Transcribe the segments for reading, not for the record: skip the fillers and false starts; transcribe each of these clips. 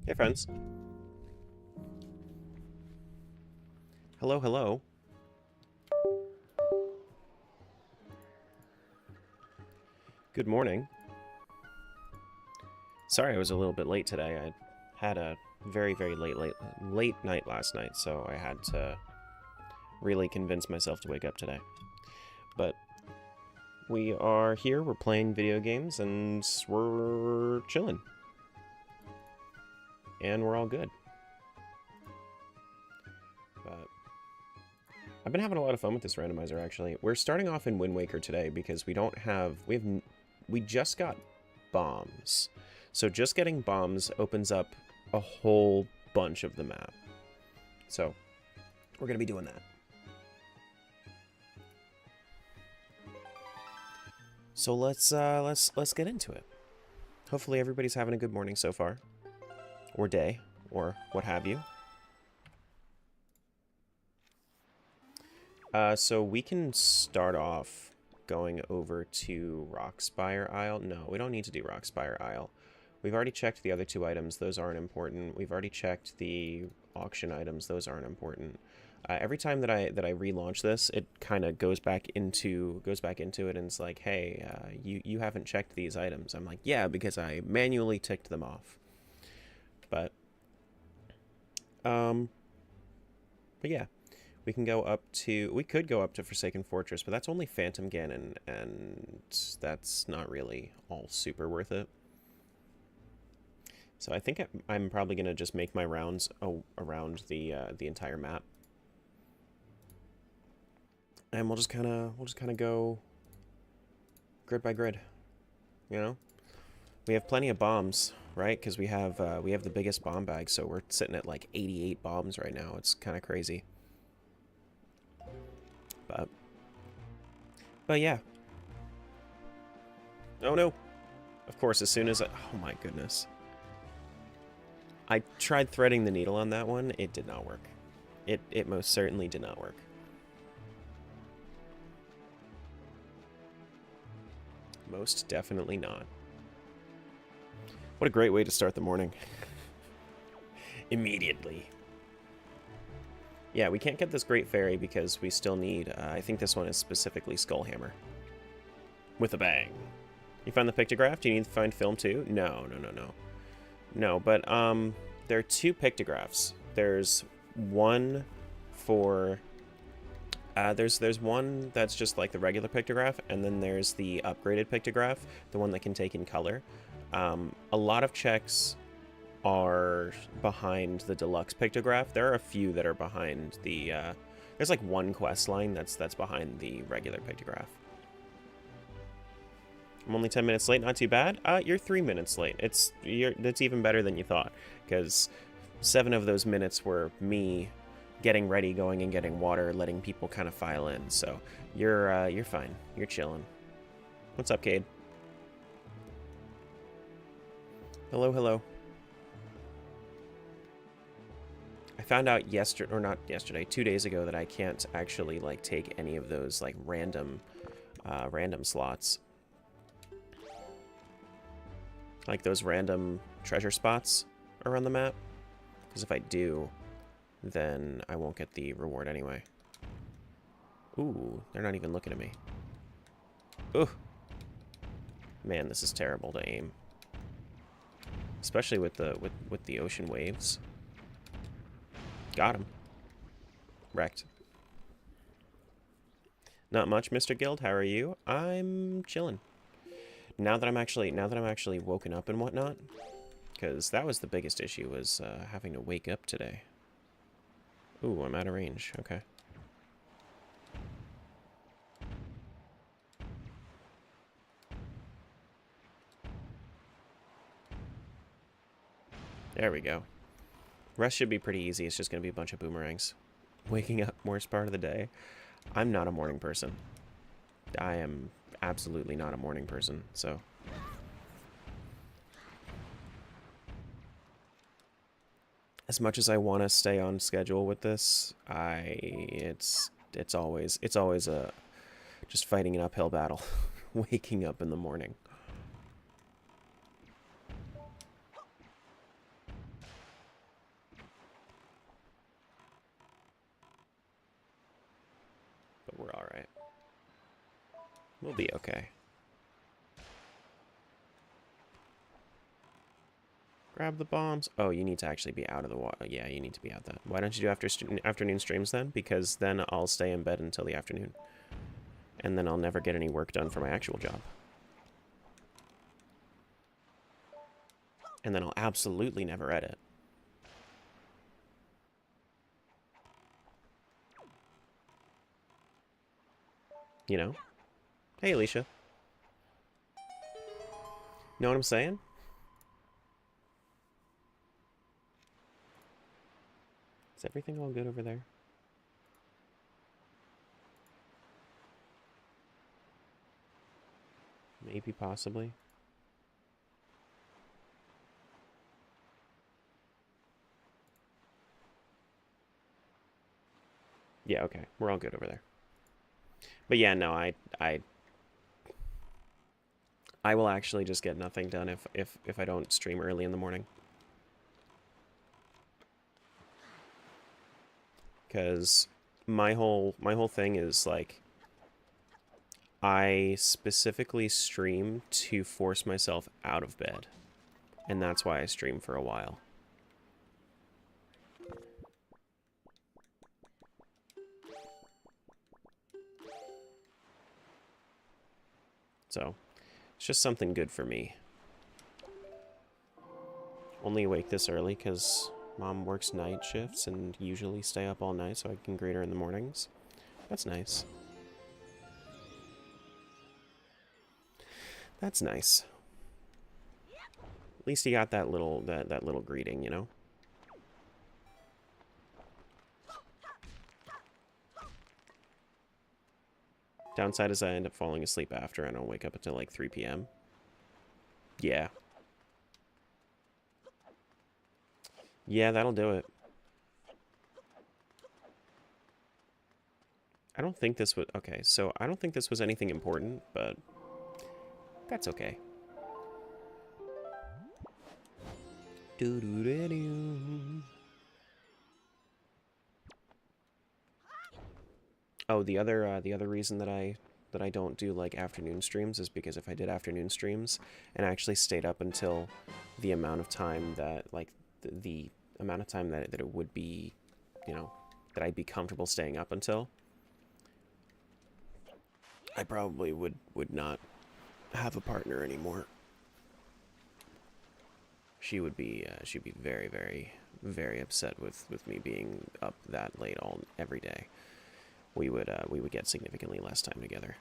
Hey, friends. Hello, hello. Good morning. Sorry I was a little bit late today. I had a very late night last night, so I had to really convince myself to wake up today. But we are here, we're playing video games, and we're chilling. And we're all good. But I've been having a lot of fun with this randomizer, actually. We're starting off in Wind Waker today because we just got bombs. So just getting bombs opens up a whole bunch of the map. So we're gonna be doing that. So let's get into it. Hopefully everybody's having a good morning so far, or day, or what have you. So we can start off going over to Rockspire Isle. No, we don't need to do Rockspire Isle. We've already checked the other two items. Those aren't important. We've already checked the auction items. Those aren't important. Every time that I relaunch this, it kind of goes back into it, and it's like, hey, you haven't checked these items. I'm like, yeah, because I manually ticked them off. But yeah. We could go up to Forsaken Fortress, but that's only Phantom Ganon, and that's not really all super worth it. So I think I'm probably gonna just make my rounds around the entire map, and we'll just kind of go grid by grid. You know, we have plenty of bombs, right? Because we have the biggest bomb bag, so we're sitting at like 88 bombs right now. It's kind of crazy. But yeah. Oh no. Of course, as soon as oh my goodness. I tried threading the needle on that one. It did not work. It most certainly did not work. Most definitely not. What a great way to start the morning. Immediately. Yeah, we can't get this Great Fairy because we still need, I think this one is specifically Skullhammer. With a bang. You found the pictograph? Do you need to find film too? No. No, but there are two pictographs. There's one for, there's one that's just like the regular pictograph, and then there's the upgraded pictograph, the one that can take in color. A lot of checks are behind the deluxe pictograph. There are a few that are behind the there's like one quest line that's behind the regular pictograph. I'm only 10 minutes late, not too bad. You're 3 minutes late. That's even better than you thought, because 7 of those minutes were me getting ready, going and getting water, letting people kind of file in. So you're fine. You're chilling. What's up, Cade? Hello. I found out yesterday, or not yesterday, 2 days ago, that I can't actually like take any of those like random slots. Like those random treasure spots around the map. Because if I do, then I won't get the reward anyway. Ooh, they're not even looking at me. Ooh. Man, this is terrible to aim. Especially with the ocean waves. Got him. Wrecked. Not much, Mr. Guild. How are you? I'm chilling. Now that I'm actually woken up and whatnot, because that was the biggest issue, was having to wake up today. Ooh, I'm out of range. Okay. There we go. Rest should be pretty easy. It's just going to be a bunch of boomerangs. Waking up, worst part of the day. I'm not a morning person. I am absolutely not a morning person, so. As much as I want to stay on schedule with this, it's always a just fighting an uphill battle, waking up in the morning. We're alright. We'll be okay. Grab the bombs. Oh, you need to actually be out of the water. Yeah, you need to be out that. Why don't you do afternoon streams then? Because then I'll stay in bed until the afternoon. And then I'll never get any work done for my actual job. And then I'll absolutely never edit. You know? Hey, Alicia. Know what I'm saying? Is everything all good over there? Maybe, possibly. Yeah, okay. We're all good over there. But yeah, no, I will actually just get nothing done if I don't stream early in the morning. Because my whole thing is like I specifically stream to force myself out of bed. And that's why I stream for a while. So, it's just something good for me. Only awake this early because Mom works night shifts and usually stay up all night so I can greet her in the mornings. That's nice. That's nice. At least you got that little that little greeting, you know? Downside is I end up falling asleep after and I'll wake up until like 3 p.m. Yeah. Yeah, that'll do it. I don't think this was... Okay, so I don't think this was anything important, but that's okay. Doo-doo-doo-doo. Oh, the other reason that I don't do like afternoon streams is because if I did afternoon streams and actually stayed up until the amount of time that like the amount of time that it would be, you know, that I'd be comfortable staying up until, I probably would not have a partner anymore. She'd be very, very, very upset with me being up that late every day. We would get significantly less time together.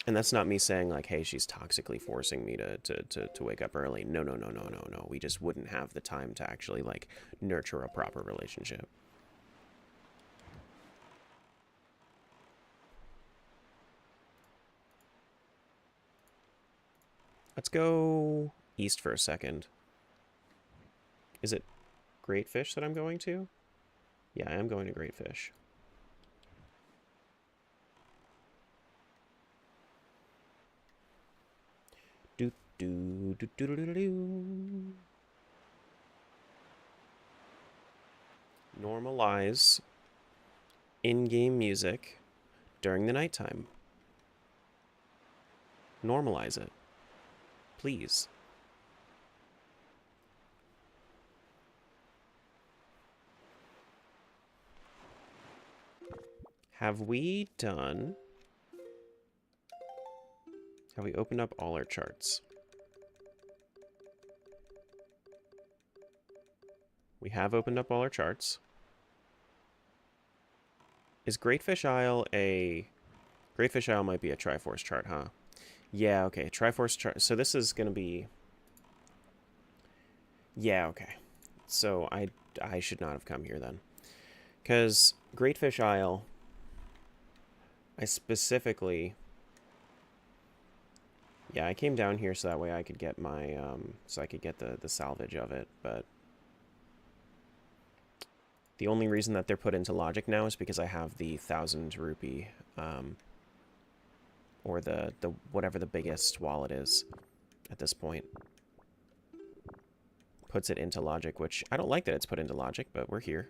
And that's not me saying like, hey, she's toxically forcing me to wake up early. No. We just wouldn't have the time to actually like nurture a proper relationship. Let's go east for a second. Is it Great Fish that I'm going to? Yeah, I am going to Great Fish. Do do do do do do do. Normalize in-game music during the nighttime. Normalize it. Please. Have we done... Have we opened up all our charts? We have opened up all our charts. Is Great Fish Isle a... Great Fish Isle might be a Triforce chart, huh? Yeah, okay. Triforce chart. So this is going to be... Yeah, okay. So I should not have come here then. Because Great Fish Isle... I specifically... Yeah, I came down here so that way I could get my... so I could get the salvage of it, but... The only reason that they're put into logic now is because I have the 1,000 rupee, or the whatever the biggest wallet is at this point. Puts it into logic, which I don't like that it's put into logic, but we're here.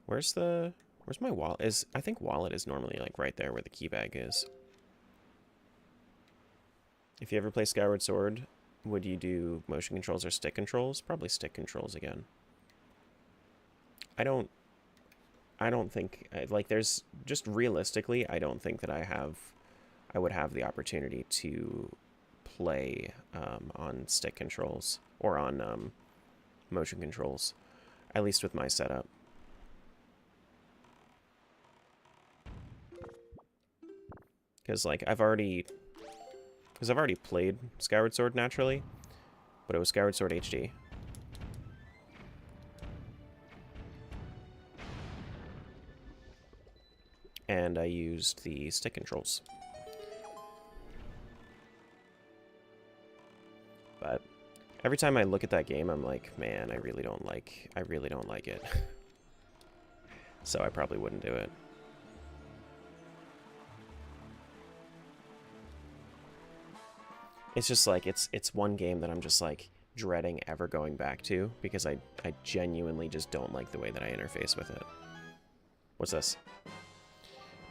Where's my wallet? I think wallet is normally like right there where the key bag is. If you ever play Skyward Sword, would you do motion controls or stick controls? Probably stick controls again. I don't think, like, there's just realistically, I don't think that I would have the opportunity to play on stick controls or on motion controls, at least with my setup. Because, like, I've already played Skyward Sword naturally, but it was Skyward Sword HD. And I used the stick controls. But every time I look at that game, I'm like, man, I really don't like it. So I probably wouldn't do it. It's just like, it's one game that I'm just like dreading ever going back to because I genuinely just don't like the way that I interface with it. What's this?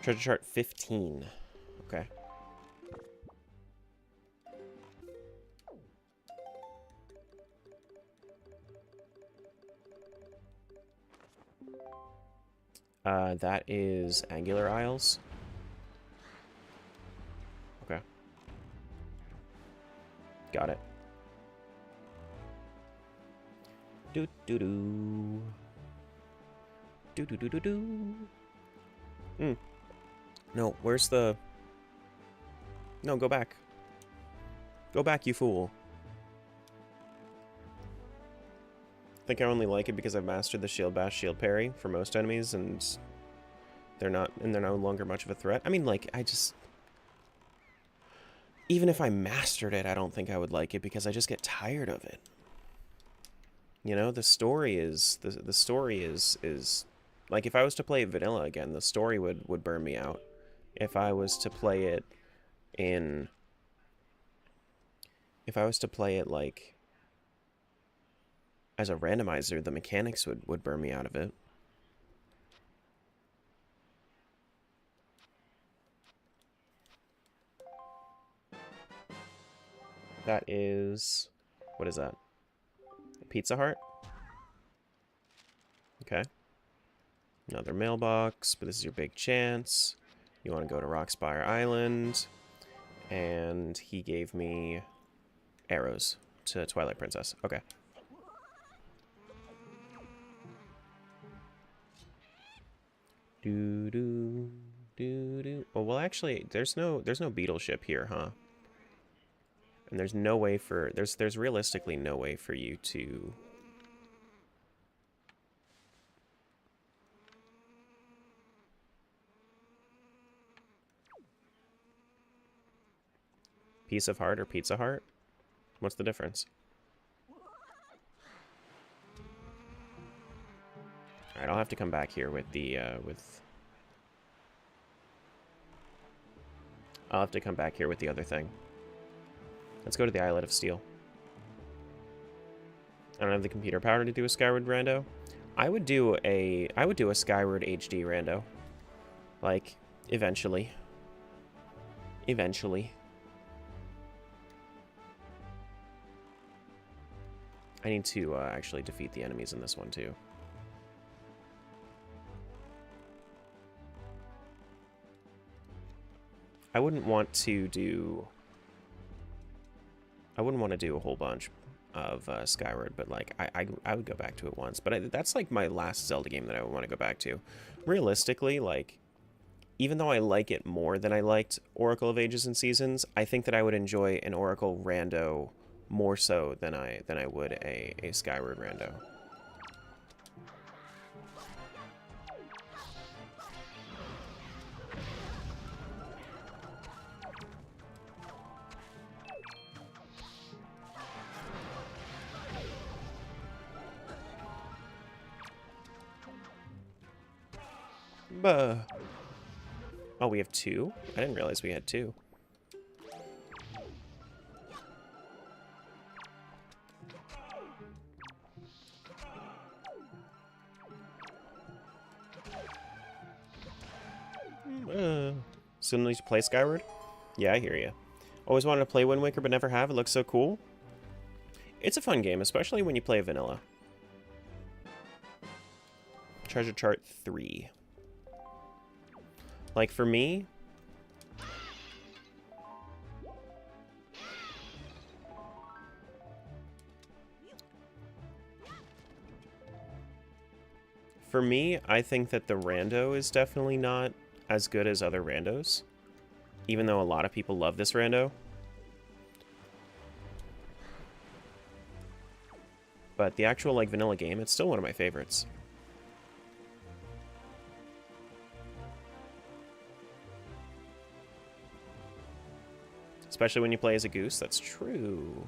Treasure chart 15. Okay. That is Angular Isles. Okay. Got it. Do do do. Do do do do do. No, where's the... No, go back. Go back, you fool. I think I only like it because I've mastered the shield bash, shield parry for most enemies, and they're no longer much of a threat. I mean, like, even if I mastered it, I don't think I would like it because I just get tired of it. You know, the story is like, if I was to play vanilla again, the story would burn me out. If I was to play it like as a randomizer, the mechanics would burn me out of it. That is... What is that? Pizza Heart? Okay. Another mailbox, but this is your big chance. You want to go to Rockspire Island. And he gave me arrows to Twilight Princess. Okay. Do. Oh, well, actually, there's no beetle ship here, huh? And there's no way for... There's realistically no way for you to... Piece of Heart or Pizza Heart? What's the difference? Alright, I'll have to come back here with the, I'll have to come back here with the other thing. Let's go to the Islet of Steel. I don't have the computer power to do a Skyward rando. I would do a Skyward HD rando. Like, eventually. Eventually. I need to actually defeat the enemies in this one too. I wouldn't want to do a whole bunch of Skyward, but like I would go back to it once. But that's like my last Zelda game that I would want to go back to. Realistically, like, even though I like it more than I liked Oracle of Ages and Seasons, I think that I would enjoy an Oracle rando more so than I would a Skyward rando. Buh. Oh, we have two? I didn't realize we had two. Still need to play Skyward? Yeah, I hear you. Always wanted to play Wind Waker, but never have. It looks so cool. It's a fun game, especially when you play vanilla. Treasure Chart 3. Like, for me... For me, I think that the rando is definitely not as good as other randos. Even though a lot of people love this rando. But the actual, like, vanilla game, it's still one of my favorites. Especially when you play as a goose, that's true.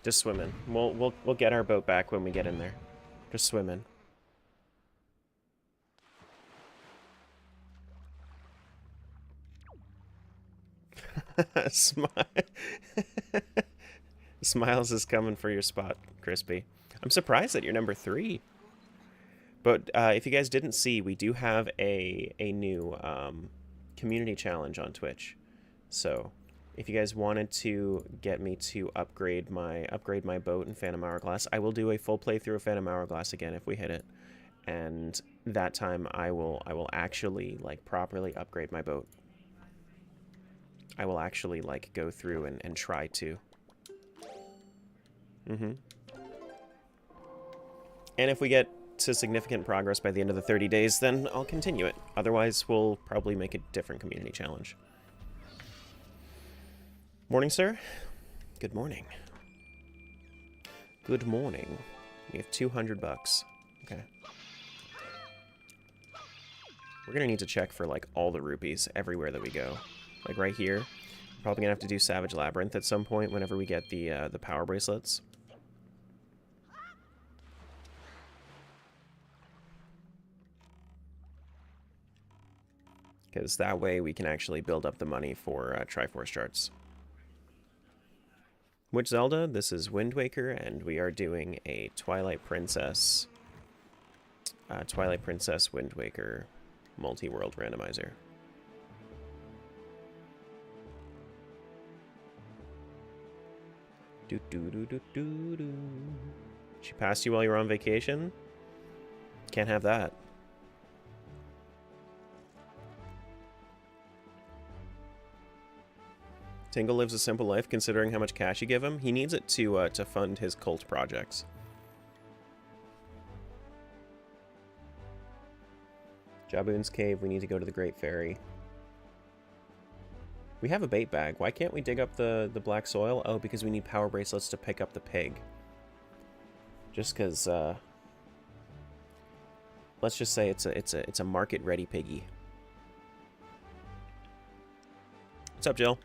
Just swimming. We'll get our boat back when we get in there. Just swimming. Smiles is coming for your spot, Crispy. I'm surprised that you're number 3. But if you guys didn't see, we do have a new community challenge on Twitch. So if you guys wanted to get me to upgrade my boat in Phantom Hourglass, I will do a full playthrough of Phantom Hourglass again if we hit it. And that time I will actually like properly upgrade my boat. I will actually like go through and try to. And if we get to significant progress by the end of the 30 days, then I'll continue it. Otherwise, we'll probably make a different community challenge. Morning, sir. Good morning. Good morning. We have 200 bucks. Okay. We're gonna need to check for, like, all the rupees everywhere that we go. Like, right here. Probably gonna have to do Savage Labyrinth at some point whenever we get the power bracelets. Because that way we can actually build up the money for Triforce charts. Which Zelda? This is Wind Waker, and we are doing a Twilight Princess Wind Waker multi-world randomizer. Do do do do do do. She passed you while you were on vacation? Can't have that. Tingle lives a simple life considering how much cash you give him. He needs it to fund his cult projects. Jaboon's Cave, we need to go to the Great Fairy. We have a bait bag. Why can't we dig up the black soil? Oh, because we need power bracelets to pick up the pig. Just because, let's just say it's a market-ready piggy. What's up, Jill?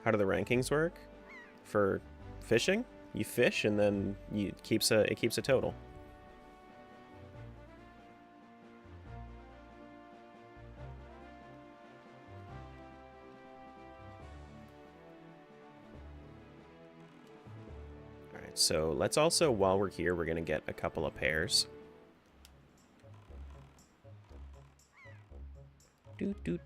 How do the rankings work? For fishing? You fish and then it keeps a total. Alright, so let's also, while we're here, we're gonna get a couple of pairs. Doot doot.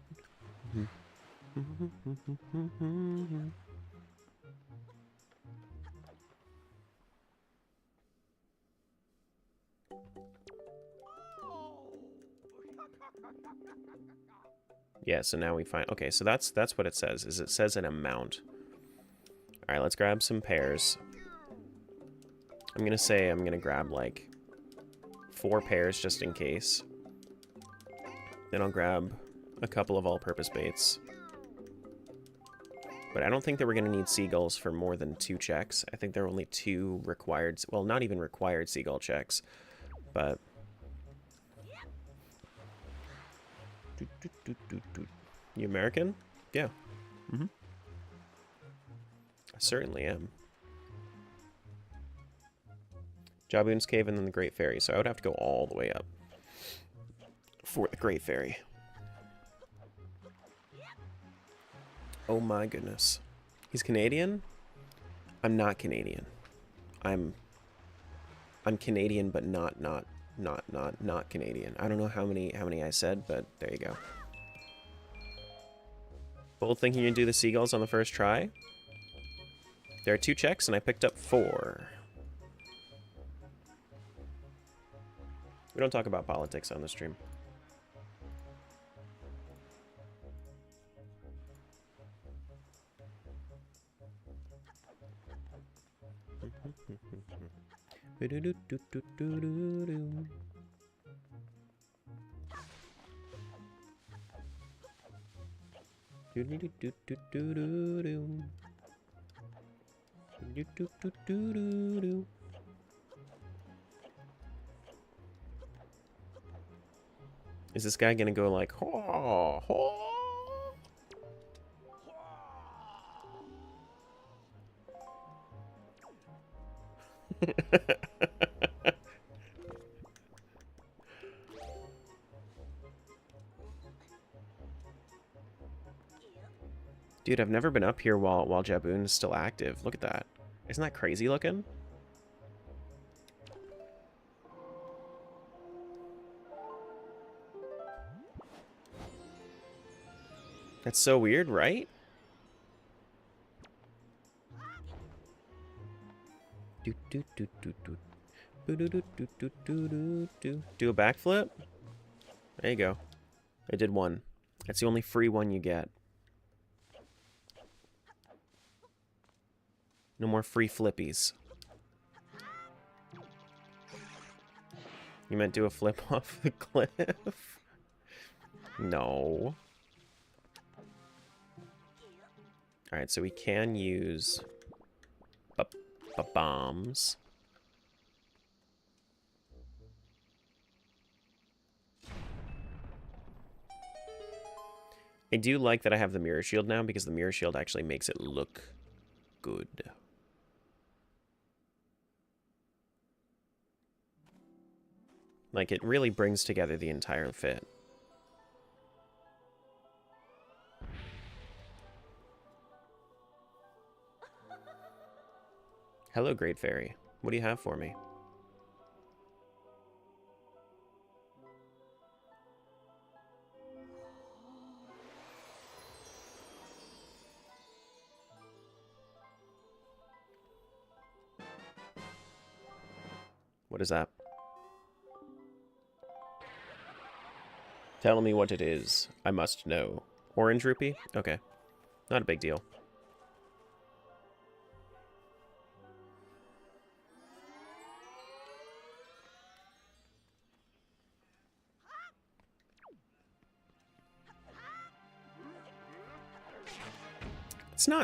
Yeah, so now we find... Okay, so that's what it says, is it says an amount. Alright, let's grab some pairs. I'm gonna grab, like, 4 pairs just in case. Then I'll grab a couple of all-purpose baits. But I don't think that we're going to need seagulls for more than 2 checks. I think there are only 2 required... Well, not even required seagull checks. But... You American? Yeah. I certainly am. Jaboon's Cave and then the Great Fairy. So I would have to go all the way up for the Great Fairy. Oh my goodness. He's Canadian? I'm not Canadian. I'm Canadian, but not Canadian. I don't know how many I said, but there you go. Bold thinking you'd do the seagulls on the first try. There are 2 checks, and I picked up 4. We don't talk about politics on the stream. Is this guy gonna go like, ho, ho? Dude, I've never been up here while Jaboon is still active. Look at that. Isn't that crazy looking? That's so weird, right? Do a backflip? There you go. I did one. That's the only free one you get. No more free flippies. You meant do a flip off the cliff? No. Alright, so we can use bombs. I do like that I have the mirror shield now, because the mirror shield actually makes it look good. Like, it really brings together the entire fit. Hello, Great Fairy. What do you have for me? What is that? Tell me what it is. I must know. Orange rupee? Okay. Not a big deal.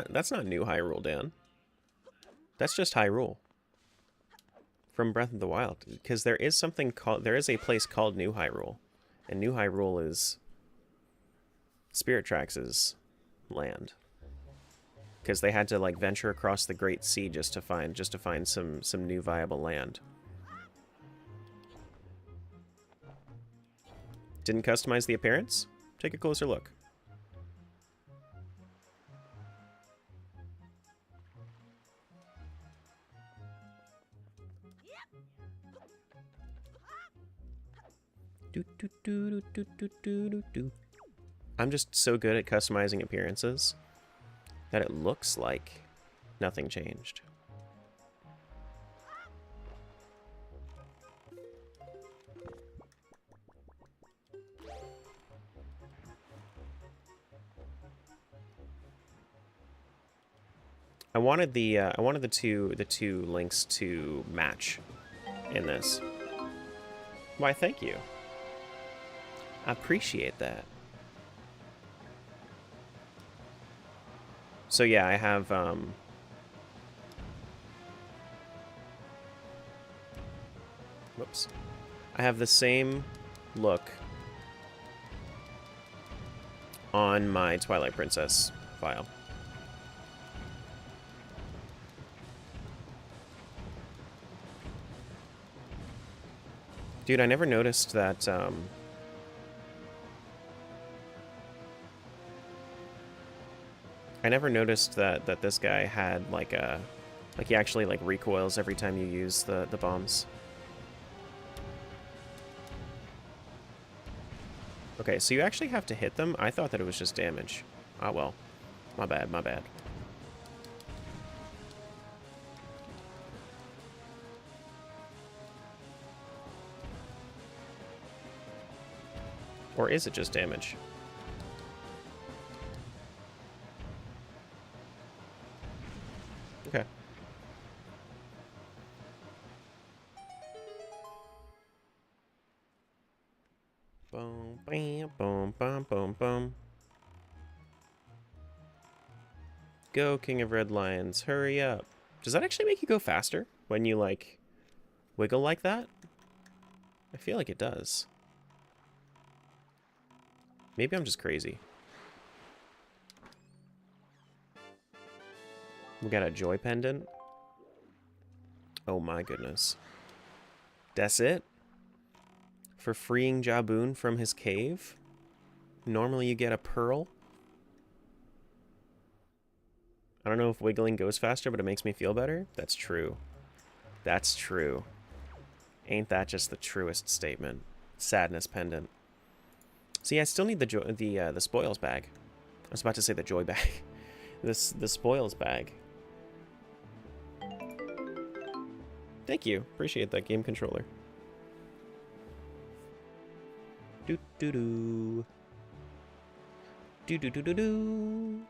That's not New Hyrule, Dan. That's just Hyrule. From Breath of the Wild. Because there is a place called New Hyrule. And New Hyrule is Spirit Tracks' land. Because they had to like venture across the Great Sea just to find some new viable land. Didn't customize the appearance? Take a closer look. I'm just so good at customizing appearances that it looks like nothing changed. I wanted the two links to match in this. Why, thank you. I appreciate that. So yeah, I have whoops. I have the same look on my Twilight Princess file. Dude, I never noticed that I never noticed that this guy had like he actually like recoils every time you use the bombs. Okay, so you actually have to hit them? I thought that it was just damage. Ah, well. My bad, my bad. Or is it just damage? Okay. Boom, bam, boom, bum, boom, boom. Go, King of Red Lions, hurry up. Does that actually make you go faster when you, like, wiggle like that? I feel like it does. Maybe I'm just crazy. We got a joy pendant. Oh my goodness. That's it? For freeing Jaboon from his cave? Normally you get a pearl? I don't know if wiggling goes faster, but it makes me feel better. That's true. That's true. Ain't that just the truest statement? Sadness pendant. See, I still need the spoils bag. I was about to say the joy bag. The spoils bag. Thank you. Appreciate that game controller. Do do do. Do do do do do.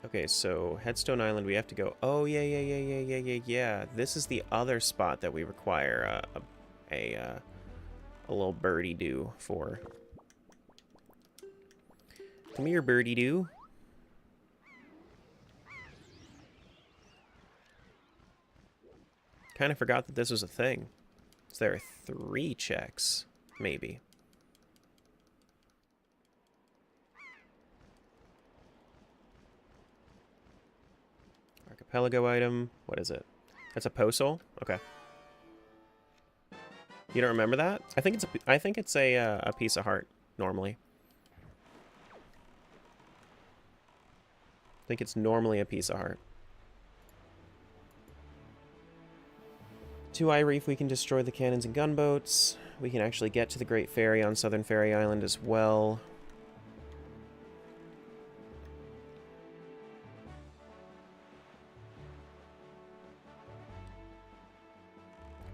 Okay, so Headstone Island, we have to go. Oh yeah. This is the other spot that we require a little birdie do for. Come here, birdie do. Kind of forgot that this was a thing. So there are 3 checks, maybe. Archipelago item. What is it? That's a posol? Okay. You don't remember that? I think it's a piece of heart normally. I think it's normally a piece of heart. 2 Eye Reef, we can destroy the cannons and gunboats. We can actually get to the Great Ferry on Southern Ferry Island as well.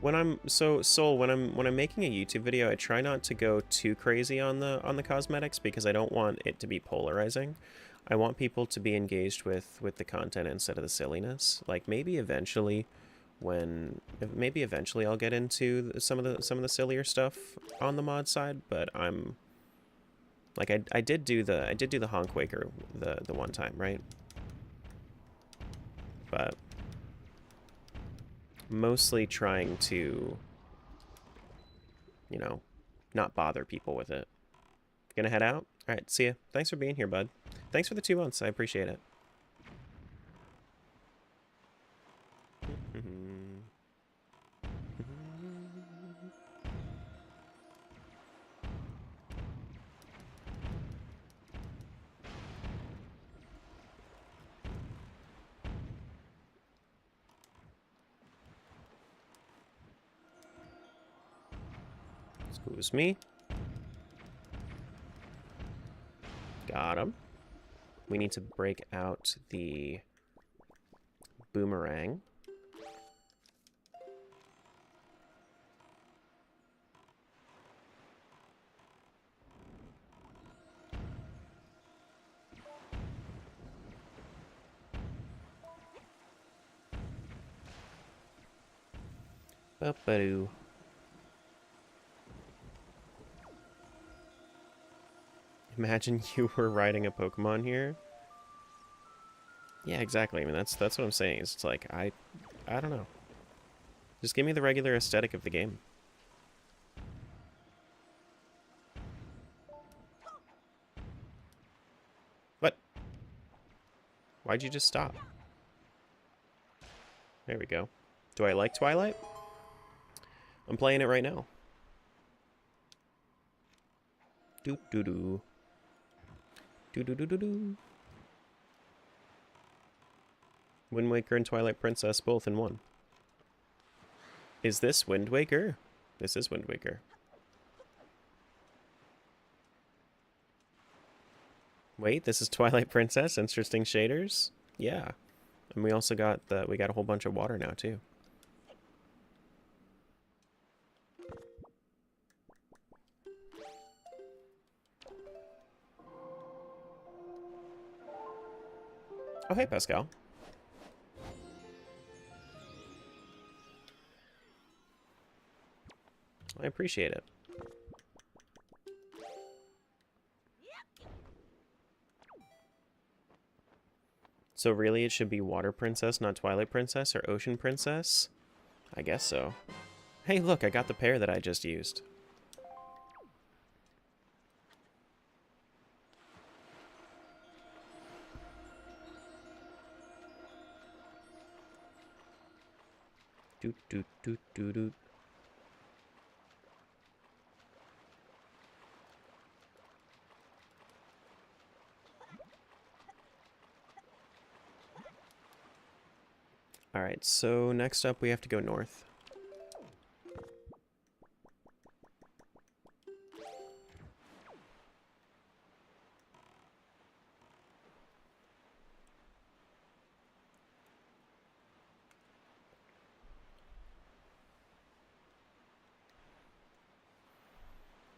When I'm when I'm making a YouTube video, I try not to go too crazy on the cosmetics because I don't want it to be polarizing. I want people to be engaged with the content instead of the silliness. Like maybe eventually I'll get into some of the sillier stuff on the mod side, but I'm like I did do the Honk Waker the one time, right? But mostly trying to, you know, not bother people with it. Gonna head out? Alright, see ya. Thanks for being here, bud. Thanks for the 2 months. I appreciate it. Excuse me. Got him. We need to break out the boomerang. Ba-ba-doo. Imagine you were riding a Pokemon here. Yeah, exactly. I mean, that's what I'm saying. It's like I don't know. Just give me the regular aesthetic of the game. What? Why'd you just stop? There we go. Do I like Twilight? I'm playing it right now. Do do do. Do do do do do. Wind Waker and Twilight Princess both in one. Is this Wind Waker? This is Wind Waker. Wait, this is Twilight Princess. Interesting shaders. Yeah, and we also got we got a whole bunch of water now too. Oh, hey, Pascal. I appreciate it. So really it should be Water Princess, not Twilight Princess or Ocean Princess? I guess so. Hey, look, I got the pair that I just used. Doot doot doot doot doot. Alright, so next up we have to go north.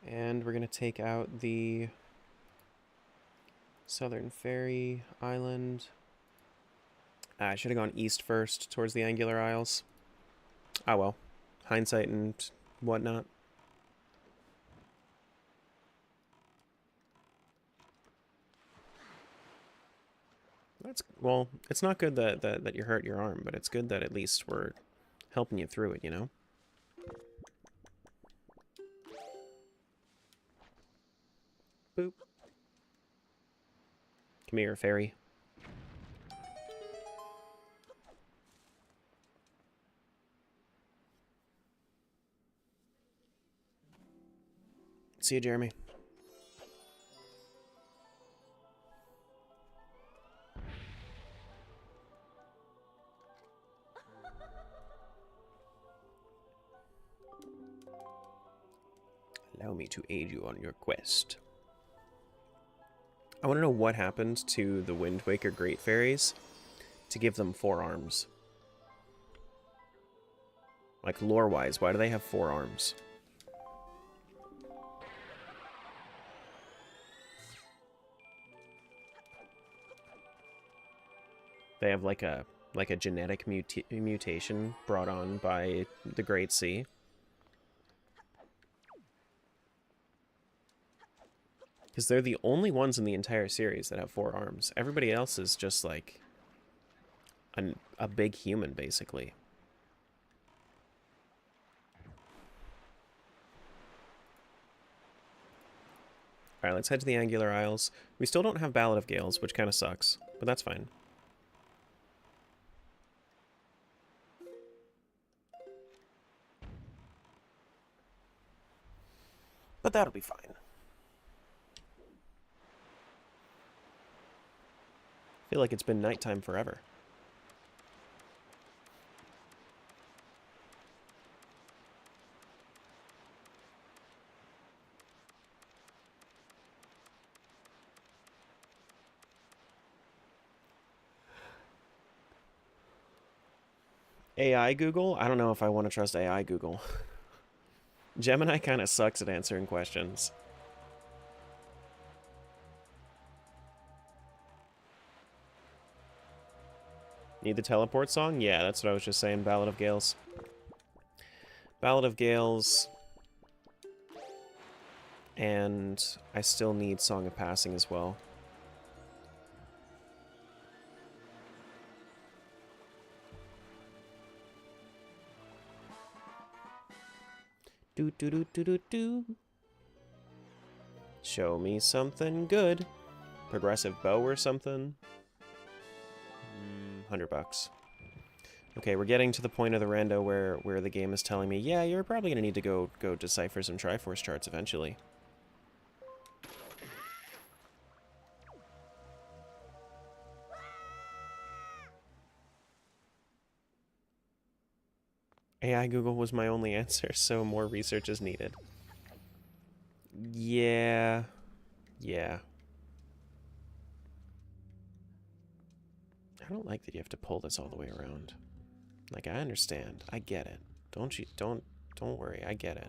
And we're going to take out the Southern Ferry Island. I should have gone east first, towards the Angular Isles. Ah well. Hindsight and whatnot. That's, well, it's not good that you hurt your arm, but it's good that at least we're helping you through it, you know? Boop. Come here, fairy. See you, Jeremy. Allow me to aid you on your quest. I want to know what happened to the Wind Waker Great Fairies to give them 4 arms. Like, lore-wise, why do they have 4 arms? They have like a genetic mutation brought on by the Great Sea. Because they're the only ones in the entire series that have 4 arms. Everybody else is just like a big human, basically. Alright, let's head to the Angular Isles. We still don't have Ballad of Gales, which kind of sucks, but that's fine. But that'll be fine. I feel like it's been nighttime forever. AI Google? I don't know if I want to trust AI Google. Gemini kind of sucks at answering questions. Need the teleport song? Yeah, that's what I was just saying. Ballad of Gales. Ballad of Gales. And I still need Song of Passing as well. Do do do do do do. Show me something good. Progressive bow or something. $100. Okay, we're getting to the point of the rando where the game is telling me, yeah, you're probably gonna need to go decipher some Triforce charts eventually. AI Google was my only answer, so more research is needed. Yeah. Yeah. I don't like that you have to pull this all the way around. Like, I understand. I get it. Don't worry. I get it.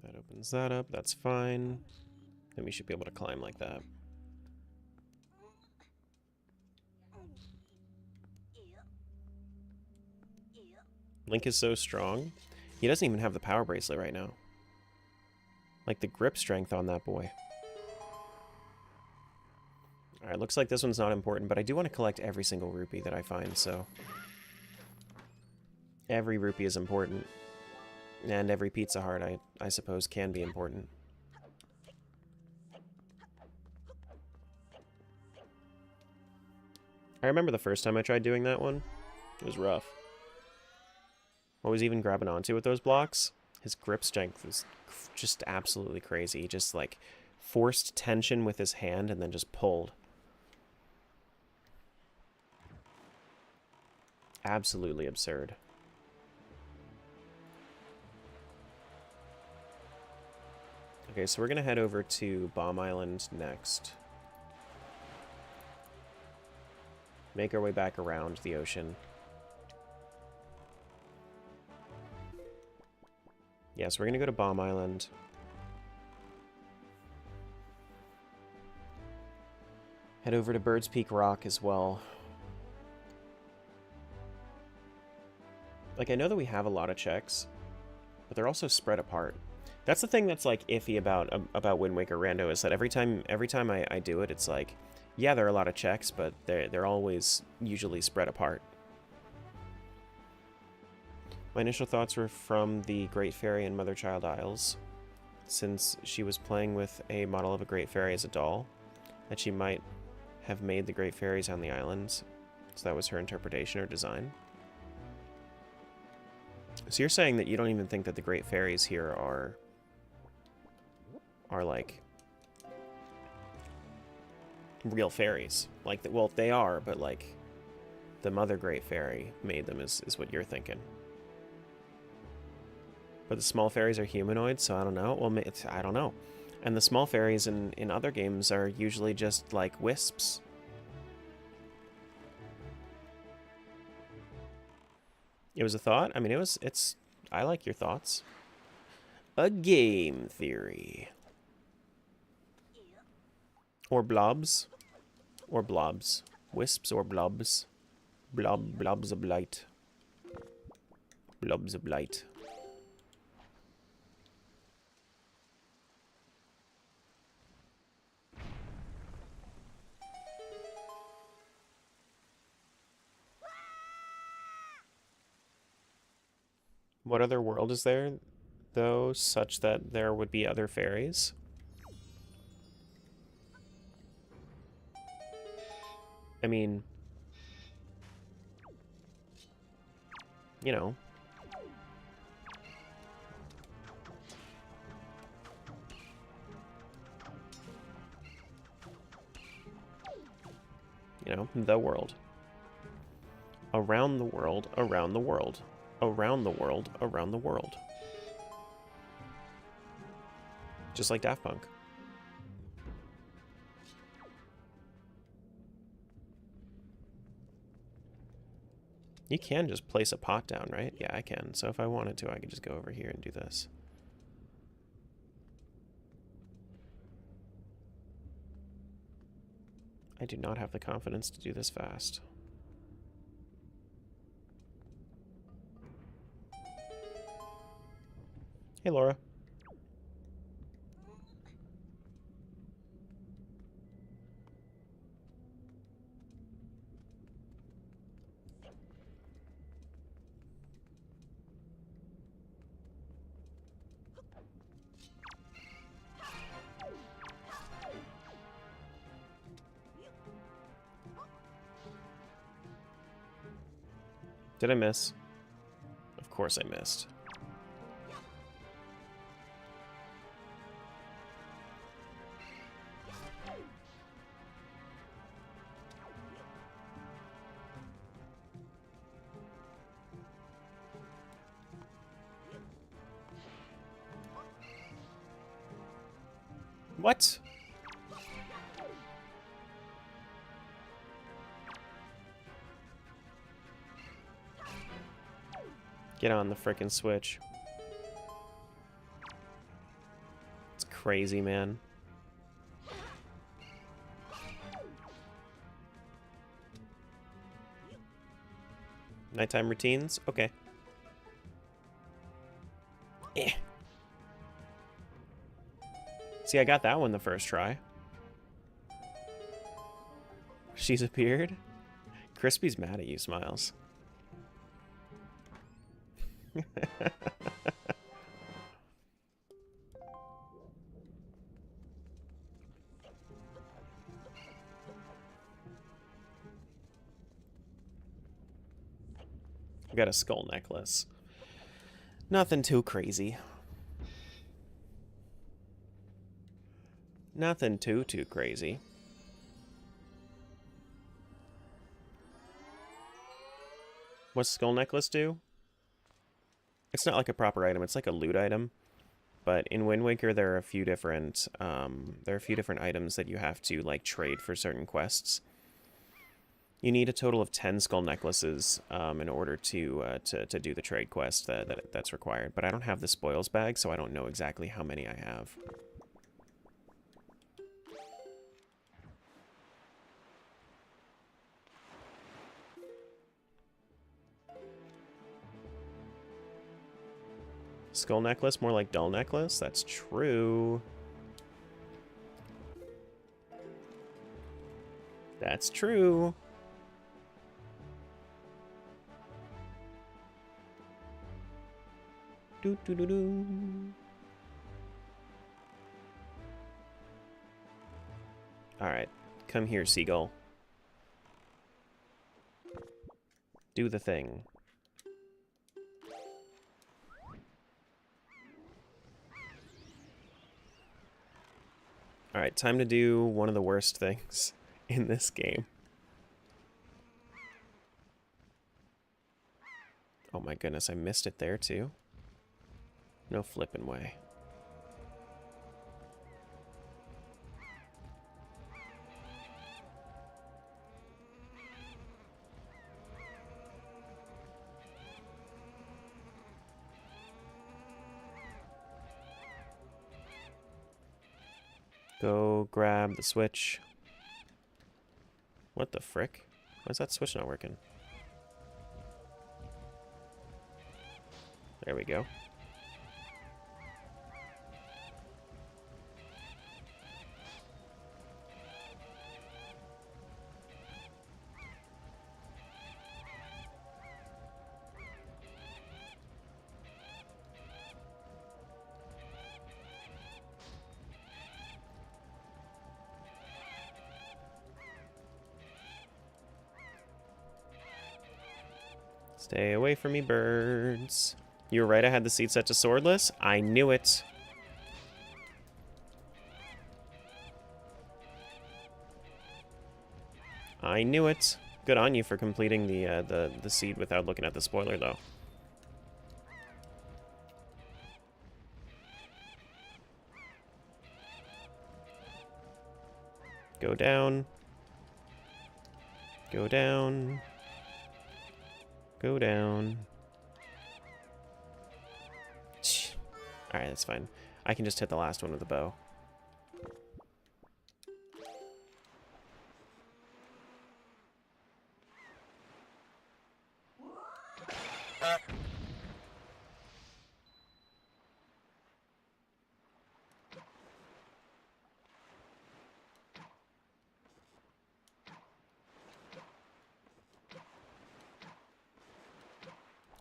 That opens that up. That's fine. Then we should be able to climb like that. Link is so strong. He doesn't even have the power bracelet right now. Like the grip strength on that boy. Alright, looks like this one's not important, but I do want to collect every single rupee that I find, so... Every rupee is important. And every Pizza Heart, I suppose, can be important. I remember the first time I tried doing that one. It was rough. What was even grabbing onto with those blocks? His grip strength was just absolutely crazy. He just, like, forced tension with his hand and then just pulled. Absolutely absurd. Okay, so we're going to head over to Bomb Island next. Make our way back around the ocean. Yeah, so we're going to go to Bomb Island. Head over to Bird's Peak Rock as well. Like, I know that we have a lot of checks, but they're also spread apart. That's the thing that's, like, iffy about Wind Waker Rando, is that every time I do it, it's like, yeah, there are a lot of checks, but they're always usually spread apart. My initial thoughts were from the Great Fairy and Mother-Child Isles, since she was playing with a model of a Great Fairy as a doll, that she might have made the Great Fairies on the islands. So that was her interpretation or design. So you're saying that you don't even think that the Great Fairies here are like real fairies? Like, well, they are, but like the Mother Great Fairy made them is what you're thinking. But the small fairies are humanoid, so I don't know. Well, I don't know. And the small fairies in other games are usually just like wisps. It was a thought? I mean, it's... I like your thoughts. A game theory. Or blobs. Or blobs. Wisps or blobs. Blobs of light. Blobs of light. What other world is there, though, such that there would be other fairies? I mean, you know. You know, the world. Around the world, around the world. Around the world, around the world. Just like Daft Punk. You can just place a pot down, right? Yeah, I can. So if I wanted to, I could just go over here and do this. I do not have the confidence to do this fast. Hey, Laura. Did I miss? Of course I missed. What? Get on the frickin' Switch. It's crazy, man. Nighttime routines? Okay. Eh. See, I got that one the first try. She's appeared? Crispy's mad at you, Smiles. I got a skull necklace. Nothing too crazy. Nothing too crazy. What's skull necklace do? It's not like a proper item. It's like a loot item. But in Wind Waker, there are a few different items that you have to like trade for certain quests. You need a total of 10 skull necklaces in order to do the trade quest that's required. But I don't have the spoils bag, so I don't know exactly how many I have. Skull necklace, more like dull necklace? That's true. That's true. Do do do do. Alright, come here, seagull. Do the thing. Alright, time to do one of the worst things in this game. Oh my goodness, I missed it there too. No flippin' way. Go grab the switch. What the frick? Why is that switch not working? There we go. Stay away from me, birds. You were right, I had the seed set to swordless. I knew it. I knew it. Good on you for completing the seed without looking at the spoiler, though. Go down. Go down. Go down. Alright, that's fine. I can just hit the last one with a bow.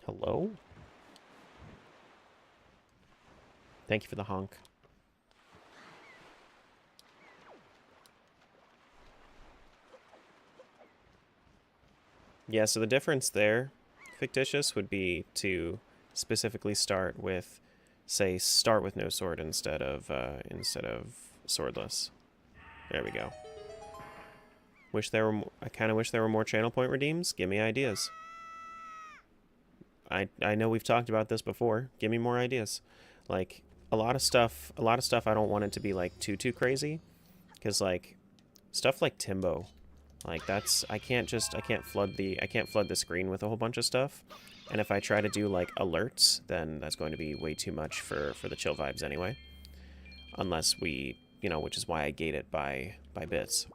Hello? Thank you for the honk. Yeah, so the difference there fictitious would be to specifically start with, say, start with no sword instead of swordless. There we go. I kind of wish there were more channel point redeems. Give me ideas. I know we've talked about this before. Give me more ideas. Like a lot of stuff I don't want it to be like too crazy, because like stuff like Timbo, like that's I can't flood the screen with a whole bunch of stuff. And if I try to do like alerts, then that's going to be way too much for the chill vibes anyway. Unless we, you know, which is why I gate it by bits.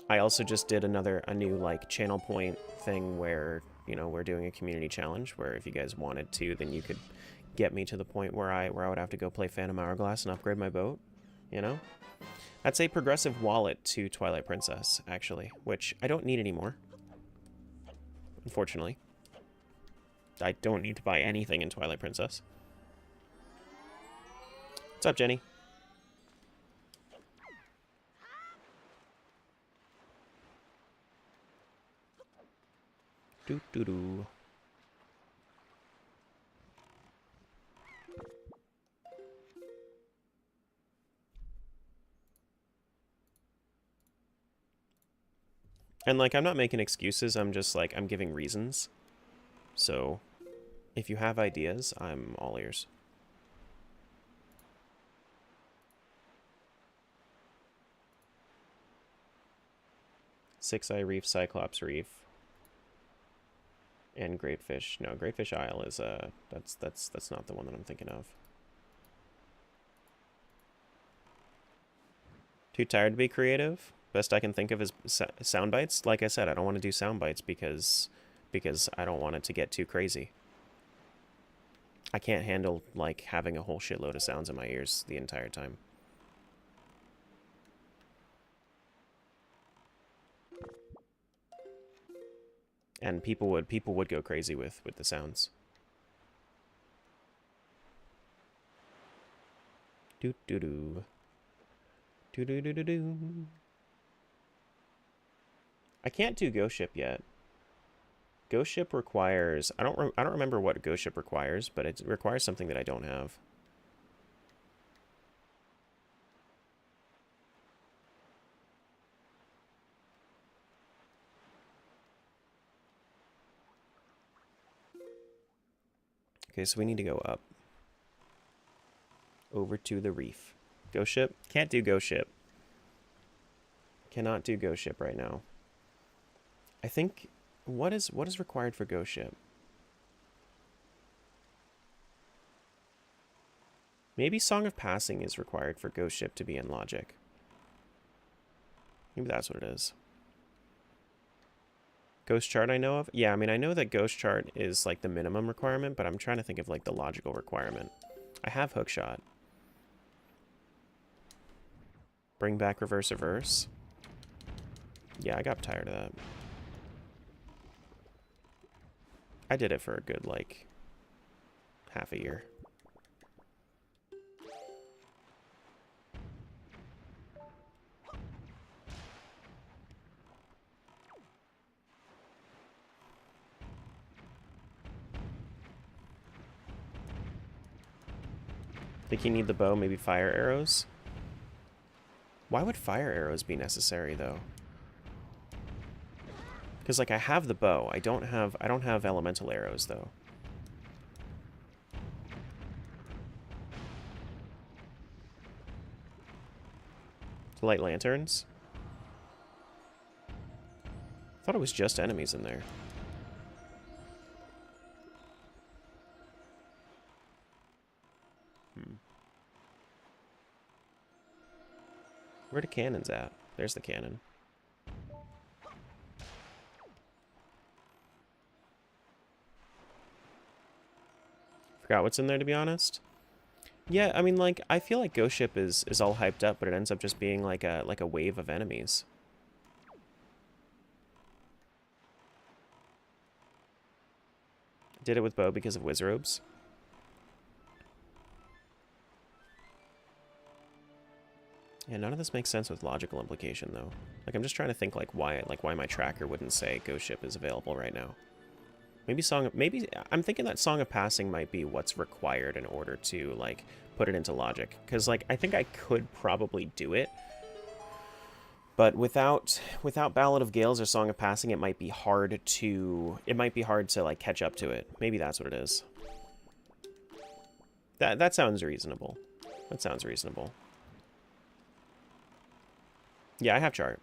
I also just did a new like channel point thing where, you know, we're doing a community challenge where if you guys wanted to, then you could get me to the point where I would have to go play Phantom Hourglass and upgrade my boat, you know? That's a progressive wallet to Twilight Princess, actually, which I don't need anymore. Unfortunately. I don't need to buy anything in Twilight Princess. What's up, Jenny? Doo-doo-doo. And, like, I'm not making excuses, I'm just, like, I'm giving reasons. So, if you have ideas, I'm all ears. Six-Eye Reef, Cyclops Reef. And Greatfish. No, Greatfish Isle is, that's not the one that I'm thinking of. Too tired to be creative? Best I can think of is sound bites. Like I said, I don't want to do sound bites because I don't want it to get too crazy. I can't handle, like, having a whole shitload of sounds in my ears the entire time. And people would go crazy with the sounds. Doo doo doo. Doo doo doo doo doo. I can't do Ghost Ship yet. Ghost Ship requires I don't remember what Ghost Ship requires, but it requires something that I don't have. Okay, so we need to go up. Over to the reef. Ghost Ship? Can't do Ghost Ship. Cannot do Ghost Ship right now. I think what is required for Ghost Ship? Maybe Song of Passing is required for Ghost Ship to be in Logic. Maybe that's what it is. Ghost Chart I know of? Yeah, I mean, I know that Ghost Chart is like the minimum requirement, but I'm trying to think of like the logical requirement. I have Hookshot. Bring back Reverse Reverse. Yeah, I got tired of that. I did it for a good, like, half a year. Think you need the bow, maybe fire arrows? Why would fire arrows be necessary, though? Because, like, I have the bow. I don't have elemental arrows, though. To light lanterns? I thought it was just enemies in there. Where the cannons at? There's the cannon. Forgot what's in there, to be honest. Yeah, I mean, like, I feel like Ghost Ship is all hyped up, but it ends up just being like a wave of enemies. Did it with bow because of Wizrobes. Yeah, none of this makes sense with logical implication, though. Like, I'm just trying to think, like, why my tracker wouldn't say Ghost Ship is available right now. Maybe I'm thinking that Song of Passing might be what's required in order to, like, put it into logic. Because, like, I think I could probably do it. But without Ballad of Gales or Song of Passing, it might be hard to, like, catch up to it. Maybe that's what it is. That sounds reasonable. That sounds reasonable. Yeah, I have chart.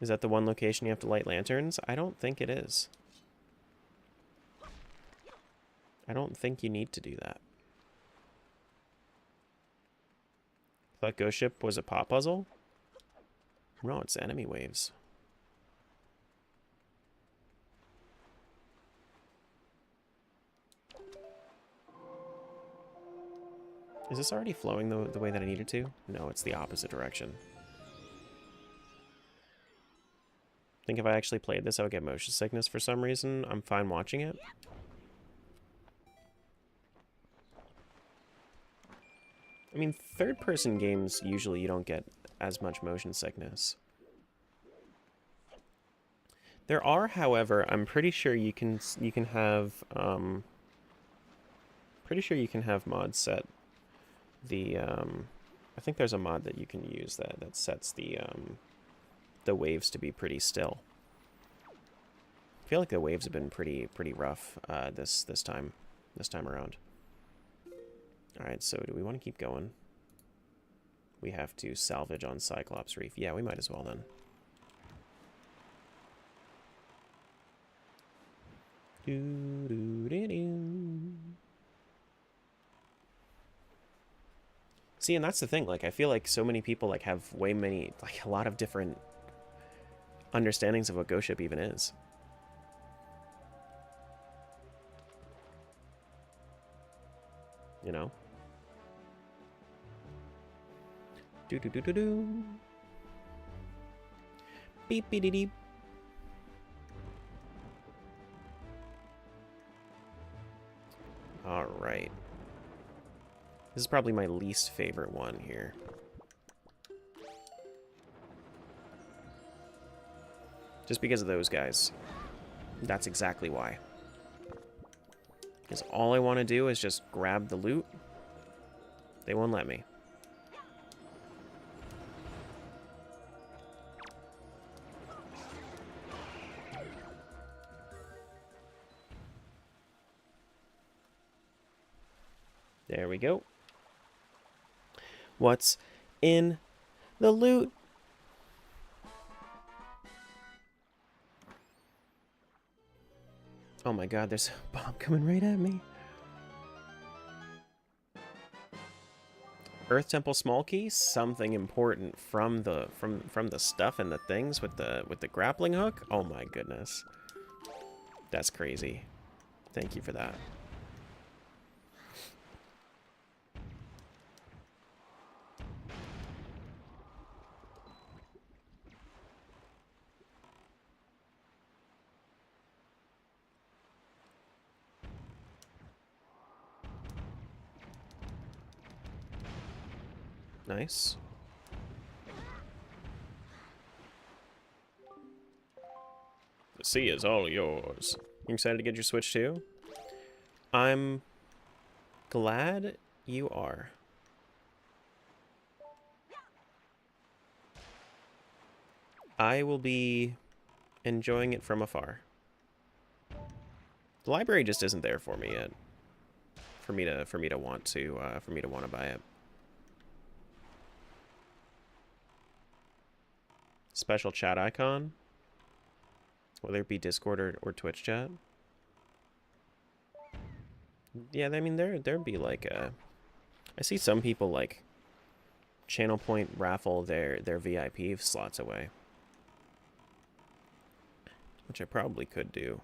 Is that the one location you have to light lanterns? I don't think it is. I don't think you need to do that. I thought Ghost Ship was a pop puzzle? No, it's enemy waves. Is this already flowing the way that I needed to? No, it's the opposite direction. I think if I actually played this, I would get motion sickness for some reason. I'm fine watching it. I mean, third-person games, usually you don't get as much motion sickness. There are, however, I'm pretty sure you can have mods set the I think there's a mod that you can use that sets the waves to be pretty still. I feel like the waves have been pretty rough this time around. All right, so do we want to keep going? We have to salvage on Cyclops Reef. Yeah, we might as well then. See, and that's the thing. Like, I feel like so many people like have a lot of different understandings of what Ghost Ship even is. You know? Do. Beep beep deep. All right. This is probably my least favorite one here. Just because of those guys. That's exactly why. Because all I want to do is just grab the loot. They won't let me. There we go. What's in the loot? Oh my god, there's a bomb coming right at me. Earth Temple Small Key, something important from the stuff and the things with the grappling hook. Oh my goodness. That's crazy. Thank you for that. Nice. The sea is all yours. You excited to get your Switch too? I'm glad you are. I will be enjoying it from afar. The library just isn't there for me yet. For me to want to buy it. Special chat icon, whether it be Discord or Twitch chat. Yeah, I mean there'd be like I see some people like channel point raffle their VIP slots away, which I probably could do.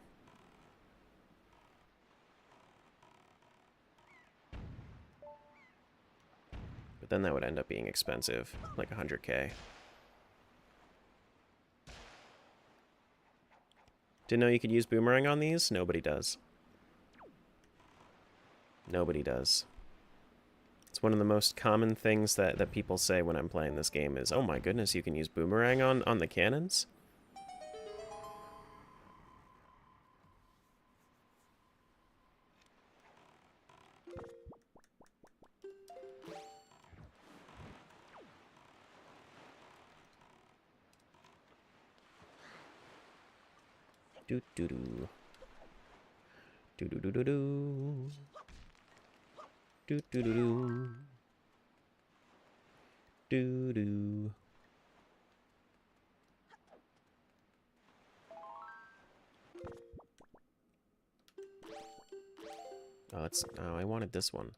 But then that would end up being expensive, like 100K. Didn't know you could use boomerang on these? Nobody does. Nobody does. It's one of the most common things that people say when I'm playing this game is, oh my goodness, you can use boomerang on the cannons? Do do do. Do do do do do. Do do do do. Do do. Oh, I wanted this one.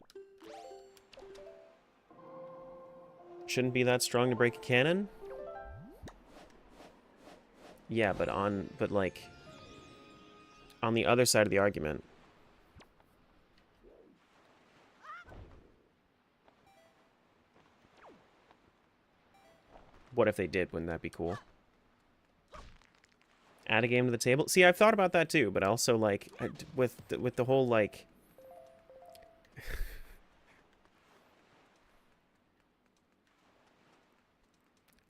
Shouldn't be that strong to break a cannon? Yeah, but like on the other side of the argument. What if they did? Wouldn't that be cool? Add a game to the table. See, I've thought about that too, but also like with the whole like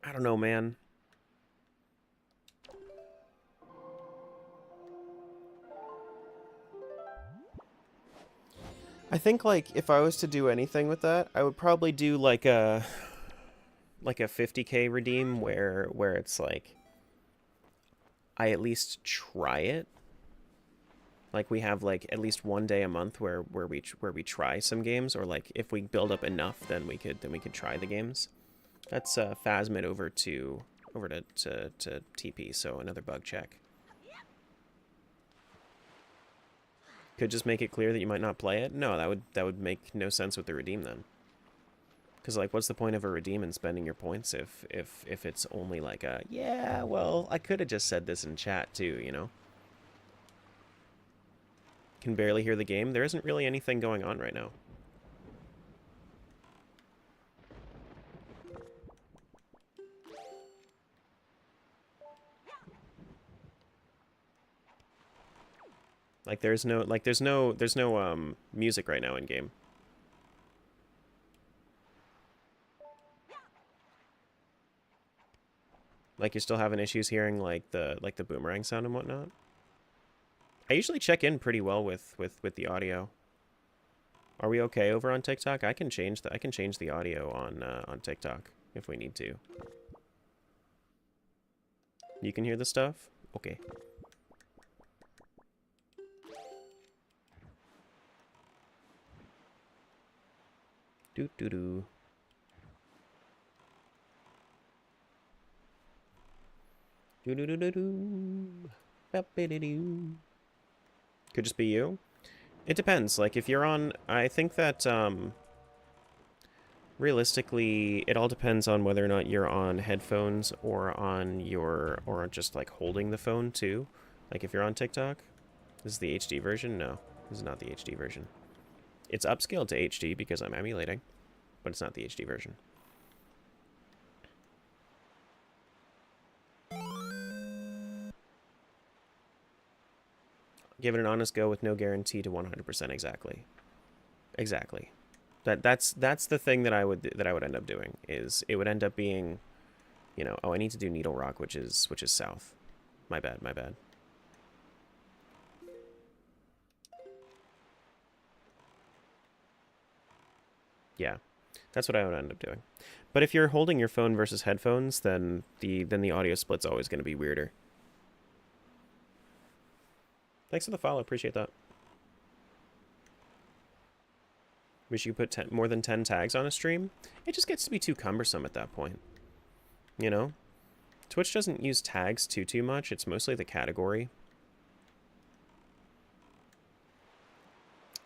I don't know, man. I think like if I was to do anything with that, I would probably do like a 50K redeem where it's like I at least try it. Like we have like at least one day a month where we try some games, or like if we build up enough, then we could try the games. That's Phasmid over to TP, so another bug check. Could just make it clear that you might not play it? No, that would make no sense with the redeem then. Because like, what's the point of a redeem and spending your points if it's only like a yeah? Well, I could have just said this in chat too, you know. Can barely hear the game. There isn't really anything going on right now. Like there's no music right now in game. Like you're still having issues hearing like the boomerang sound and whatnot. I usually check in pretty well with the audio. Are we okay over on TikTok? I can change the audio on TikTok if we need to. You can hear the stuff? Okay. Do do do. Do do do do do. Ba-ba-da-doo. Could just be you. It depends. Like if you're on, I think that realistically, it all depends on whether or not you're on headphones or or just like holding the phone too. Like if you're on TikTok, this is the HD version. No, this is not the HD version. It's upscaled to HD because I'm emulating, but it's not the HD version. Give it an honest go with no guarantee to 100% exactly. Exactly. That's the thing that I would end up doing is it would end up being, you know, oh, I need to do Needle Rock, which is south. My bad, my bad. Yeah, that's what I would end up doing. But if you're holding your phone versus headphones, then the audio split's always going to be weirder. Thanks for the follow, appreciate that. Wish you could put more than 10 tags on a stream. It just gets to be too cumbersome at that point. You know? Twitch doesn't use tags too much, it's mostly the category.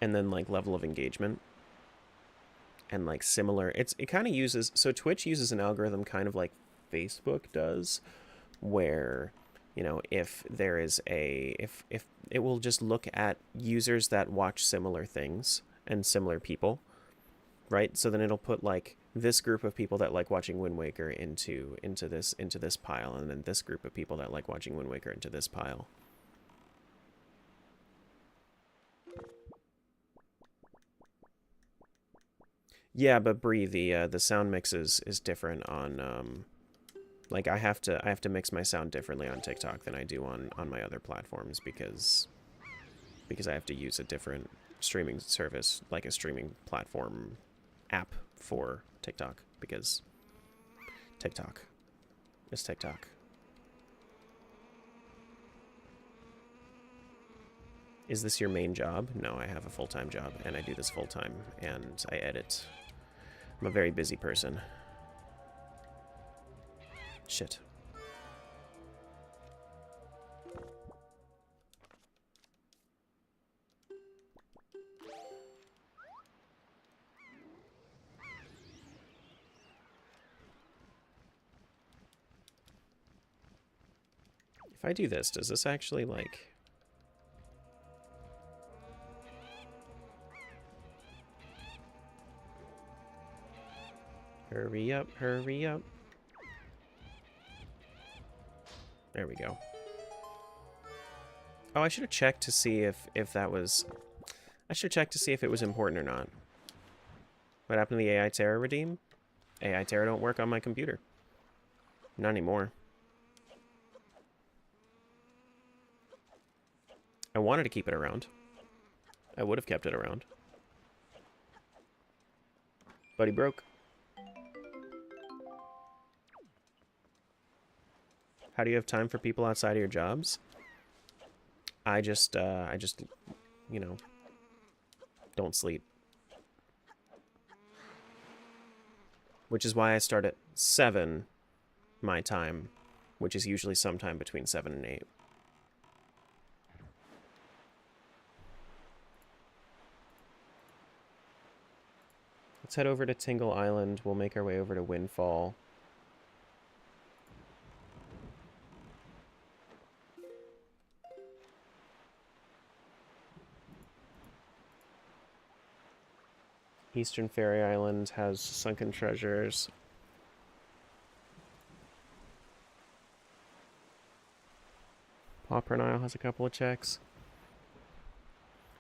And then like level of engagement. And like similar, it kind of uses, so Twitch uses an algorithm kind of like Facebook does, where, you know, if there is if it will just look at users that watch similar things and similar people, right? So then it'll put like this group of people that like watching Wind Waker into this pile, and then this group of people that like watching Wind Waker into this pile. Yeah, but Bree, the sound mix is different on like I have to mix my sound differently on TikTok than I do on my other platforms because I have to use a different streaming service, like a streaming platform app for TikTok, because TikTok is TikTok. Is this your main job? No, I have a full-time job, and I do this full-time, and I edit. I'm a very busy person. Shit. If I do this, does this actually, like... Hurry up, hurry up. There we go. Oh, I should have checked to see if that was... I should check to see if it was important or not. What happened to the AI Terror redeem? AI Terror don't work on my computer. Not anymore. I wanted to keep it around. I would have kept it around. But he broke. How do you have time for people outside of your jobs? I just, you know, don't sleep. Which is why I start at 7 my time, which is usually sometime between 7 and 8. Let's head over to Tingle Island. We'll make our way over to Windfall. Eastern Fairy Island has sunken treasures. Pauper Isle has a couple of checks.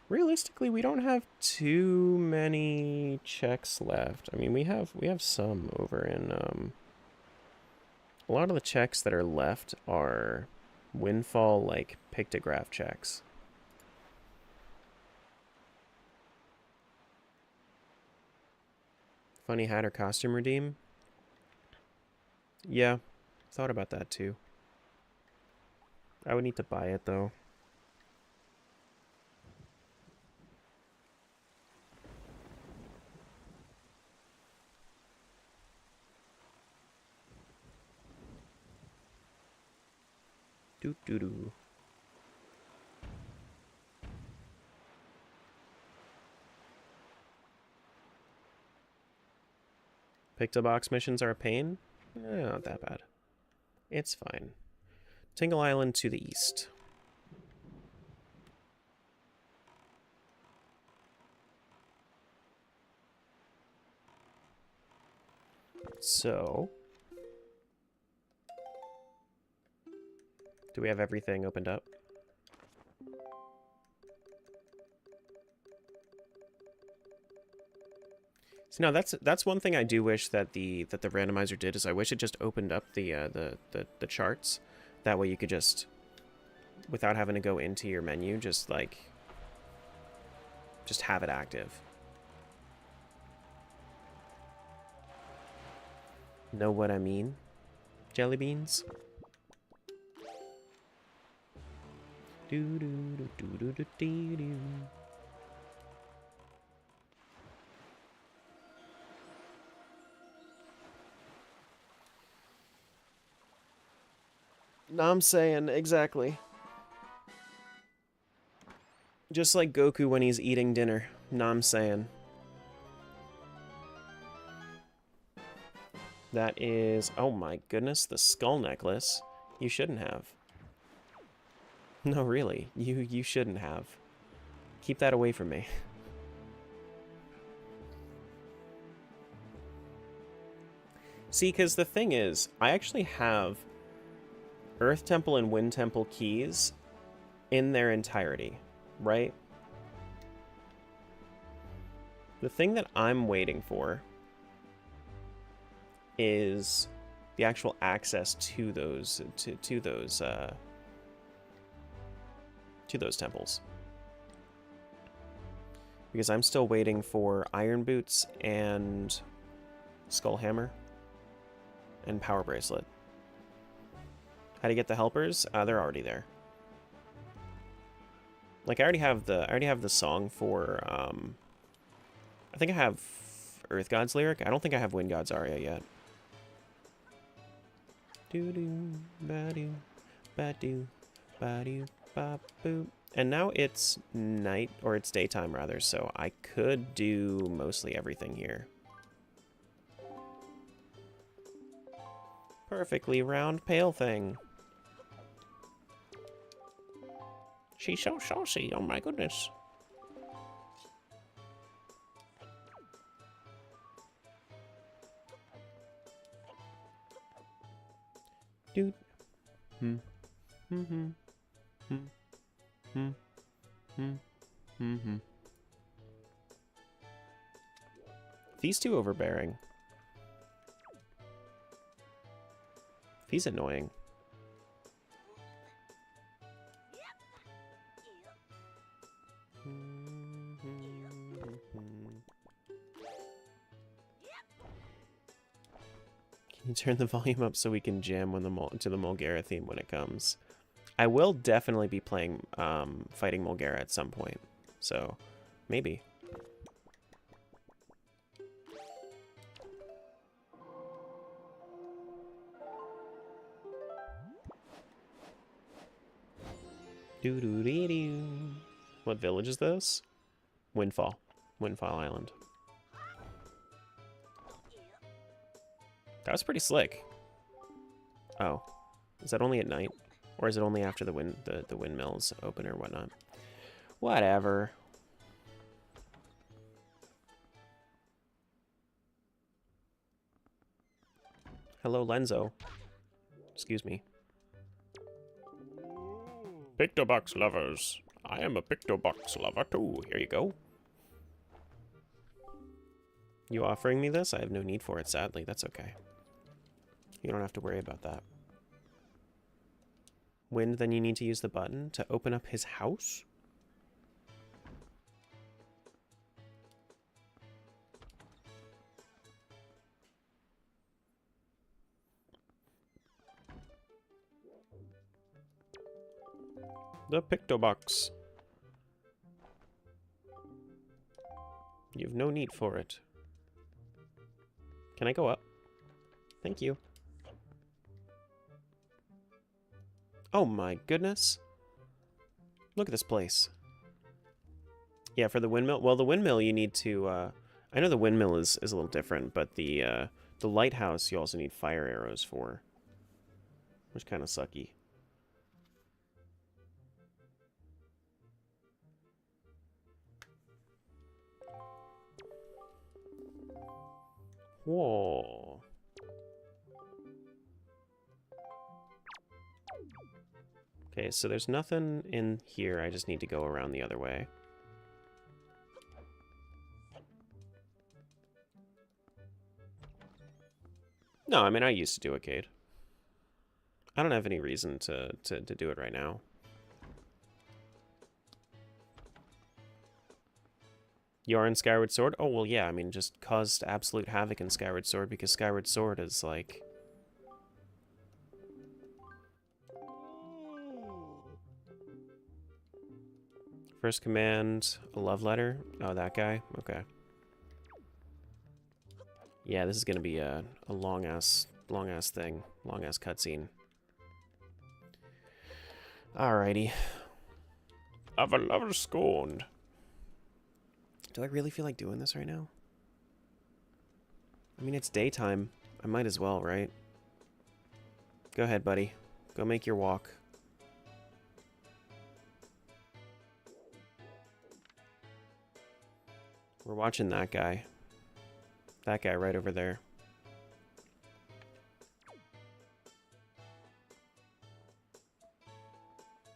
Realistically, we don't have too many checks left. I mean, we have some over in a lot of the checks that are left are Windfall, like pictograph checks. Funny Hatter costume redeem? Yeah, thought about that too. I would need to buy it though. Doo-doo-doo. Pictobox missions are a pain? Not that bad. It's fine. Tingle Island to the east. So... do we have everything opened up? So no, that's one thing I do wish that the randomizer did, is I wish it just opened up the charts. That way you could just, without having to go into your menu, just have it active. Know what I mean? Jelly beans? Do do do do do do do do. No, I'm saying exactly. Just like Goku when he's eating dinner. No, I'm saying. That is, oh my goodness, the skull necklace. You shouldn't have. No, really, you shouldn't have. Keep that away from me. See, because the thing is, I actually have Earth Temple and Wind Temple keys in their entirety, right? The thing that I'm waiting for is the actual access to those temples. Because I'm still waiting for Iron Boots and Skull Hammer and Power Bracelet. How to get the helpers? They're already there. Like I already have the song for I think I have Earth God's lyric. I don't think I have Wind God's aria yet. Doo doo ba doo ba doo ba doo ba boo. And now it's night, or it's daytime rather, so I could do mostly everything here. Perfectly round pale thing. She's so saucy, oh my goodness. Dude. He's too overbearing. He's annoying. Can you turn the volume up so we can jam when to the Mulgara theme when it comes? I will definitely be playing fighting Mulgara at some point, so maybe. Doo-doo-dee-doo. What village is this? Windfall. Windfall Island. That was pretty slick. Oh. Is that only at night? Or is it only after the windmills open or whatnot? Whatever. Hello, Lenzo. Excuse me. Pictobox lovers. I am a Pictobox lover too. Here you go. You offering me this? I have no need for it, sadly. That's okay. You don't have to worry about that. Wind, then you need to use the button to open up his house? The Pictobox. You've no need for it. Can I go up? Thank you. Oh my goodness. Look at this place. Yeah, for the windmill. Well, the windmill you need to... I know the windmill is a little different, but the lighthouse you also need fire arrows for. Which kind of sucky. Whoa. Okay, so there's nothing in here. I just need to go around the other way. No, I mean, I used to do Arcade. I don't have any reason to do it right now. You are in Skyward Sword? Oh, well, yeah, I mean, just caused absolute havoc in Skyward Sword because Skyward Sword is, like... First command, a love letter? Oh, that guy? Okay. Yeah, this is gonna be a long-ass thing. Long-ass cutscene. Alrighty. Of a lover scorned. Do I really feel like doing this right now? I mean, it's daytime. I might as well, right? Go ahead, buddy. Go make your walk. We're watching that guy. That guy right over there.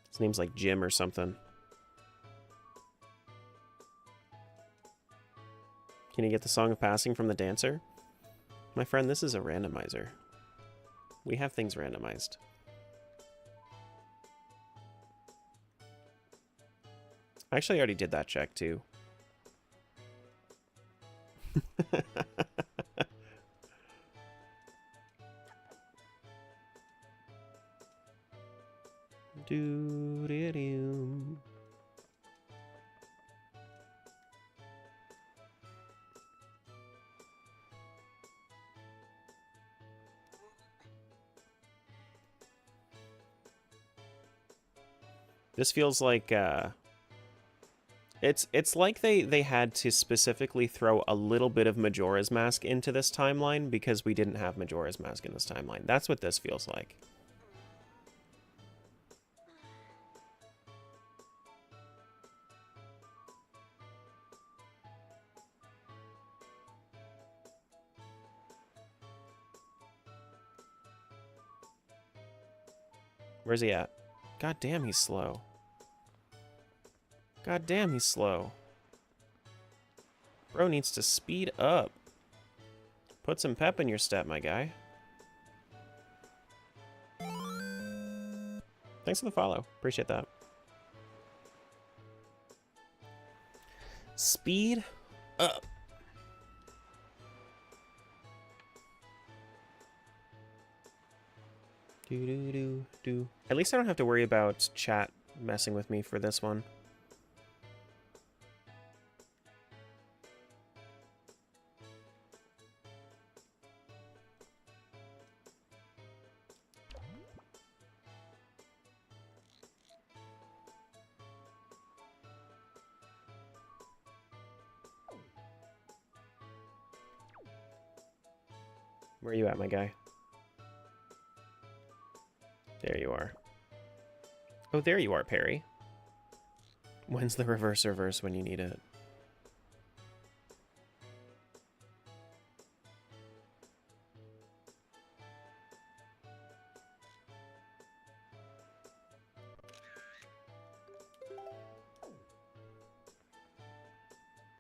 His name's like Jim or something. Can you get the Song of Passing from the dancer? My friend, this is a randomizer. We have things randomized. I actually already did that check, too. Do-do-do. This feels like it's like they had to specifically throw a little bit of Majora's Mask into this timeline because we didn't have Majora's Mask in this timeline. That's what this feels like. Where's he at? God damn, he's slow. God damn, he's slow. Bro needs to speed up. Put some pep in your step, my guy. Thanks for the follow. Appreciate that. Speed up. Do. At least I don't have to worry about chat messing with me for this one. Where are you at, my guy? There you are. Oh, there you are, Perry. When's the reverse reverse when you need it?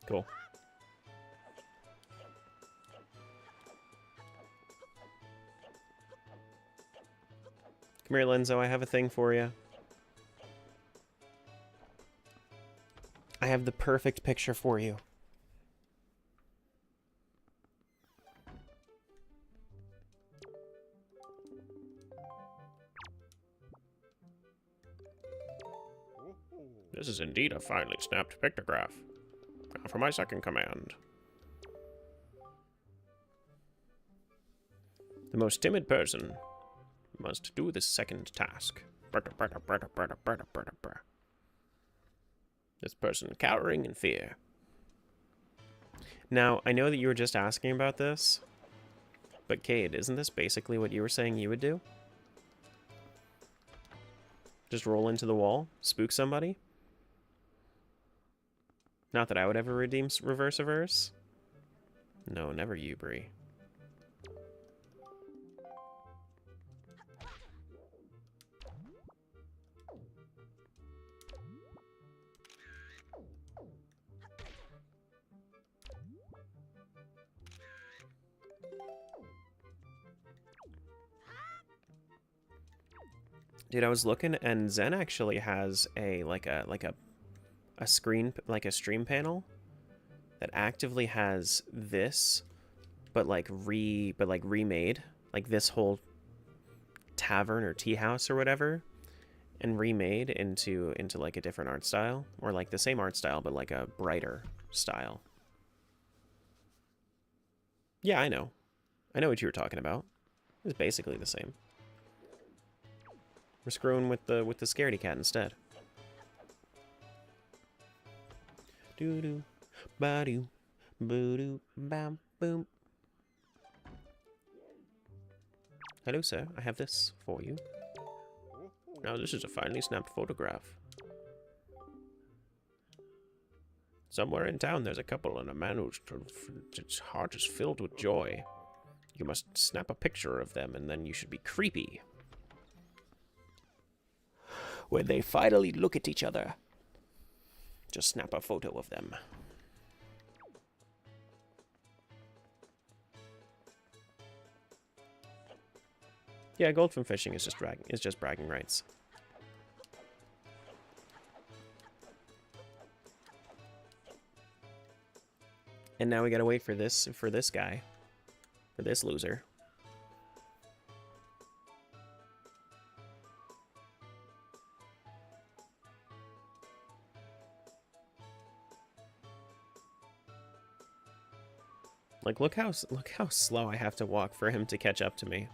Cool. Come here, Lenzo. I have a thing for you. I have the perfect picture for you. This is indeed a finely snapped pictograph. Now for my second command. The most timid person must do this second task. This person cowering in fear. Now, I know that you were just asking about this, but Cade, isn't this basically what you were saying you would do? Just roll into the wall? Spook somebody? Not that I would ever redeem reverse reverse. No, never you, Bree. Dude, I was looking, and Zen actually has a screen, like a stream panel that actively has this, but remade, like this whole tavern or tea house or whatever, and remade into like a different art style, or like the same art style but like a brighter style. Yeah, I know what you were talking about. It's basically the same. We're screwing with the scaredy cat instead. Doo doo, ba doo, boo doo, bam boom. Hello, sir. I have this for you. Now this is a finely snapped photograph. Somewhere in town, there's a couple and a man whose heart is filled with joy. You must snap a picture of them, and then you should be creepy when they finally look at each other. Just snap a photo of them. Yeah, goldfin fishing is just bragging rights. And now we gotta wait for this guy. For this loser. Like, look how slow I have to walk for him to catch up to me.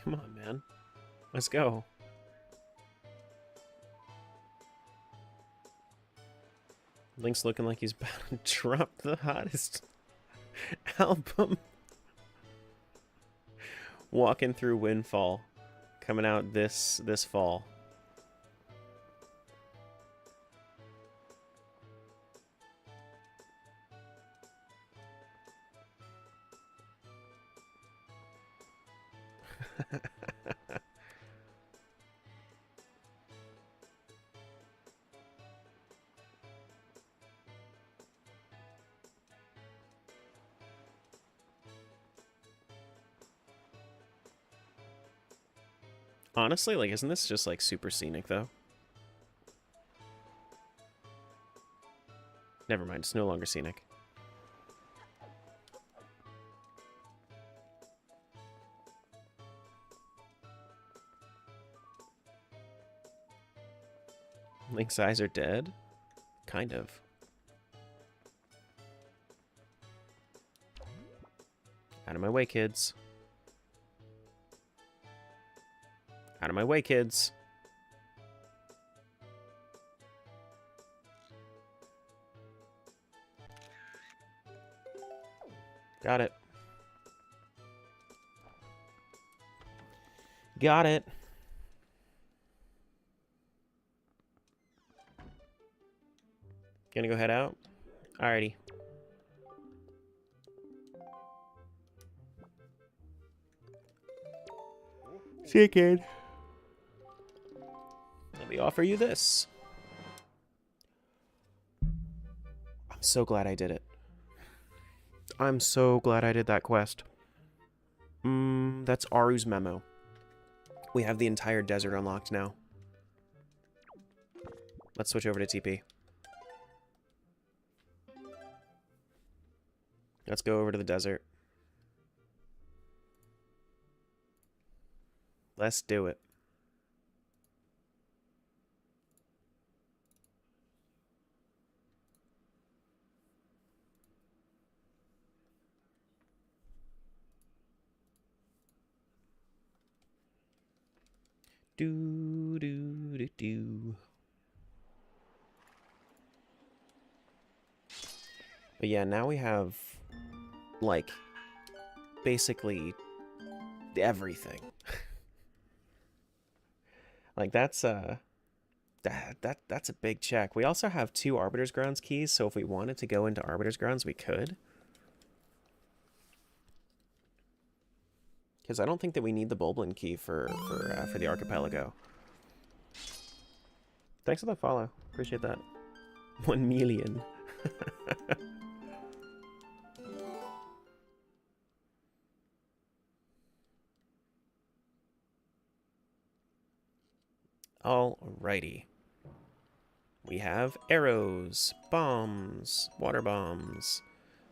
Come on, man. Let's go. Link's looking like he's about to drop the hottest album. Walking through Windfall. Coming out this fall. Honestly, like, isn't this just, like, super scenic, though? Never mind, it's no longer scenic. Link's eyes are dead? Kind of. Out of my way, kids. Out of my way, kids. Got it. Got it. Gonna go head out? Alrighty. See you, kid. Let me offer you this. I'm so glad I did it. I'm so glad I did that quest. That's Aru's memo. We have the entire desert unlocked now. Let's switch over to TP. Let's go over to the desert. Let's do it. Do do do do. But yeah, now we have like basically everything. Like that's that's a big check. We also have 2 Arbiter's Grounds keys, so if we wanted to go into Arbiter's Grounds, we could. Because I don't think that we need the Bulblin key for the Archipelago. Thanks for the follow. Appreciate that. 1 million. Alrighty. We have arrows, bombs, water bombs,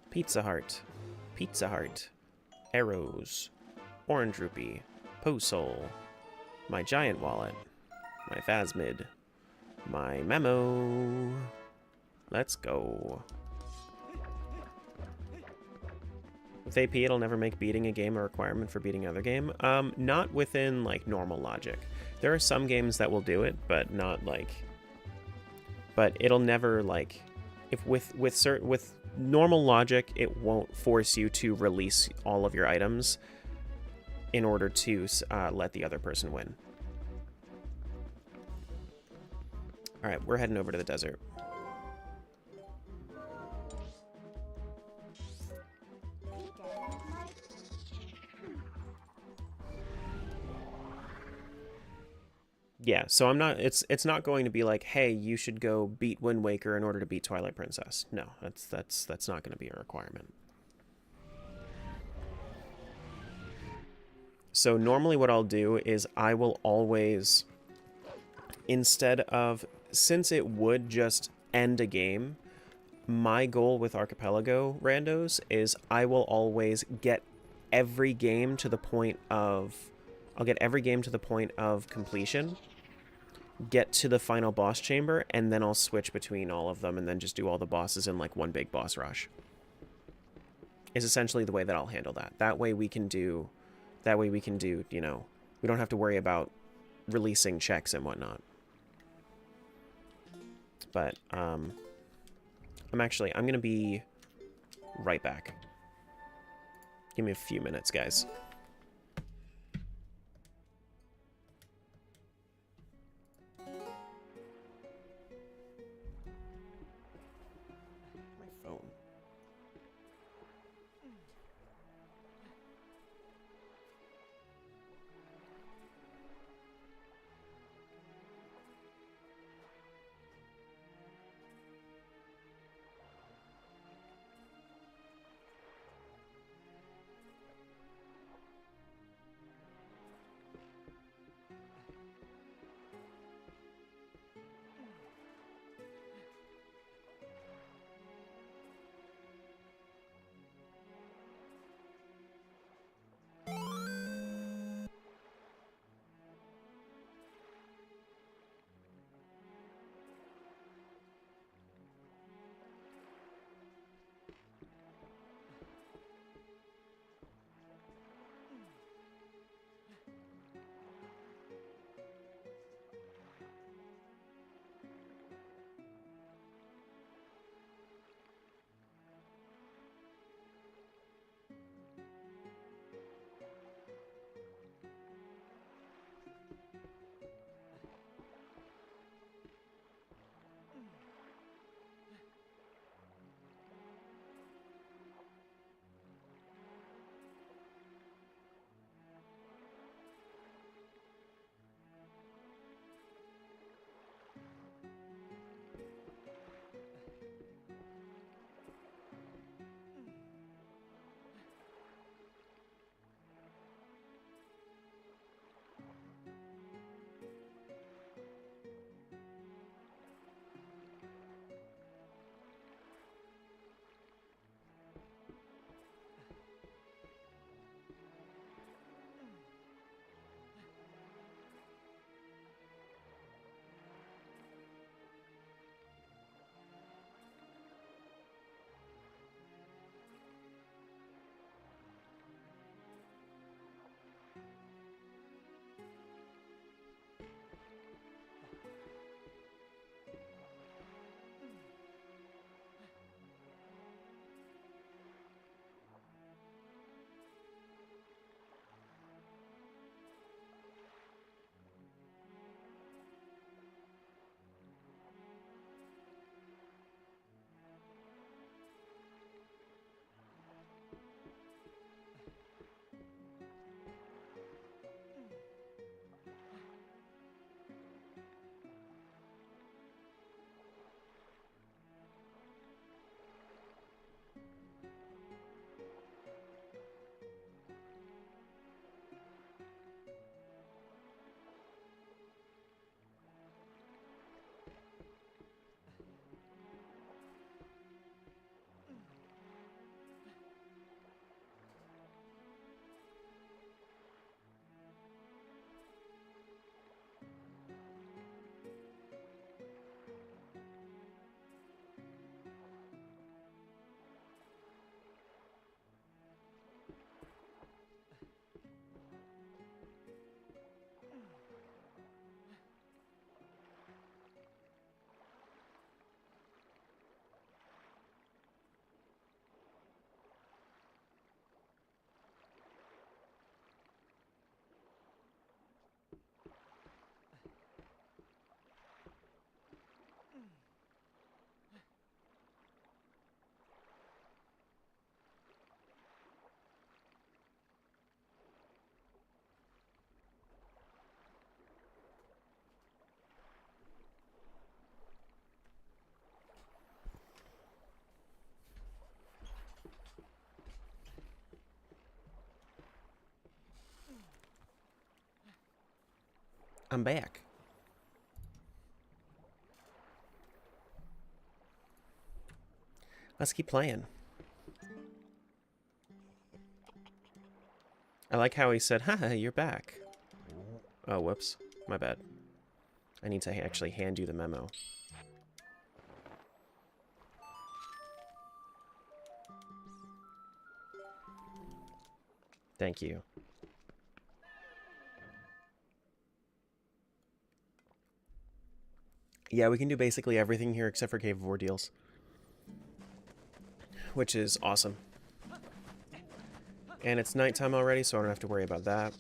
Pizza Heart, arrows, Orange Rupee, Posol, my giant wallet, my Phasmid, My memo. Let's go. With AP, it'll never make beating a game a requirement for beating another game. Not within, like, normal logic. There are some games that will do it, but not, like... But it'll never, like... If with normal logic, it won't force you to release all of your items in order to let the other person win. Alright, we're heading over to the desert. Yeah, so I'm not. It's not going to be like, hey, you should go beat Wind Waker in order to beat Twilight Princess. No, that's not going to be a requirement. So normally what I'll do is I will always, instead of, since it would just end a game, my goal with Archipelago randos is I will always get every game to the point of, I'll get every game to the point of completion, get to the final boss chamber, and then I'll switch between all of them and then just do all the bosses in like one big boss rush. Is essentially the way that I'll handle that. That way we can do, you know, we don't have to worry about releasing checks and whatnot. But, I'm gonna be right back. Give me a few minutes, guys. My phone. I'm back. Let's keep playing. I like how he said, haha, you're back. Oh, whoops. My bad. I need to actually hand you the memo. Thank you. Yeah, we can do basically everything here except for Cave of Ordeals. Which is awesome. And it's nighttime already, so I don't have to worry about that.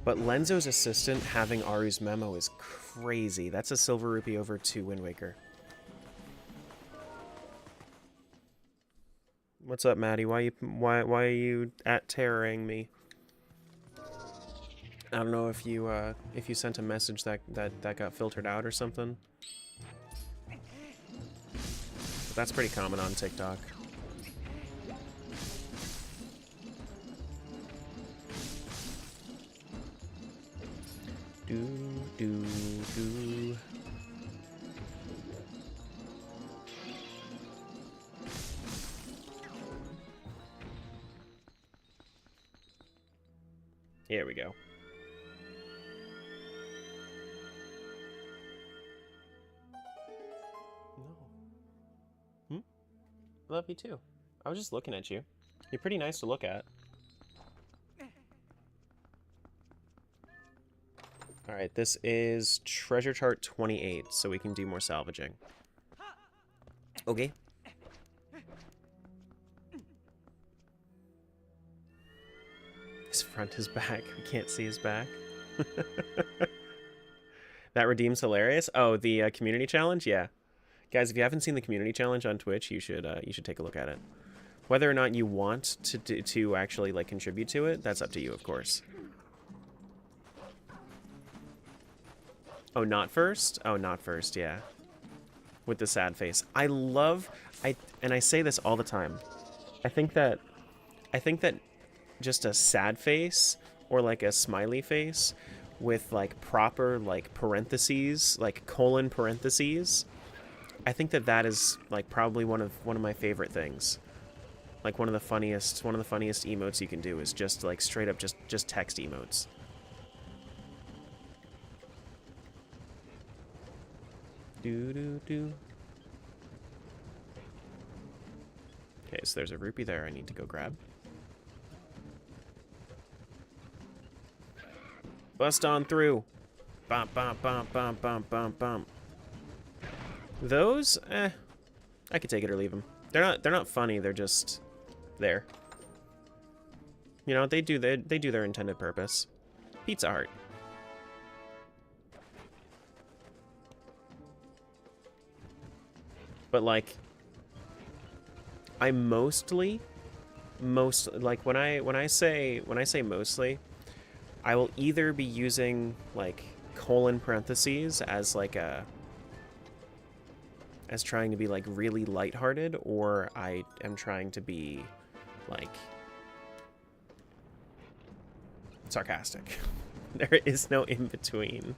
But Lenzo's assistant having Aru's memo is crazy. That's a silver rupee over to Wind Waker. What's up, Maddie? Why are you at-terroring me? I don't know if you sent a message that got filtered out or something. But that's pretty common on TikTok. Do. Here we go. No. Love you too. I was just looking at you. You're pretty nice to look at. Alright, this is treasure chart 28, so we can do more salvaging. Okay. His front is back. We can't see his back. That redeems hilarious. Oh, the community challenge? Yeah. Guys, if you haven't seen the community challenge on Twitch, you should take a look at it. Whether or not you want to actually like contribute to it, that's up to you, of course. Oh, not first? Oh, not first, yeah. With the sad face. And I say this all the time. I think that just a sad face or like a smiley face with like proper like parentheses, like colon parentheses, I think that is like probably one of my favorite things. Like one of the funniest emotes you can do is just like straight up just text emotes. Do. Okay, so there's a rupee there I need to go grab. Bust on through. Bump, bump, bump, bump, bump, bump, bump. Those, I could take it or leave them. They're not funny. They're just there. You know, they do their intended purpose. Pizza Heart. But like, I mostly like when I say mostly, I will either be using like colon parentheses as like as trying to be like really lighthearted, or I am trying to be like sarcastic. There is no in between.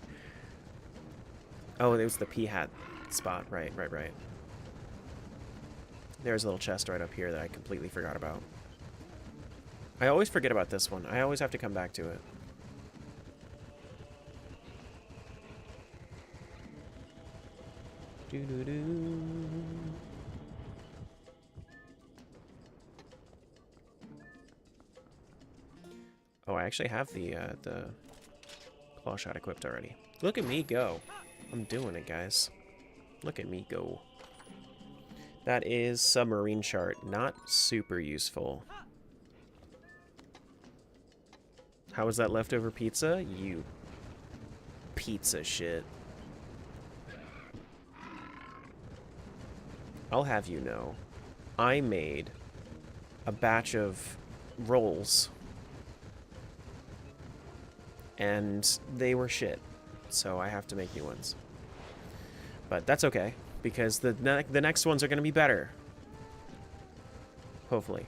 Oh, it was the P hat spot. Right. There's a little chest right up here that I completely forgot about. I always forget about this one. I always have to come back to it. Doo-doo-doo. Oh, I actually have the claw shot equipped already. Look at me go. I'm doing it, guys. Look at me go. That is submarine chart. Not super useful. How was that leftover pizza? You pizza shit. I'll have you know, I made a batch of rolls, and they were shit, so I have to make new ones. But that's okay, because the next ones are going to be better. Hopefully.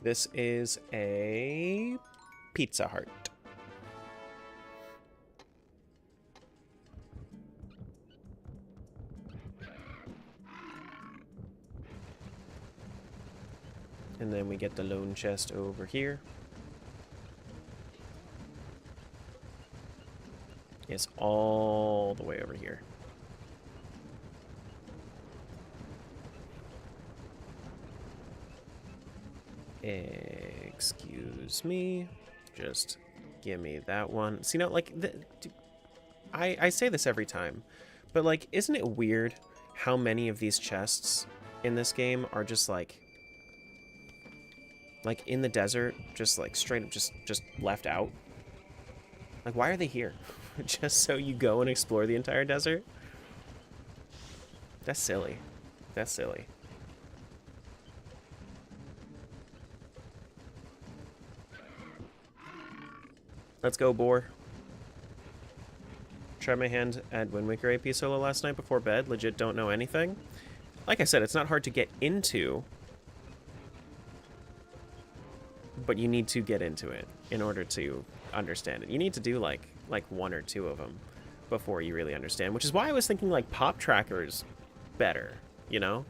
This is a Pizza Hut. And then we get the lone chest over here. It's all the way over here. Excuse me. Just give me that one. See, now, like, I say this every time, but, like, isn't it weird how many of these chests in this game are just, like in the desert, just, like, straight up just left out? Like, why are they here? Just so you go and explore the entire desert? That's silly. That's silly. Let's go, boar. Tried my hand at Wind Waker AP solo last night before bed. Legit don't know anything. Like I said, it's not hard to get into, but you need to get into it in order to understand it. You need to do like one or two of them before you really understand, which is why I was thinking like Pop Tracker's better, you know?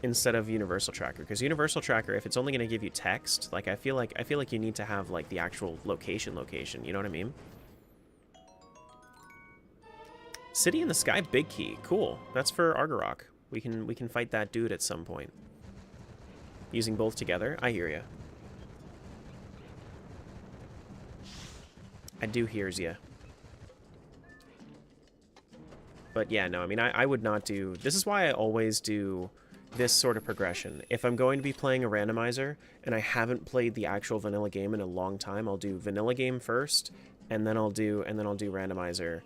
Instead of Universal Tracker, because Universal Tracker, if it's only going to give you text, like I feel like you need to have like the actual location, you know what I mean? City in the Sky Big Key. Cool. That's for Argarok. We can fight that dude at some point. Using both together? I hear ya. I do hears ya. But yeah, no, I mean, I would not do... This is why I always do this sort of progression. If I'm going to be playing a randomizer, and I haven't played the actual vanilla game in a long time, I'll do vanilla game first, and then I'll do randomizer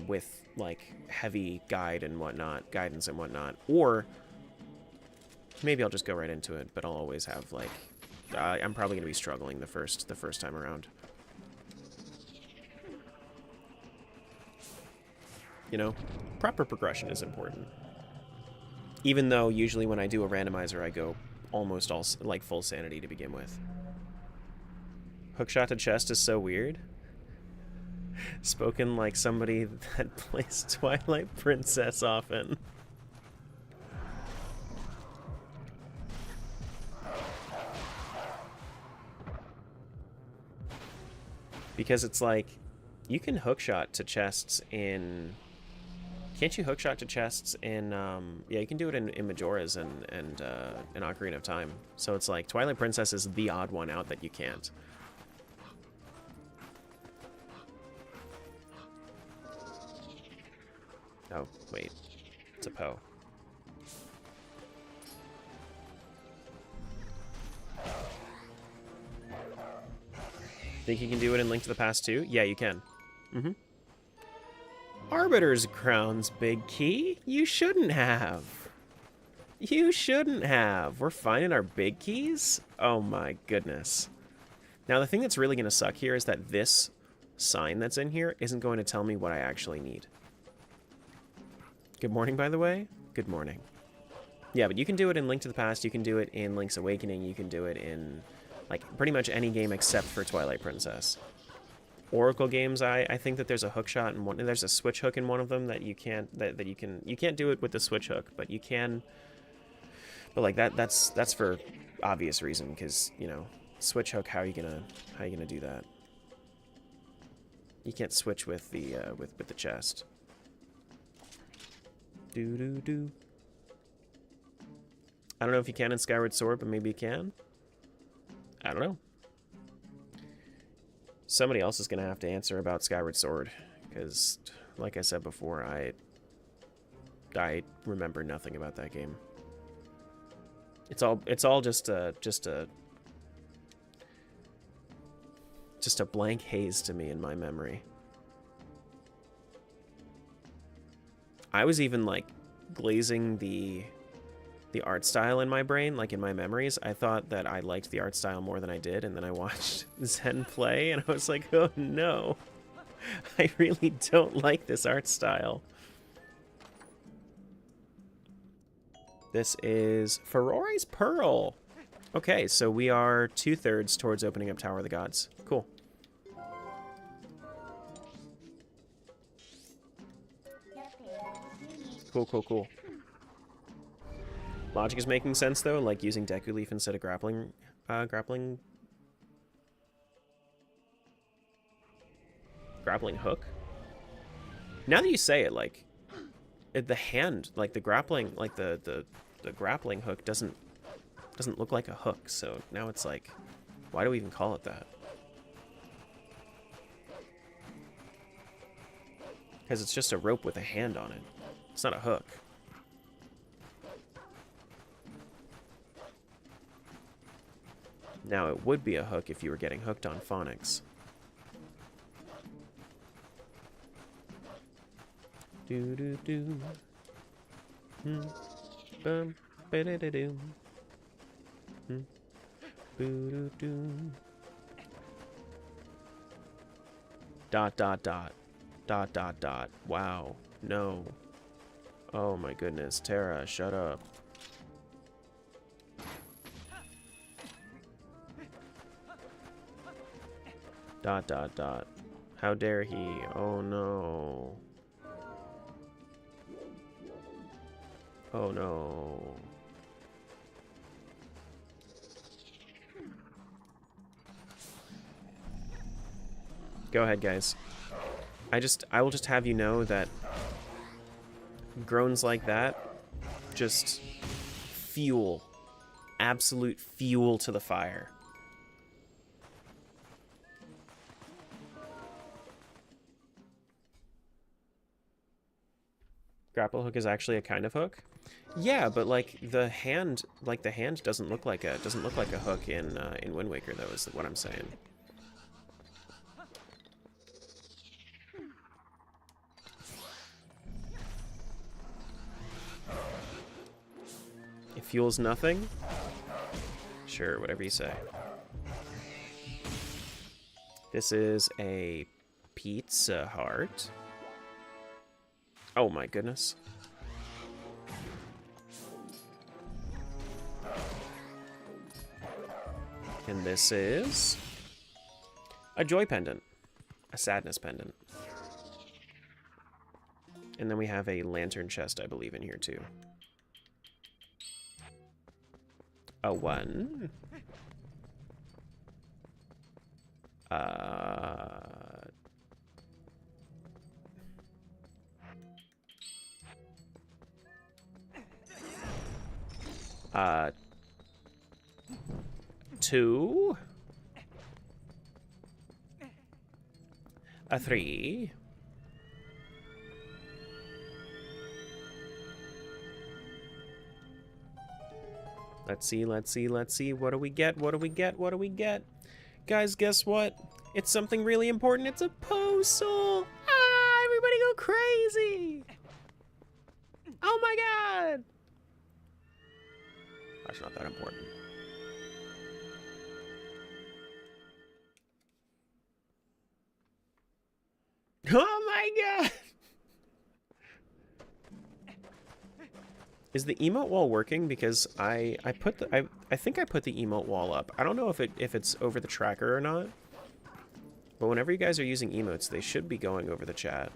with, like, heavy guidance and whatnot. Or... maybe I'll just go right into it, but I'll always have, like... I'm probably going to be struggling the first time around. You know? Proper progression is important. Even though, usually when I do a randomizer, I go almost all, like, full sanity to begin with. Hookshot to chest is so weird. Spoken like somebody that plays Twilight Princess often. Because it's like, you can hookshot to chests in... Can't you hookshot to chests in... yeah, you can do it in Majora's and in Ocarina of Time. So it's like, Twilight Princess is the odd one out that you can't. Oh, wait. It's a Poe. Think you can do it in Link to the Past too? Yeah, you can. Mm-hmm. Arbiter's Crown's Big Key? You shouldn't have. You shouldn't have. We're finding our big keys? Oh my goodness. Now the thing that's really going to suck here is that this sign that's in here isn't going to tell me what I actually need. Good morning, by the way. Good morning. Yeah, but you can do it in Link to the Past. You can do it in Link's Awakening. You can do it in... like, pretty much any game except for Twilight Princess. Oracle games, I think that there's a hookshot in one, there's a switch hook in one of them that you can't, you can't do it with the switch hook, but you can, but like that's for obvious reason, because, you know, switch hook, how are you gonna do that? You can't switch with the, with the chest. Do. I don't know if you can in Skyward Sword, but maybe you can. I don't know. Somebody else is going to have to answer about Skyward Sword, because, like I said before, I remember nothing about that game. It's all just a blank haze to me in my memory. I was even like glazing the the art style in my brain, like in my memories. I thought that I liked the art style more than I did, and then I watched Zen play, and I was like, oh no, I really don't like this art style. This is Ferore's Pearl. Okay, so we are 2/3 towards opening up Tower of the Gods. Cool. Cool, cool, cool. Logic is making sense, though, like using Deku Leaf instead of grappling hook. Now that you say it, like, the hand, like the grappling, like the grappling hook doesn't look like a hook, so now it's like, why do we even call it that? Because it's just a rope with a hand on it. It's not a hook. Now, it would be a hook if you were getting hooked on phonics. Do do do. Bum ba da da do. Boo doo doo. Dot dot dot. Dot dot dot. Wow. No. Oh my goodness, Terra, shut up. Dot dot dot. How dare he? Oh no. Oh no. Go ahead, guys. I will just have you know that groans like that just fuel. Absolute fuel to the fire. Grapple hook is actually a kind of hook. Yeah, but like the hand doesn't look like a hook in Wind Waker, though, is what I'm saying. It fuels nothing? Sure, whatever you say. This is a pizza heart. Oh my goodness. And this is a joy pendant. A sadness pendant. And then we have a lantern chest, I believe, in here too. A 1. Two. A 3. Let's see. What do we get? What do we get? Guys, guess what? It's something really important. It's a postal. Ah, everybody go crazy. Oh my god. That's not that important. Oh my god. Is the emote wall working? Because I think I put the emote wall up. I don't know if it's over the tracker or not. But whenever you guys are using emotes, they should be going over the chat.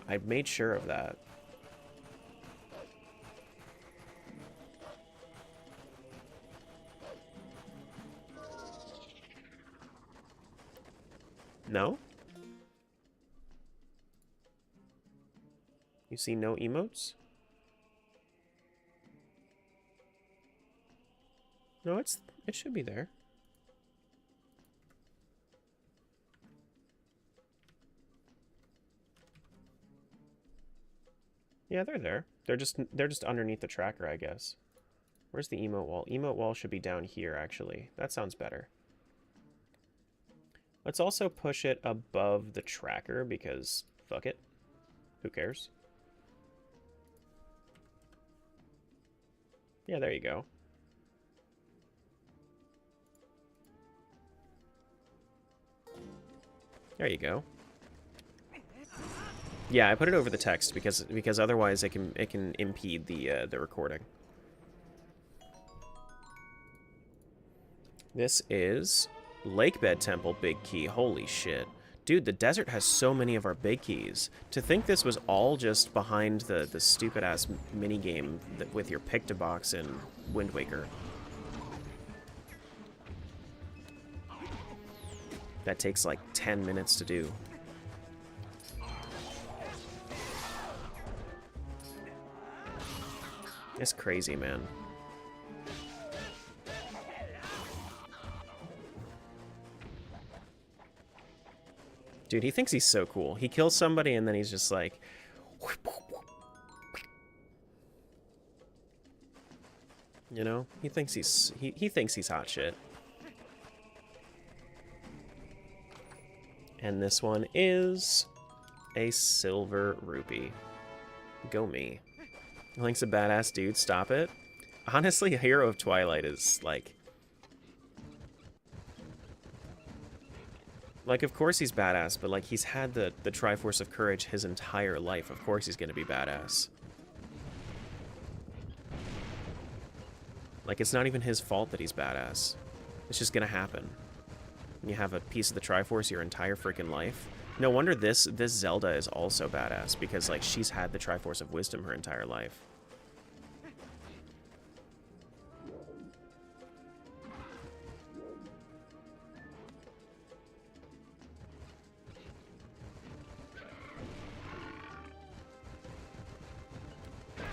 I made sure of that. No? You see no emotes? No, it should be there. Yeah, they're there. They're just underneath the tracker, I guess. Where's the emote wall? Emote wall should be down here, actually. That sounds better. Let's also push it above the tracker because fuck it. Who cares? Yeah, there you go. There you go. Yeah, I put it over the text because otherwise it can impede the recording. This is Lakebed Temple Big Key. Holy shit. Dude, the desert has so many of our big keys. To think this was all just behind the stupid-ass minigame with your pick-to-box in Wind Waker. That takes like 10 minutes to do. It's crazy, man. Dude, he thinks he's so cool. He kills somebody and then he's just like... You know? He thinks he thinks he's hot shit. And this one is a silver rupee. Go me. Link's a badass dude. Stop it. Honestly, a hero of Twilight is like... Like, of course he's badass, but, like, he's had the Triforce of Courage his entire life. Of course he's gonna be badass. Like, it's not even his fault that he's badass. It's just gonna happen. And you have a piece of the Triforce your entire freaking life. No wonder this Zelda is also badass, because, like, she's had the Triforce of Wisdom her entire life.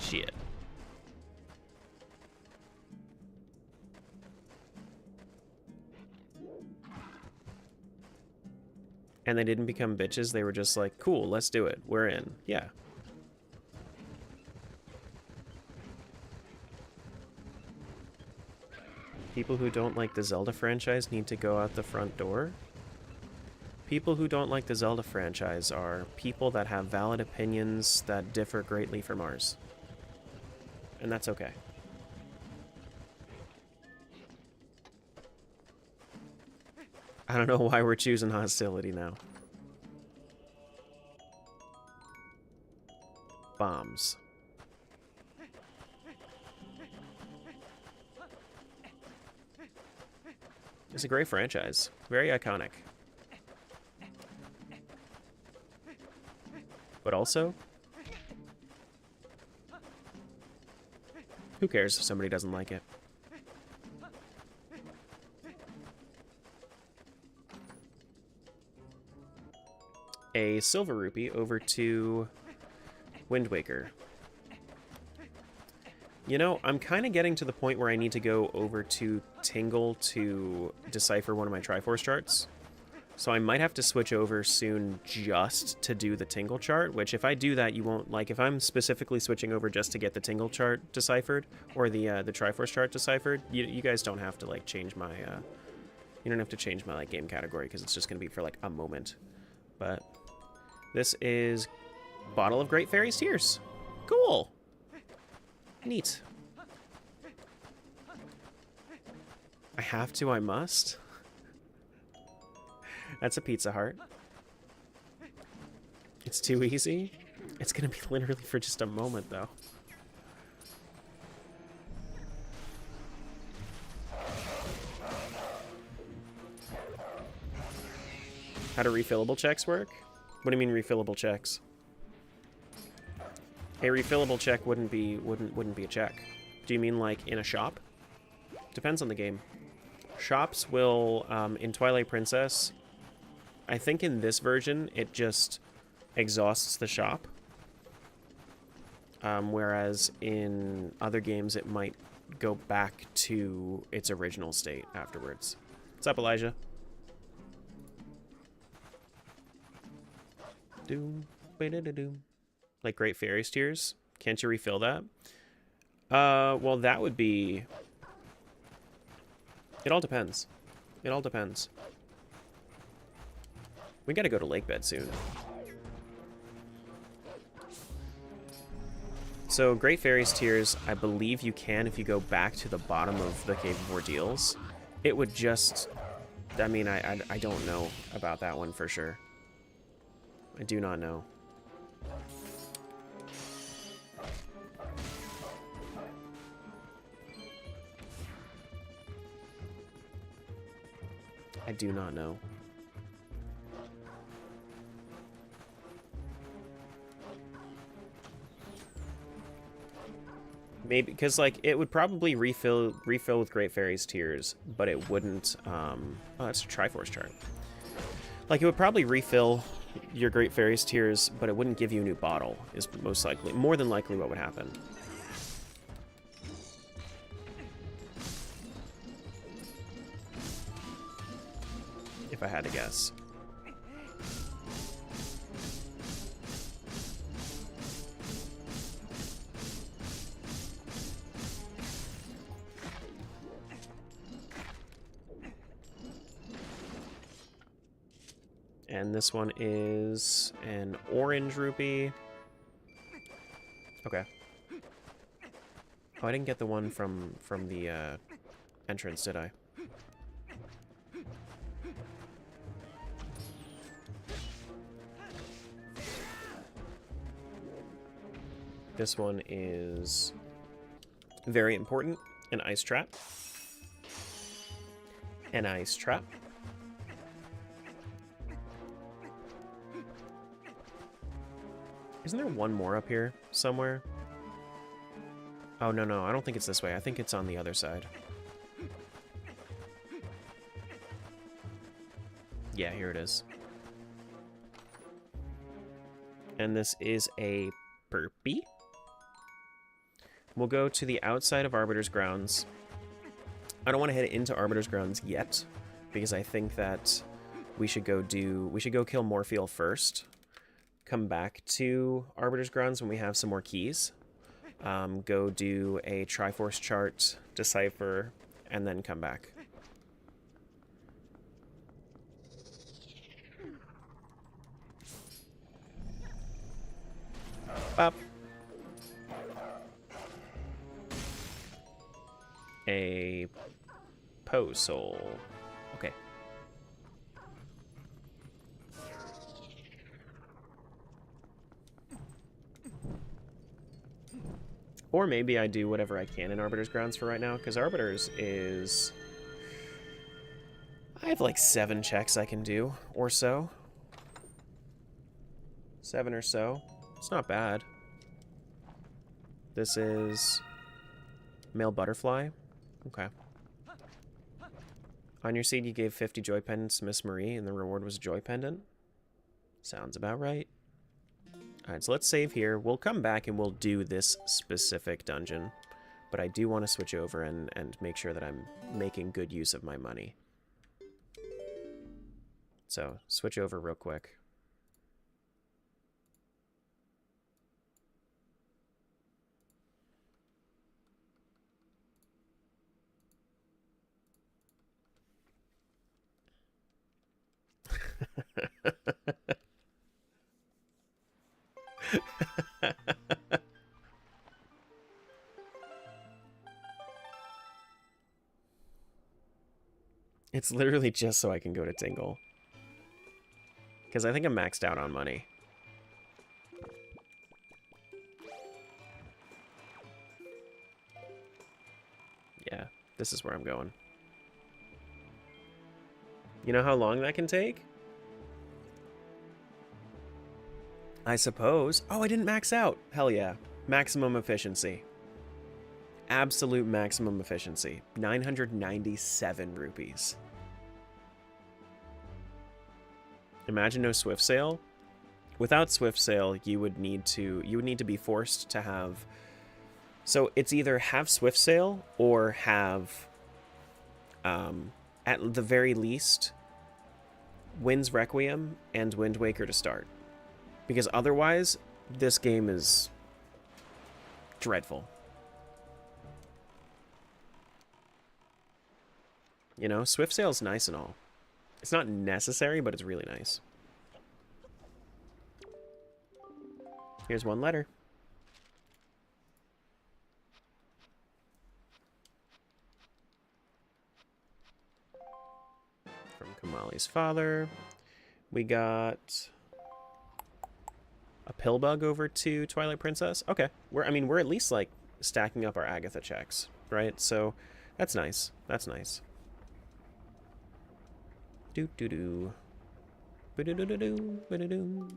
Shit. And they didn't become bitches, they were just like, cool, let's do it. We're in. Yeah. People who don't like the Zelda franchise need to go out the front door? People who don't like the Zelda franchise are people that have valid opinions that differ greatly from ours. And that's okay. I don't know why we're choosing hostility now. Bombs. It's a great franchise. Very iconic. But also, who cares if somebody doesn't like it? A silver rupee over to Wind Waker. You know, I'm kind of getting to the point where I need to go over to Tingle to decipher one of my Triforce charts. So I might have to switch over soon just to do the Tingle chart, which if I do that, you won't, like, if I'm specifically switching over just to get the Tingle chart deciphered, or the Triforce chart deciphered, you guys don't have to, like, change my, you don't have to change my, like, game category, because it's just going to be for, like, a moment. But this is Bottle of Great Fairy's Tears. Cool. Neat. I have to, I must. That's a Pizza Hut. It's too easy. It's gonna be literally for just a moment, though. How do refillable checks work? What do you mean refillable checks? A refillable check wouldn't be a check. Do you mean like in a shop? Depends on the game. Shops will in Twilight Princess, I think in this version it just exhausts the shop. Whereas in other games it might go back to its original state afterwards. What's up, Elijah? Doom, ba-da-da-doom. Like Great Fairy's Tears? Can't you refill that? Well, that would be... It all depends. It all depends. We gotta go to Lakebed soon. So Great Fairy's Tears, I believe you can if you go back to the bottom of the Cave of Ordeals. It would just... I mean, I don't know about that one for sure. I do not know. I do not know. Maybe because like it would probably refill with Great Fairy's Tears, but it wouldn't. Oh, that's a Triforce chart. Like it would probably refill your Great Fairy's Tears, but it wouldn't give you a new bottle. Is most likely, more than likely, what would happen. If I had to guess. And this one is an orange rupee. Okay. Oh, I didn't get the one from the entrance, did I? This one is very important. An ice trap. An ice trap. Isn't there one more up here somewhere? Oh, no, I don't think it's this way. I think it's on the other side. Yeah, here it is. And this is a burpee. We'll go to the outside of Arbiter's Grounds. I don't want to head into Arbiter's Grounds yet, because I think that we should go kill Morpheal first. Come back to Arbiter's Grounds when we have some more keys. Go do a Triforce chart, decipher, and then come back. Up. A Poe Soul. Okay. Or maybe I do whatever I can in Arbiter's Grounds for right now, because Arbiter's is... I have like 7 checks I can do, or so. 7 or so. It's not bad. This is... Male Butterfly. Okay. On your seed, you gave 50 Joy Pendants to Miss Marie, and the reward was a Joy Pendant. Sounds about right. Alright, so let's save here. We'll come back and we'll do this specific dungeon. But I do want to switch over and make sure that I'm making good use of my money. So, switch over real quick. It's literally just so I can go to Tingle. Because I think I'm maxed out on money. Yeah, this is where I'm going. You know how long that can take? I suppose. Oh, I didn't max out. Hell yeah. Maximum efficiency. Absolute maximum efficiency. 997 rupees. Imagine no Swift Sale. Without Swift Sale, you would need to be forced to have... So it's either have Swift Sale or have, at the very least, Wind's Requiem and Wind Waker to start. Because otherwise, this game is dreadful. You know, Swift Sale's nice and all. It's not necessary, but it's really nice. Here's one letter. Molly's father. We got a pill bug over to Twilight Princess. Okay, we're at least like stacking up our Agatha checks, right? So that's nice. That's nice. Do do do. Ba-do-do-do-do.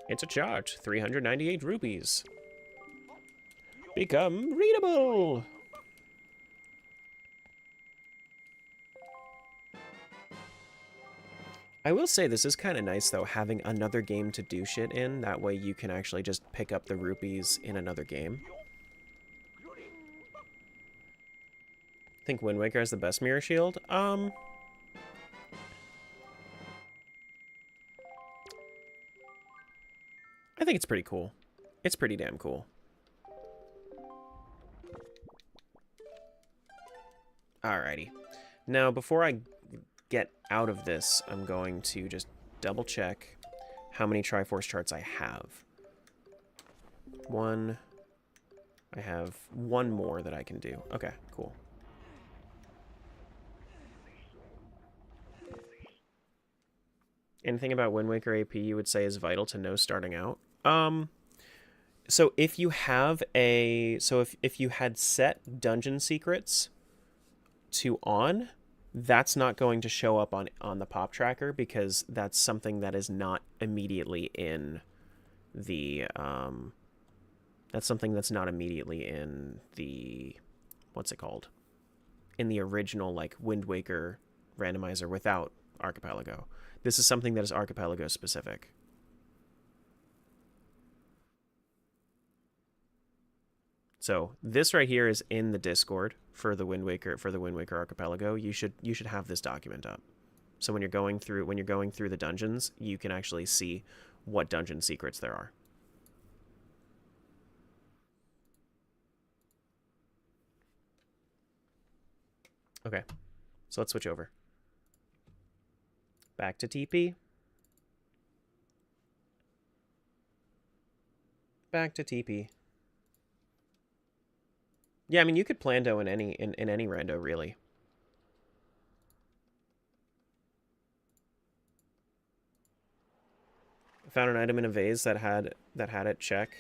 It's a charge. 398 rupees. Become readable. I will say this is kind of nice, though, having another game to do shit in. That way you can actually just pick up the rupees in another game. I think Wind Waker has the best mirror shield. I think it's pretty cool. It's pretty damn cool. Alrighty. Now, before I get out of this, I'm going to just double check how many Triforce charts I have. One. I have one more that I can do. Okay, cool. Anything about Wind Waker AP you would say is vital to know starting out? So if you have if you had set dungeon secrets to on, that's not going to show up on the pop tracker because that's something that is not immediately in the that's something that's not immediately in the what's it called? In the original like Wind Waker randomizer without Archipelago. This is something that is Archipelago specific. So this right here is in the Discord for the Wind Waker Archipelago. You should have this document up. So when you're going through the dungeons, you can actually see what dungeon secrets there are. Okay. So let's switch over. Back to TP. Back to TP. Yeah, I mean you could plando in any rando really. I found an item in a vase that had it check,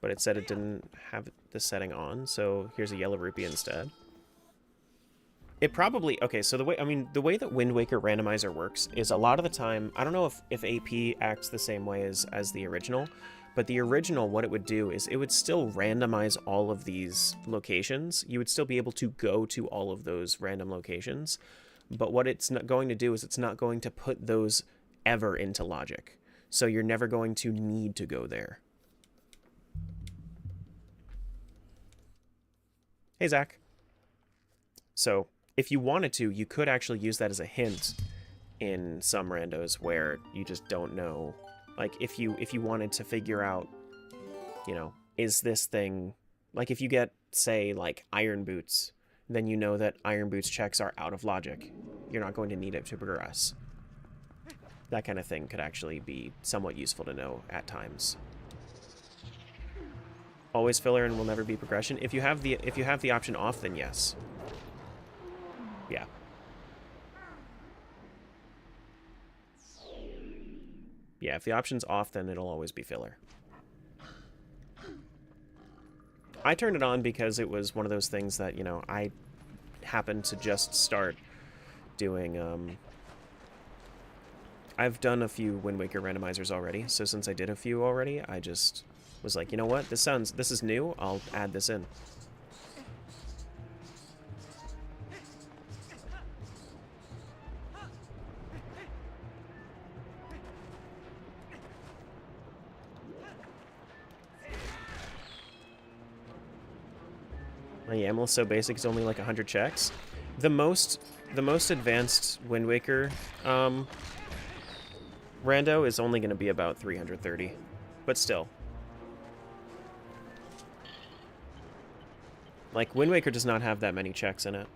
but it said it didn't have the setting on, so here's a yellow rupee instead. It probably, okay, so the way that Wind Waker Randomizer works is a lot of the time, I don't know if AP acts the same way as the original, but the original, what it would do is it would still randomize all of these locations. You would still be able to go to all of those random locations, but what it's not going to do is it's not going to put those ever into logic. So you're never going to need to go there. Hey, Zach. So if you wanted to, you could actually use that as a hint in some randos where you just don't know. Like, if you wanted to figure out, you know, is this thing... Like, if you get, say, like, Iron Boots, then you know that Iron Boots checks are out of logic. You're not going to need it to progress. That kind of thing could actually be somewhat useful to know at times. Always filler and will never be progression. If you have the option off, then yes. Yeah. Yeah, if the option's off, then it'll always be filler. I turned it on because it was one of those things that, you know, I happened to just start doing, I've done a few Wind Waker randomizers already, so since I did a few already, I just was like, you know what, this is new, I'll add this in. My YAML is so basic, it's only like 100 checks. The most advanced Wind Waker rando is only going to be about 330, but still. Like, Wind Waker does not have that many checks in it.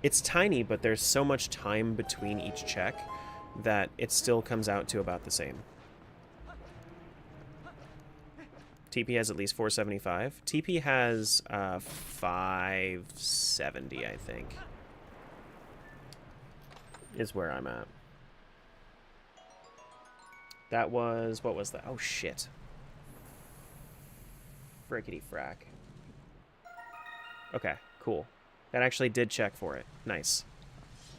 It's tiny, but there's so much time between each check that it still comes out to about the same. TP has at least 475. TP has 570, I think. Is where I'm at. That was... What was that? Oh, shit. Frickety frack. Okay, cool. That actually did check for it. Nice.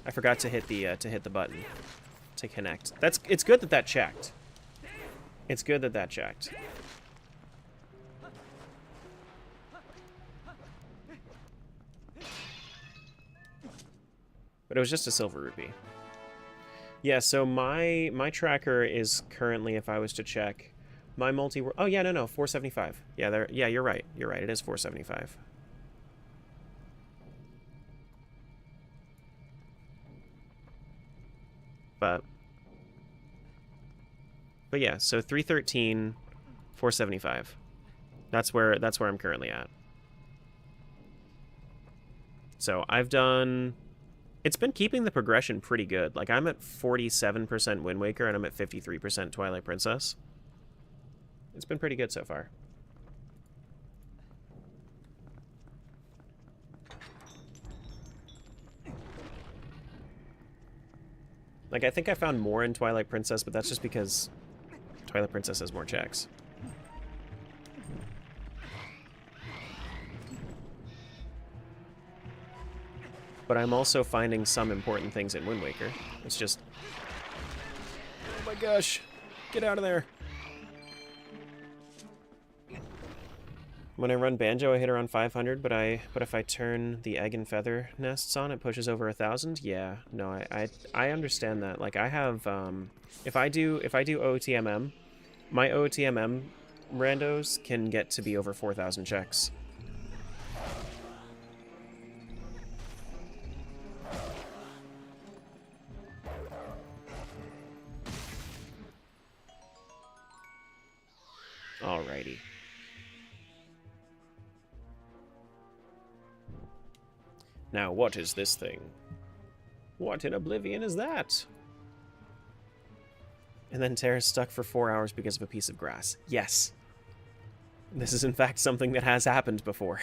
I forgot to hit the button to connect. It's good that that checked. It's good that that checked. But it was just a silver rupee. Yeah, so my tracker is currently, if I was to check, my multi... Oh, yeah, no, 475. Yeah, there. Yeah, you're right. You're right. It is 475. But yeah, so 313, 475. That's where I'm currently at. So I've done... It's been keeping the progression pretty good. Like, I'm at 47% Wind Waker, and I'm at 53% Twilight Princess. It's been pretty good so far. Like, I think I found more in Twilight Princess, but that's just because Twilight Princess has more checks. But I'm also finding some important things in Wind Waker. It's just... Oh my gosh! Get out of there! When I run Banjo, I hit around 500, but if I turn the egg and feather nests on, it pushes over 1,000. Yeah, no, I understand that. Like, I have if I do OTMM, my OTMM randos can get to be over 4,000 checks. Alrighty. Now, what is this thing? What in oblivion is that? And then Terra's stuck for 4 hours because of a piece of grass. Yes. This is in fact something that has happened before.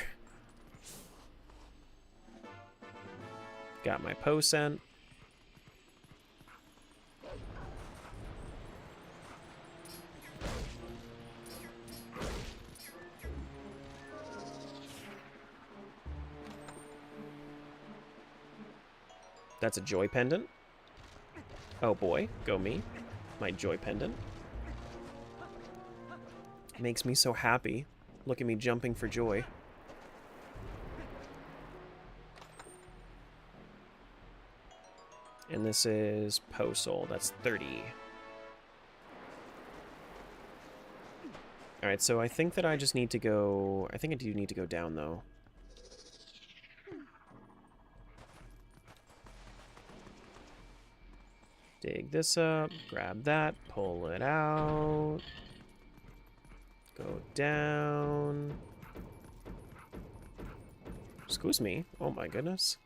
Got my Poe scent. That's a joy pendant. Oh boy, go me. My joy pendant. Makes me so happy. Look at me jumping for joy. And this is Poe Soul. That's 30. Alright, so I think that I just need to go... I think I do need to go down, though. Dig this up, grab that, pull it out, go down. Excuse me. Oh my goodness.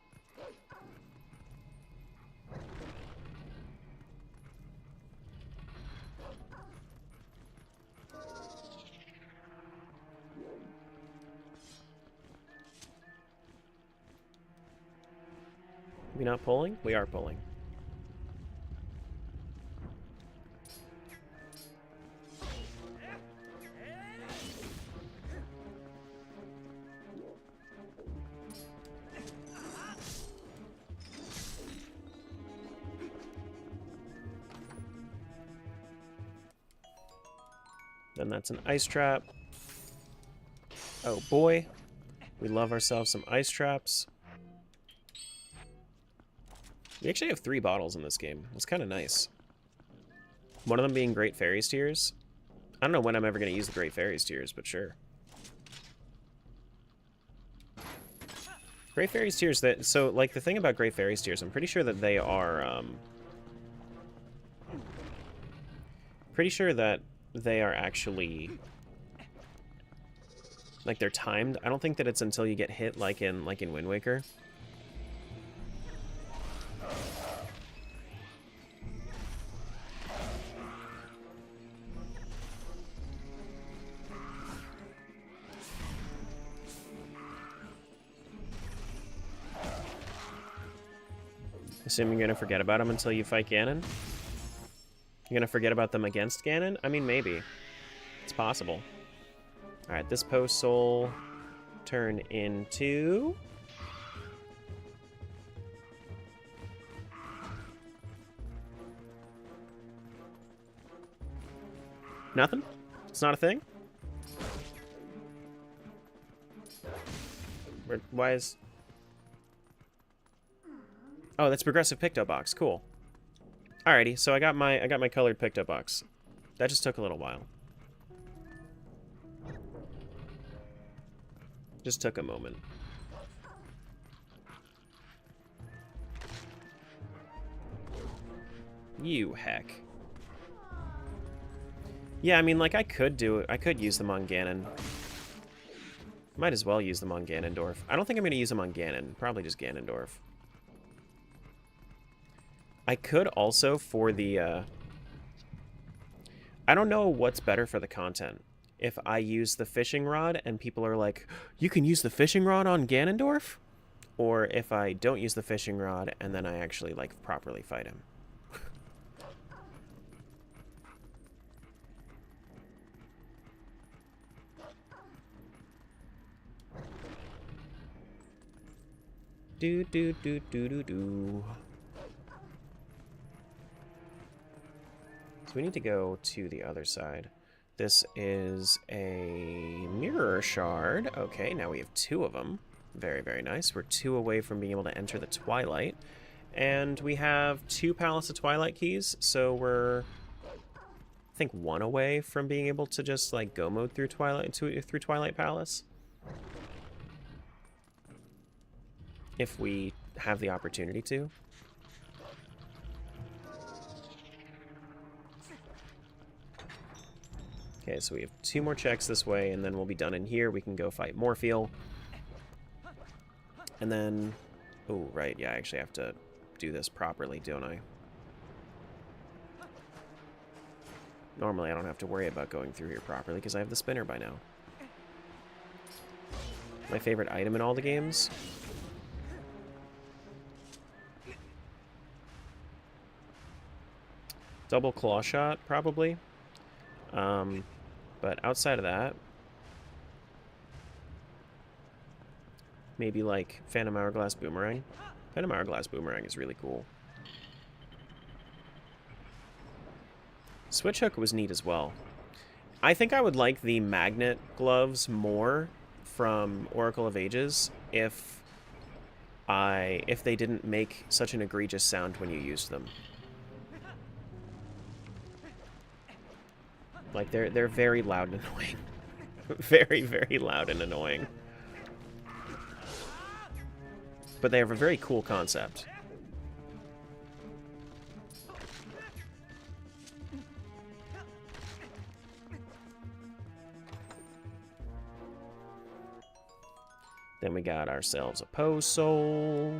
We not pulling? We are pulling. Then that's an ice trap. Oh boy. We love ourselves some ice traps. We actually have 3 bottles in this game. It's kind of nice. One of them being Great Fairies Tears. I don't know when I'm ever going to use the Great Fairies Tears, but sure. Great Fairies Tears, that... So, like, the thing about Great Fairies Tears, I'm pretty sure that they are, pretty sure that they are actually... Like, they're timed. I don't think that it's until you get hit, like in Wind Waker. Assuming you're gonna forget about them until you fight Ganon? You're gonna forget about them against Ganon? I mean, maybe. It's possible. Alright, this post soul turn into... Nothing? It's not a thing? Why is... Oh, that's progressive Picto Box. Cool. Alrighty, so I got my colored Picto Box. That just took a little while. Just took a moment. You heck. Yeah, I mean, like, I could use them on Ganon. Might as well use them on Ganondorf. I don't think I'm going to use them on Ganon. Probably just Ganondorf. I could also, for the, I don't know what's better for the content. If I use the fishing rod and people are like, you can use the fishing rod on Ganondorf? Or if I don't use the fishing rod and then I actually, like, properly fight him. Do do do do do do. So we need to go to the other side. This is a mirror shard. Okay, now we have 2 of them. Very, very nice. We're 2 away from being able to enter the Twilight. And we have 2 Palace of Twilight keys, so we're, I think, 1 away from being able to just, like, go mode through Twilight Palace. If we have the opportunity to. Okay, so we have 2 more checks this way, and then we'll be done in here. We can go fight Morpheal. And then... Oh, right, yeah, I actually have to do this properly, don't I? Normally, I don't have to worry about going through here properly, because I have the spinner by now. My favorite item in all the games. Double claw shot, probably. But outside of that, maybe like Phantom Hourglass Boomerang. Phantom Hourglass Boomerang is really cool. Switch Hook was neat as well. I think I would like the magnet gloves more from Oracle of Ages if they didn't make such an egregious sound when you used them. Like, they're very loud and annoying. Very, very loud and annoying. But they have a very cool concept. Then we got ourselves a Post Soul.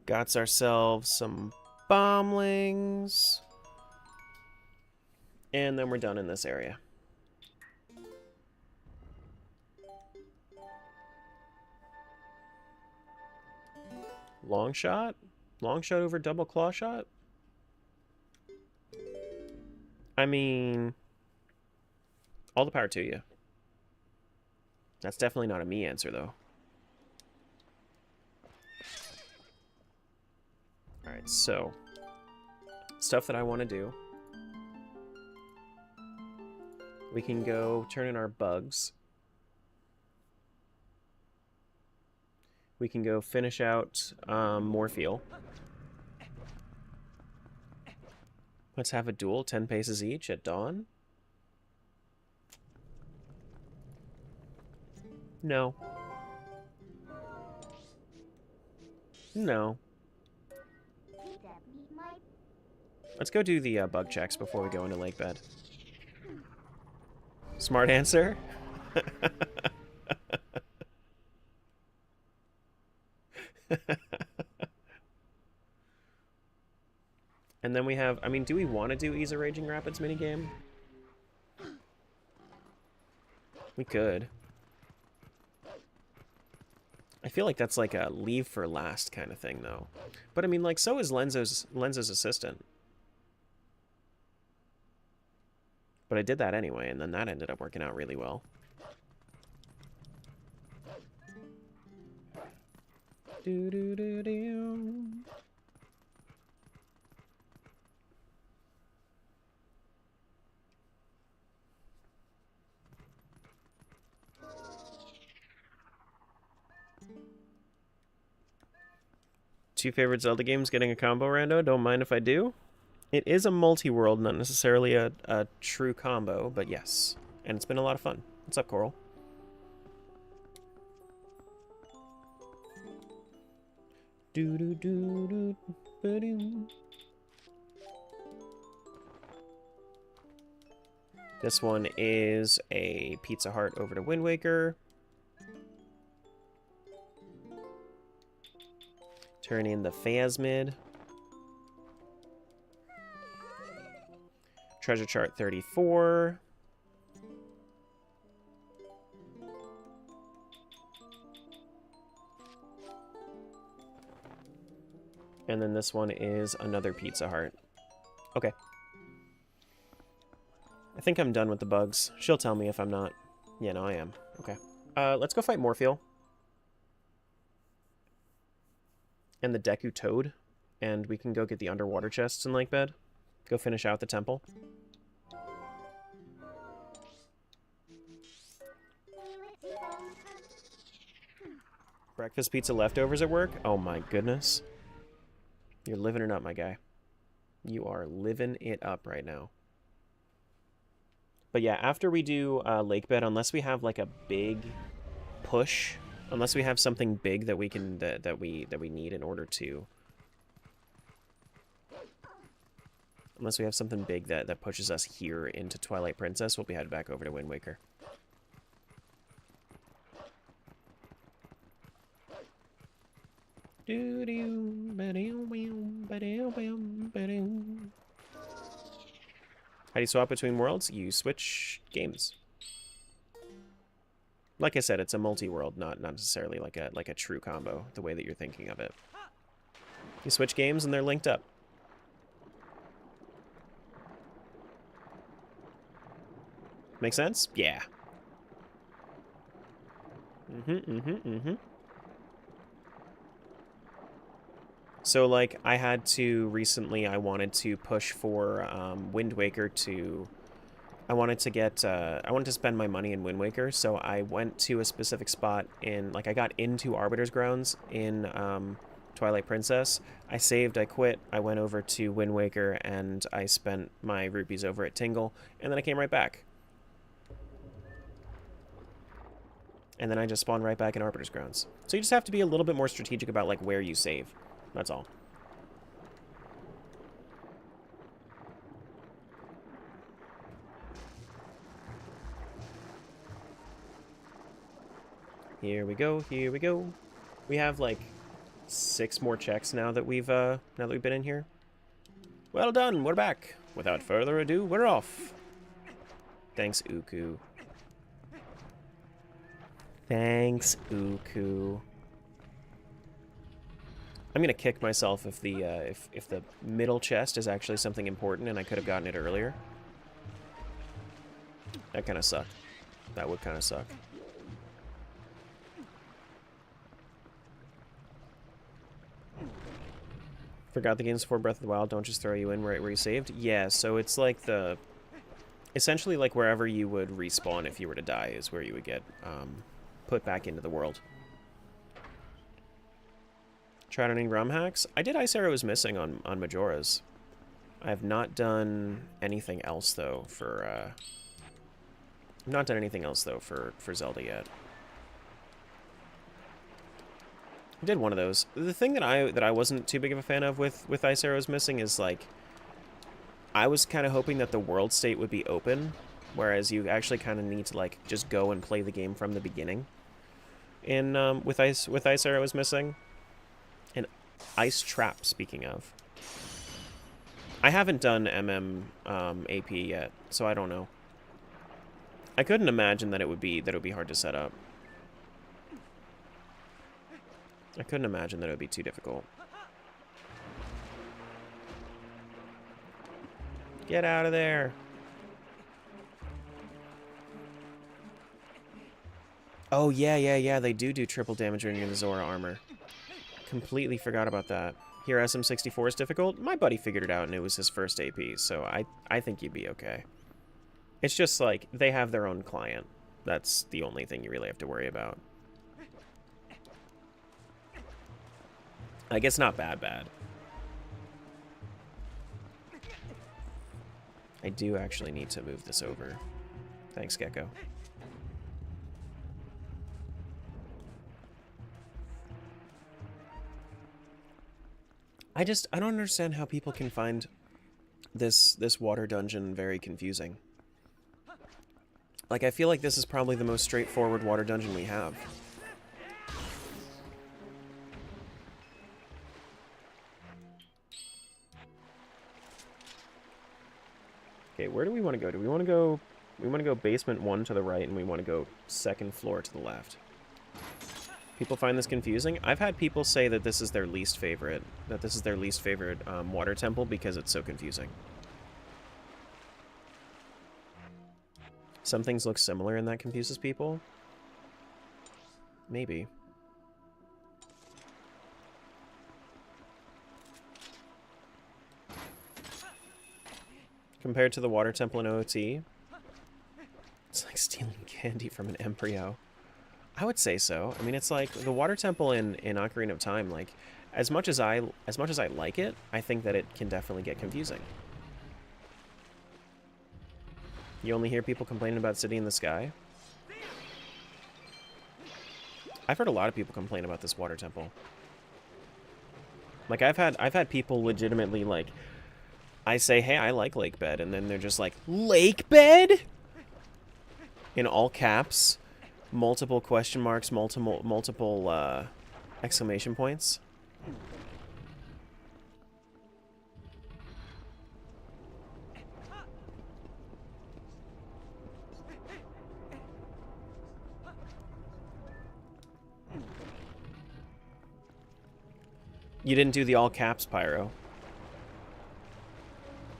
Got ourselves some bomblings. And then we're done in this area. Long shot? Long shot over double claw shot? I mean, all the power to you. That's definitely not a me answer, though. Alright, so, stuff that I want to do. We can go turn in our bugs. We can go finish out Morpheal. Let's have a duel, 10 paces each at dawn. No. No. Let's go do the bug checks before we go into Lake Bed. Smart answer? And then we have, I mean, do we want to do Ease of Raging Rapids minigame? We could. I feel like that's like a leave for last kind of thing, though. But I mean, like, so is Lenzo's assistant. But I did that anyway, and then that ended up working out really well. Do-do-do-do. Two favorite Zelda games getting a combo rando. Don't mind if I do. It is a multi-world, not necessarily a true combo, but yes. And it's been a lot of fun. What's up, Coral? This one is a Pizza Hut over to Wind Waker. Turn in the Phasmid. Treasure Chart 34. And then this one is another Pizza Hut. Okay. I think I'm done with the bugs. She'll tell me if I'm not. Yeah, no, I am. Okay. Let's go fight Morpheal. And the Deku Toad. And we can go get the underwater chests in Lake Bed. Go finish out the temple. Breakfast pizza leftovers at work? Oh my goodness. You're living it up, my guy. You are living it up right now. But yeah, after we do Lake Bed, unless we have like a big push, unless we have something big that we can that we need in order to, unless we have something big that pushes us here into Twilight Princess, we'll be headed back over to Wind Waker. How do you swap between worlds? You switch games. Like I said, it's a multi-world, not necessarily like a true combo, the way that you're thinking of it. You switch games and they're linked up. Make sense? Yeah. So, like, I had to recently, I wanted to push for Wind Waker to... I wanted to spend my money in Wind Waker, so I went to a specific spot in... Like, I got into Arbiter's Grounds in Twilight Princess. I saved, I quit, I went over to Wind Waker, and I spent my rupees over at Tingle, and then I came right back. And then I just spawned right back in Arbiter's Grounds. So you just have to be a little bit more strategic about, like, where you save. That's all. Here we go, here we go. We have like 6 more checks now that we've been in here. Well done, we're back. Without further ado, we're off. Thanks, Uku. Thanks, Uku. I'm gonna kick myself if the if the middle chest is actually something important and I could have gotten it earlier. That kind of sucked. That would kind of suck. Forgot the games before Breath of the Wild don't just throw you in right where you saved? Yeah, so it's like the... Essentially like wherever you would respawn if you were to die is where you would get put back into the world. Tried on any ROM hacks? I did Ice Arrow is Missing on Majora's. I have not done anything else though for I've not done anything else though for Zelda yet. I did one of those. The thing that I wasn't too big of a fan of with Ice Arrow is Missing is like I was kind of hoping that the world state would be open, whereas you actually kind of need to like just go and play the game from the beginning. In with Ice Arrow is Missing. Ice Trap, speaking of. I haven't done AP yet, so I don't know. I couldn't imagine that it would be hard to set up. I couldn't imagine that it would be too difficult. Get out of there. Oh, yeah. They do triple damage when you're in the Zora armor. Completely forgot about that. Here, SM64 is difficult. My buddy figured it out, and it was his first AP, so I think you'd be okay. It's just, like, they have their own client. That's the only thing you really have to worry about. Like, it's not bad. I do actually need to move this over. Thanks, Gecko. I don't understand how people can find this water dungeon very confusing. Like, I feel like this is probably the most straightforward water dungeon we have. Okay, where do we want to go? Do we want to go basement 1 to the right, and we want to go 2nd floor to the left? People find this confusing. I've had people say that this is their least favorite. Water temple because it's so confusing. Some things look similar and that confuses people. Maybe. Compared to the water temple in OT, it's like stealing candy from an embryo. I would say so. I mean, it's like the water temple in Ocarina of Time. Like, as much as I like it, I think that it can definitely get confusing. You only hear people complaining about City in the Sky. I've heard a lot of people complain about this water temple. Like, I've had people legitimately, like, I say, hey, I like Lake Bed, and then they're just like, Lake Bed? In all caps, multiple question marks, multiple exclamation points. You didn't do the all caps, Pyro.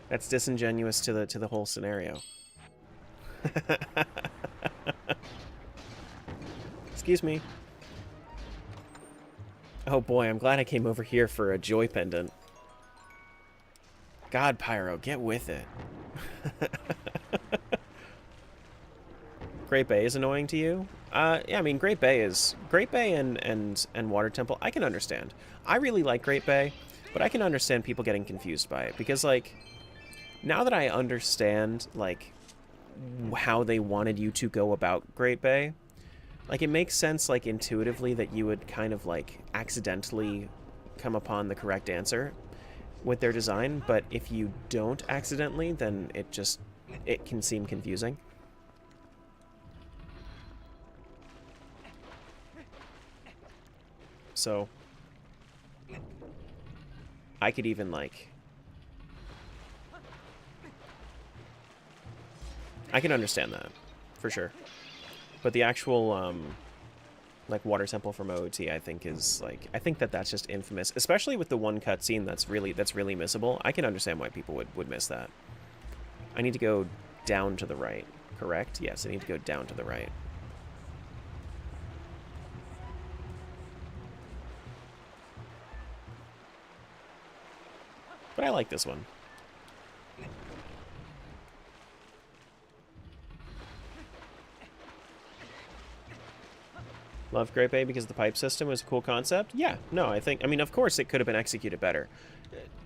That's disingenuous to the whole scenario. Excuse me. Oh boy, I'm glad I came over here for a joy pendant. God, Pyro, get with it. Great Bay is annoying to you? Yeah, I mean, Great Bay and Water Temple, I can understand. I really like Great Bay, but I can understand people getting confused by it because, like, now that I understand, like, how they wanted you to go about Great Bay, like, it makes sense, like, intuitively that you would kind of, like, accidentally come upon the correct answer with their design, but if you don't accidentally, then it can seem confusing. So, I could even, like, I can understand that, for sure. But the actual, like, water temple from OOT, I think is, like, I think that that's just infamous, especially with the one cutscene that's really missable. I can understand why people would miss that. I need to go down to the right, correct? Yes, I need to go down to the right. But I like this one. Love Great Bay because the pipe system was a cool concept? Yeah, no, I mean, of course it could have been executed better.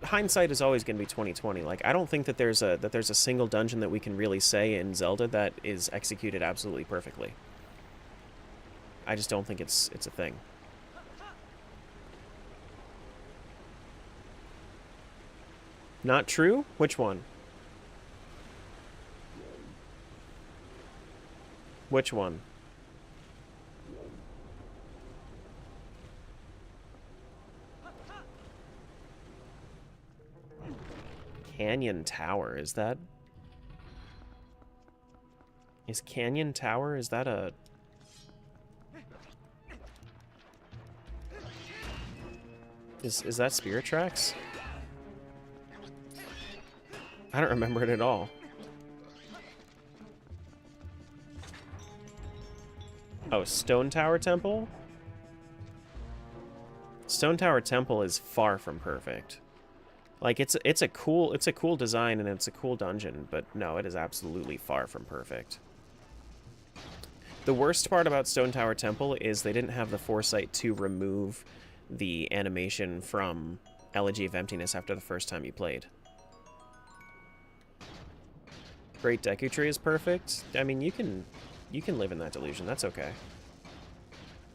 Hindsight is always going to be 2020. Like, I don't think that there's a single dungeon that we can really say in Zelda that is executed absolutely perfectly. I just don't think it's a thing. Not true? Which one? Which one? Canyon Tower. Is that... Is Canyon Tower, is that a... Is that Spirit Tracks? I don't remember it at all. Oh, Stone Tower Temple? Stone Tower Temple is far from perfect. Like, it's a cool design and it's a cool dungeon, but no, it is absolutely far from perfect. The worst part about Stone Tower Temple is they didn't have the foresight to remove the animation from Elegy of Emptiness after the first time you played. Great Deku Tree is perfect. I mean, you can live in that delusion. That's okay.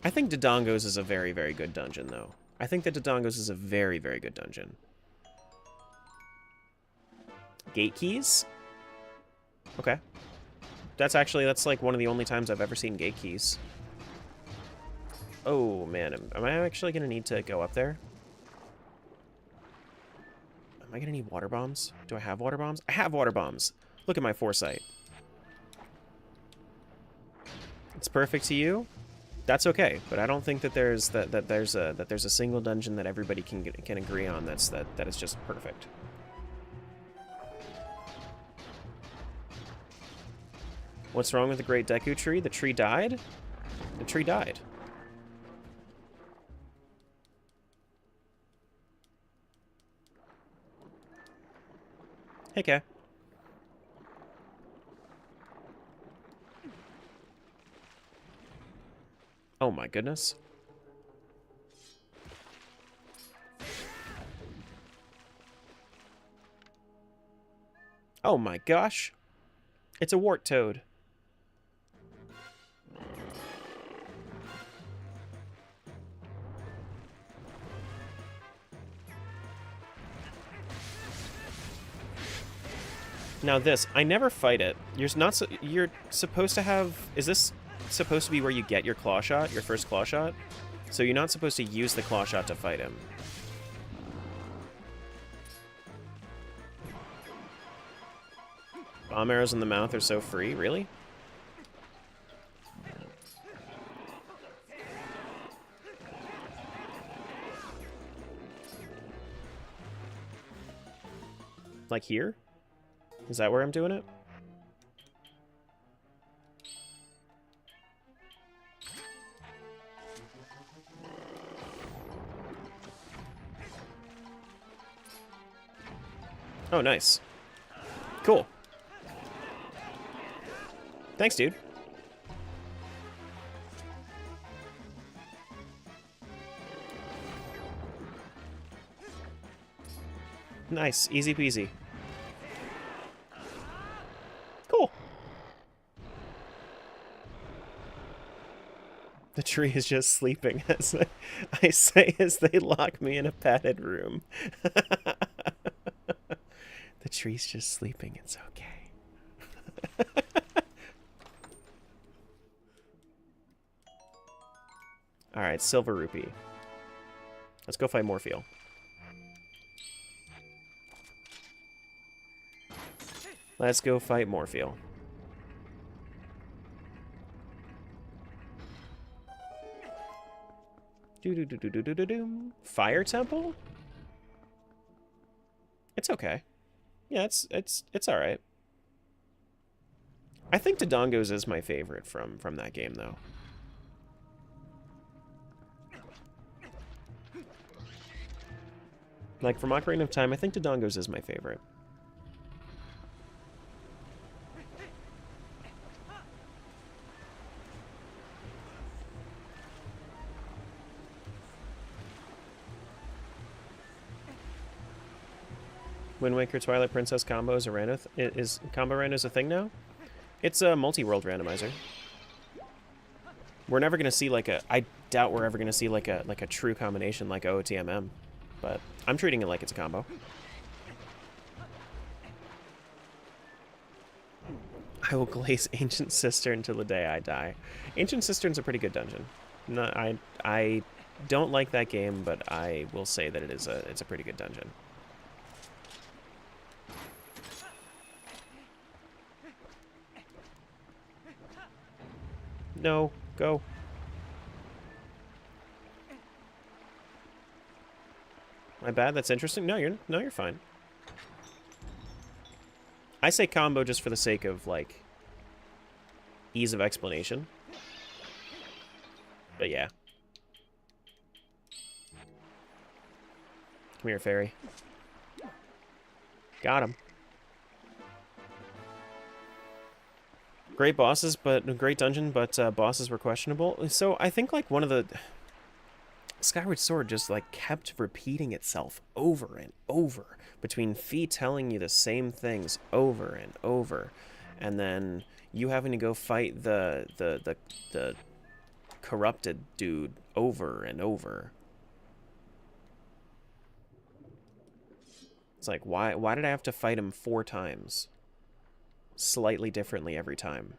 I think Dodongo's is a very, very good dungeon, though. I think that Dodongo's is a very, very good dungeon. Gate keys? Okay. That's like one of the only times I've ever seen gate keys. Oh, man. Am I actually going to need to go up there? Am I going to need water bombs? Do I have water bombs? I have water bombs! Look at my foresight. It's perfect to you? That's okay, but I don't think that there's a single dungeon that everybody can agree on that is just perfect. What's wrong with the Great Deku Tree? The tree died? The tree died. Hey, Kay. Oh my goodness. Oh my gosh. It's a wart toad. Now this, I never fight it. You're supposed to have... Is this supposed to be where you get your claw shot, your first claw shot? So you're not supposed to use the claw shot to fight him. Bomb arrows in the mouth are so free, really? Like here? Is that where I'm doing it? Oh, nice. Cool. Thanks, dude. Nice. Easy peasy. Cool. The tree is just sleeping, as I say as they lock me in a padded room. The tree's just sleeping. It's okay. Alright, Silver Rupee. Let's go fight Morpheal. Let's go fight Morpheal. Do-do-do-do-do-do-do. Fire Temple? It's okay. Yeah, it's alright. I think Dodongo's is my favorite from that game, though. Like, from Ocarina of Time, I think Dodongo's is my favorite. Wind Waker Twilight Princess combo is is combo randos a thing now? It's a multi-world randomizer. We're never gonna see like a... I doubt we're ever gonna see like a true combination like OOTMM, but I'm treating it like it's a combo. I will glaze Ancient Cistern until the day I die. Ancient Cistern's a pretty good dungeon. No, I don't like that game, but I will say that it's a pretty good dungeon. No, go. My bad, that's interesting. No, you're fine. I say combo just for the sake of, like, ease of explanation. But yeah. Come here, fairy. Got him. Great bosses, but great dungeon, but bosses were questionable. So I think like one of the Skyward Sword just like kept repeating itself over and over between Fee telling you the same things over and over, and then you having to go fight the corrupted dude over and over. It's like why did I have to fight him 4 times? Slightly differently every time.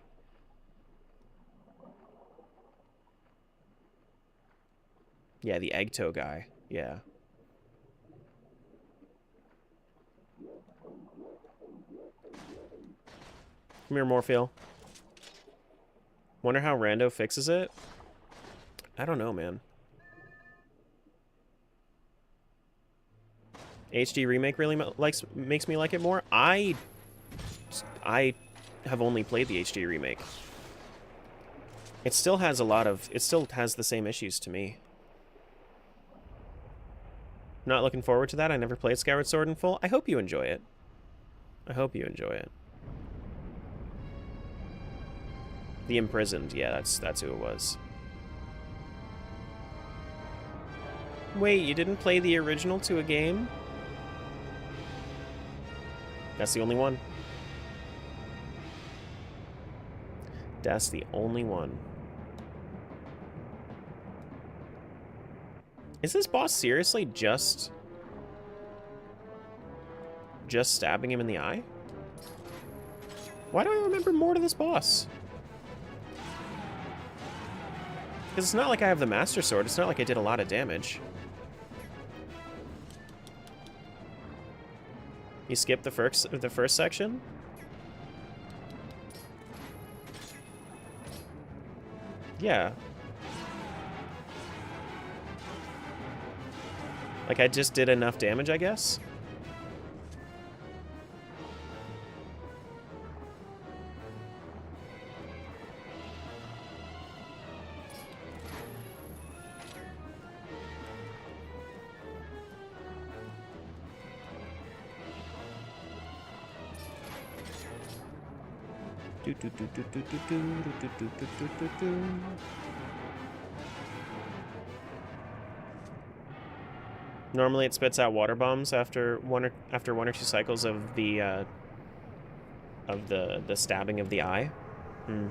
Yeah, the egg toe guy. Yeah. Come here, Morpheal. Wonder how Rando fixes it? I don't know, man. HD Remake really makes me like it more? I have only played the HD Remake. It still has the same issues to me. Not looking forward to that. I never played Skyward Sword in full. I hope you enjoy it. I hope you enjoy it. The Imprisoned, yeah, that's who it was. Wait, you didn't play the original to a game? That's the only one. That's the only one. Is this boss seriously just stabbing him in the eye? Why do I remember more to this boss? Because it's not like I have the Master Sword. It's not like I did a lot of damage. You skipped the first section? Yeah. Like, I just did enough damage, I guess? Normally it spits out water bombs after one or two cycles of the stabbing of the eye. Hmm.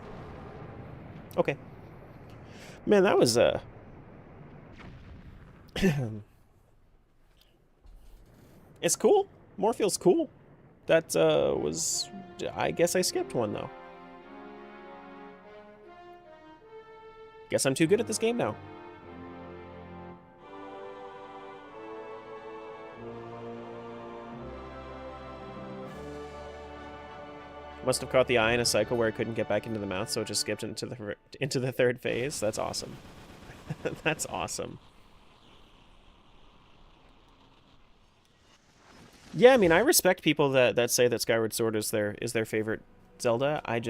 Okay. Man, that was it's cool. Morpheal's cool. That was, I guess I skipped one though. Guess I'm too good at this game now. Must have caught the eye in a cycle where it couldn't get back into the mouth, so it just skipped into the third phase. That's awesome. That's awesome. Yeah, I mean, I respect people that say that Skyward Sword is their favorite Zelda. I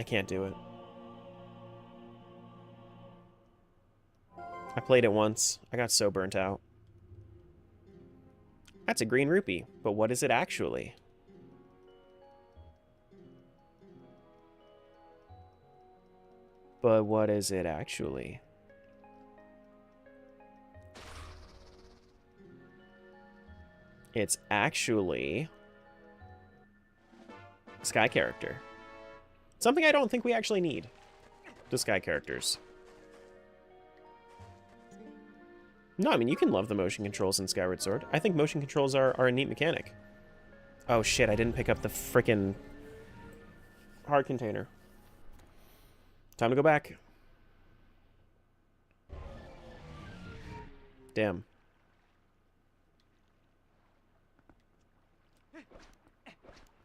can't do it. I played it once. I got so burnt out. That's a green rupee, but what is it actually? But what is it actually? It's actually Sky character. Something I don't think we actually need. The Sky characters. No, I mean, you can love the motion controls in Skyward Sword. I think motion controls are a neat mechanic. Oh shit, I didn't pick up the frickin' heart container. Time to go back. Damn.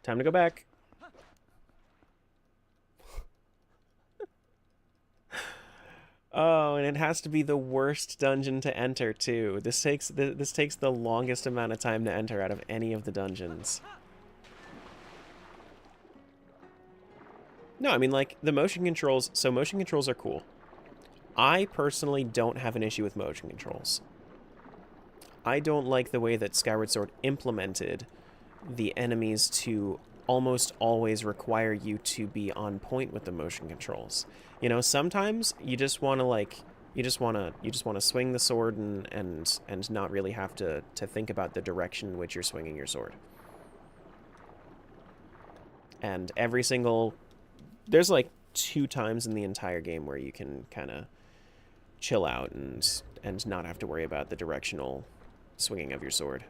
Time to go back. Oh, and it has to be the worst dungeon to enter too. This takes the longest amount of time to enter out of any of the dungeons. No, I mean like the motion controls. So motion controls are cool. I personally don't have an issue with motion controls. I don't like the way that Skyward Sword implemented the enemies to almost always require you to be on point with the motion controls. You know, sometimes you just want to like you just want to swing the sword and not really have to think about the direction in which you're swinging your sword. And every single there's like 2 times in the entire game where you can kind of chill out and not have to worry about the directional swinging of your sword.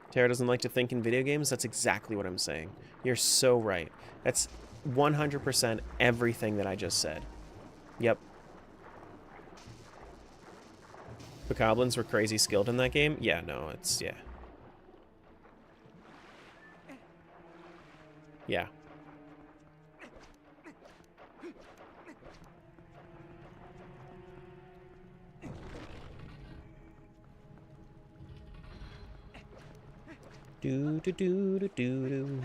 Tara doesn't like to think in video games. That's exactly what I'm saying. You're so right. That's 100% everything that I just said. Yep. The goblins were crazy skilled in that game? Yeah, no, it's... yeah. Yeah. Do do do do do do.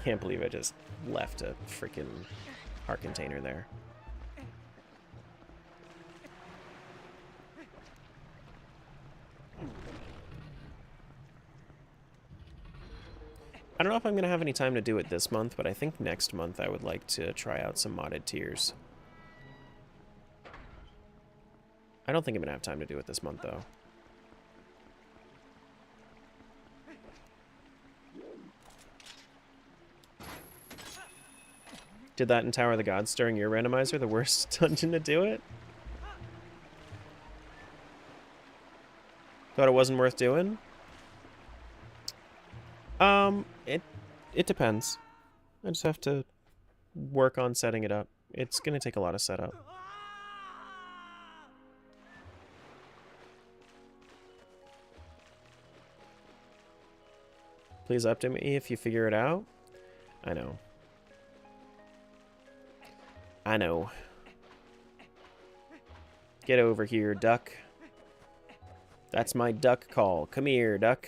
Can't believe I just left a freaking heart container there. I don't know if I'm going to have any time to do it this month, but I think next month I would like to try out some modded tiers. I don't think I'm going to have time to do it this month, though. Did that in Tower of the Gods during your randomizer, the worst dungeon to do it? Thought it wasn't worth doing? It depends. I just have to work on setting it up. It's gonna take a lot of setup. Please update me if you figure it out. I know. I know. Get over here, duck. That's my duck call. Come here, duck.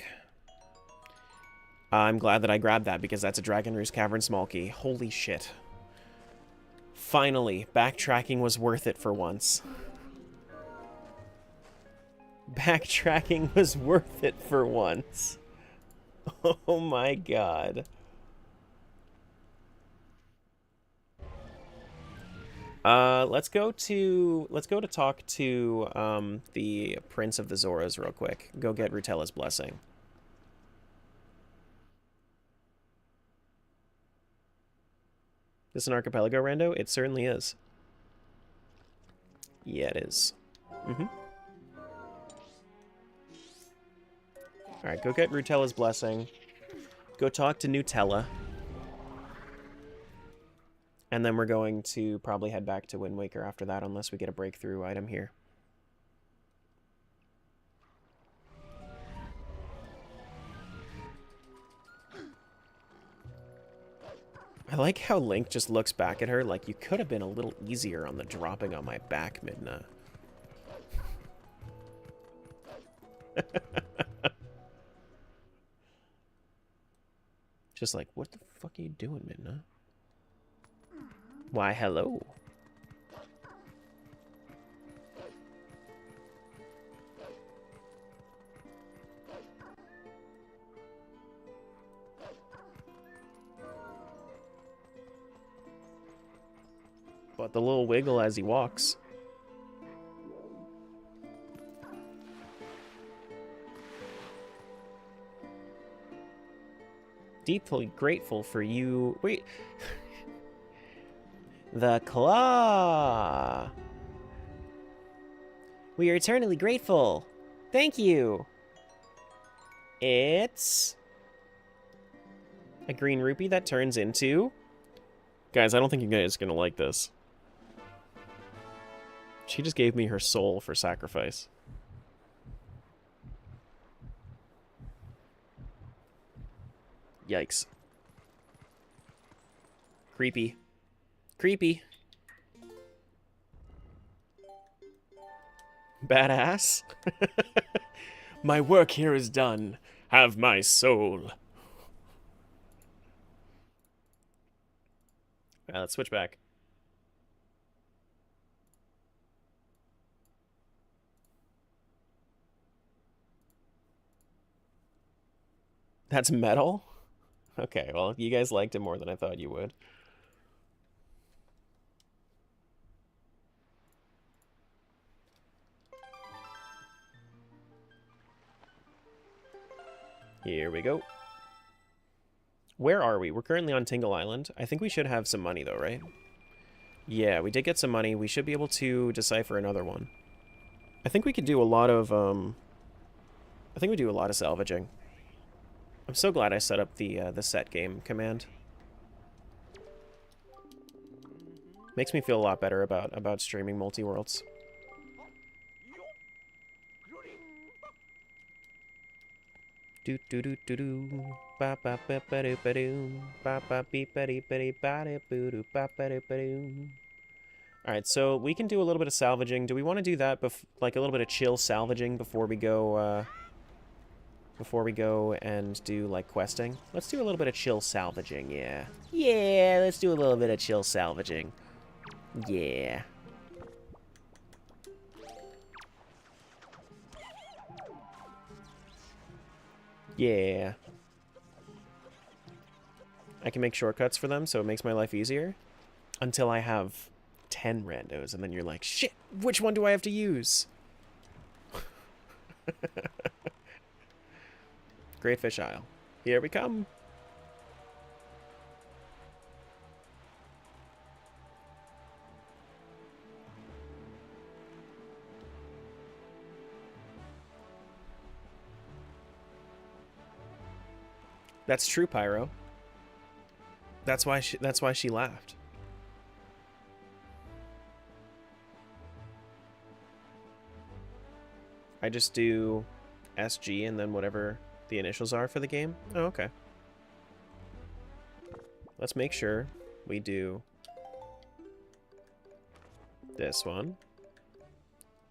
I'm glad that I grabbed that because that's a Dragon Roost Cavern Small Key. Holy shit. Finally, backtracking was worth it for once. Backtracking was worth it for once. Oh my god. Let's go to talk to the Prince of the Zoras real quick. Go get Rutella's blessing. This an archipelago, Rando? It certainly is. Yeah, it is. Mm-hmm. Alright, go get Rutella's blessing. Go talk to Nutella. And then we're going to probably head back to Wind Waker after that, unless we get a breakthrough item here. I like how Link just looks back at her like, you could have been a little easier on the dropping on my back, Midna. Just like, what the fuck are you doing, Midna? Why, hello. But the little wiggle as he walks. Deeply grateful for you. Wait. The claw. We are eternally grateful. Thank you. It's a green rupee that turns into... Guys, I don't think you guys are going to like this. She just gave me her soul for sacrifice. Yikes. Creepy. Creepy. Badass. My work here is done. Have my soul. Let's switch back. That's metal? Okay, well, you guys liked it more than I thought you would. Here we go. Where are we? We're currently on Tingle Island. I think we should have some money, though, right? Yeah, we did get some money. We should be able to decipher another one. I think we could do a lot of, I think we do a lot of salvaging. I'm so glad I set up the set game command. Makes me feel a lot better about streaming multi-worlds. Do do do do do ba ba ba ba do ba do ba ba beep ba dee ba dee ba dee boo doo ba ba do ba do. All right, so we can do a little bit of salvaging. Do we want to do that like a little bit of chill salvaging before we go and do like questing? Let's do a little bit of chill salvaging, yeah. Yeah, let's do a little bit of chill salvaging. Yeah. Yeah. I can make shortcuts for them, so it makes my life easier. Until I have 10 randos, and then you're like, shit, which one do I have to use? Great Fish Isle. Here we come. That's true, Pyro. That's why she laughed. I just do SG and then whatever the initials are for the game. Oh, okay. Let's make sure we do this one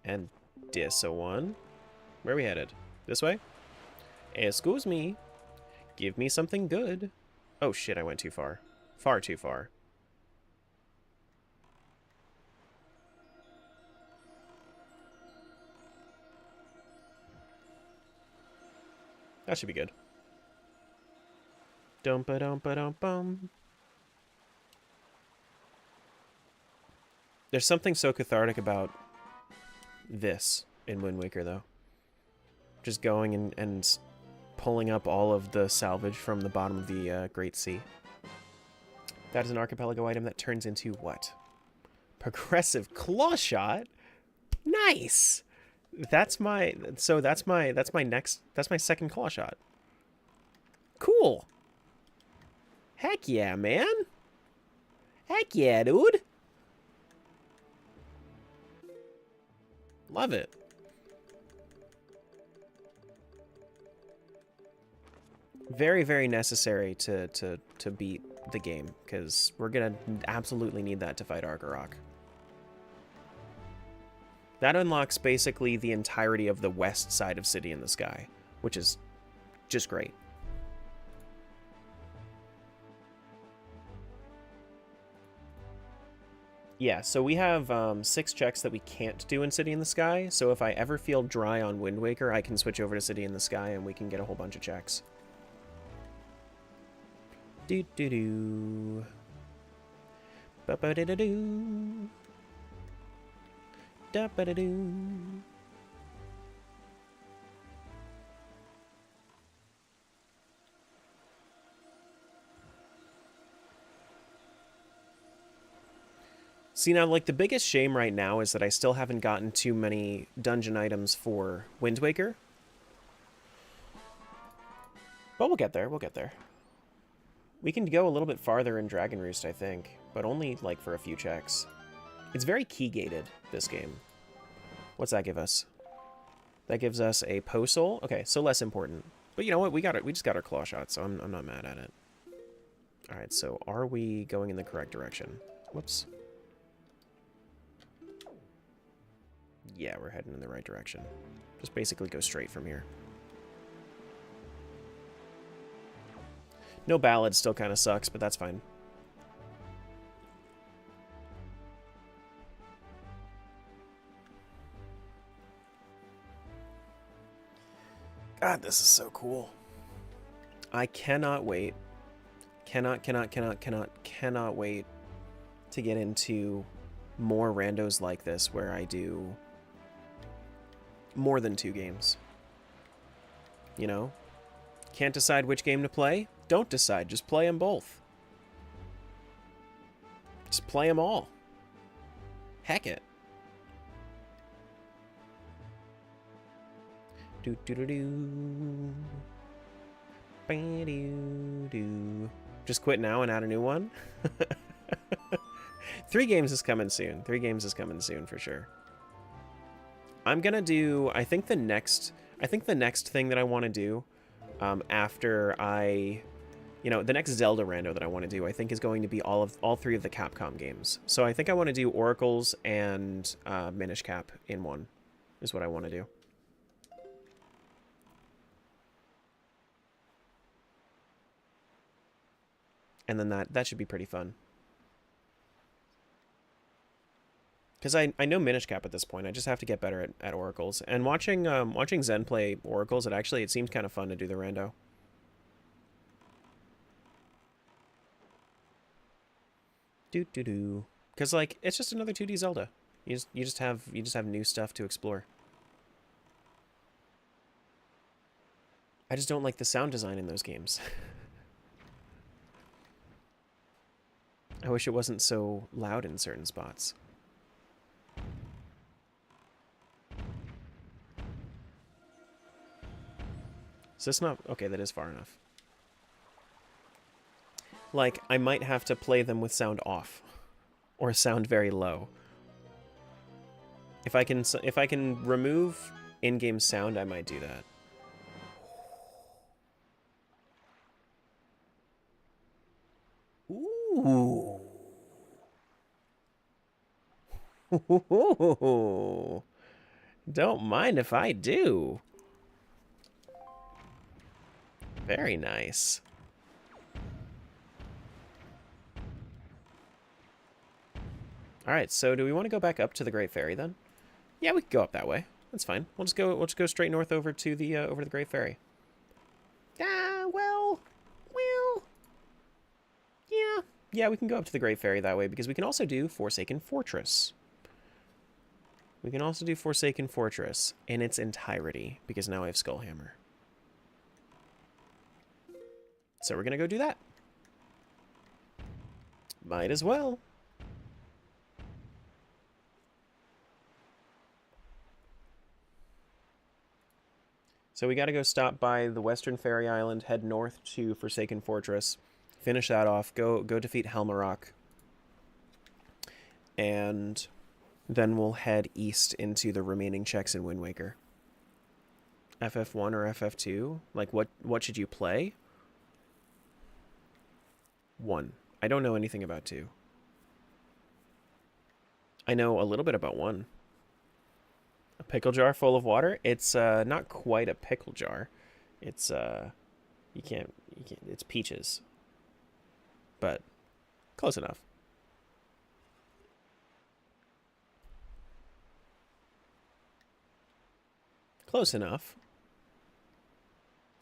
and this one. Where are we headed? This way? Excuse me. Give me something good. Oh shit, I went too far. Far too far. That should be good. Dum-ba-dum-ba-dum-bum. There's something so cathartic about this in Wind Waker, though. Just going and pulling up all of the salvage from the bottom of the Great Sea. That is an archipelago item that turns into what? Progressive claw shot? Nice! That's my second claw shot. Cool. Heck yeah, man. Heck yeah, dude. Love it. Very, very necessary to beat the game, because we're gonna absolutely need that to fight Argarok. That unlocks basically the entirety of the west side of City in the Sky, which is just great. Yeah, so we have 6 checks that we can't do in City in the Sky, so if I ever feel dry on Wind Waker, I can switch over to City in the Sky and we can get a whole bunch of checks. Do-do-do. Ba-ba-da-da-doo. Da-ba-da-doo. See, now, like, the biggest shame right now is that I still haven't gotten too many dungeon items for Wind Waker. But we'll get there, we'll get there. We can go a little bit farther in Dragon Roost, I think, but only, like, for a few checks. It's very key-gated, this game. What's that give us? That gives us a Poe Soul. Okay, so less important. But you know what? We just got our claw shot, so I'm not mad at it. Alright, so are we going in the correct direction? Whoops. Yeah, we're heading in the right direction. Just basically go straight from here. No ballad still kind of sucks, but that's fine. God, this is so cool. I cannot wait. Cannot wait to get into more randos like this where I do more than 2 games. You know? Can't decide which game to play? Don't decide. Just play them both. Just play them all. Heck it. Do do do do. Ba-do-do. Just quit now and add a new one? 3 games is coming soon. 3 games is coming soon for sure. I'm gonna do, I think the next thing that I want to do after I, the next Zelda rando that I want to do, I think is going to be all 3 of the Capcom games. So I think I want to do Oracles and Minish Cap in one, is what I want to do. And then that should be pretty fun. Because I know Minish Cap at this point. I just have to get better at Oracles. And watching Zen play Oracles, it seemed kind of fun to do the rando. Do. Because like it's just another 2D Zelda. You just have new stuff to explore. I just don't like the sound design in those games. I wish it wasn't so loud in certain spots. Is this not... Okay, that is far enough. Like, I might have to play them with sound off. Or sound very low. If I can remove in-game sound, I might do that. Ooh. Don't mind if I do. Very nice. Alright, so do we want to go back up to the Great Ferry then? Yeah, we could go up that way. That's fine. We'll just go straight north over to the Great Ferry. Well, yeah, we can go up to the Great Ferry that way because we can also do Forsaken Fortress. We can also do Forsaken Fortress in its entirety because now I have Skullhammer. So we're gonna go do that. Might as well. So we gotta go stop by the Western Fairy Island, head north to Forsaken Fortress, finish that off, go defeat Helmarok, and then we'll head east into the remaining checks in Wind Waker. FF1 or FF2? Like, what should you play? 1. I don't know anything about 2. I know a little bit about 1. A pickle jar full of water? It's not quite a pickle jar. It's you can't it's peaches. But close enough. Close enough.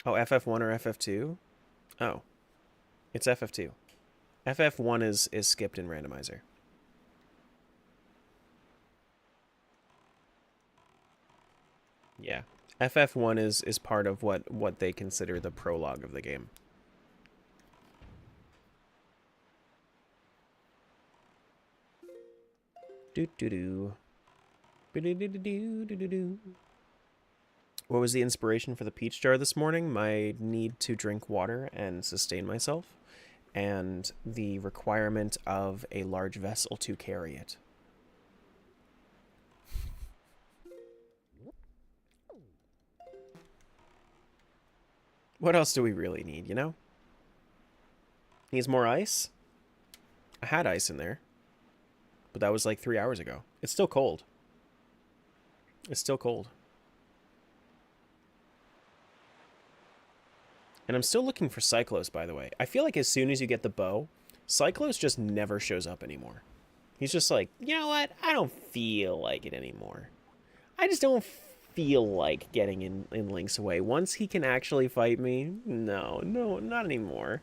Oh, FF1 or FF2? Oh. It's FF2. FF1 is skipped in Randomizer. Yeah. FF1 is part of what they consider the prologue of the game. Do-do-do. Do-do-do-do-do-do-do. What was the inspiration for the peach jar this morning? My need to drink water and sustain myself, and the requirement of a large vessel to carry it. What else do we really need, you know? Needs more ice? I had ice in there. But that was like 3 hours ago. It's still cold. It's still cold. And I'm still looking for Cyclos, by the way. I feel like as soon as you get the bow, Cyclos just never shows up anymore. He's just like, you know what? I don't feel like it anymore. I just don't feel like getting in Link's way. Once he can actually fight me, no, not anymore.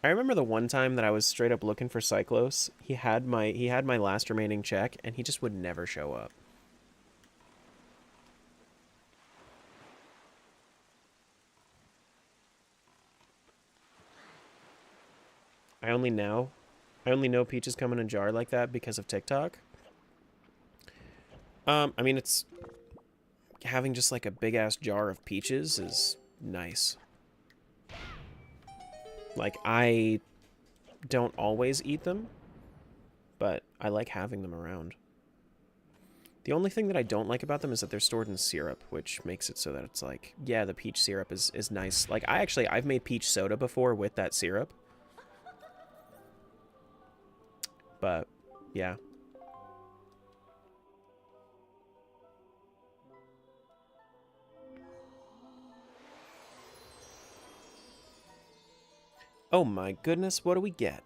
I remember the one time that I was straight up looking for Cyclos. He had my last remaining check, and he just would never show up. I only know Peach is coming in a jar like that because of TikTok. I mean, it's having just like a big ass jar of peaches is nice. Like, I don't always eat them, but I like having them around. The only thing that I don't like about them is that they're stored in syrup, which makes it so that it's like, yeah, the peach syrup is nice. Like, I've made peach soda before with that syrup. But, yeah. Oh my goodness, what do we get?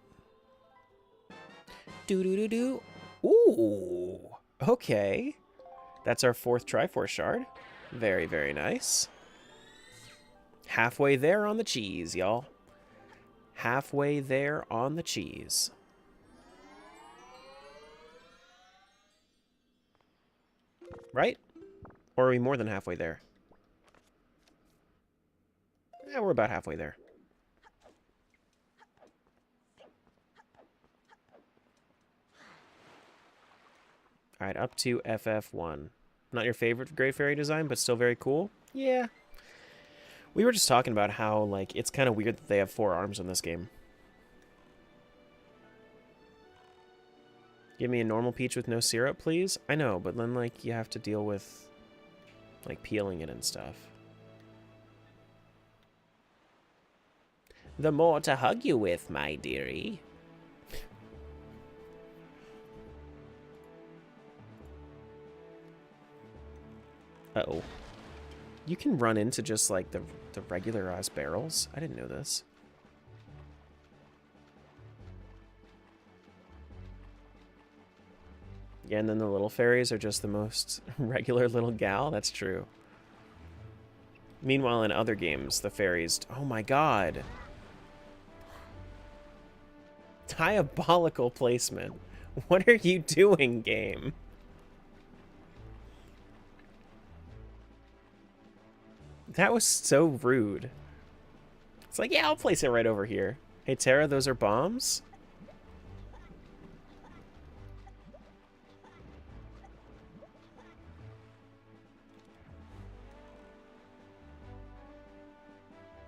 Do-do-do-do. Ooh, okay. That's our 4th Triforce shard. Very, very nice. Halfway there on the cheese, y'all. Halfway there on the cheese. Right? Or are we more than halfway there? Yeah, we're about halfway there. Alright, up to FF1. Not your favorite Great Fairy design, but still very cool? Yeah. We were just talking about how, like, it's kind of weird that they have 4 arms in this game. Give me a normal peach with no syrup, please? I know, but then, like, you have to deal with, like, peeling it and stuff. The more to hug you with, my dearie. Uh-oh. You can run into just, like, the regular-ass barrels? I didn't know this. Yeah, and then the little fairies are just the most regular little gal? That's true. Meanwhile, in other games, the fairies... Oh my god! Diabolical placement. What are you doing, game? That was so rude. It's like, yeah, I'll place it right over here. Hey, Tara, those are bombs?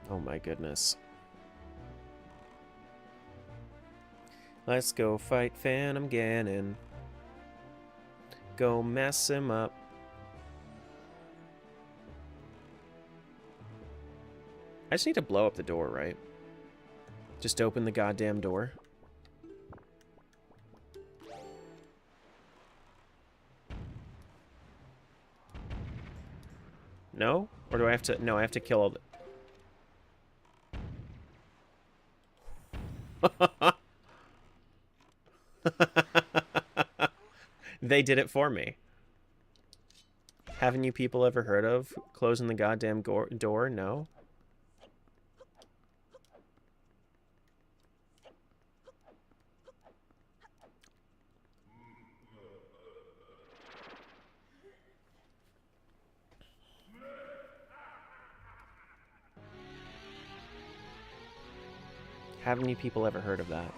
Oh my goodness. Let's go fight Phantom Ganon. Go mess him up. I just need to blow up the door, right? Just open the goddamn door. No? Or do I have to... No, I have to kill all the... They did it for me. Haven't you people ever heard of closing the goddamn door? No? Haven't you people ever heard of that?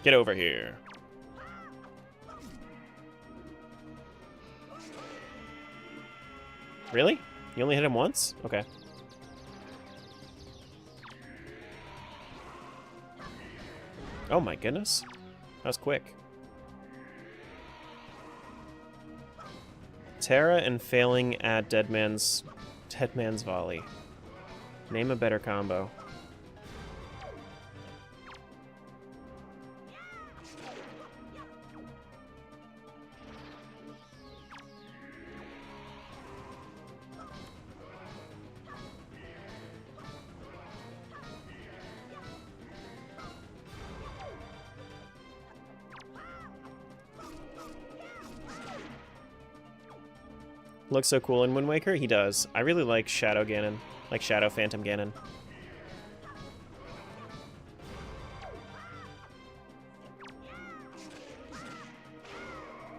Get over here. Really? You only hit him once? Okay. Oh my goodness. That was quick. Terra and failing at Dead Man's Volley. Name a better combo. Looks so cool in Wind Waker? He does. I really like Shadow Ganon. Like Shadow Phantom Ganon.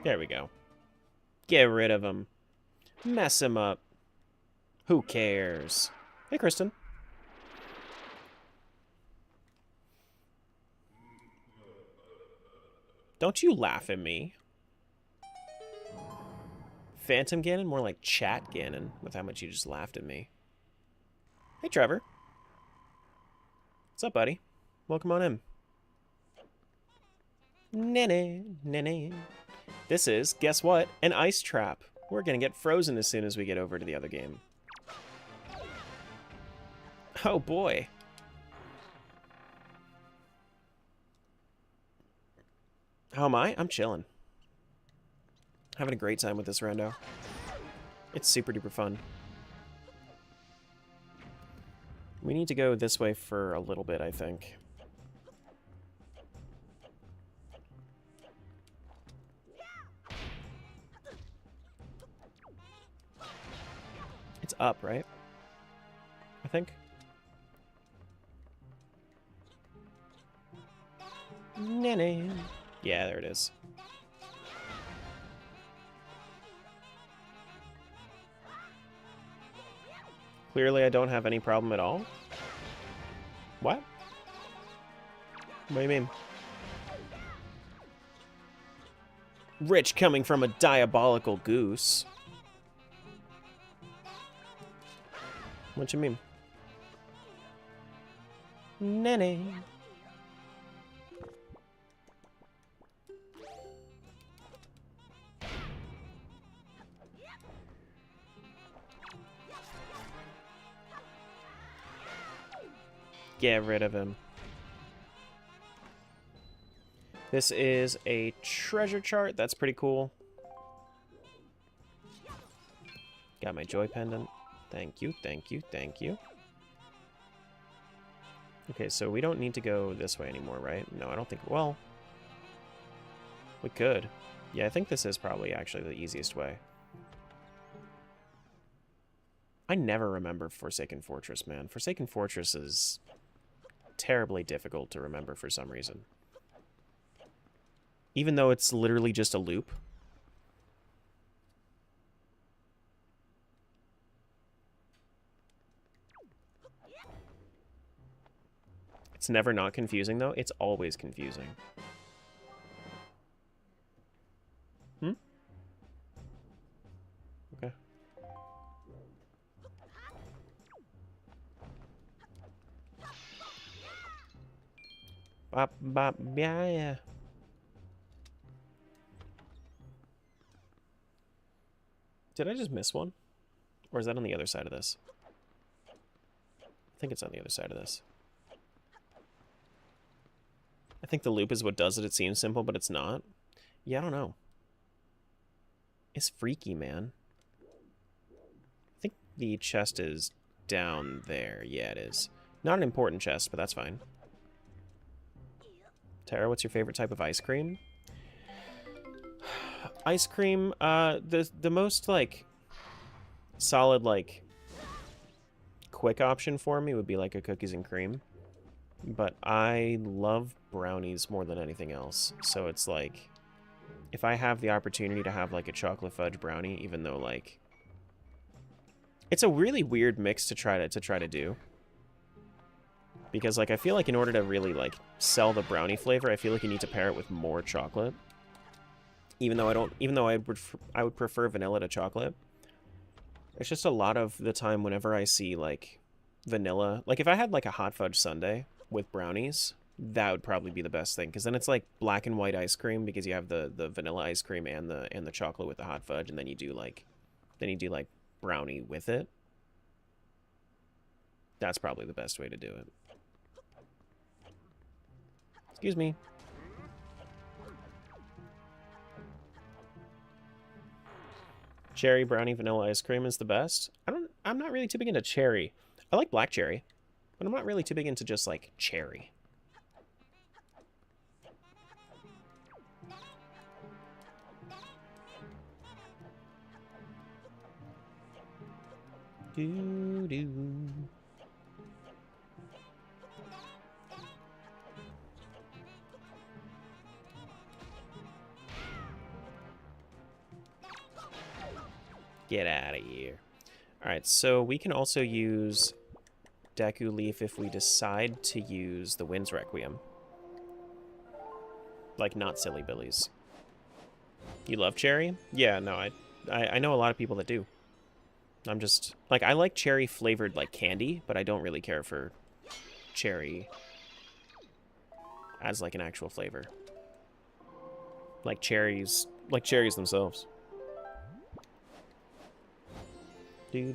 There we go. Get rid of him. Mess him up. Who cares? Hey, Kristen. Don't you laugh at me. Phantom Ganon? More like Chat Ganon, with how much you just laughed at me. Hey, Trevor. What's up, buddy? Welcome on in. Nene. This is, guess what? An ice trap. We're gonna get frozen as soon as we get over to the other game. Oh, boy. How am I? I'm chilling. Having a great time with this rando. It's super duper fun. We need to go this way for a little bit, I think. It's up, right? I think. Nene. Yeah, there it is. Clearly, I don't have any problem at all. What? What do you mean? Rich coming from a diabolical goose. What you mean? Nene. Get rid of him. This is a treasure chart. That's pretty cool. Got my joy pendant. Thank you, thank you, thank you. Okay, so we don't need to go this way anymore, right? No, I don't think... Well, we could. Yeah, I think this is probably actually the easiest way. I never remember Forsaken Fortress, man. Forsaken Fortress is terribly difficult to remember for some reason. Even though it's literally just a loop. It's never not confusing, though. It's always confusing. Hmm? Okay. Bop, bop, yeah. Did I just miss one? Or is that on the other side of this? I think it's on the other side of this. I think the loop is what does it. It seems simple, but it's not. Yeah, I don't know. It's freaky, man. I think the chest is down there. Yeah, it is. Not an important chest, but that's fine. Tara, what's your favorite type of ice cream? Ice cream, the most, like, solid, like, quick option for me would be, like, a cookies and cream. But I love brownies more than anything else. So it's, like, if I have the opportunity to have, like, a chocolate fudge brownie, even though, like... It's a really weird mix to try to do. Because, like, I feel like in order to really, like, sell the brownie flavor, I feel like you need to pair it with more chocolate. Even though I would prefer vanilla to chocolate. It's just a lot of the time whenever I see, like, vanilla... Like, if I had, like, a hot fudge sundae with brownies, that would probably be the best thing, because then it's like black and white ice cream, because you have the vanilla ice cream and the chocolate with the hot fudge, and then you do like brownie with it. That's probably the best way to do it. Excuse me. Cherry brownie vanilla ice cream is the best. I'm not really too big into cherry. I like black cherry, but I'm not really too big into just like cherry. Do do. Get out of here. Alright, so we can also use Deku Leaf if we decide to use the Wind's Requiem. Like, not Silly Billies. You love cherry? Yeah, no, I know a lot of people that do. I'm just... Like, I like cherry-flavored, like, candy, but I don't really care for cherry as, like, an actual flavor. Like cherries themselves. You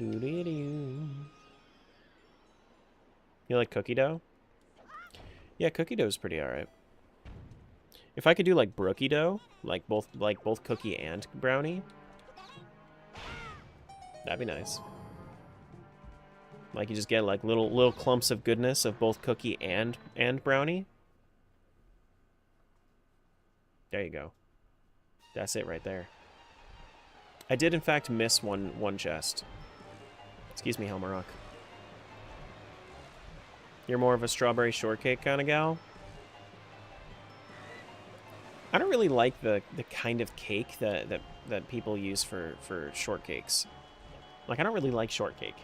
like cookie dough? Yeah, cookie dough is pretty alright. If I could do like brookie dough, like both cookie and brownie, that'd be nice. Like you just get like little clumps of goodness of both cookie and brownie. There you go. That's it right there. I did in fact miss one chest. Excuse me, Helmarock. You're more of a strawberry shortcake kind of gal? I don't really like the kind of cake that people use for shortcakes. Like, I don't really like shortcake.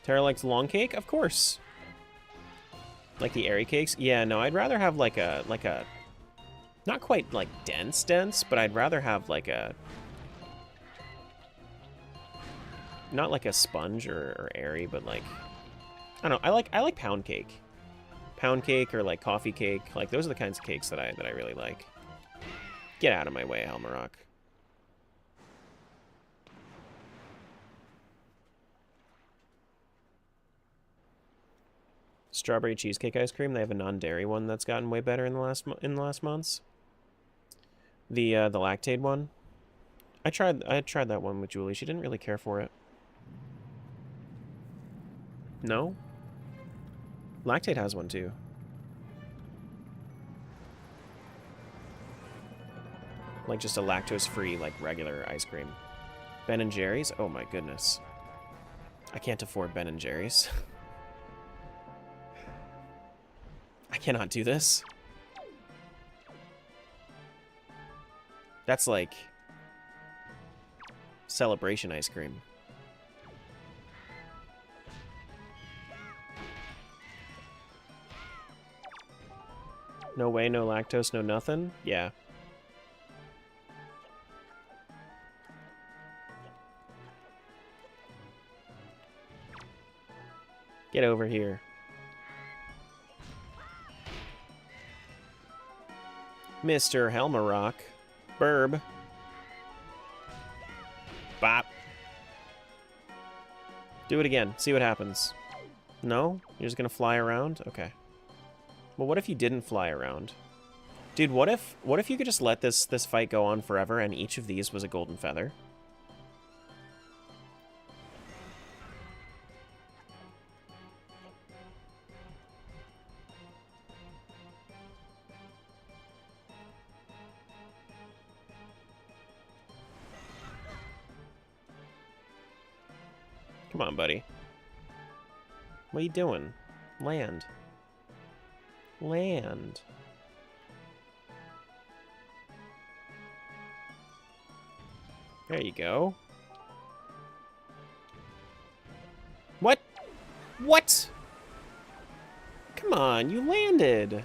Tara likes long cake? Of course. Like the airy cakes? Yeah, no, I'd rather have like a not quite like dense, but I'd rather have like a, not like a sponge or airy, but like, I don't know, I like pound cake. Pound cake or like coffee cake. Like those are the kinds of cakes that I really like. Get out of my way, Helmarock. Strawberry cheesecake ice cream. They have a non-dairy one that's gotten way better in the last months. The lactate one. I tried that one with Julie. She didn't really care for it. No? Lactate has one too. Like just a lactose-free, like regular ice cream. Ben and Jerry's? Oh my goodness. I can't afford Ben and Jerry's. I cannot do this. That's like celebration ice cream. No way, no lactose, no nothing? Yeah. Get over here. Mr. Helmarock. Burb. Bop. Do it again. See what happens. No? You're just gonna fly around? Okay. Well, what if you didn't fly around? Dude, what if you could just let this fight go on forever and each of these was a golden feather? Come on, buddy. What are you doing? Land. Land. There you go. What? What? Come on, you landed.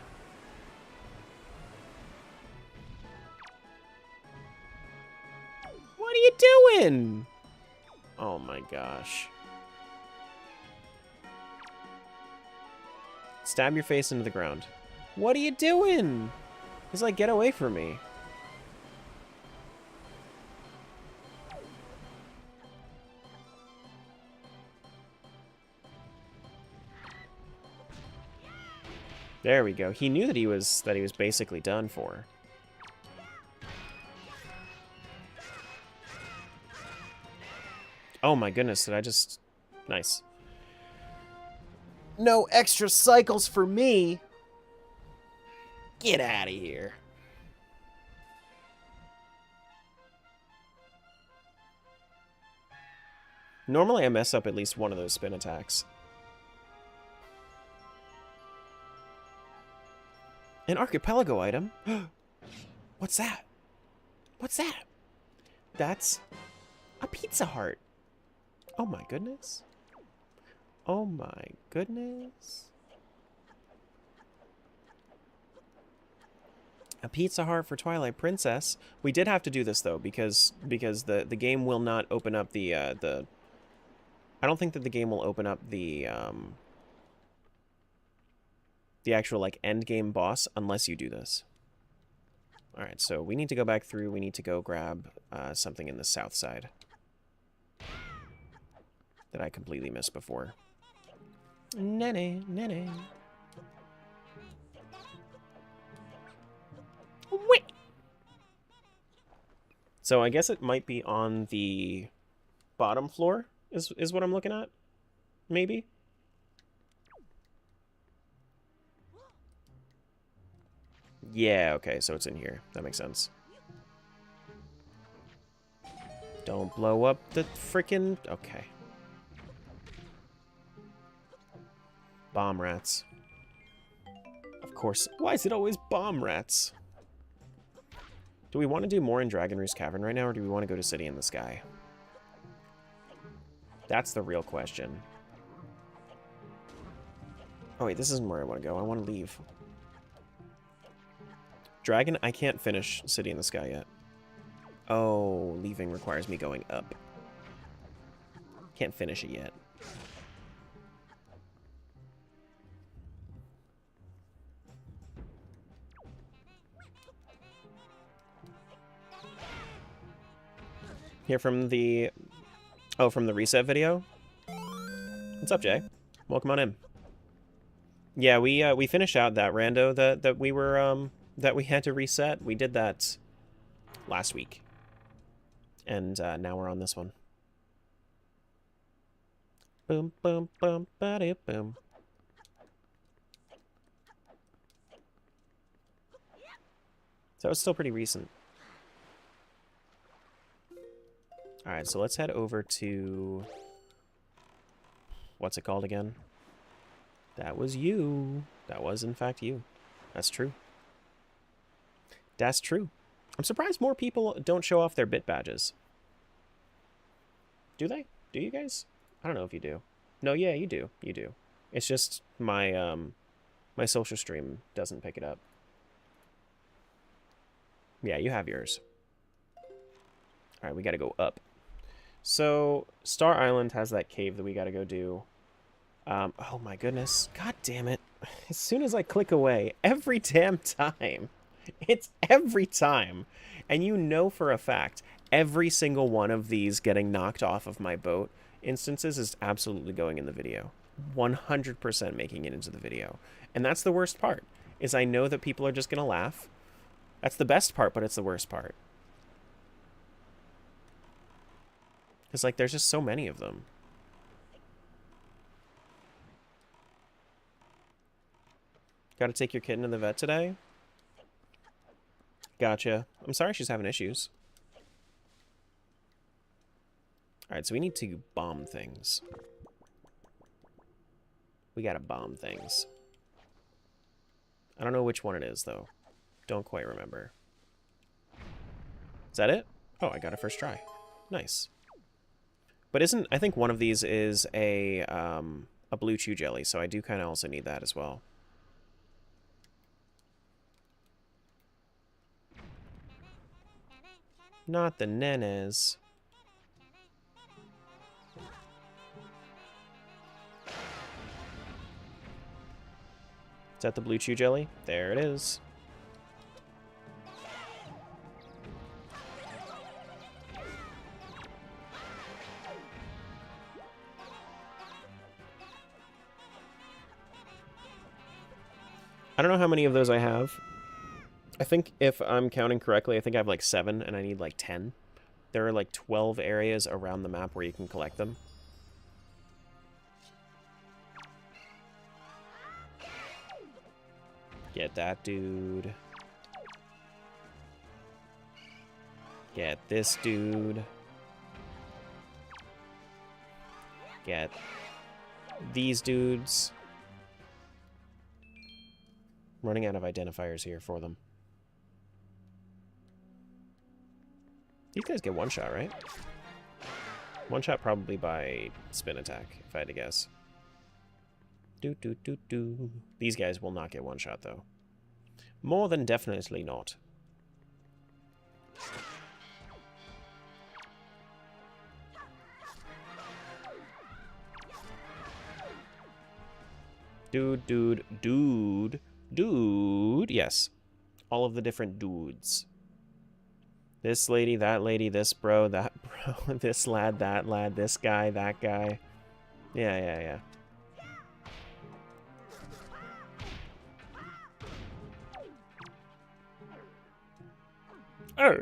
doing? Oh my gosh. Stab your face into the ground. What are you doing? He's like, get away from me. There we go. He knew that he was basically done for. Oh my goodness, did I just... Nice. No extra cycles for me! Get out of here. Normally I mess up at least one of those spin attacks. An archipelago item? What's that? What's that? That's a Pizza Hut. Oh my goodness. Oh my goodness. A Pizza Hut for Twilight Princess. We did have to do this though because the game will not open up the I don't think that the game will open up the actual like end game boss unless you do this. All right, so we need to go back through. We need to go grab something in the south side that I completely missed before. Nene, nene. Wait. So I guess it might be on the bottom floor is what I'm looking at. Maybe. Yeah, okay, so it's in here. That makes sense. Don't blow up the frickin'... Okay. Bomb rats. Of course. Why is it always bomb rats? Do we want to do more in Dragon Roost Cavern right now, or do we want to go to City in the Sky? That's the real question. Oh wait, this isn't where I want to go. I want to leave. Dragon, I can't finish City in the Sky yet. Oh, leaving requires me going up. Can't finish it yet. Here from the... Oh, from the reset video? What's up, Jay? Welcome on in. Yeah, we finished out that rando that we were, that we had to reset. We did that last week. And now we're on this one. Boom, boom, boom, ba boom. So it's still pretty recent. Alright, so let's head over to... What's it called again? That was you. That was, in fact, you. That's true. That's true. I'm surprised more people don't show off their bit badges. Do they? Do you guys? I don't know if you do. No, yeah, you do. You do. It's just my, my social stream doesn't pick it up. Yeah, you have yours. Alright, we gotta go up. So, Star Island has that cave that we gotta go do. Oh my goodness. God damn it. As soon as I click away, every damn time. It's every time. And you know for a fact, every single one of these getting knocked off of my boat instances is absolutely going in the video. 100% making it into the video. And that's the worst part, is I know that people are just gonna laugh. That's the best part, but it's the worst part. Because, like, there's just so many of them. Gotta take your kitten to the vet today? Gotcha. I'm sorry she's having issues. Alright, so we need to bomb things. We gotta bomb things. I don't know which one it is, though. Don't quite remember. Is that it? Oh, I got it first try. Nice. But isn't... I think one of these is a blue chew jelly, so I do kind of also need that as well. Not the nenes. that the blue chew jelly? There it is. I don't know how many of those I have. I think if I'm counting correctly, I think I have like 7 and I need like 10. There are like 12 areas around the map where you can collect them. Get that dude. Get this dude. Get these dudes. I'm running out of identifiers here for them. These guys get one shot, right? One shot probably by spin attack, if I had to guess. These guys will not get one shot, though. More than definitely not. Dude. Yes. All of the different dudes. This lady, that lady, this bro, that bro, this lad, that lad, this guy, that guy. Yeah. Oh.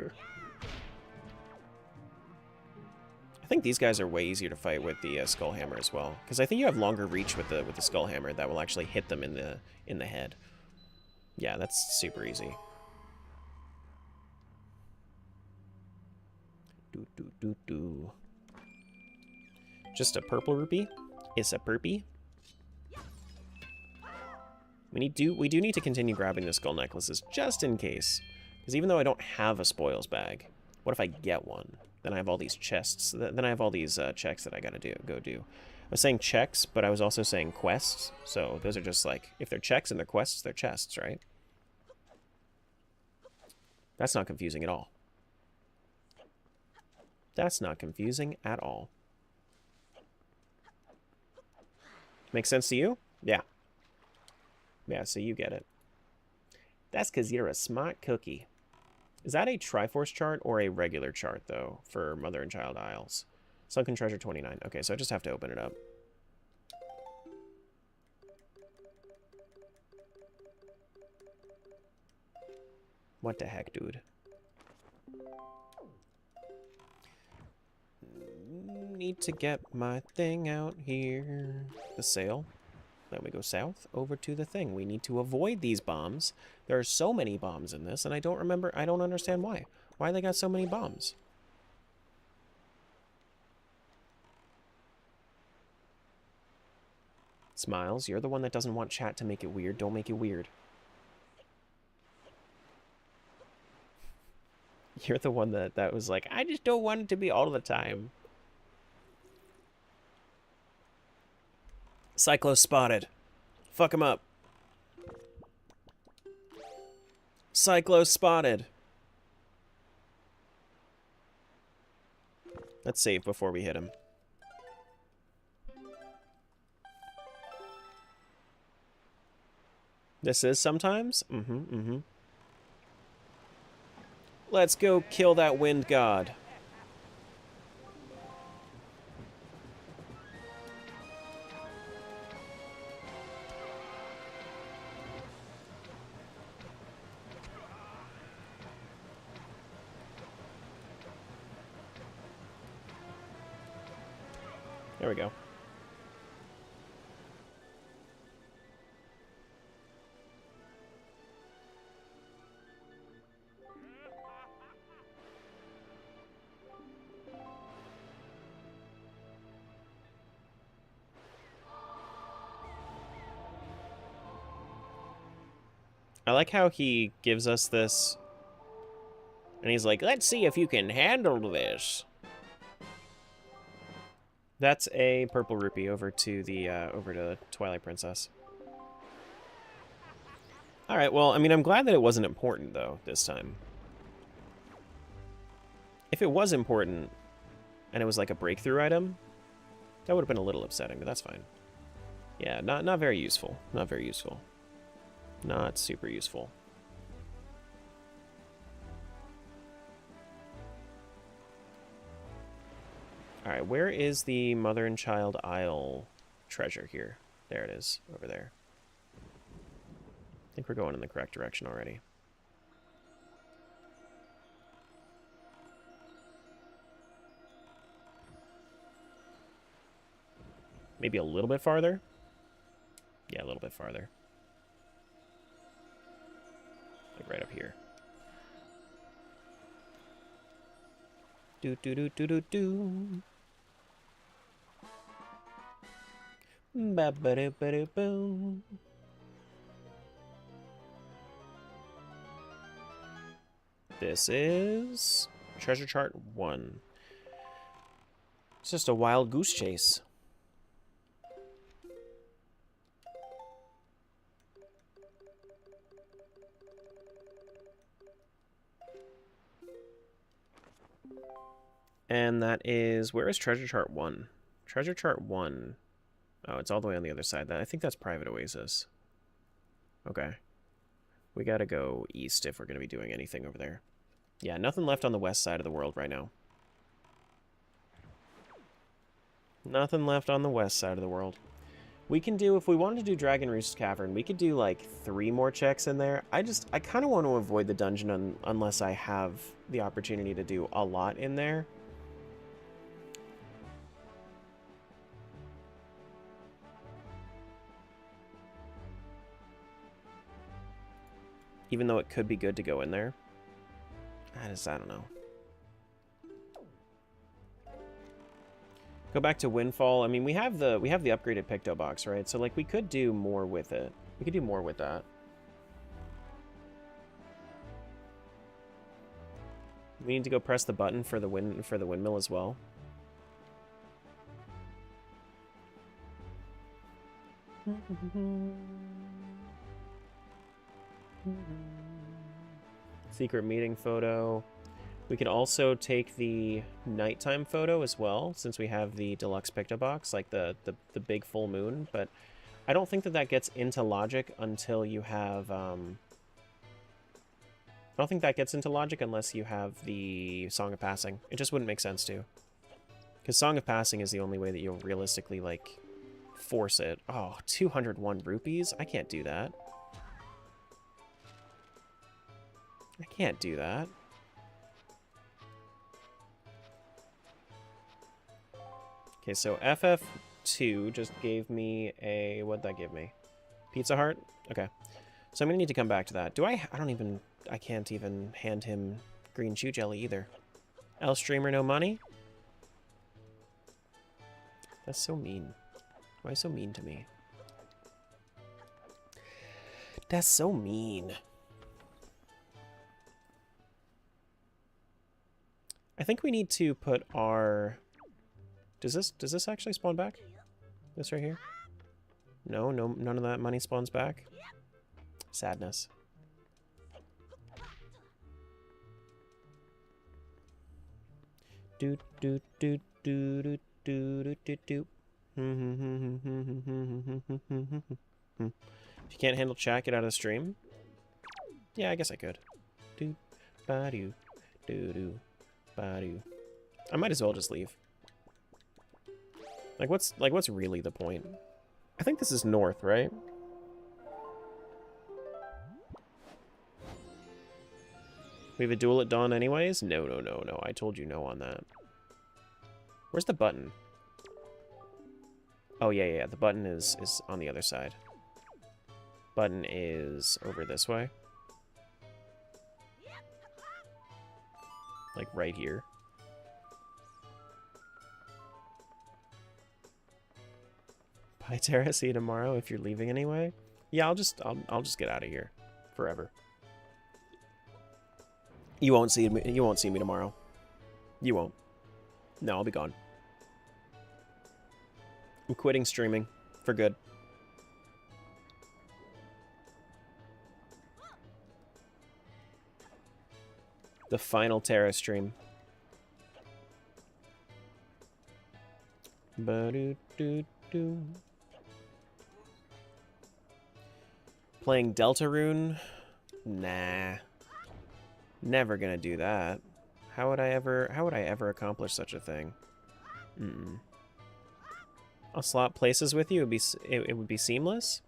I think these guys are way easier to fight with the skull hammer as well, because I think you have longer reach with the skull hammer that will actually hit them in the head. Yeah, that's super easy. Just a purple rupee? It's a perpy. We do need to continue grabbing the skull necklaces just in case. Because even though I don't have a spoils bag, what if I get one? Then I have all these chests. Then I have all these checks that I gotta go do. I was saying checks, but I was also saying quests. So those are just like, if they're checks and they're quests, they're chests, right? That's not confusing at all. That's not confusing at all. Make sense to you? Yeah. Yeah, so you get it. That's because you're a smart cookie. Is that a Triforce chart or a regular chart, though, for Mother and Child Isles? Sunken Treasure 29. Okay, so I just have to open it up. What the heck, dude? Need to get my thing out here. The sail. Then we go south over to the thing. We need to avoid these bombs. There are so many bombs in this, and I don't understand why. Why they got so many bombs? Smiles, you're the one that doesn't want chat to make it weird. Don't make it weird. You're the one that was like, I just don't want it to be all the time. Cyclo spotted. Fuck him up. Cyclo spotted. Let's save before we hit him. This is sometimes? Let's go kill that wind god. There we go. I like how he gives us this, and he's like, let's see if you can handle this. That's a purple rupee over to the Twilight Princess. All right, well, I mean, I'm glad that it wasn't important though this time. If it was important and it was like a breakthrough item, that would have been a little upsetting, but that's fine. Yeah, not very useful. Not very useful. Not super useful. Alright, where is the Mother and Child Isle treasure here? There it is, over there. I think we're going in the correct direction already. Maybe a little bit farther? Yeah, a little bit farther. Like right up here. Do do do do do do. Ba ba do ba do boom. This is treasure chart 1. It's just a wild goose chase. And that is, where is treasure chart 1? Treasure chart 1. Oh, it's all the way on the other side. I think that's Private Oasis. Okay. We gotta go east if we're gonna be doing anything over there. Yeah, nothing left on the west side of the world right now. Nothing left on the west side of the world. We can do, if we wanted to do Dragon Roost Cavern, we could do like 3 more checks in there. I kind of want to avoid the dungeon unless I have the opportunity to do a lot in there. Even though it could be good to go in there. I don't know. Go back to Windfall. I mean, we have the upgraded Picto Box, right? So like we could do more with it. We could do more with that. We need to go press the button for the windmill as well. Secret meeting photo. We could also take the nighttime photo as well, since we have the deluxe Picto Box, like the big full moon. But I don't think that gets into logic until you have. I don't think that gets into logic unless you have the Song of Passing. It just wouldn't make sense to, because Song of Passing is the only way that you'll realistically like force it. Oh, 201 rupees? I can't do that. I can't do that. Okay, so FF2 just gave me a... What'd that give me? Pizza Heart? Okay. So I'm gonna need to come back to that. I can't even hand him green chew jelly either. L streamer, no money? That's so mean. Why so mean to me? That's so mean. I think we need to put our... Does this actually spawn back? This right here? No, none of that money spawns back. Sadness. Do do do do do do do do. If you can't handle chat, get out of the stream. Yeah, I guess I could. Do ba do do ba do. I might as well just leave. What's really the point? I think this is north, right? We have a duel at dawn anyways? No. I told you no on that. Where's the button? Oh, yeah. The button is on the other side. Button is over this way. Like right here. Bye, Tara. See you tomorrow if you're leaving anyway. Yeah, I'll just get out of here forever. You won't see me. You won't see me tomorrow. You won't. No, I'll be gone. I'm quitting streaming for good. The final Terra stream. Ba-do-do-do. Playing Deltarune? Nah. Never gonna do that. How would I ever accomplish such a thing? I'll swap places with you. It would be seamless.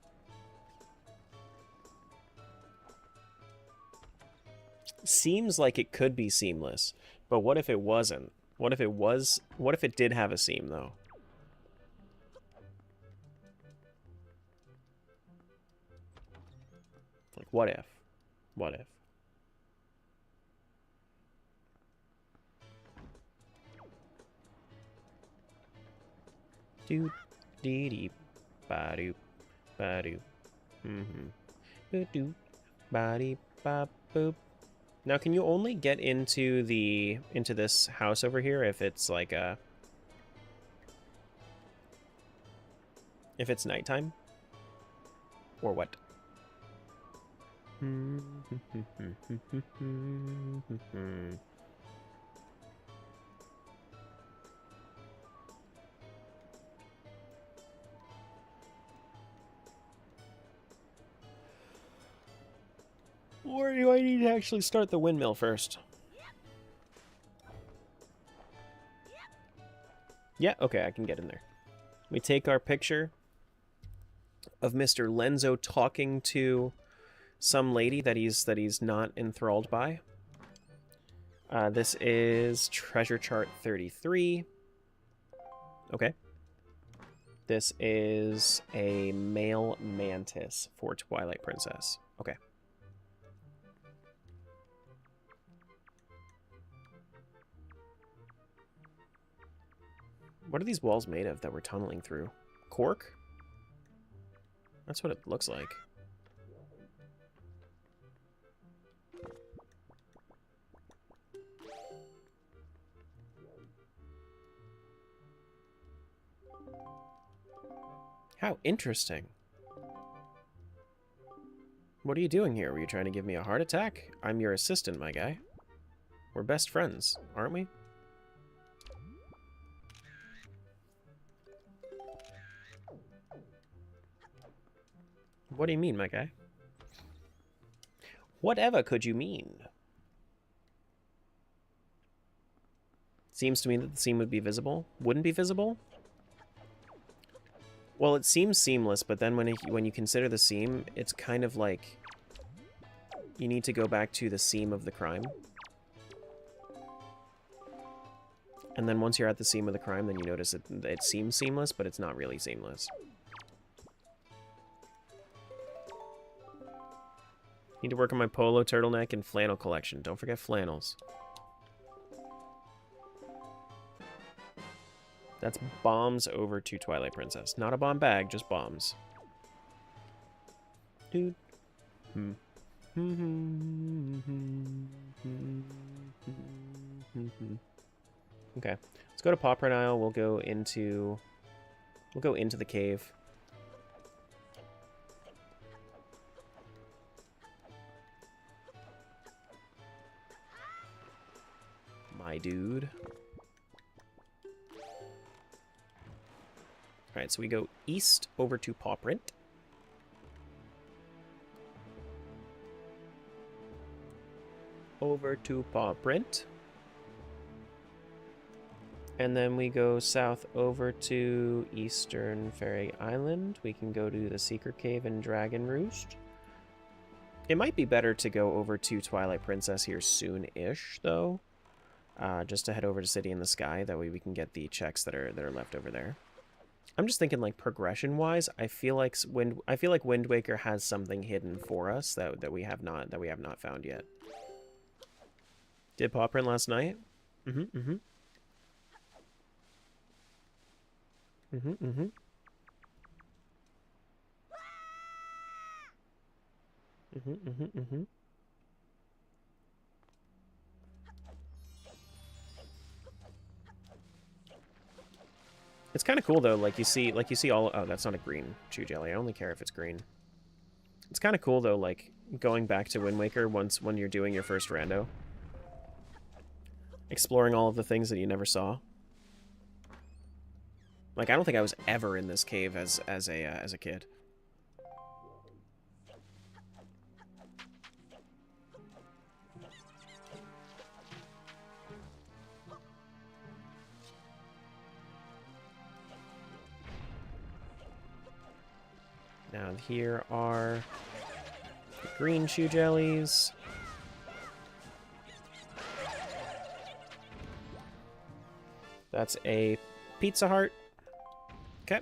Seems like it could be seamless, but what if it wasn't? What if it was? What if it did have a seam though? Like what if? What if? Do dee dee ba do ba do. Boo doo ba dee ba boop. Now, can you only get into this house over here if it's like if it's nighttime? Or what? Or do I need to actually start the windmill first? Yeah, okay, I can get in there. We take our picture of Mr. Lenzo talking to some lady that he's not enthralled by. This is treasure chart 33. Okay. This is a male mantis for Twilight Princess. Okay. What are these walls made of that we're tunneling through? Cork? That's what it looks like. How interesting. What are you doing here? Were you trying to give me a heart attack? I'm your assistant, my guy. We're best friends, aren't we? What do you mean, my guy? Whatever could you mean? Seems to me that the seam would be visible. Wouldn't be visible? Well, it seems seamless, but then when you consider the seam, it's kind of like you need to go back to the seam of the crime. And then once you're at the seam of the crime, then you notice it seems seamless, but it's not really seamless. Need to work on my polo, turtleneck, and flannel collection. Don't forget flannels. That's bombs over to Twilight Princess. Not a bomb bag, just bombs. Dude. Okay. Let's go to Paw Print Isle. We'll go into the cave. My dude. Alright, so we go east over to Paw Print. Over to Paw Print. And then we go south over to Eastern Fairy Island. We can go to the Secret Cave and Dragon Roost. It might be better to go over to Twilight Princess here soon-ish, though. Just to head over to City in the Sky. That way we can get the checks that are left over there. I'm just thinking, like, progression-wise, I feel like Wind Waker has something hidden for us that we have not found yet. Did Paw Print last night? Mm-hmm. It's kind of cool though, like you see all. Oh, that's not a green chew jelly. I only care if it's green. It's kind of cool though, like going back to Wind Waker when you're doing your first rando, exploring all of the things that you never saw. Like I don't think I was ever in this cave as a kid. Now here are the green shoe jellies. That's a Pizza Heart. Okay.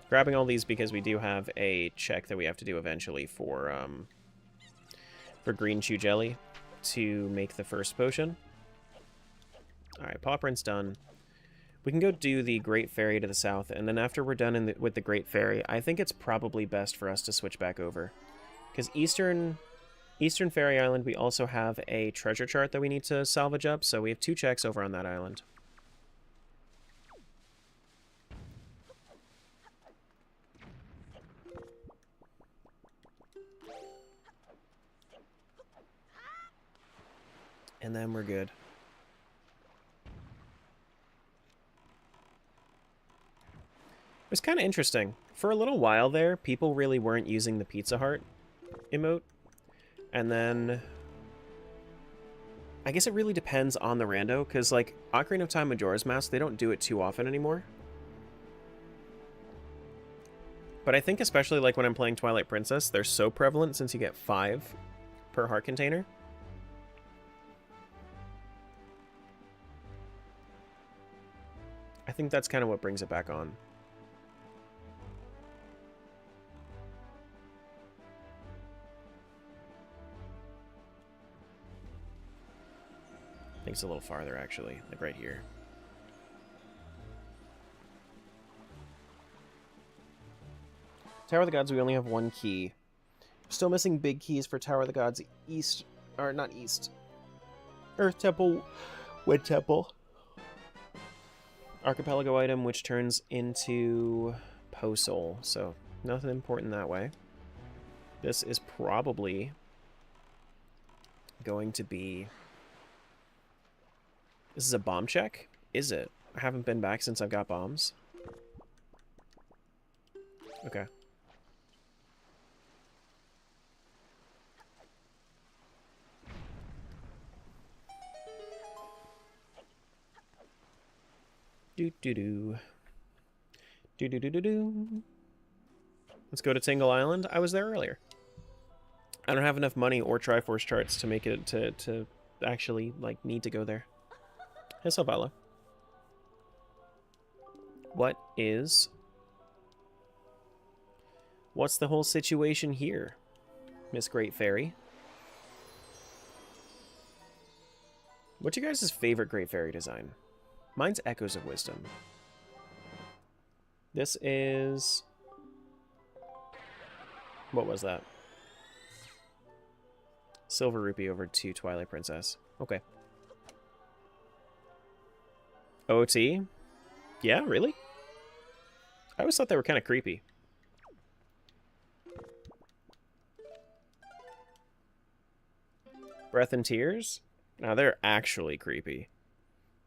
Grabbing all these because we do have a check that we have to do eventually for green shoe jelly to make the first potion. Alright, Paw Print's done. We can go do the Great Fairy to the south, and then after we're done with the Great Fairy, I think it's probably best for us to switch back over. Because Eastern Fairy Island, we also have a treasure chart that we need to salvage up, so we have 2 checks over on that island. And then we're good. It was kind of interesting. For a little while there, people really weren't using the Pizza Heart emote. And then I guess it really depends on the rando, because like Ocarina of Time Majora's Mask, they don't do it too often anymore. But I think especially like when I'm playing Twilight Princess, they're so prevalent since you get 5 per heart container. I think that's kind of what brings it back on. I think it's a little farther, actually, like right here. Tower of the Gods, we only have 1 key. Still missing big keys for Tower of the Gods East, or not East. Earth Temple, Wind Temple. Archipelago item, which turns into Po Soul, so nothing important that way. This is probably going to be... This is a bomb check? Is it? I haven't been back since I've got bombs. Okay. Do-do-do. Do-do-do-do-do. Let's go to Tingle Island. I was there earlier. I don't have enough money or Triforce charts to make it to actually, like, need to go there. Hey, Salvala. What's the whole situation here, Miss Great Fairy? What's your guys' favorite Great Fairy design? Mine's Echoes of Wisdom. This is... What was that? Silver Rupee over to Twilight Princess. Okay. OT? Yeah, really? I always thought they were kind of creepy. Breath and Tears? Now they're actually creepy.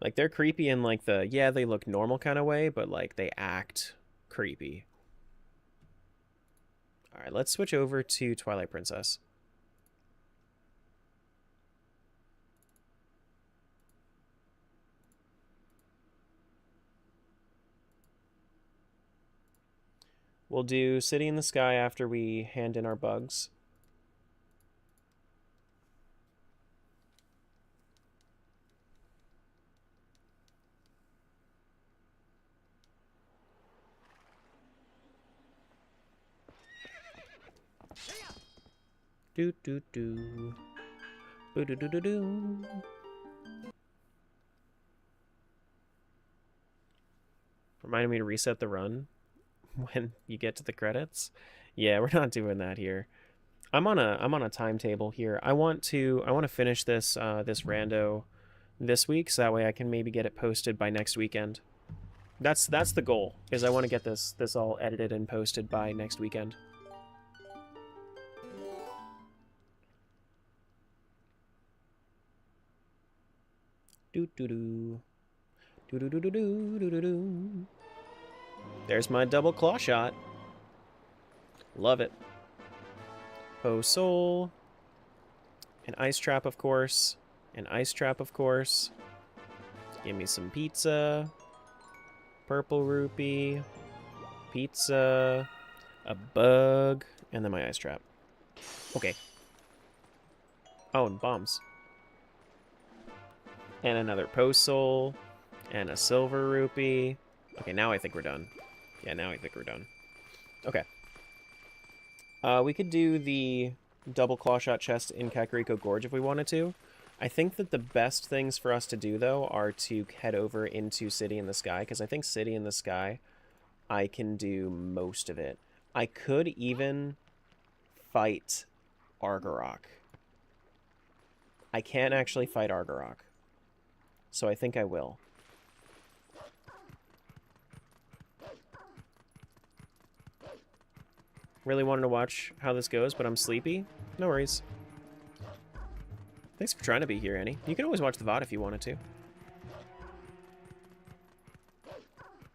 Like, they're creepy in, like, the, yeah, they look normal kind of way, but, like, they act creepy. Alright, let's switch over to Twilight Princess. We'll do City in the Sky after we hand in our bugs. Do do do. Boo do do do do. Reminded me to reset the run when you get to the credits. Yeah, we're not doing that here. I'm on a timetable here. I want to finish this this rando this week, so that way I can maybe get it posted by next weekend. That's the goal. Is I want to get this all edited and posted by next weekend. Do do do. Do do do do do do do do. There's my double claw shot. Love it. Oh Soul. An Ice Trap, of course. An ice trap, of course. Give me some pizza. Purple rupee. Pizza. A bug. And then my ice trap. Okay. Oh, and bombs. And another post soul. And a silver rupee. Okay, now I think we're done. Yeah, now I think we're done. Okay. We could do the double claw shot chest in Kakariko Gorge if we wanted to. I think that the best things for us to do, though, are to head over into City in the Sky, because I think City in the Sky, I can do most of it. I could even fight Argarok. I can't actually fight Argarok, so I think I will. Really wanted to watch how this goes, but I'm sleepy. No worries. Thanks for trying to be here, Annie. You can always watch the VOD if you wanted to.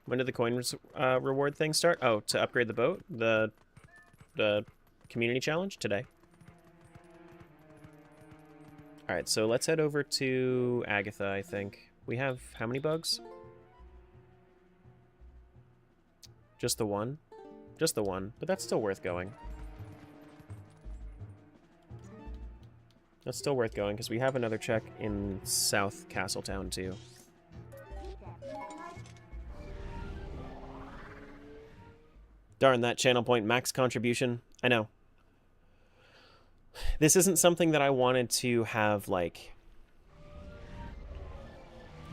When did the coin reward thing start? Oh, to upgrade the boat? The community challenge? Today. Alright, so let's head over to Agatha, I think. We have how many bugs? Just the one? Just the one, but that's still worth going. That's still worth going, because we have another check in South Castletown, too. Darn, that channel point max contribution. I know. This isn't something that I wanted to have, like,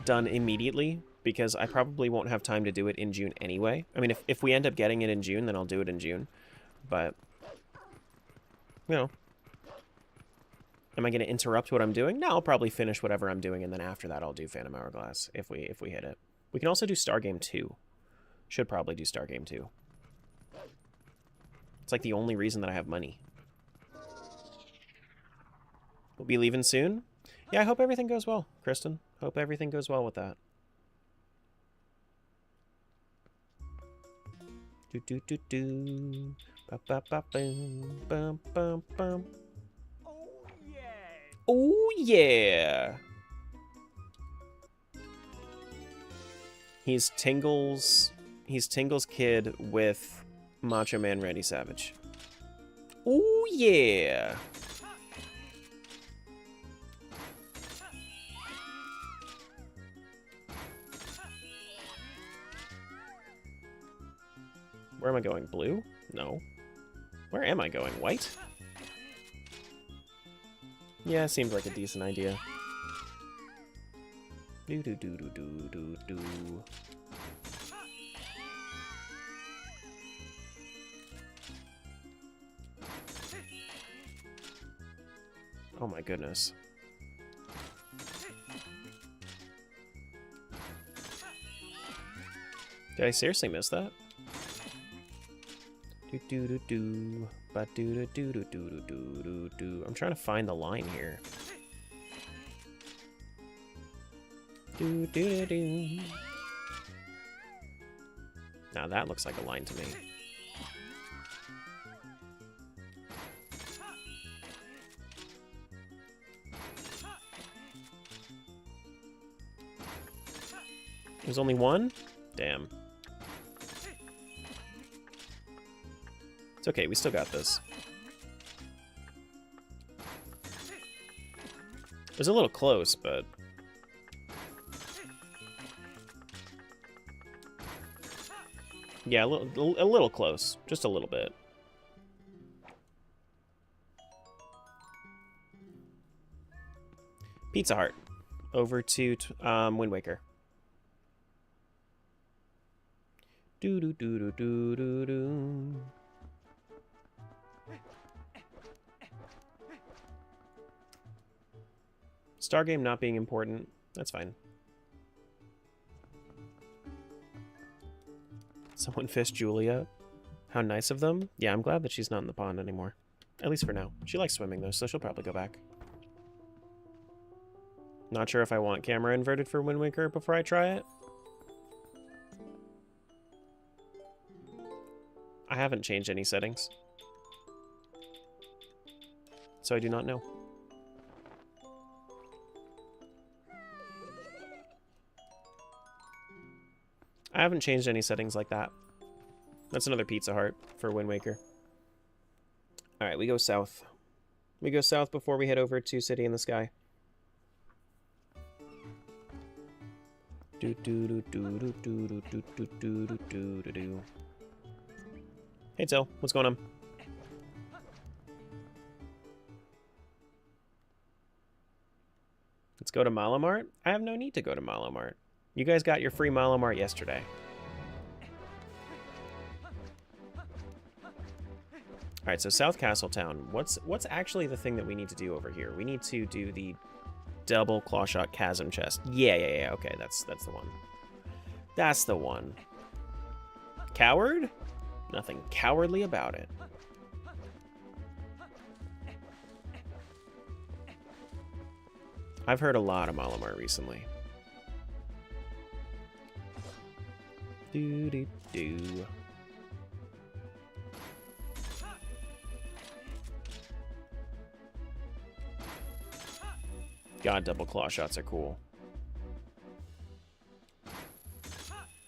done immediately, because I probably won't have time to do it in June anyway. I mean, if we end up getting it in June, then I'll do it in June. But, you know. Am I going to interrupt what I'm doing? No, I'll probably finish whatever I'm doing, and then after that I'll do Phantom Hourglass if we hit it. We can also do Stargame 2. Should probably do Stargame 2. It's like the only reason that I have money. We'll be leaving soon? Yeah, I hope everything goes well, Kristen. Hope everything goes well with that. Do do do do. Ba ba ba boom. Bum bum bum. Oh yeah. He's Tingle's kid with Macho Man Randy Savage. Oh yeah. Where am I going? Blue? No. Where am I going? White? Yeah, seems like a decent idea. Do do do do do do do. Oh my goodness. Did I seriously miss that? Do do do do. Ba do do do do do do do do. I'm trying to find the line here. Do do do do. Now that looks like a line to me. There's only one? Damn. It's okay, we still got this. It was a little close, but... yeah, a little close. Just a little bit. Pizza Hut. Over to Wind Waker. Do do do do do do do. Stargame not being important. That's fine. Someone fished Julia. How nice of them. Yeah, I'm glad that she's not in the pond anymore. At least for now. She likes swimming, though, so she'll probably go back. Not sure if I want camera inverted for Wind Waker before I try it. I haven't changed any settings. So I do not know. I haven't changed any settings like that. That's another Pizza Heart for Wind Waker. Alright, we go south. We go south before we head over to City in the Sky. Hey, Till. What's going on? Let's go to Malamart. I have no need to go to Malamart. You guys got your free Malamart yesterday. Alright, so South Castletown. What's actually the thing that we need to do over here? We need to do the double clawshot chasm chest. Yeah. Okay, that's the one. That's the one. Coward? Nothing cowardly about it. I've heard a lot of Malamart recently. Do. God, double claw shots are cool.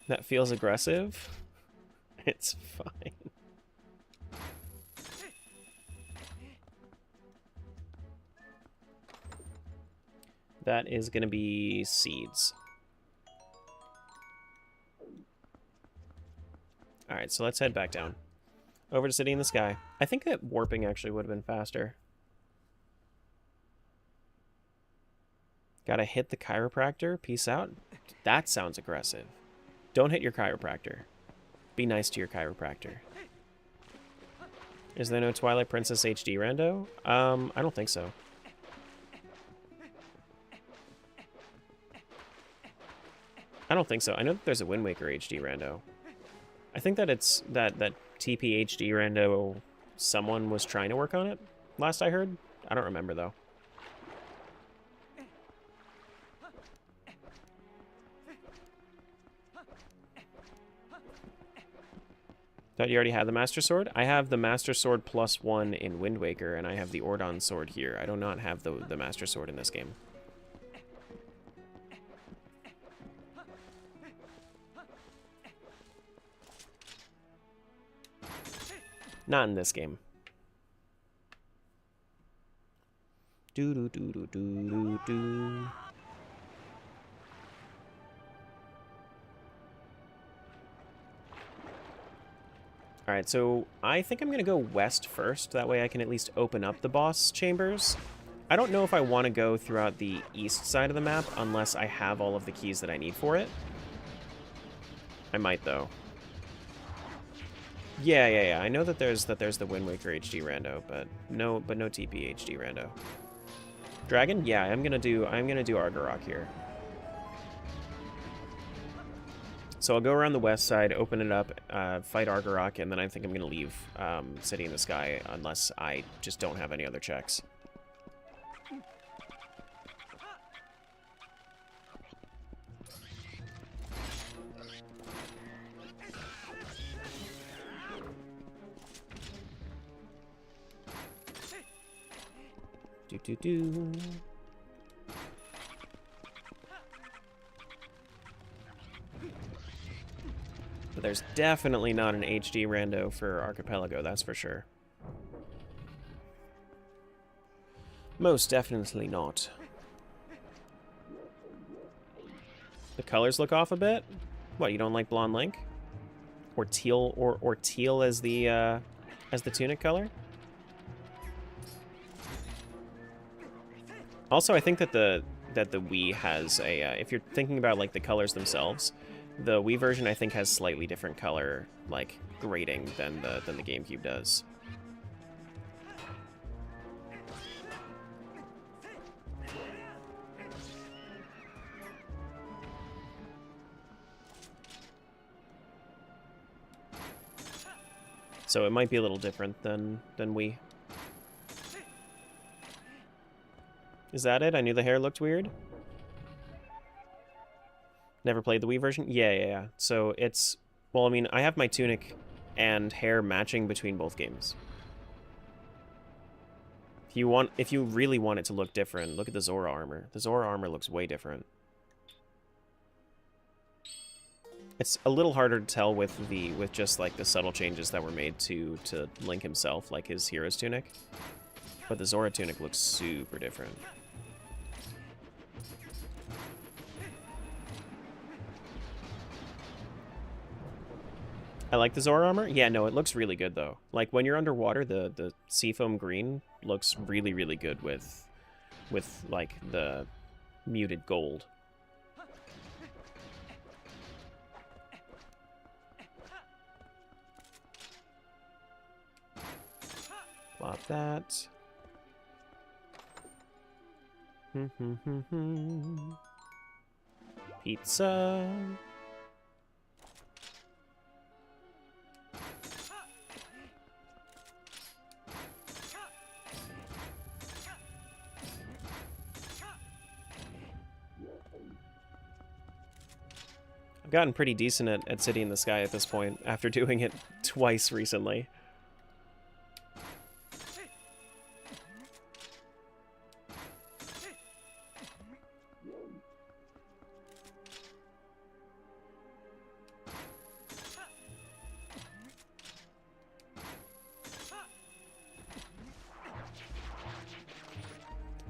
That feels aggressive. It's fine. That is going to be seeds. Alright, so let's head back down. Over to City in the Sky. I think that warping actually would have been faster. Gotta hit the chiropractor. Peace out. That sounds aggressive. Don't hit your chiropractor. Be nice to your chiropractor. Is there no Twilight Princess HD rando? I don't think so. I don't think so. I know that there's a Wind Waker HD rando. I think that it's that TP HD rando, someone was trying to work on it, last I heard. I don't remember, though. Thought you already had the Master Sword? I have the Master Sword +1 in Wind Waker, and I have the Ordon Sword here. I do not have the Master Sword in this game. Not in this game. Do. Alright, so I think I'm going to go west first. That way I can at least open up the boss chambers. I don't know if I want to go throughout the east side of the map unless I have all of the keys that I need for it. I might, though. Yeah. I know that there's the Wind Waker HD rando, but no TP HD rando. Dragon? Yeah, I'm gonna do Argarok here. So I'll go around the west side, open it up, fight Argarok, and then I think I'm gonna leave City in the Sky unless I just don't have any other checks. Do. But there's definitely not an HD rando for Archipelago, that's for sure. Most definitely not. The colors look off a bit? What, you don't like Blonde Link? Or teal or teal as the tunic color? Also, I think that the Wii has a if you're thinking about like the colors themselves, the Wii version I think has slightly different color like grading than the GameCube does. So it might be a little different than Wii. Is that it? I knew the hair looked weird. Never played the Wii version? Yeah. So it's... Well, I mean, I have my tunic and hair matching between both games. If you really want it to look different, look at the Zora armor. The Zora armor looks way different. It's a little harder to tell with just like the subtle changes that were made to Link himself, like his hero's tunic. But the Zora tunic looks super different. I like the Zora armor. Yeah, no, it looks really good though. Like when you're underwater, the seafoam green looks really, really good with like the muted gold. Plop that. Pizza. I've gotten pretty decent at City in the Sky at this point, after doing it twice recently.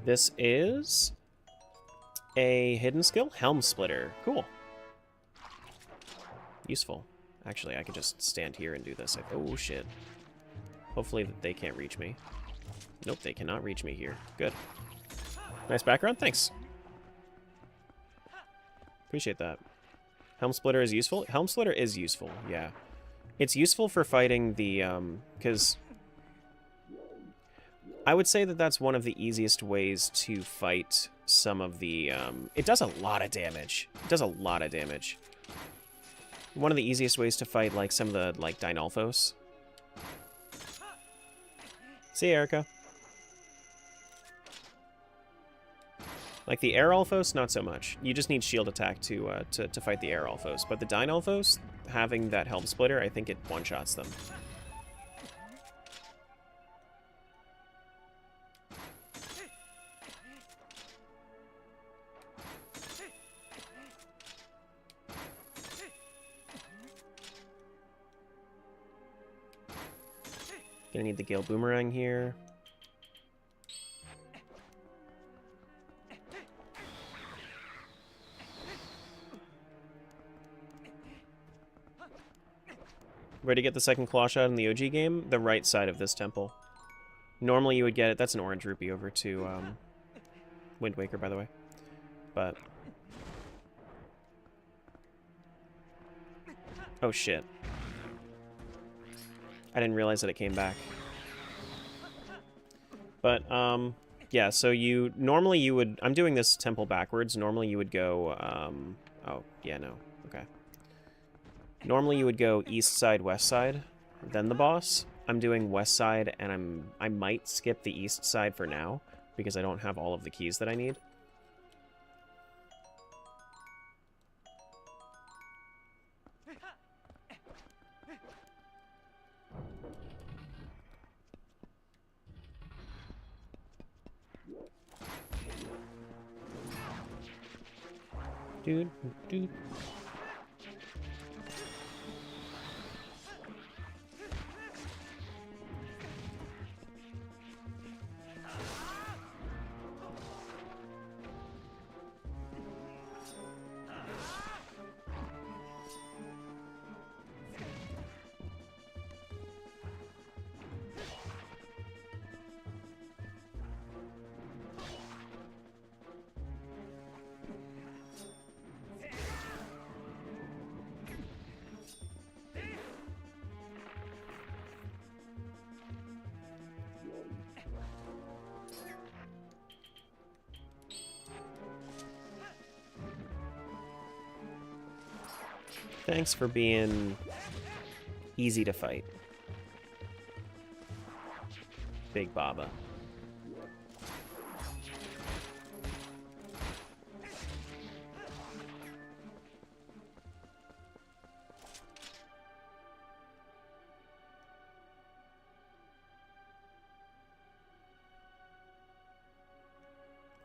This is a hidden skill? Helm Splitter. Cool. Useful. Actually, I could just stand here and do this. Oh, shit. Hopefully they can't reach me. Nope, they cannot reach me here. Good. Nice background. Thanks. Appreciate that. Helm Splitter is useful? Helm Splitter is useful, yeah. It's useful for fighting the, because I would say that that's one of the easiest ways to fight some of the, it does a lot of damage. It does a lot of damage. One of the easiest ways to fight, like, some of the, like, Dynalphos. See you, Erica. Like, the Air Alphos, not so much. You just need shield attack to fight the Air Alphos. But the Dynalphos, having that Helm Splitter, I think it one-shots them. Gonna need the Gale Boomerang here. Where to get the second claw shot in the OG game? The right side of this temple. Normally you would get it. That's an orange rupee over to Wind Waker, by the way. But oh shit. I didn't realize that it came back. But, yeah, so normally you would, I'm doing this temple backwards. Normally you would go, oh, yeah, no, okay. Normally you would go east side, west side, then the boss. I'm doing west side, and I might skip the east side for now, because I don't have all of the keys that I need. Dude, dude. Thanks for being easy to fight, Big Baba.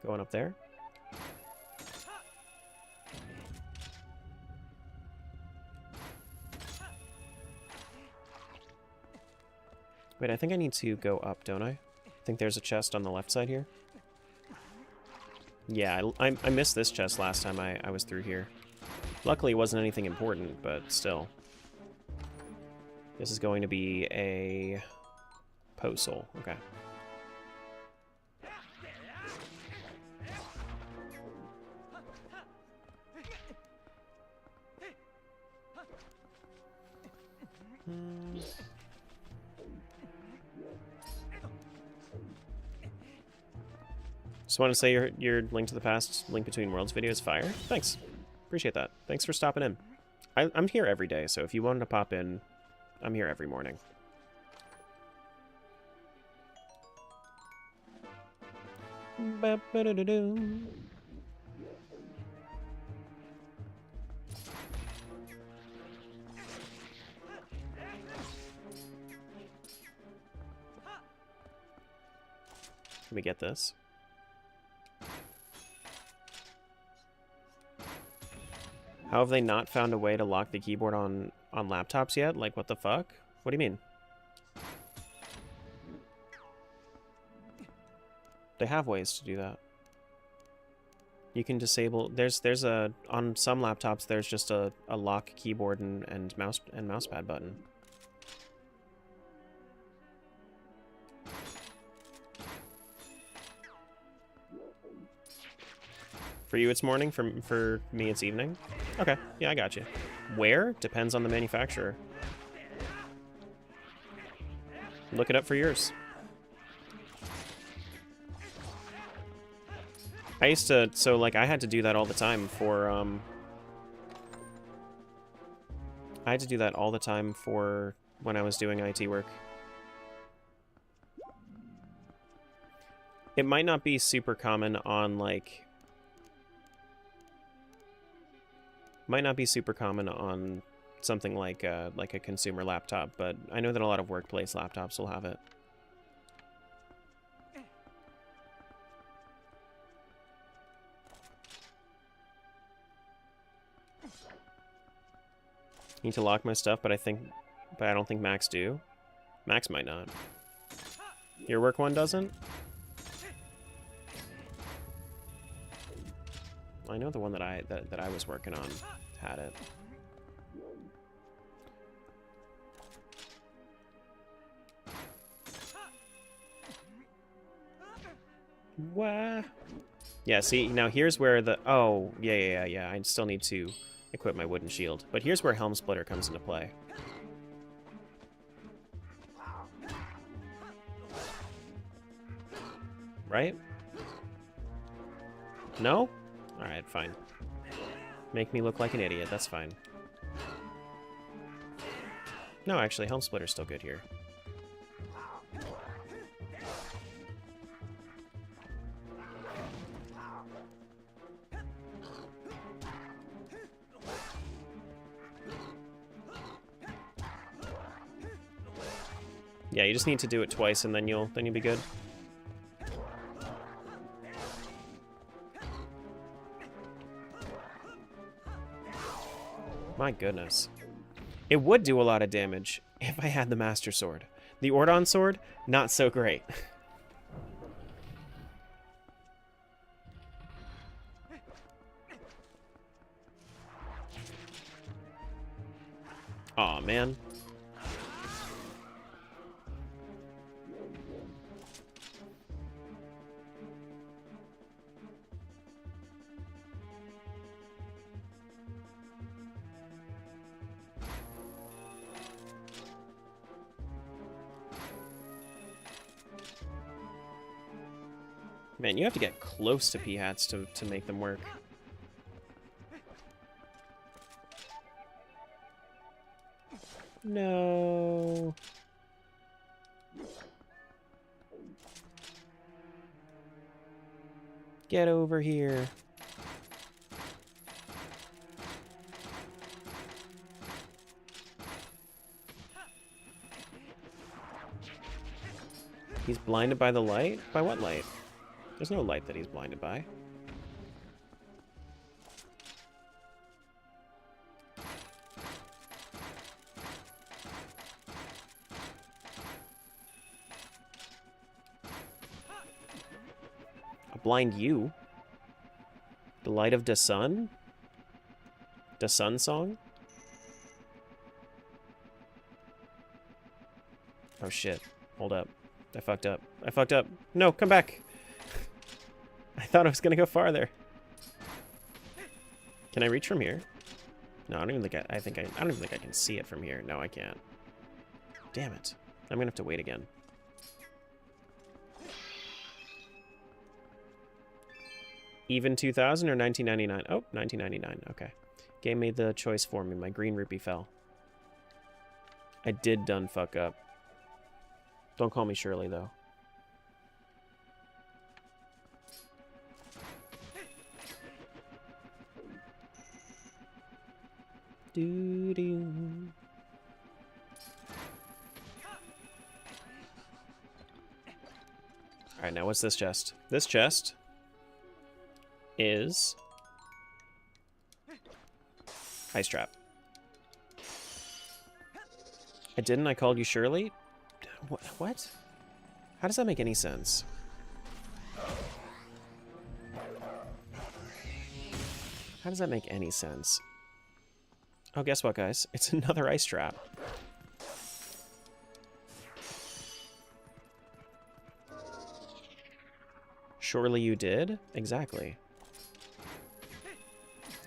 Going up there. Wait, I think I need to go up, don't I? I think there's a chest on the left side here. Yeah, I missed this chest last time I was through here. Luckily, it wasn't anything important, but still. This is going to be a Poe Soul. Okay. Just want to say your Link to the Past, Link Between Worlds video is fire. Thanks. Appreciate that. Thanks for stopping in. I'm here every day, so if you wanted to pop in, I'm here every morning. Ba-ba-da-da-doo. Let me get this. How have they not found a way to lock the keyboard on laptops yet? Like, what the fuck? What do you mean? They have ways to do that. You can disable... There's a... On some laptops, there's just a lock keyboard and mousepad button. For you, it's morning. For me, it's evening. Okay, yeah, I got you. Where? Depends on the manufacturer. Look it up for yours. I used to... So, like, I had to do that all the time for, I had to do that all the time for when I was doing IT work. It might not be super common on, like... Might not be super common on something like a consumer laptop, but I know that a lot of workplace laptops will have it. Need to lock my stuff, but I don't think Macs do. Macs might not. Your work one doesn't? I know the one that I was working on had it. Wah. Yeah, see, now here's where the... Oh, yeah. I still need to equip my wooden shield. But here's where Helm Splitter comes into play. Right? No? Alright, fine. Make me look like an idiot, that's fine. No, actually, Helm Splitter's still good here. Yeah, you just need to do it twice and then you'll be good. My goodness. It would do a lot of damage if I had the Master Sword. The Ordon Sword, not so great. Aw, man. Man, you have to get close to P-hats to make them work. No. Get over here. He's blinded by the light? By what light? There's no light that he's blinded by. Blind you? The light of the sun? The sun song? Oh shit. Hold up. I fucked up. I fucked up. No, come back. I thought I was gonna go farther. Can I reach from here? No, I don't even think I don't even think I can see it from here. No, I can't. Damn it. I'm gonna have to wait again. Even 2000 or 1999? Oh, 1999. Okay. Game made the choice for me. My green rupee fell. I did done fuck up. Don't call me Shirley, though. Doo-doo. Alright, now what's this chest? This chest is ice trap. I didn't? I called you Shirley? What? How does that make any sense? How does that make any sense? Oh, guess what, guys? It's another ice trap. Surely you did? Exactly.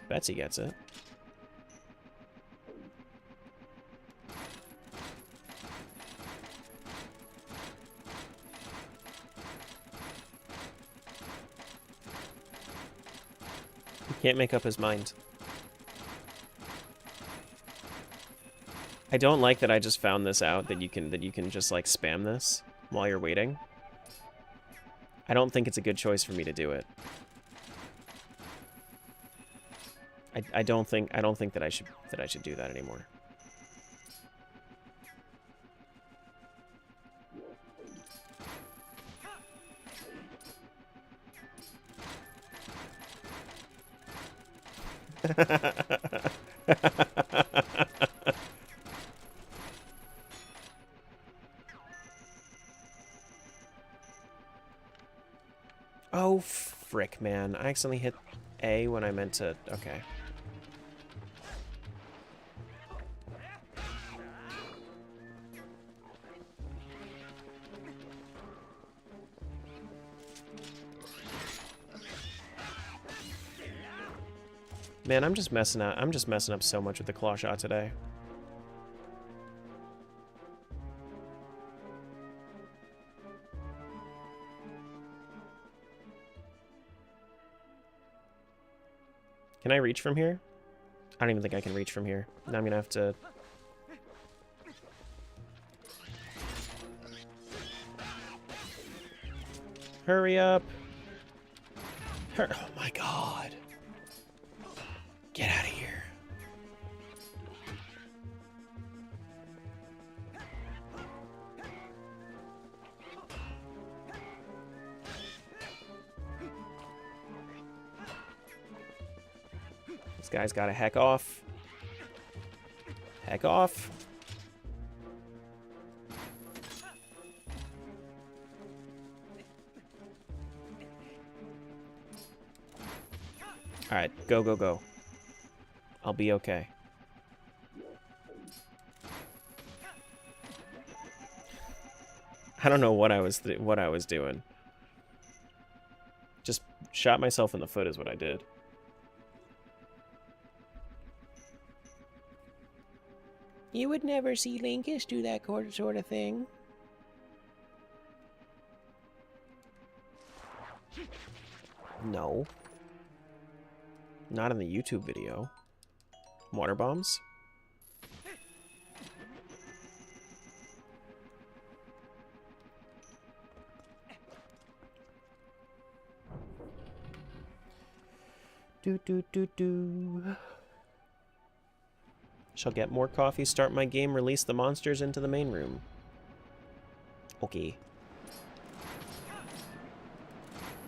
Betsy gets it. He can't make up his mind. I don't like that I just found this out, that you can just like spam this while you're waiting. I don't think it's a good choice for me to do it. I don't think that I should do that anymore. Oh, frick, man. I accidentally hit A when I meant to... Okay. Man, I'm just messing up so much with the claw shot today. Can I reach from here? I don't even think I can reach from here. Now I'm gonna have to... Hurry up! Oh my god! Get out of here. This guy's got to heck off. Heck off. All right, go, go, go. I'll be okay. I don't know what I was doing. Just shot myself in the foot is what I did. You would never see Linkus do that sort of thing. No. Not in the YouTube video. Water bombs? Do do do do. Shall get more coffee, start my game, release the monsters into the main room. Okay.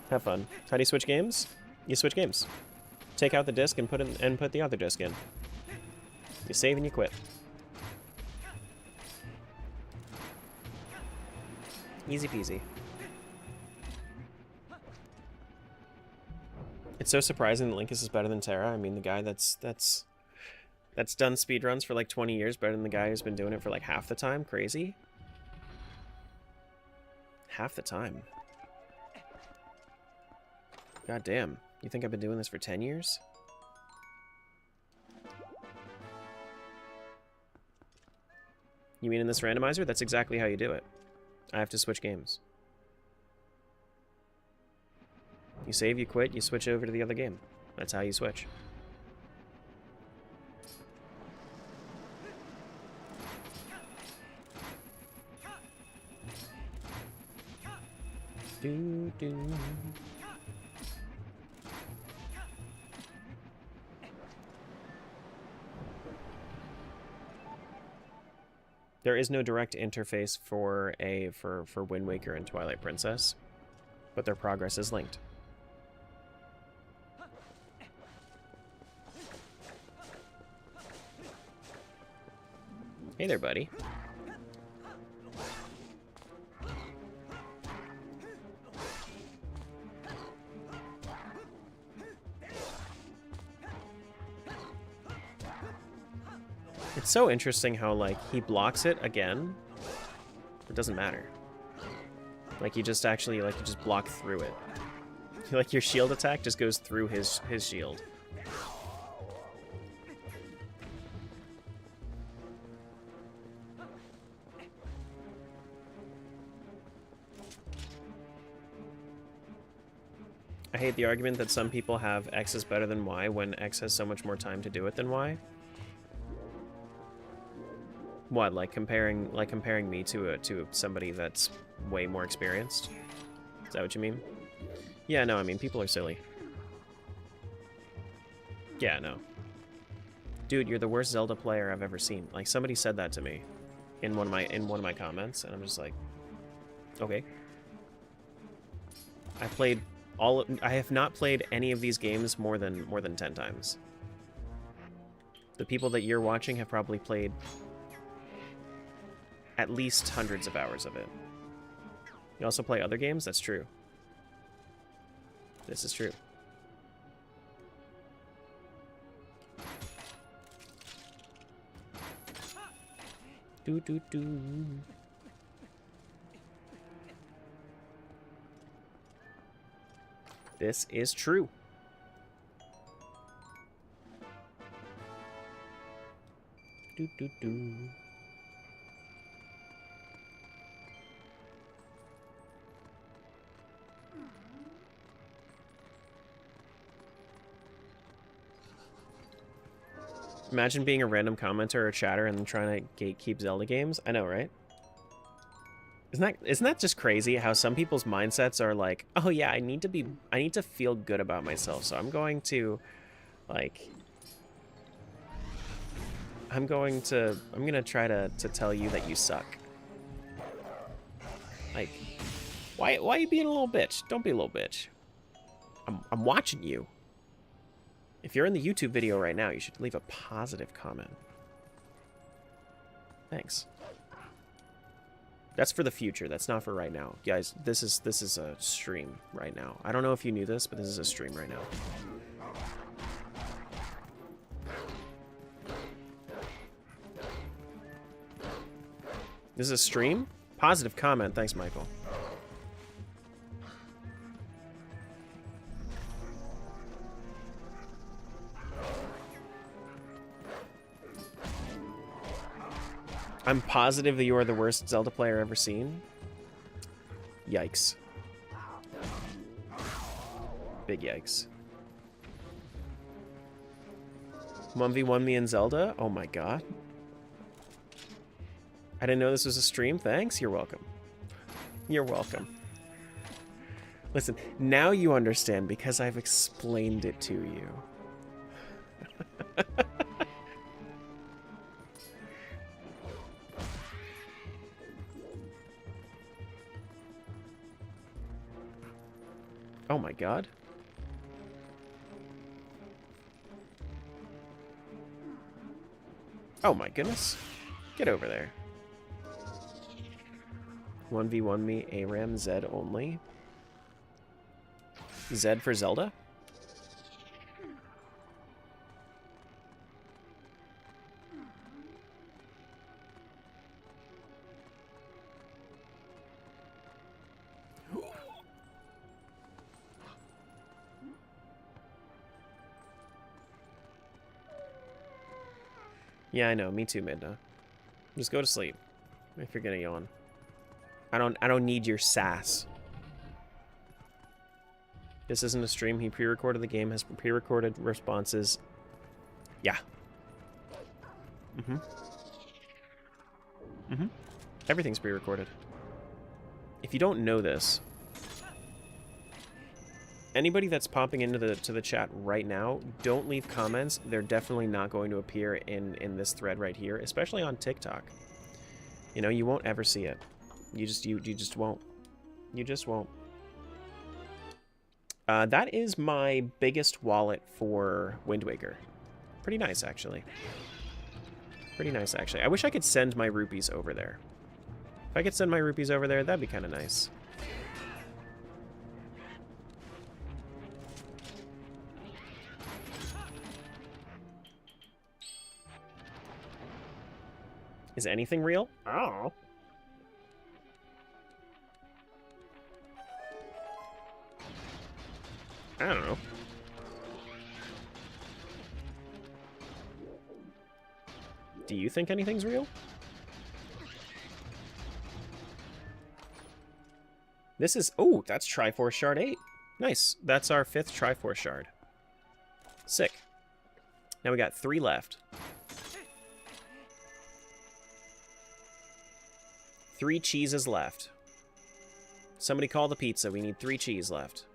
Have fun. How do you switch games? You switch games. Take out the disc and put the other disc in. You save and you quit. Easy peasy. It's so surprising that Linkus is better than Terra. I mean, the guy that's done speedruns for like 20 years better than the guy who's been doing it for like half the time. Crazy. Half the time. God damn. You think I've been doing this for 10 years? You mean in this randomizer? That's exactly how you do it. I have to switch games. You save, you quit, you switch over to the other game. That's how you switch. Do, do. There is no direct interface for Wind Waker and Twilight Princess, but their progress is linked. Hey there, buddy. It's so interesting how, like, he blocks it again. It doesn't matter. Like, you just actually, like, you just block through it. Like, your shield attack just goes through his shield. I hate the argument that some people have X is better than Y when X has so much more time to do it than Y. What, like comparing me to somebody that's way more experienced? Is that what you mean? Yeah, no, I mean people are silly. Yeah, no. Dude, you're the worst Zelda player I've ever seen. Like somebody said that to me in one of my comments, and I'm just like, okay. I have not played any of these games more than 10 times. The people that you're watching have probably played at least hundreds of hours of it. You also play other games? That's true. This is true. Do do do. This is true. Do do do. Imagine being a random commenter or chatter and then trying to gatekeep Zelda games. I know, right? Isn't that just crazy how some people's mindsets are like, oh yeah, I need to feel good about myself, so I'm going to try to tell you that you suck. Like, why are you being a little bitch? Don't be a little bitch. I'm watching you. If you're in the YouTube video right now, you should leave a positive comment. Thanks. That's for the future. That's not for right now. Guys, this is a stream right now. I don't know if you knew this, but this is a stream right now. This is a stream? Positive comment. Thanks, Michael. I'm positive that you are the worst Zelda player ever seen. Yikes. Big yikes. 1v1 me and Zelda? Oh my god. I didn't know this was a stream. Thanks. You're welcome. You're welcome. Listen, now you understand because I've explained it to you. Oh my god. Oh my goodness. Get over there. 1v1 me, ARAM, Zed only. Zed for Zelda? Yeah, I know. Me too, Midna. Just go to sleep if you're gonna yawn. I don't need your sass. This isn't a stream. He pre-recorded the game, has pre-recorded responses. Yeah. Mm-hmm. Mm-hmm. Everything's pre-recorded. If you don't know this, anybody that's popping into the chat right now, don't leave comments. They're definitely not going to appear in this thread right here, especially on TikTok. You know, you won't ever see it. You just won't. You just won't. That is my biggest wallet for Wind Waker. Pretty nice, actually. Pretty nice, actually. I wish I could send my rupees over there. If I could send my rupees over there, that'd be kind of nice. Is anything real? Oh. I don't know. Do you think anything's real? This is... Oh, that's Triforce Shard 8. Nice. That's our 5th Triforce Shard. Sick. Now we got 3 left. 3 cheeses left. Somebody call the pizza. We need 3 cheese left.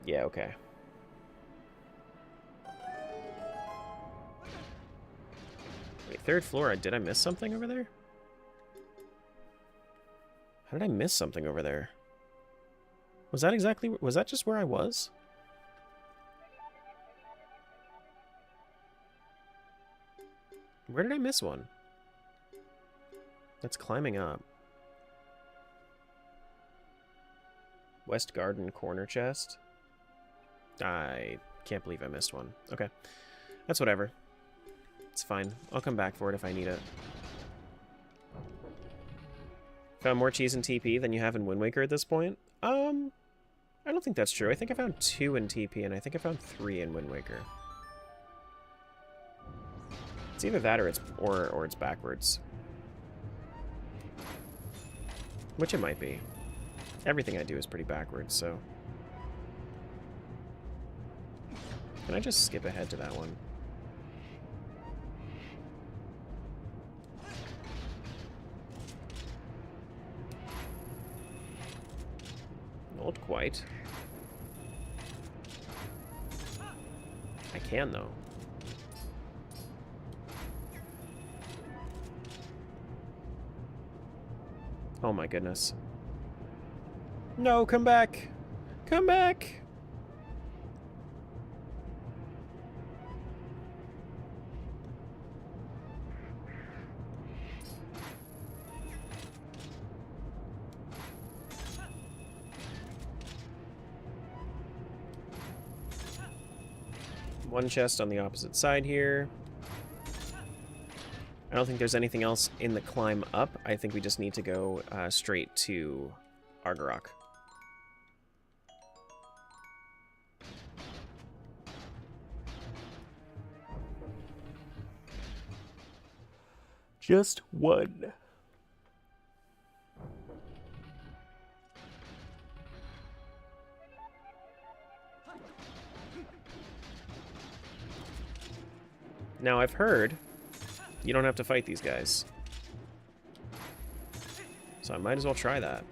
Yeah, okay. Wait, 3rd floor. Did I miss something over there? How did I miss something over there? Was that exactly... Was that just where I was? Where did I miss one? That's climbing up. West Garden corner chest. I can't believe I missed one. Okay. That's whatever. It's fine. I'll come back for it if I need it. Found more cheese in TP than you have in Wind Waker at this point? I don't think that's true. I think I found 2 in TP, and I think I found 3 in Wind Waker. It's either that or it's backwards. Which it might be. Everything I do is pretty backwards, so... Can I just skip ahead to that one? Not quite. I can, though. Oh my goodness. No, come back! Come back! One chest on the opposite side here. I don't think there's anything else in the climb up. I think we just need to go straight to Argarok. Just one. Now, I've heard you don't have to fight these guys. So I might as well try that.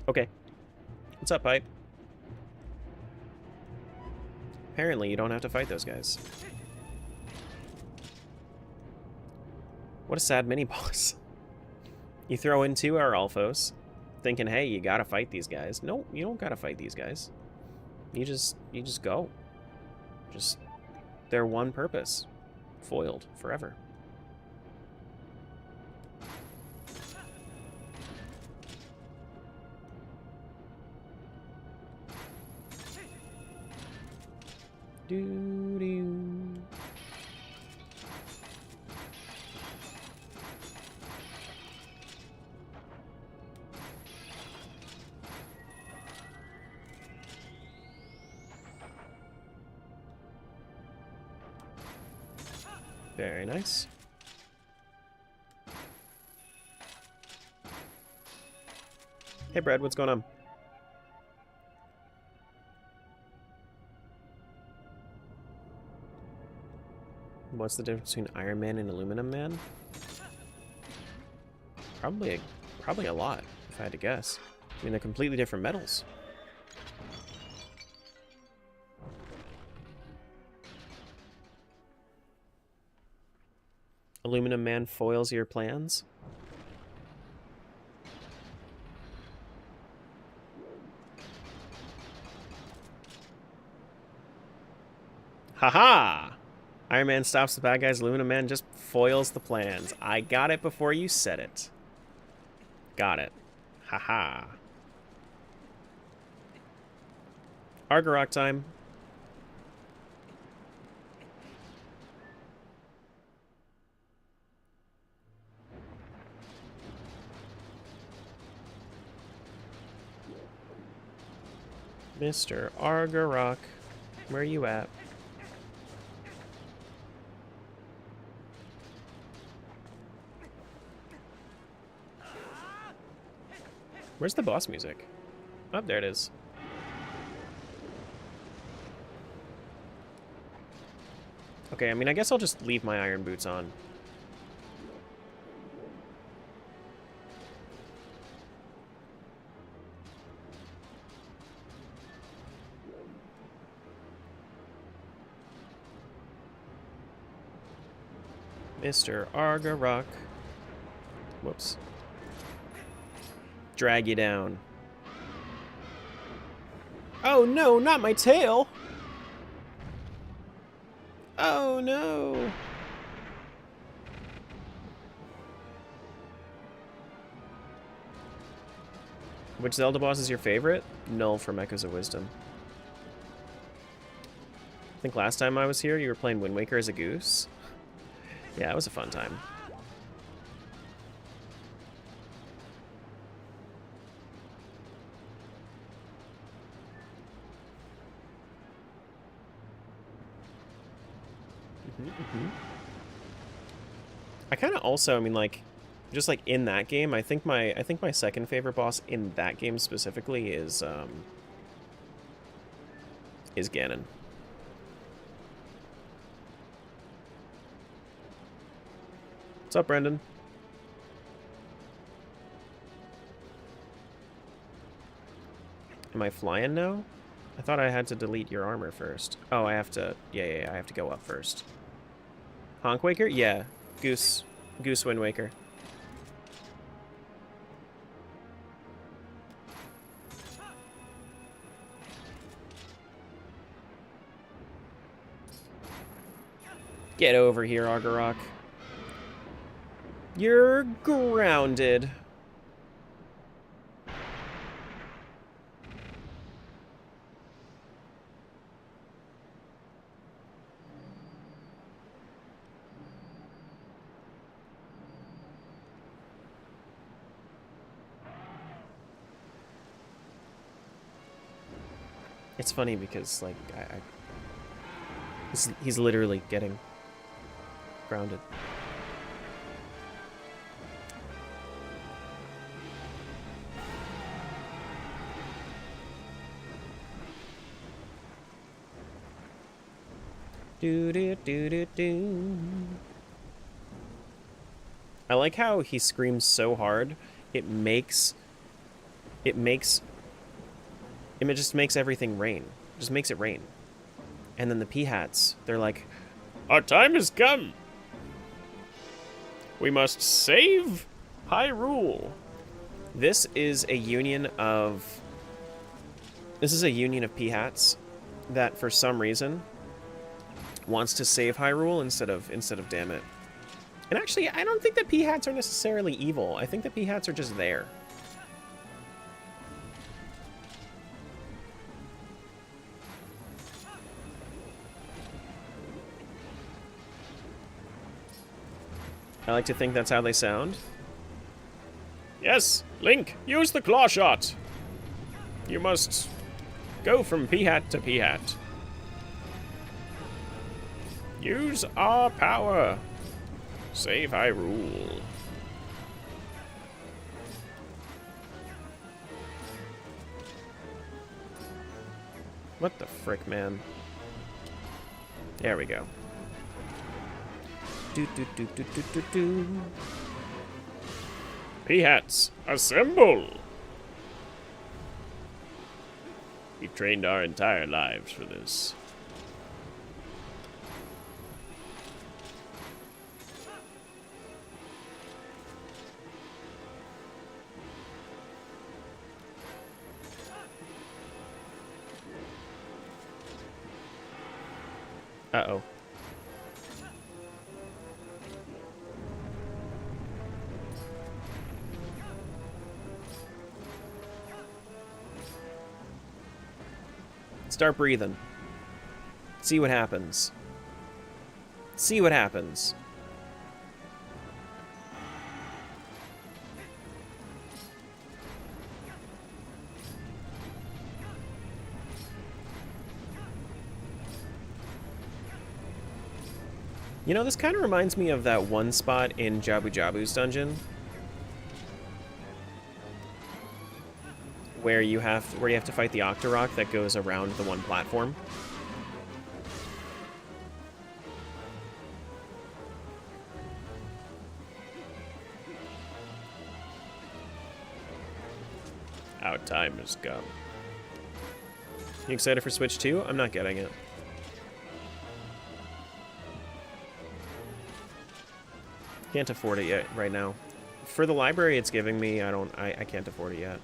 Okay. What's up, Pipe? Apparently, you don't have to fight those guys. What a sad mini-boss. You throw in 2 Aralfos, thinking, hey, you gotta fight these guys. No, you don't gotta fight these guys. You just go. Just their one purpose. Foiled forever. Very nice. Hey, Brad, what's going on? What's the difference between Iron Man and Aluminum Man? Probably a lot, if I had to guess. I mean, they're completely different metals. Aluminum Man foils your plans? Haha! Iron Man stops the bad guys, Aluminum Man just foils the plans. I got it before you said it. Got it. Haha. Argarok time. Mr. Argarok, where you at? Where's the boss music? Oh, there it is. Okay, I mean, I guess I'll just leave my iron boots on. Mr. Argarok. Whoops. Drag you down. Oh no, not my tail! Oh no! Which Zelda boss is your favorite? Null from Echoes of Wisdom. I think last time I was here, you were playing Wind Waker as a goose. Yeah, it was a fun time. I kind of also, I mean, like, just like in that game, I think my second favorite boss in that game specifically is Ganon. What's up, Brendan? Am I flying now? I thought I had to delete your armor first. Oh, I have to... Yeah, I have to go up first. Honk Waker? Yeah. Goose Wind Waker. Get over here, Argarok. You're grounded. It's funny because, like, he's literally getting grounded. Do do do do do. I like how he screams so hard, it just makes everything rain. Just makes it rain. And then the P-Hats, they're like, our time has come. We must save Hyrule. This is a union of P-Hats that for some reason wants to save Hyrule instead of damn it. And actually, I don't think that P-Hats are necessarily evil. I think that P-Hats are just there. I like to think that's how they sound. Yes, Link, use the claw shot. You must go from P-Hat to P-Hat. Use our power. Save Hyrule. What the frick, man? There we go. Do do do do do do do. Peahats, assemble! We've trained our entire lives for this. Uh-oh. Start breathing. See what happens. See what happens. You know, this kind of reminds me of that one spot in Jabu Jabu's dungeon, where you have to fight the Octorok that goes around the one platform. Our time has come. You excited for Switch 2? I'm not getting it. Can't afford it yet right now. For the library it's giving me, I can't afford it yet.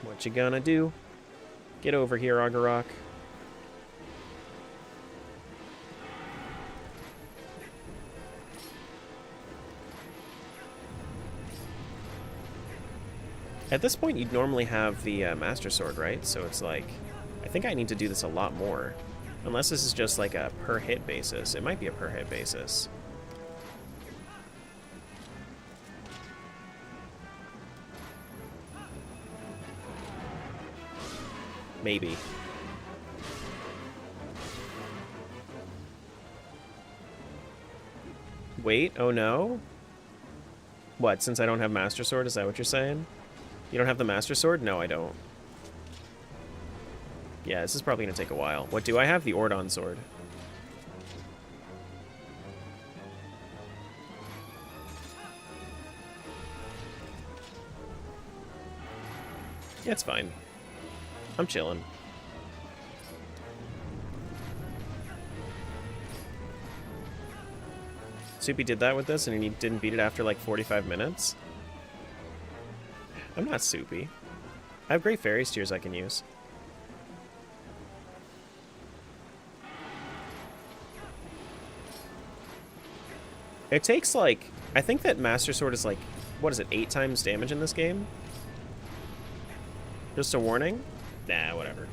What you gonna do? Get over here, Ogorok. At this point, you'd normally have the Master Sword, right? So it's like, I think I need to do this a lot more. Unless this is just like a per-hit basis. It might be a per-hit basis. Maybe. Wait, oh no? What, since I don't have Master Sword, is that what you're saying? You don't have the Master Sword? No, I don't. Yeah, this is probably going to take a while. What do I have? The Ordon Sword. Yeah, it's fine. I'm chilling. Soupy did that with this and he didn't beat it after like 45 minutes? I'm not Soupy. I have great Fairy's Tears I can use. It takes like... I think that Master Sword is like... What is it, 8 times damage in this game? Just a warning? Nah, whatever.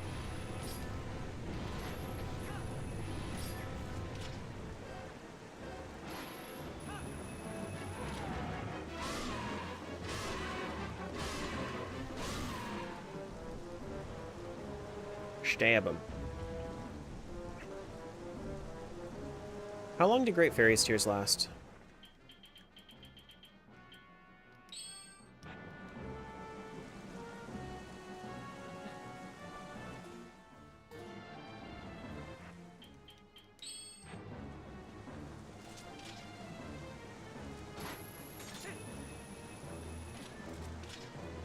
Stab him. How long do Great Fairy's Tears last?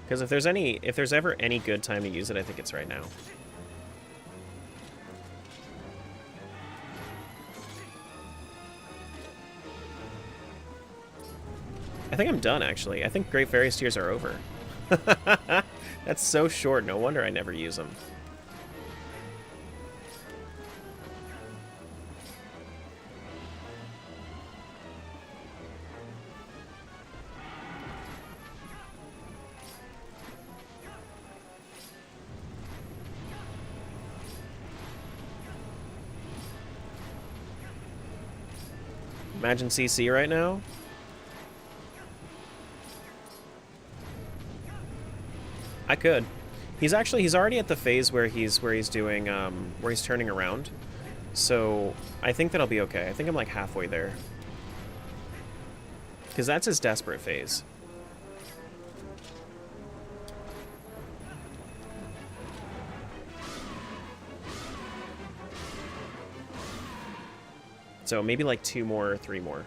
Because if there's ever any good time to use it, I think it's right now. I think I'm done, actually. I think Great Fairy's Tears are over. That's so short. No wonder I never use them. Imagine CC right now. I could. He's already at the phase where he's doing where he's turning around. So I think that'll be okay. I think I'm like halfway there. Because that's his desperate phase. So maybe like 2 more or 3 more.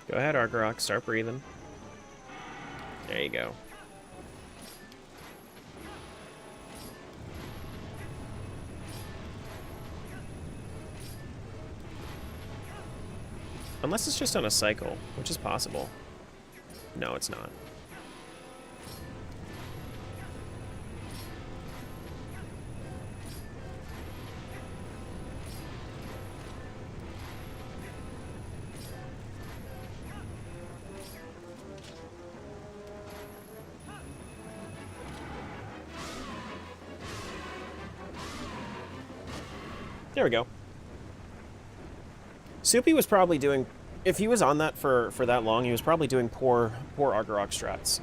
Go ahead, Argarok. Start breathing. There you go. Unless it's just on a cycle, which is possible. No, it's not. There we go. Soupy was probably doing... If he was on that for that long, he was probably doing poor Argarok strats.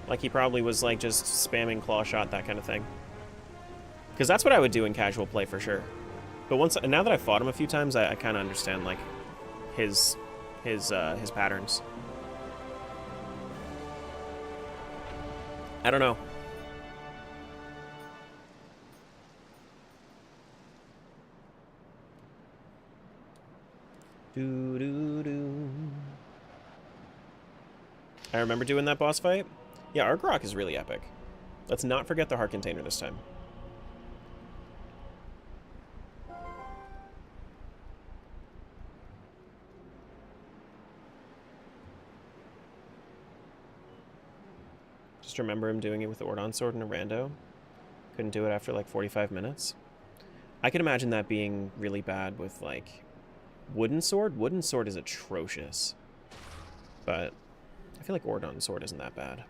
Like, he probably was, like, just spamming Claw Shot, that kind of thing. Because that's what I would do in casual play, for sure. But now that I've fought him a few times, I kind of understand, like, his patterns. I don't know. I remember doing that boss fight. Yeah, Argarok is really epic. Let's not forget the heart container this time. Just remember him doing it with the Ordon Sword and a rando. Couldn't do it after like 45 minutes. I can imagine that being really bad with like Wooden Sword. Wooden Sword is atrocious. But I feel like Ordon Sword isn't that bad.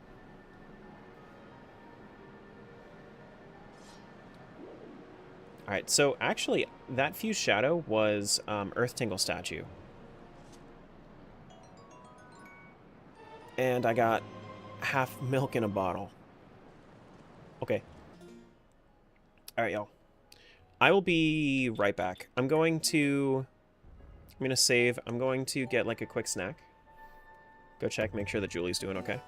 Alright, so actually, that Fused Shadow was Earth Tingle Statue. And I got half milk in a bottle. Okay. Alright, y'all. I will be right back. I'm going to save. I'm going to get like a quick snack. Go check, make sure that Julie's doing okay.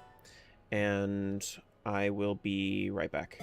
And I will be right back.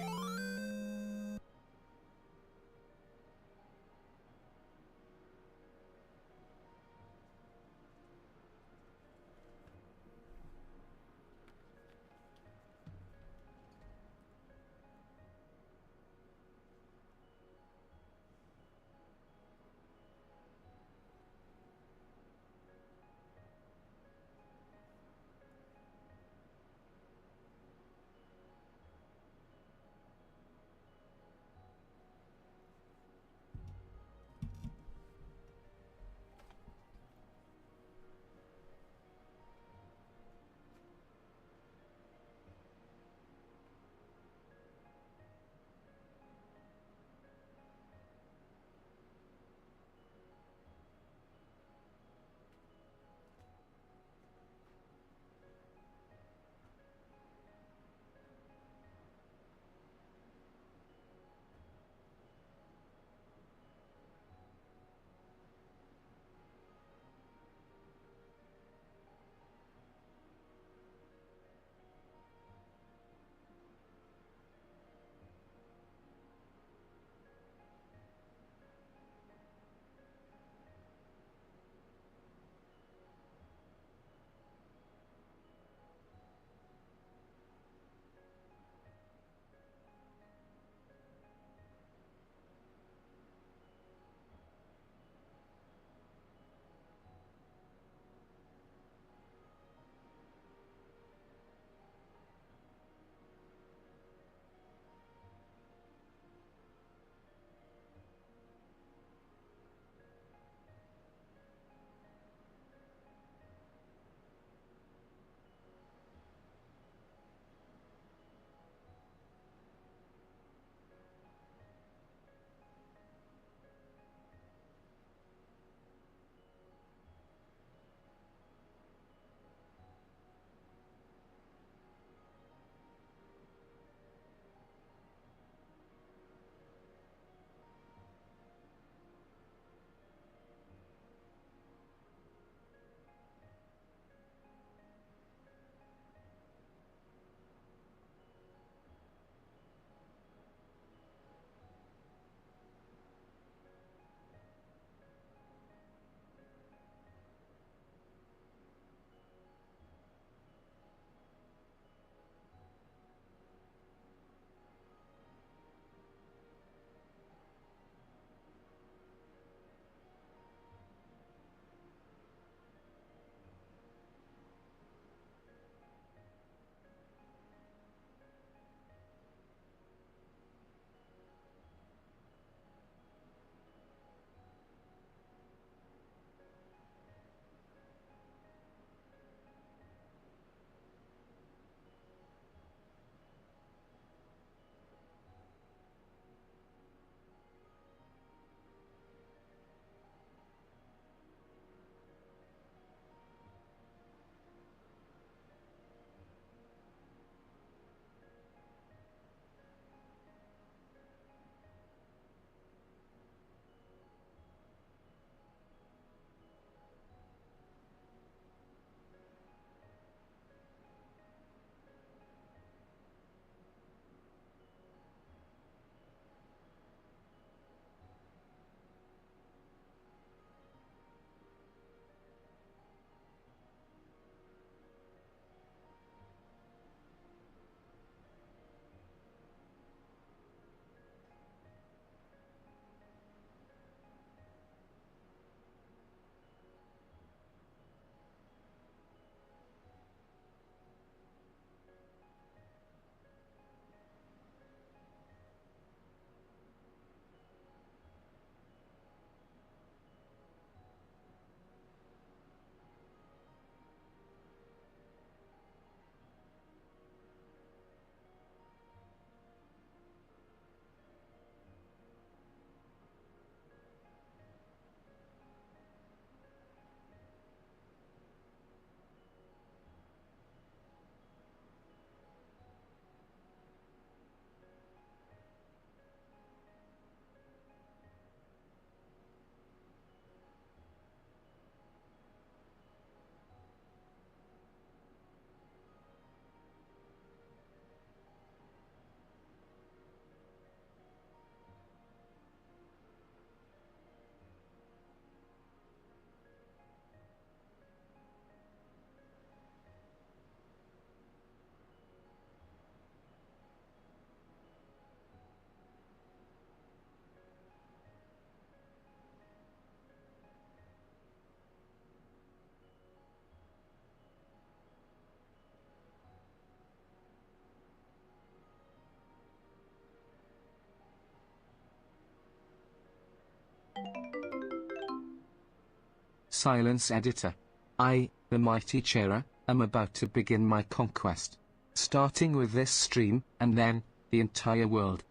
Silence editor. I, the mighty Chera, am about to begin my conquest. Starting with this stream, and then, the entire world.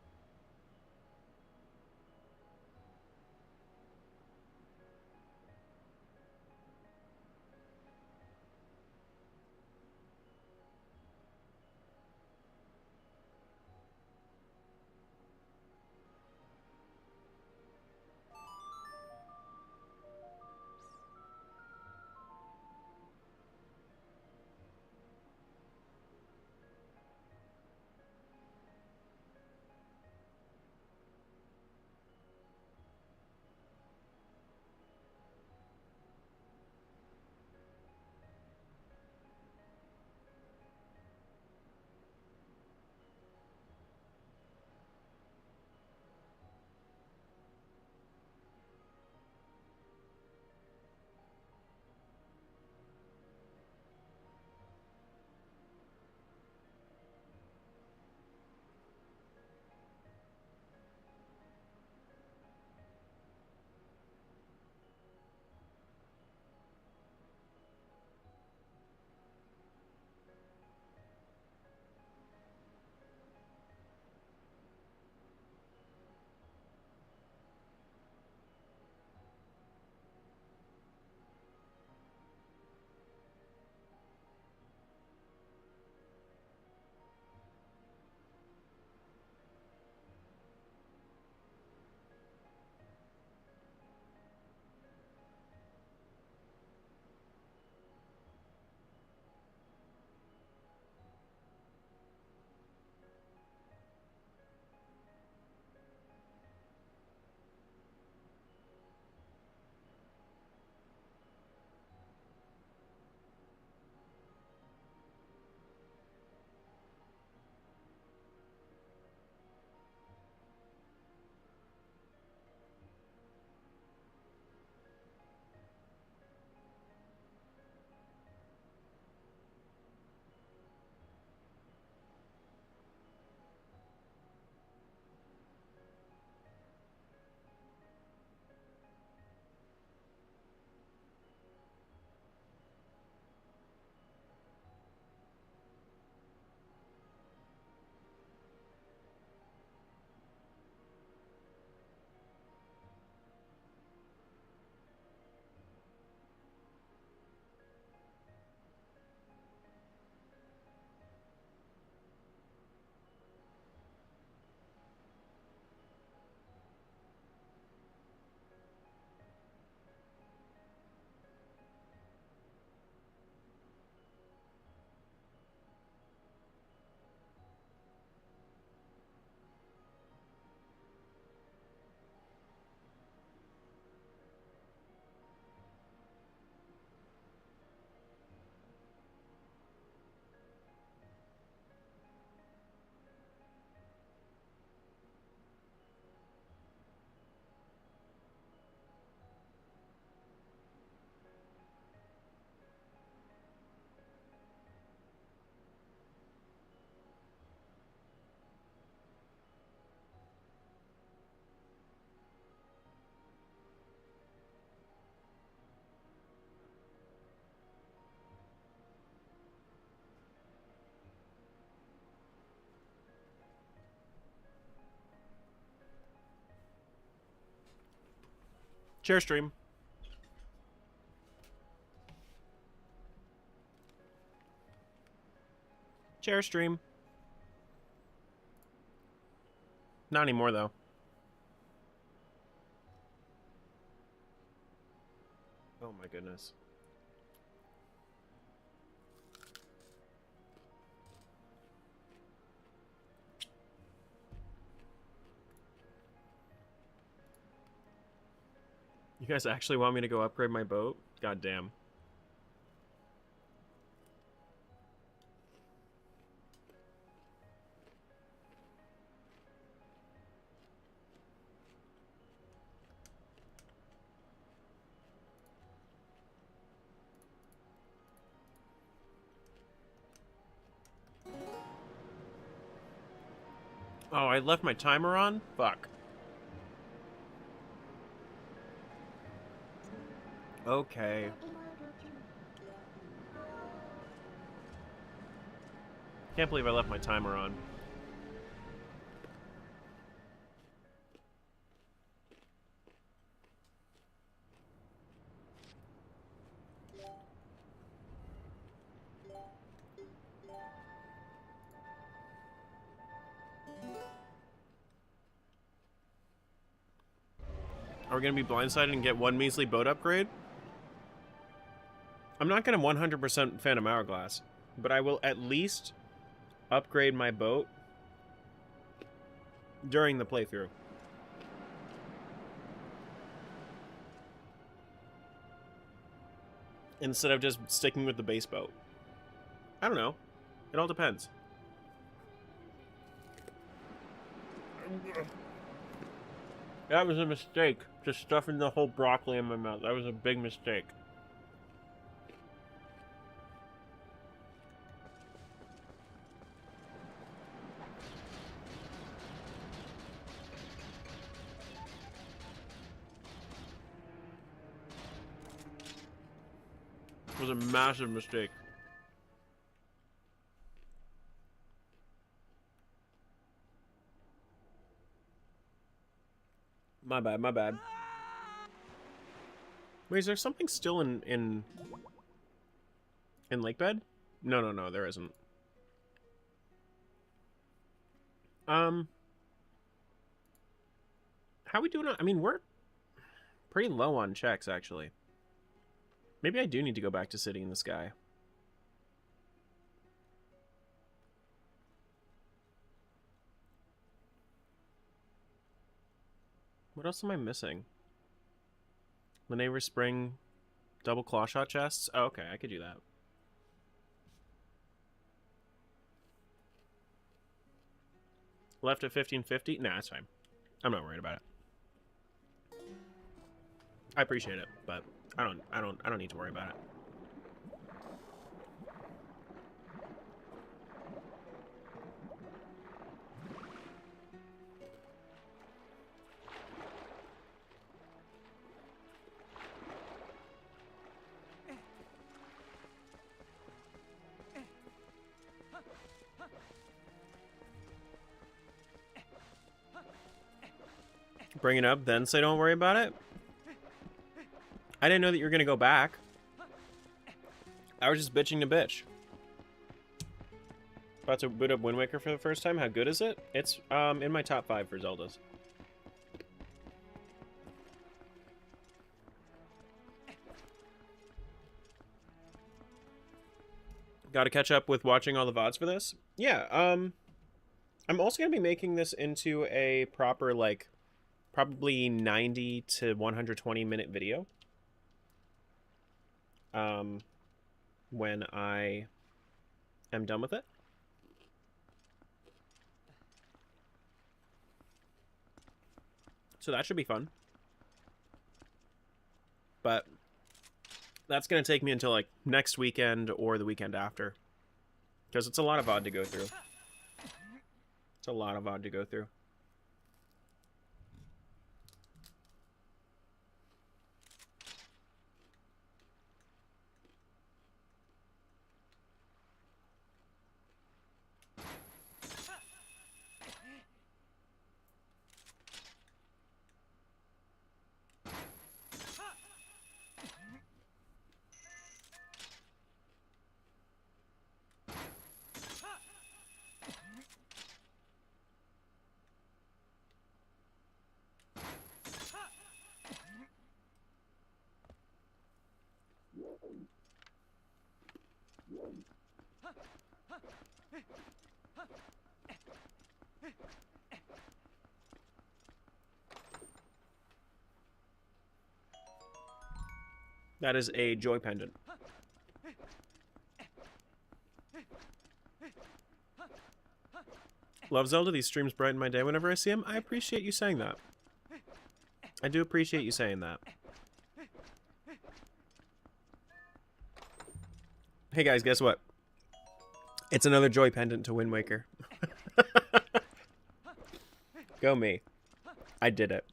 Share stream. Share stream. Not anymore, though. Oh my goodness. You guys actually want me to go upgrade my boat? God damn. Oh, I left my timer on? Fuck. Okay. Can't believe I left my timer on. Are we going to be blindsided and get one measly boat upgrade? I'm not going to 100% Phantom Hourglass, but I will at least upgrade my boat during the playthrough. Instead of just sticking with the base boat. I don't know. It all depends. That was a mistake. Just stuffing the whole broccoli in my mouth. That was a big mistake. It was a massive mistake. My bad, my bad. Wait, is there something still in Lake Bed? No, there isn't. How we doing on, I mean, we're pretty low on checks, actually. Maybe I do need to go back to City in the Sky. What else am I missing? Lineaver Spring, double claw shot chests? Oh, okay, I could do that. Left at 1550? Nah, that's fine. I'm not worried about it. I appreciate it, but I don't need to worry about it. Bring it up, then say don't worry about it? I didn't know that you were going to go back. I was just bitching to bitch. About to boot up Wind Waker for the first time. How good is it? It's in my top 5 for Zeldas. Got to catch up with watching all the VODs for this. Yeah, I'm also going to be making this into a proper, like, probably 90 to 120 minute video. When I am done with it. So that should be fun. But that's going to take me until like next weekend or the weekend after. Because it's a lot of VOD to go through. It's a lot of VOD to go through. That is a joy pendant. Love Zelda. These streams brighten my day whenever I see them. I appreciate you saying that. I do appreciate you saying that. Hey guys, guess what? It's another joy pendant to Wind Waker. Go me. I did it.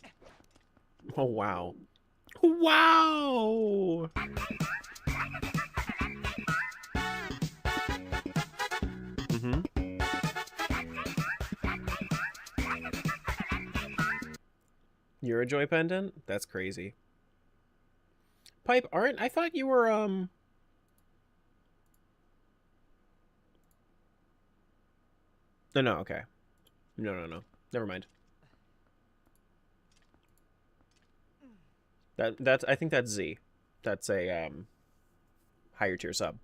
Oh wow. Wow! Mm-hmm. You're a joy pendant? That's crazy. Pipe, I thought you were, No, okay. No. Never mind. I think that's Z. That's a, higher tier sub.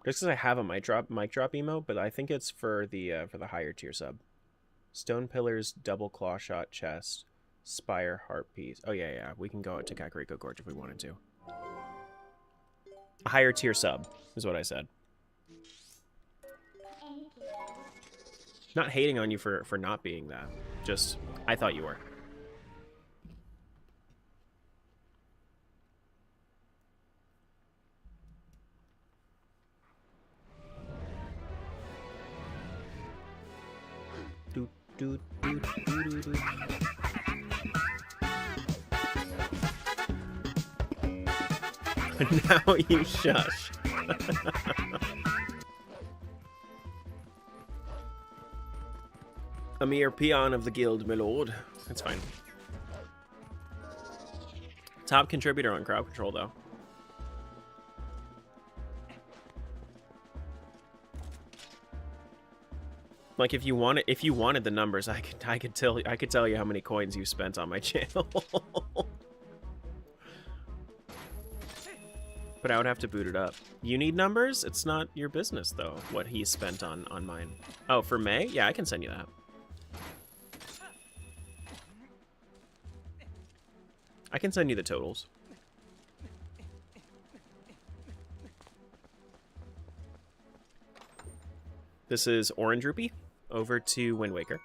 Just because I have a mic drop emote, but I think it's for the higher tier sub. Stone pillars, double claw shot chest, spire heart piece. Oh yeah, we can go out to Kakariko Gorge if we wanted to. A higher tier sub is what I said. Not hating on you for not being that. Just I thought you were. Now you shush. A mere peon of the guild, my lord. That's fine. Top contributor on crowd control, though. Like if you wanted the numbers, I could tell you how many coins you spent on my channel. But I would have to boot it up. You need numbers? It's not your business though, what he spent on mine. Oh, for May? Yeah, I can send you that. I can send you the totals. This is Orange Rupee. Over to Wind Waker.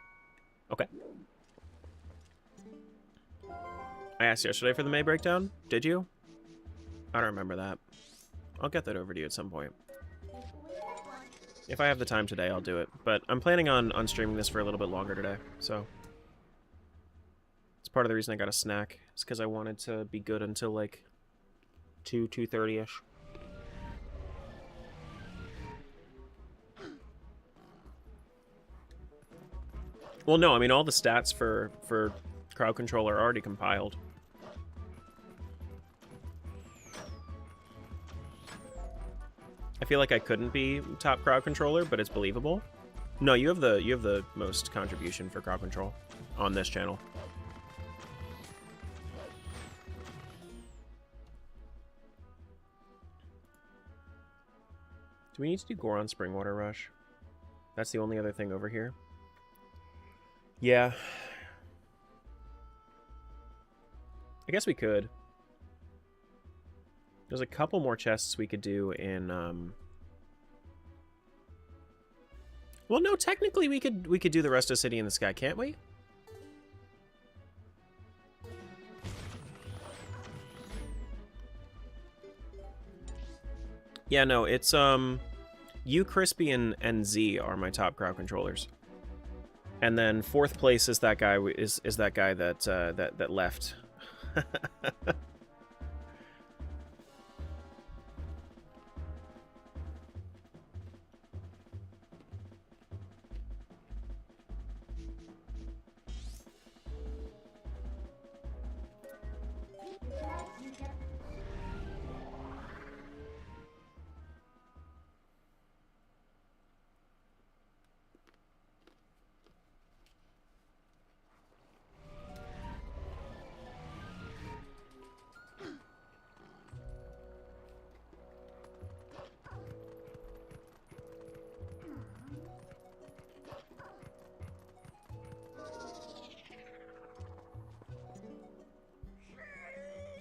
Okay. I asked yesterday for the May breakdown. Did you? I don't remember that. I'll get that over to you at some point. If I have the time today, I'll do it. But I'm planning on streaming this for a little bit longer today, so... It's part of the reason I got a snack. It's because I wanted to be good until, like, 2:30-ish. Well, no, I mean, all the stats for crowd control are already compiled. I feel like I couldn't be top crowd controller, but it's believable. No, you have the most contribution for crowd control on this channel. Do we need to do Goron Springwater Rush? That's the only other thing over here. Yeah. I guess we could. There's a couple more chests we could do in, Well, no, technically we could do the rest of City in the Sky, can't we? Yeah, no, it's, you, Crispy, and Z are my top crowd controllers. And then fourth place is that guy that left.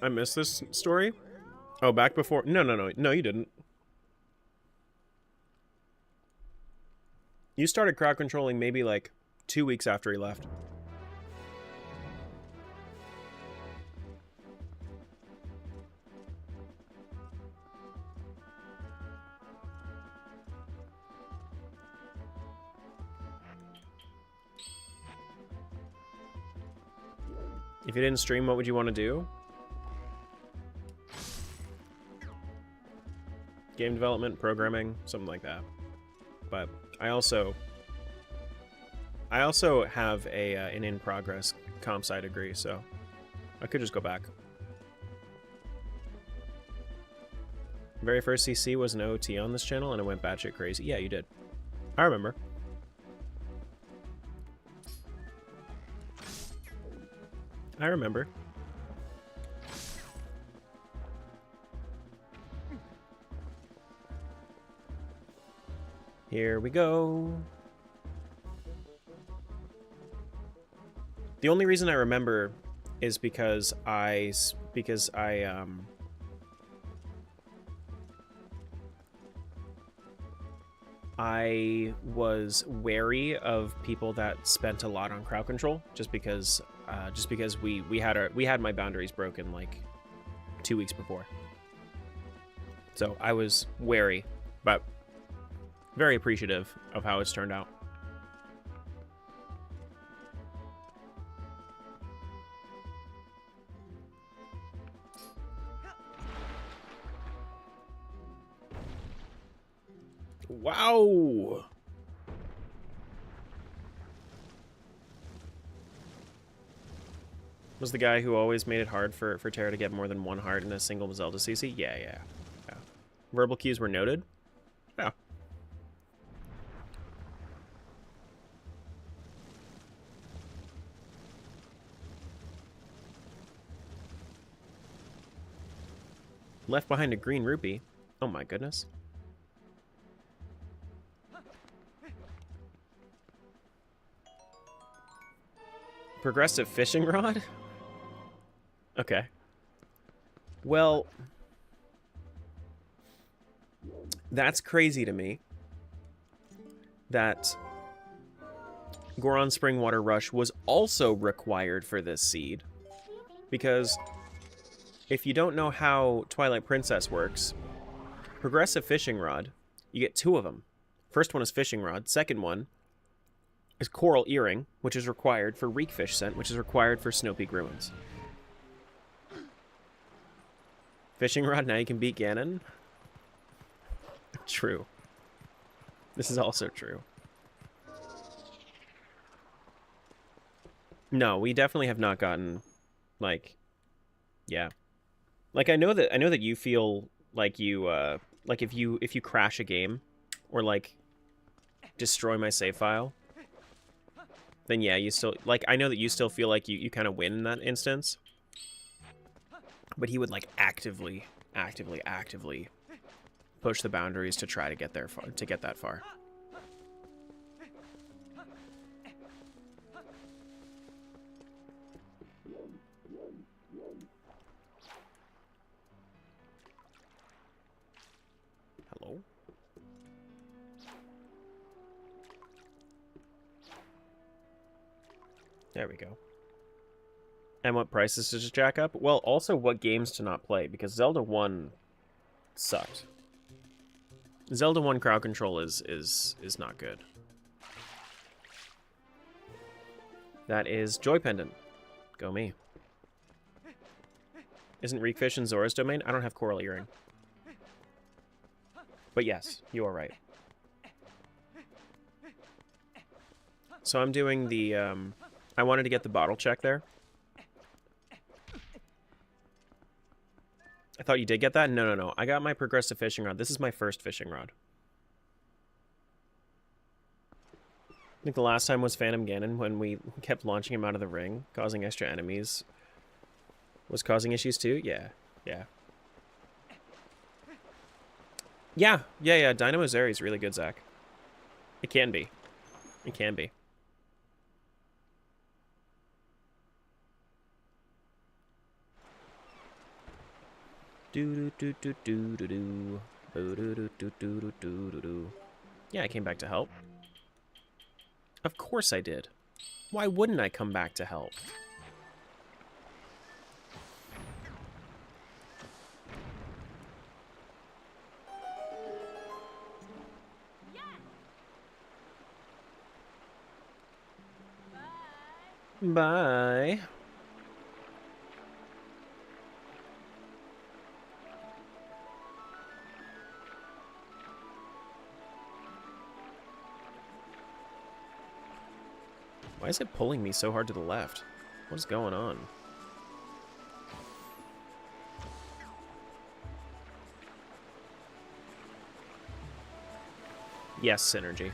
I missed this story? Oh, back before... No, you didn't. You started crowd controlling maybe, like, 2 weeks after he left. If you didn't stream, what would you want to do? Game development, programming, something like that. But I also have a an in-progress comp sci degree, so I could just go back. Very first CC was an OT on this channel, and it went batshit crazy. Yeah, you did. I remember. I remember. Here we go. The only reason I remember is because I was wary of people that spent a lot on crowd control, just because we had my boundaries broken like 2 weeks before. So I was wary, but very appreciative of how it's turned out. Wow! Was the guy who always made it hard for Terra to get more than one heart in a single Zelda CC? Yeah. Verbal cues were noted? Yeah. Left behind a green rupee? Oh my goodness. Progressive fishing rod? Okay. Well, that's crazy to me that Goron Springwater Rush was also required for this seed, because if you don't know how Twilight Princess works, progressive fishing rod, you get 2 of them. First one is fishing rod, second one is coral earring, which is required for reekfish scent, which is required for Snow Peak Ruins. Fishing rod, now you can beat Ganon? True. This is also true. No, we definitely have not gotten, like, yeah. Like, I know that you feel like you, like if you crash a game, or like, destroy my save file, then yeah, you still, like, I know that you still feel like you kind of win in that instance. But he would, like, actively push the boundaries to try to get there far, to get that far. Hello? There we go. And what prices to just jack up? Well, also what games to not play, because Zelda 1 sucked. Zelda 1 crowd control is not good. That is Joy Pendant. Go me. Isn't Reekfish in Zora's domain? I don't have Coral Earring. But yes, you are right. So I'm doing the, I wanted to get the bottle check there. I thought you did get that? No. I got my progressive fishing rod. This is my first fishing rod. I think the last time was Phantom Ganon, when we kept launching him out of the ring, causing extra enemies. Was causing issues too? Yeah. Dynamo Zeri is really good, Zach. It can be. It can be. Yeah, I came back to help. Of course I did. Why wouldn't I come back to help? Bye. Why is it pulling me so hard to the left? What is going on? Yes, synergy.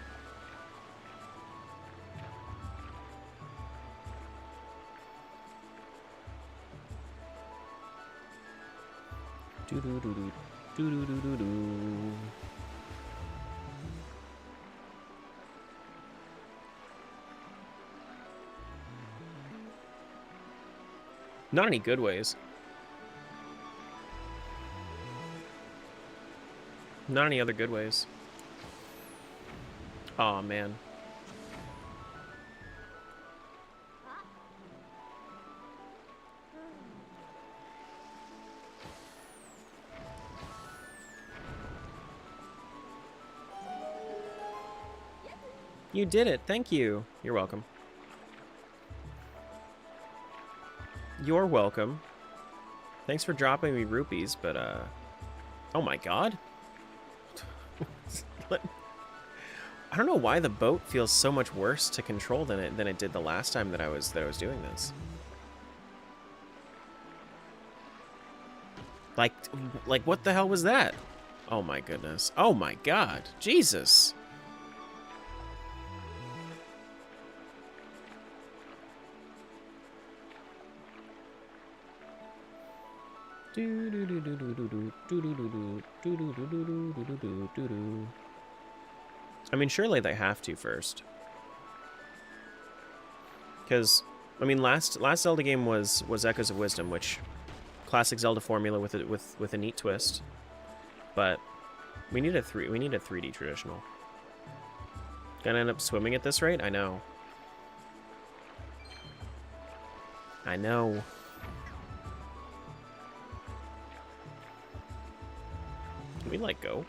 Do-do-do-do. Do-do-do-do-do. Not any good ways. Not any other good ways. Aw, man. You did it. Thank you. You're welcome. You're welcome. Thanks for dropping me rupees, but, oh my god. I don't know why the boat feels so much worse to control than it did the last time that I was doing this. Like what the hell was that? Oh my goodness. Oh my god. Jesus. I mean, surely they have to first. Because, I mean, last Zelda game was Echoes of Wisdom, which classic Zelda formula with a neat twist. But we need a 3D traditional. Gonna end up swimming at this rate? I know. I know. Can we, like, go?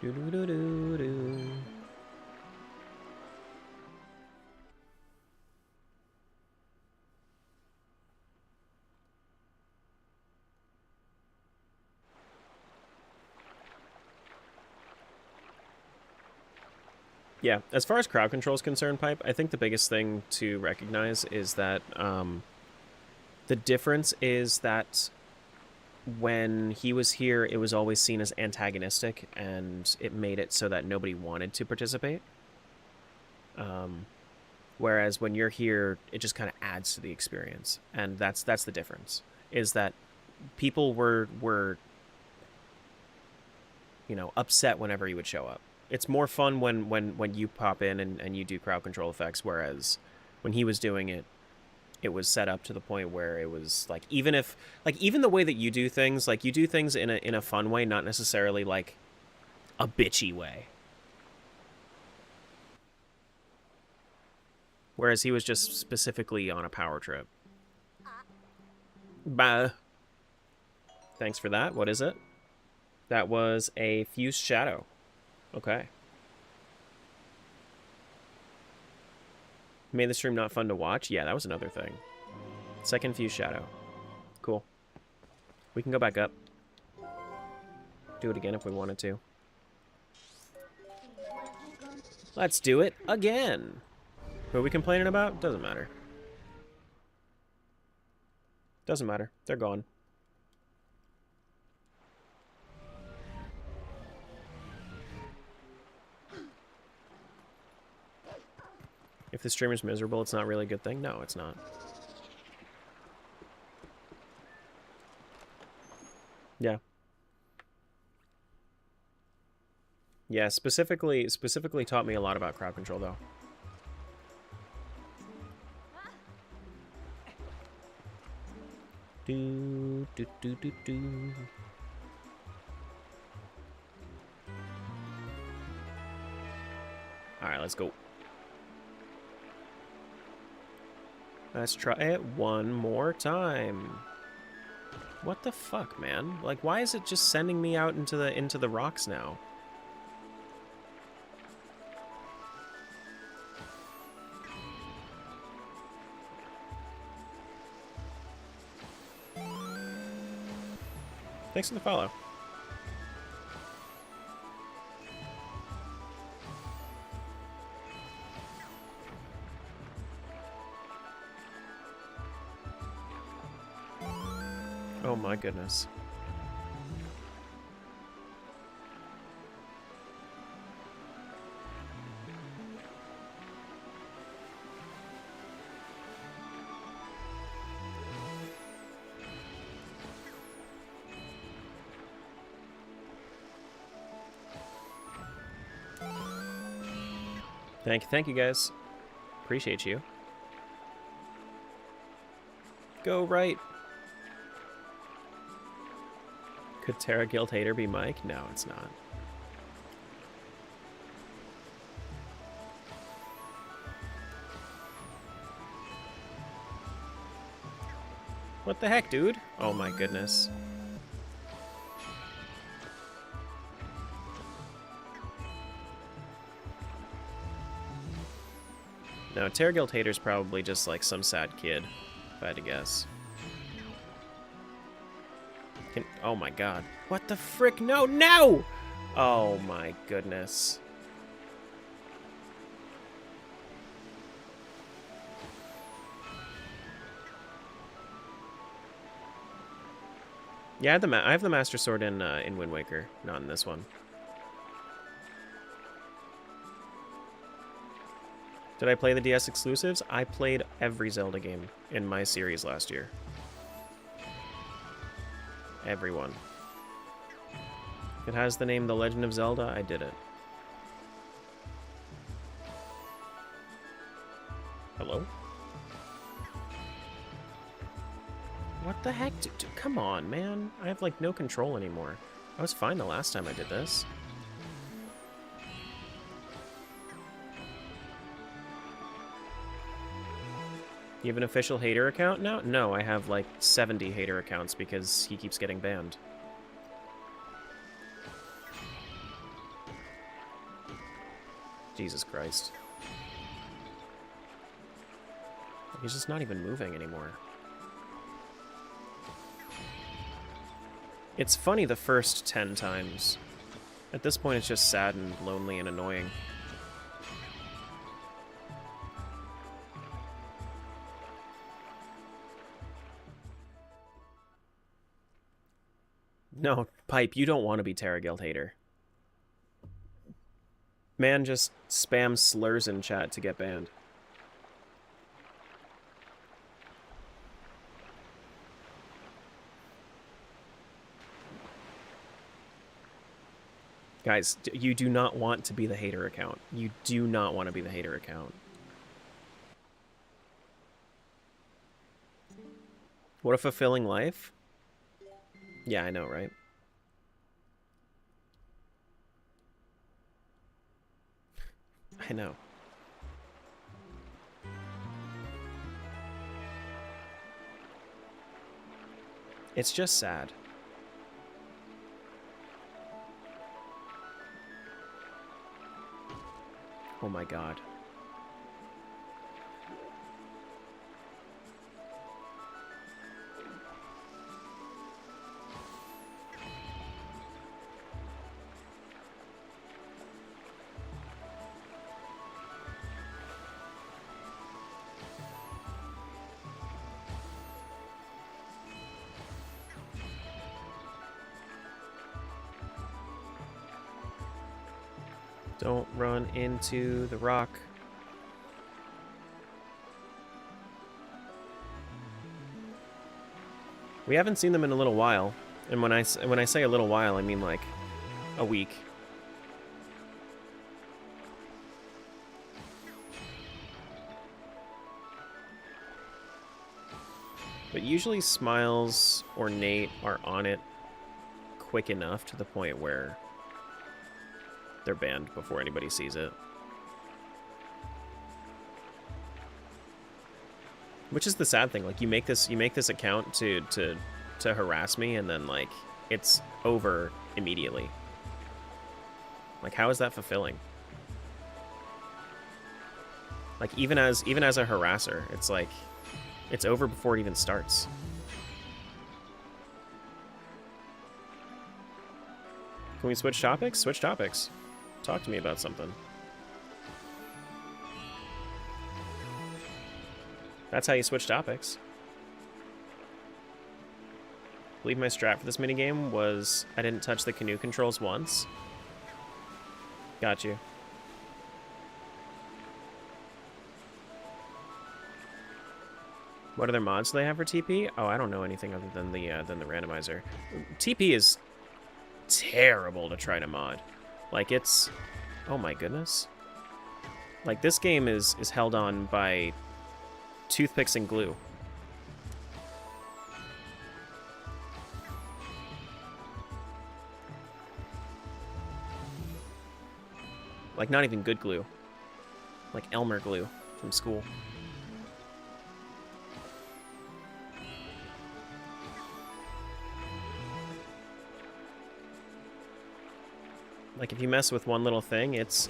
Do-do-do-do-do. Yeah, as far as crowd control is concerned, Pipe, I think the biggest thing to recognize is that the difference is that when he was here, it was always seen as antagonistic, and it made it so that nobody wanted to participate. Whereas when you're here, it just kind of adds to the experience, and that's the difference. Is that people were you know, upset whenever you would show up. It's more fun when you pop in and you do crowd control effects, whereas when he was doing it, it was set up to the point where it was like, even the way that you do things, like you do things in a fun way, not necessarily like a bitchy way. Whereas he was just specifically on a power trip. Bah. Thanks for that. What is it? That was a fused shadow. Okay. Made the stream not fun to watch? Yeah, that was another thing. Second fused shadow. Cool. We can go back up. Do it again if we wanted to. Let's do it again. Who are we complaining about? Doesn't matter. Doesn't matter. They're gone. If the streamer's miserable, it's not really a good thing? No, it's not. Yeah. Yeah, specifically taught me a lot about crowd control, though. Do, do, do, do, do. Alright, let's go. Let's try it one more time. What the fuck, man? Like, why is it just sending me out into the rocks now? Thanks for the follow. Oh my goodness. Thank you guys. Appreciate you. Go right. Could Terra Guild Hater be Mike? No, it's not. What the heck, dude? Oh my goodness. No, Terra Guild Hater's probably just like some sad kid, if I had to guess. Oh my god. What the frick? No, no! Oh my goodness. Yeah, I have the Master Sword in Wind Waker, not in this one. Did I play the DS exclusives? I played every Zelda game in my series last year. Everyone. If it has the name The Legend of Zelda, I did it. Hello? What the heck? Dude, come on, man. I have, like, no control anymore. I was fine the last time I did this. You have an official hater account now? No, I have, like, 70 hater accounts because he keeps getting banned. Jesus Christ. He's just not even moving anymore. It's funny the first 10 times. At this point, it's just sad and lonely and annoying. No, Pipe, you don't want to be Terra Guild Hater. Man just spams slurs in chat to get banned. Guys, you do not want to be the hater account. You do not want to be the hater account. What a fulfilling life? Yeah, I know, right? I know. It's just sad. Oh my god. Don't run into the rock. We haven't seen them in a little while. And when I say a little while, I mean like a week. But usually Smiles or Nate are on it quick enough to the point where they're banned before anybody sees it. Which is the sad thing. Like you make this account to harass me, and then like it's over immediately. Like how is that fulfilling? Like even as a harasser, it's like it's over before it even starts. Can we switch topics? Switch topics. Talk to me about something. That's how you switch topics. I believe my strat for this minigame was I didn't touch the canoe controls once. Got you. What other mods do they have for TP? Oh, I don't know anything other than the randomizer. TP is terrible to try to mod. Like, it's... Oh my goodness. Like, this game is held on by toothpicks and glue. Like, not even good glue. Like Elmer glue from school. Like, if you mess with one little thing, it's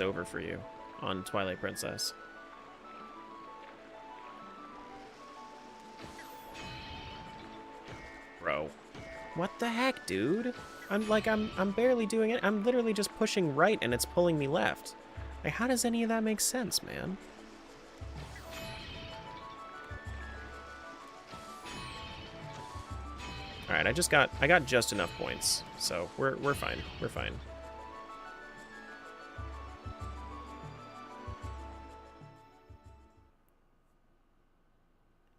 over for you on Twilight Princess. Bro. What the heck, dude? I'm barely doing it. I'm literally just pushing right and it's pulling me left. Like, how does any of that make sense, man? Alright, I got just enough points. So we're fine. We're fine.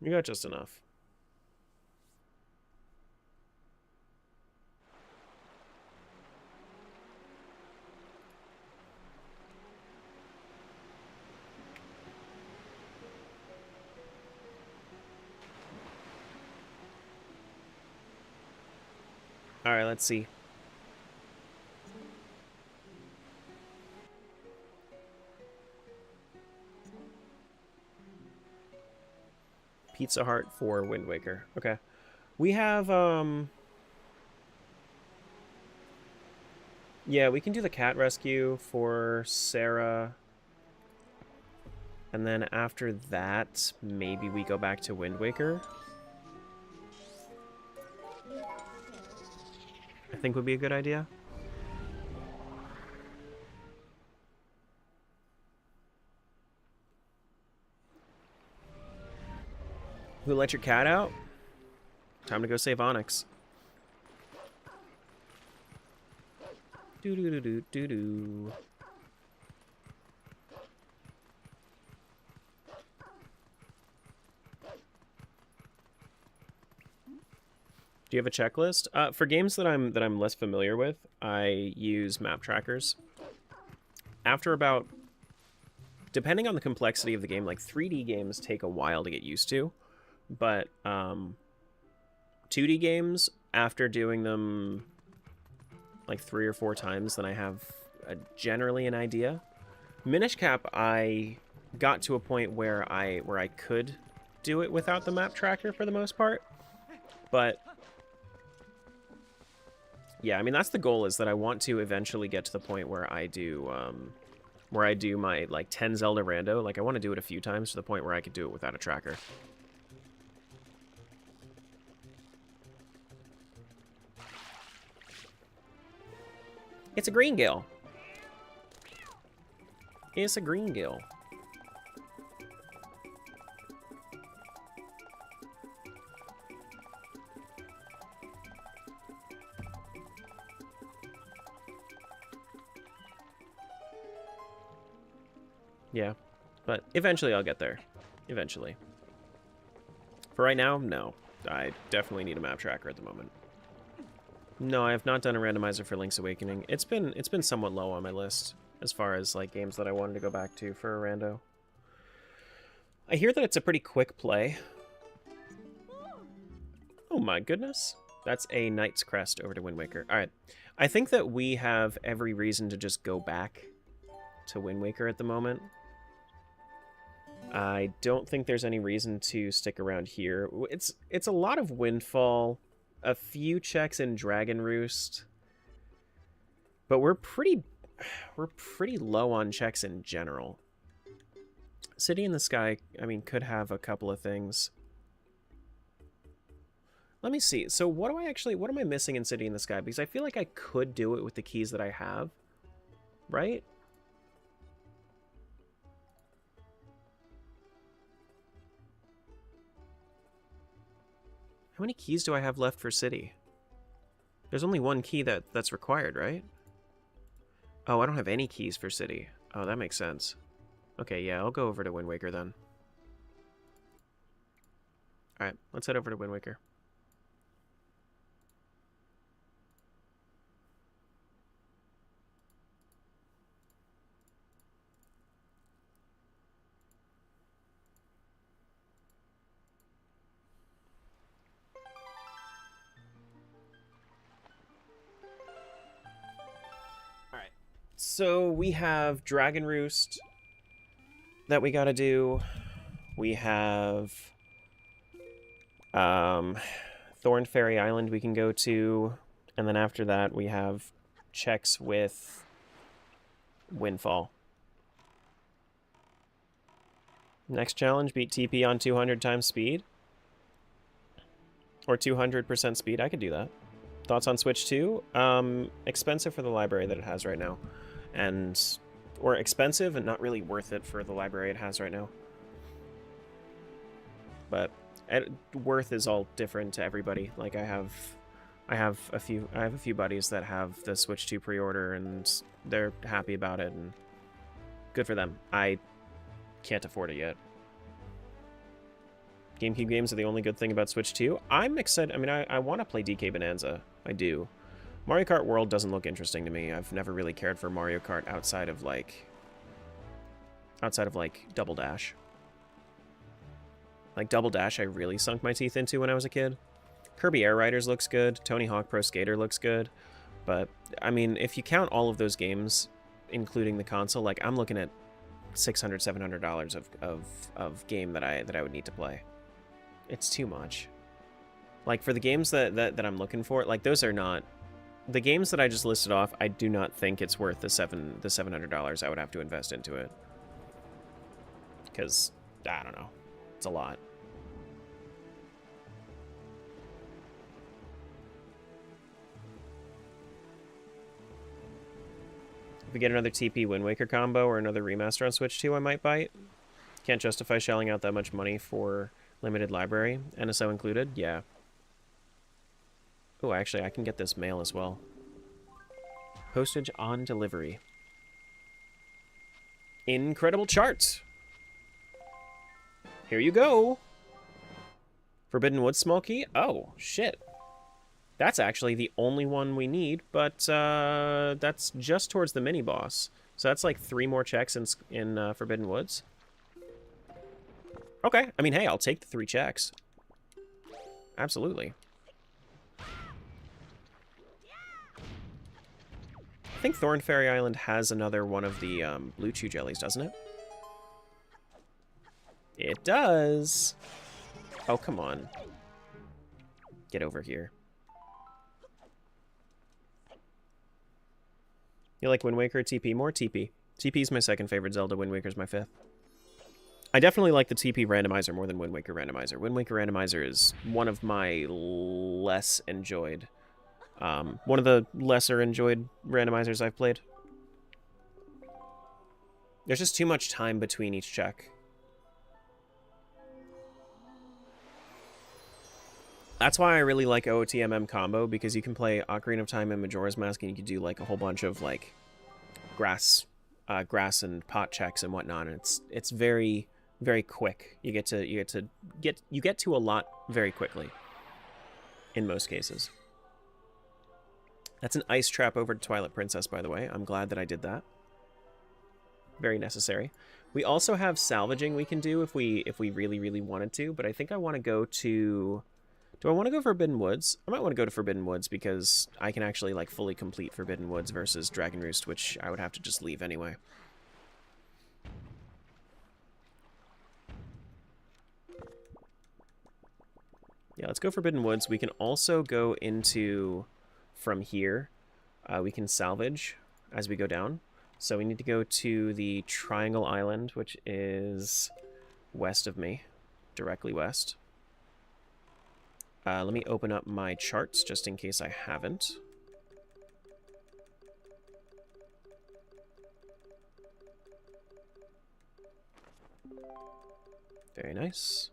We got just enough. Alright, let's see. Pizza Heart for Wind Waker. Okay. We have, yeah, we can do the cat rescue for Sarah. And then after that, maybe we go back to Wind Waker. I think would be a good idea. Who let your cat out? Time to go save Onyx. Do do do do do do. Do you have a checklist? For games that I'm less familiar with, I use map trackers. After about, depending on the complexity of the game, like 3D games take a while to get used to, but 2D games, after doing them like 3 or 4 times, then I have generally an idea. Minish Cap, I got to a point where I could do it without the map tracker for the most part, but yeah, I mean, that's the goal, is that I want to eventually get to the point where I do my, like, 10 Zelda rando. Like, I want to do it a few times to the point where I could do it without a tracker. It's a green gill. It's a green gill. Yeah, but eventually I'll get there. Eventually. For right now, no. I definitely need a map tracker at the moment. No, I have not done a randomizer for Link's Awakening. It's been somewhat low on my list as far as like games that I wanted to go back to for a rando. I hear that it's a pretty quick play. Oh my goodness. That's a Knight's Crest over to Wind Waker. Alright. I think that we have every reason to just go back to Wind Waker at the moment. I don't think there's any reason to stick around here. It's a lot of Windfall, a few checks in Dragon Roost, but we're pretty low on checks in general. City in the Sky, I mean, could have a couple of things. Let me see. So what am I missing in City in the Sky? Because I feel like I could do it with the keys that I have, right? How many keys do I have left for city? There's only one key that's required, right? Oh, I don't have any keys for city. Oh, that makes sense. Okay, yeah, I'll go over to Wind Waker then. Alright, let's head over to Wind Waker. Alright, so we have Dragon Roost that we gotta do. We have Thorn Fairy Island we can go to, and then after that we have checks with Windfall. Next challenge, beat TP on 200 times speed. Or 200% speed, I could do that. Thoughts on Switch 2? Expensive for the library that it has right now. Or expensive and not really worth it for the library it has right now. But worth is all different to everybody. Like I have a few buddies that have the Switch 2 pre-order and they're happy about it and good for them. I can't afford it yet. GameCube games are the only good thing about Switch 2. I'm excited. I mean, I want to play DK Bonanza. I do. Mario Kart World doesn't look interesting to me. I've never really cared for Mario Kart outside of like Double Dash. Like Double Dash I really sunk my teeth into when I was a kid. Kirby Air Riders looks good. Tony Hawk Pro Skater looks good. But I mean, if you count all of those games, including the console, like I'm looking at $600, $700 of game that I would need to play. It's too much. Like for the games that I'm looking for, like those are not the games that I just listed off. I do not think it's worth the $700 I would have to invest into it. Because I don't know, it's a lot. If we get another TP Wind Waker combo or another remaster on Switch 2, I might bite. Can't justify shelling out that much money for limited library. NSO included? Yeah. Oh, actually, I can get this mail as well. Postage on delivery. Incredible chart! Here you go! Forbidden Woods small key? Oh, shit. That's actually the only one we need, but that's just towards the mini-boss. So that's like 3 more checks in Forbidden Woods. Okay, I mean, hey, I'll take the 3 checks. Absolutely. I think Thorn Fairy Island has another one of the Blue Chew Jellies, doesn't it? It does! Oh, come on. Get over here. You like Wind Waker or TP? More TP. TP is my second favorite Zelda, Wind Waker's my 5th. I definitely like the TP randomizer more than Wind Waker randomizer. Wind Waker randomizer is one of my less enjoyed, one of the lesser enjoyed randomizers I've played. There's just too much time between each check. That's why I really like OOTMM combo, because you can play Ocarina of Time and Majora's Mask, and you can do like a whole bunch of like grass and pot checks and whatnot, and it's very, very quick. You get to a lot very quickly in most cases. That's an ice trap over to Twilight Princess, by the way. I'm glad that I did that. Very necessary. We also have salvaging we can do if we really, really wanted to, but I think I want to go to... Do I want to go Forbidden Woods? I might want to go to Forbidden Woods because I can actually like fully complete Forbidden Woods versus Dragon Roost, which I would have to just leave anyway. Yeah, let's go Forbidden Woods. We can also go into from here. We can salvage as we go down. So we need to go to the Triangle Island, which is west of me, directly west. Let me open up my charts just in case I haven't. Very nice.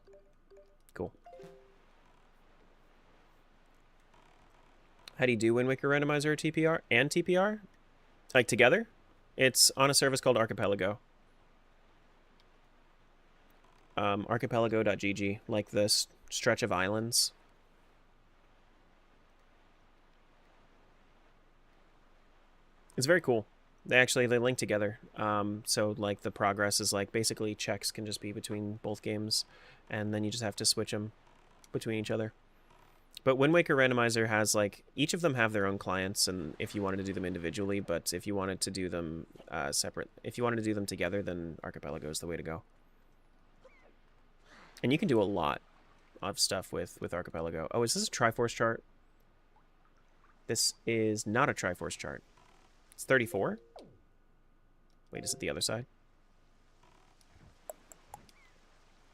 Cool. How do you do Wind Waker Randomizer TPR and TPR? Like together? It's on a service called Archipelago. Archipelago.gg, like this stretch of islands. It's very cool. They link together. So like the progress is like basically checks can just be between both games, and then you just have to switch them between each other. But Wind Waker Randomizer has like each of them have their own clients, and if you wanted to do them individually, but if you wanted to do them separate, if you wanted to do them together, then Archipelago is the way to go. And you can do a lot of stuff with Archipelago. Oh, is this a Triforce chart? This is not a Triforce chart. It's 34? Wait, is it the other side?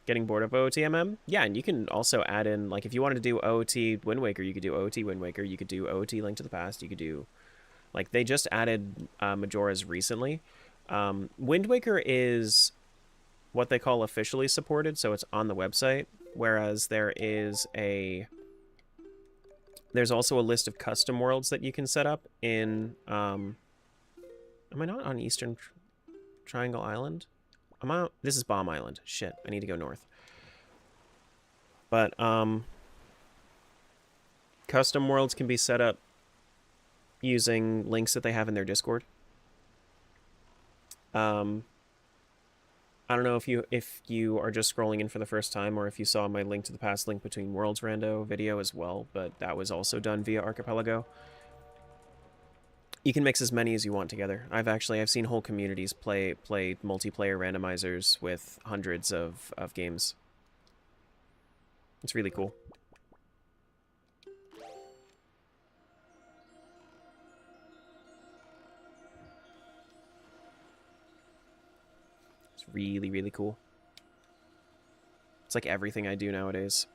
Getting bored of OOTMM? Yeah, and you can also add in, like, if you wanted to do OOT Wind Waker, you could do OOT Wind Waker. You could do OOT Link to the Past. You could do, like, they just added Majora's recently. Wind Waker is what they call officially supported, so it's on the website, whereas there's also a list of custom worlds that you can set up in, am I not on Eastern Triangle Island? This is Bomb Island. Shit, I need to go north. But, custom worlds can be set up using links that they have in their Discord. I don't know if you are just scrolling in for the first time, or if you saw my Link to the Past Link Between Worlds rando video as well, but that was also done via Archipelago. You can mix as many as you want together. I've seen whole communities play multiplayer randomizers with hundreds of games. It's really cool. It's really, really cool. It's like everything I do nowadays.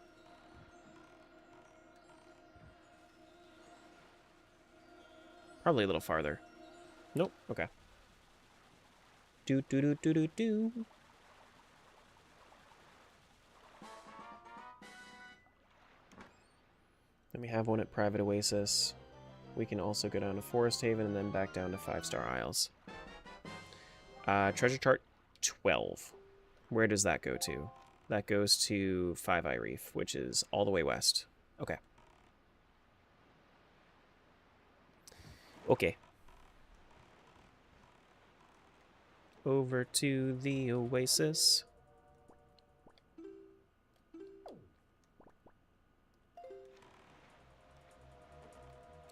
Probably a little farther. Nope, okay. Do. Then we have one at Private Oasis. We can also go down to Forest Haven and then back down to 5-Star Isles. Treasure chart 12. Where does that go to? That goes to 5 Eye Reef, which is all the way west. Okay. Okay. Over to the Oasis.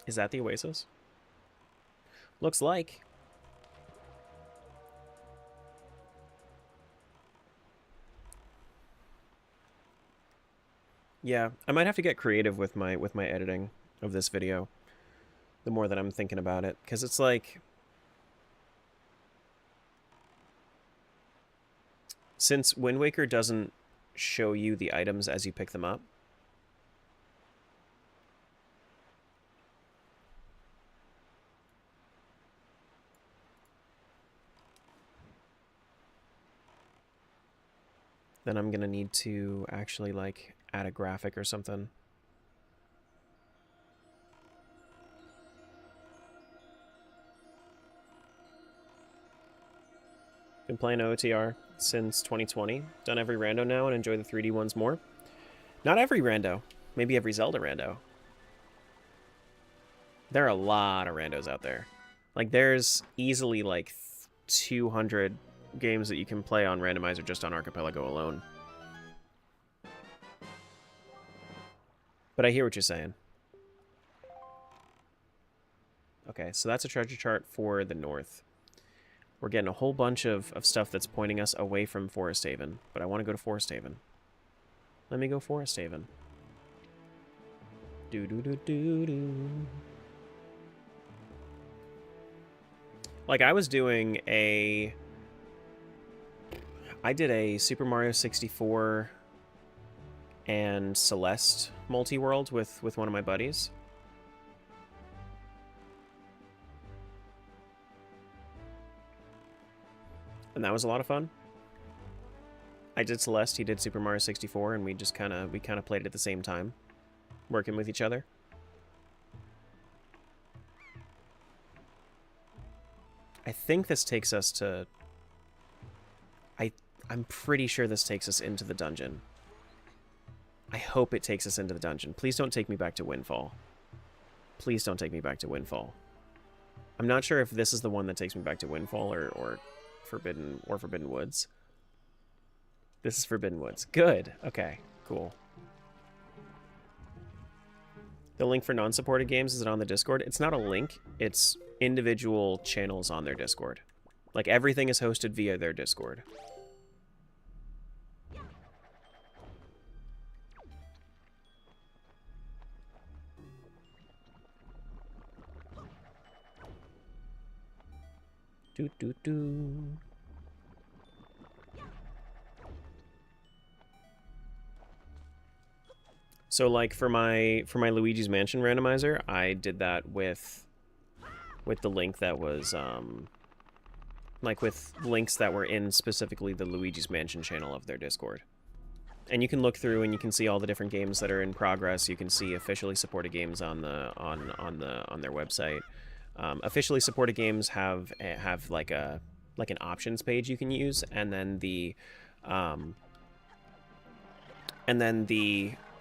Is that the Oasis? Looks like. Yeah, I might have to get creative with my editing of this video. The more that I'm thinking about it, because it's like, since Wind Waker doesn't show you the items as you pick them up, then I'm gonna need to actually like add a graphic or something. Been playing OTR since 2020. Done every rando now and enjoy the 3D ones more. Not every rando. Maybe every Zelda rando. There are a lot of randos out there. Like, there's easily like 200 games that you can play on Randomizer just on Archipelago alone. But I hear what you're saying. Okay, so that's a treasure chart for the north. We're getting a whole bunch of stuff that's pointing us away from Forest Haven, but I want to go to Forest Haven. Let me go Forest Haven. Do. Like, I did a Super Mario 64 and Celeste multi-world with one of my buddies. And that was a lot of fun. I did Celeste, he did Super Mario 64, and we kind of played it at the same time, working with each other. I think this takes us to... I'm pretty sure this takes us into the dungeon. I hope it takes us into the dungeon. Please don't take me back to Windfall. Please don't take me back to Windfall. I'm not sure if this is the one that takes me back to Windfall or Forbidden Woods. This is Forbidden Woods. Good. Okay, cool. The link for non-supported games, is it on the Discord? It's not a link. It's individual channels on their Discord. Like, everything is hosted via their Discord. Do do do. So like for my Luigi's Mansion randomizer, I did that with the link that was like with links that were in specifically the Luigi's Mansion channel of their Discord. And you can look through and you can see all the different games that are in progress. You can see officially supported games on their website. Officially supported games have like an options page you can use, and then the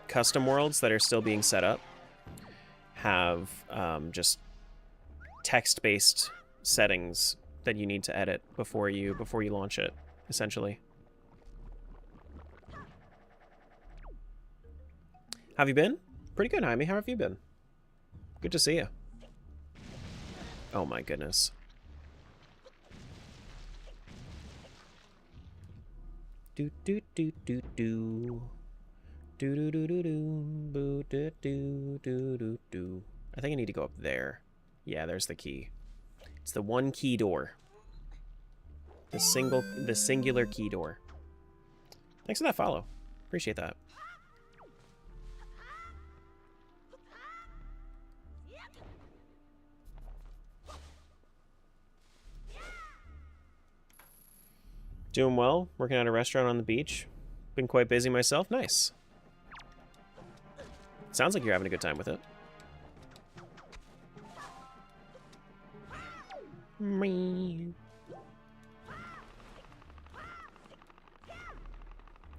custom worlds that are still being set up have just text-based settings that you need to edit before you launch it, essentially. How have you been? Pretty good, Jaime. How have you been? Good to see you. Oh my goodness. Do do do do do. Do do do do do. Boo do do do do do. I think I need to go up there. Yeah, there's the key. It's the one key door. The singular key door. Thanks for that follow. Appreciate that. Doing well, working at a restaurant on the beach. Been quite busy myself. Nice. Sounds like you're having a good time with it.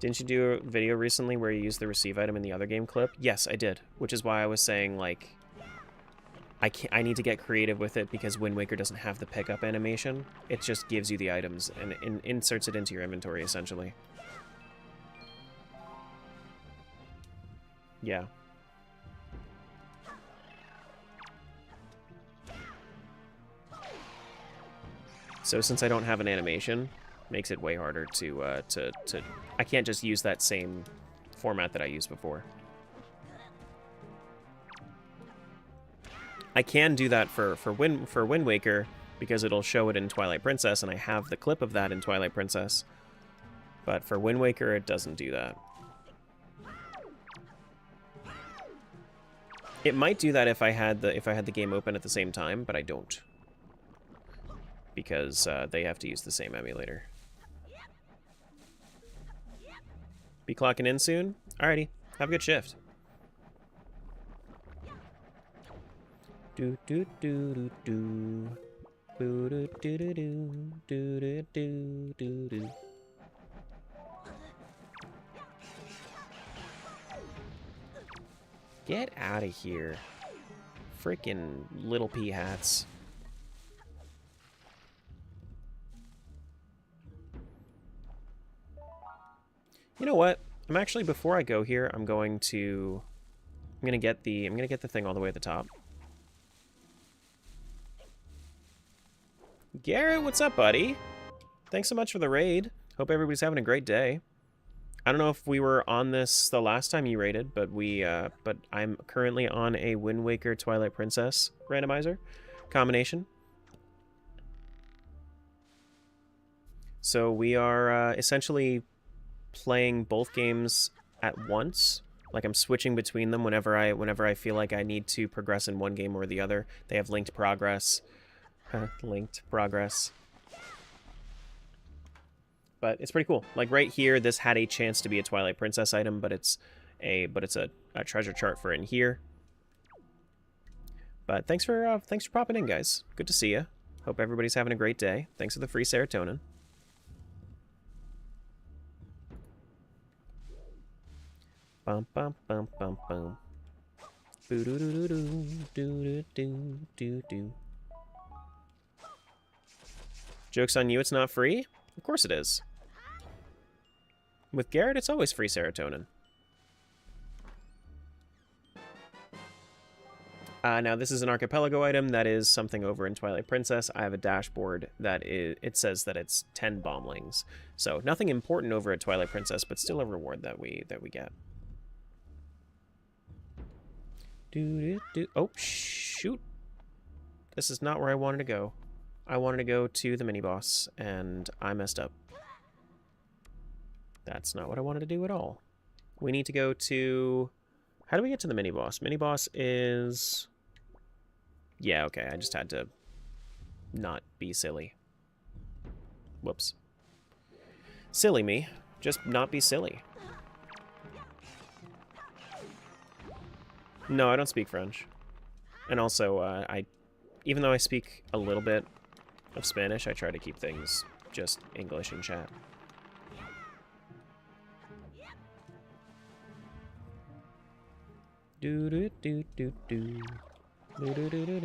Didn't you do a video recently where you used the receive item in the other game clip? Yes, I did. Which is why I was saying, like, I need to get creative with it because Wind Waker doesn't have the pickup animation. It just gives you the items and inserts it into your inventory, essentially. Yeah. So since I don't have an animation, makes it way harder to I can't just use that same format that I used before. I can do that for Wind Waker because it'll show it in Twilight Princess, and I have the clip of that in Twilight Princess. But for Wind Waker, it doesn't do that. It might do that if I had the game open at the same time, but I don't, because they have to use the same emulator. Be clocking in soon? Alrighty, have a good shift. Do do do do do. Boo do do do do do do do do. Get out of here. Frickin' little pea hats. You know what? I'm actually, before I go here, I'm gonna get the thing all the way at the top. Garrett, what's up, buddy? Thanks so much for the raid. Hope everybody's having a great day. I don't know if we were on this the last time you raided, but but I'm currently on a Wind Waker Twilight Princess randomizer combination. So we are essentially playing both games at once. Like, I'm switching between them whenever I feel like I need to progress in one game or the other. They have linked progress. Linked progress. But it's pretty cool. Like, right here, this had a chance to be a Twilight Princess item, but it's a treasure chart for in here. But thanks for popping in, guys. Good to see you. Hope everybody's having a great day. Thanks for the free serotonin. Bum bum bum bum bum. Boo doo doo doo doo doo doo doo. Joke's on you, it's not free? Of course it is. With Garrett, it's always free serotonin. Now, this is an archipelago item. That is something over in Twilight Princess. I have a dashboard that it says that it's 10 bomblings. So, nothing important over at Twilight Princess, but still a reward that we get. Oh, shoot. This is not where I wanted to go. I wanted to go to the mini-boss, and I messed up. That's not what I wanted to do at all. We need to go to... How do we get to the mini-boss? Mini-boss is... Yeah, okay, I just had to not be silly. Whoops. Silly me. Just not be silly. No, I don't speak French. And also, even though I speak a little bit of Spanish, I try to keep things just English in chat. Do do do do do. Do do do do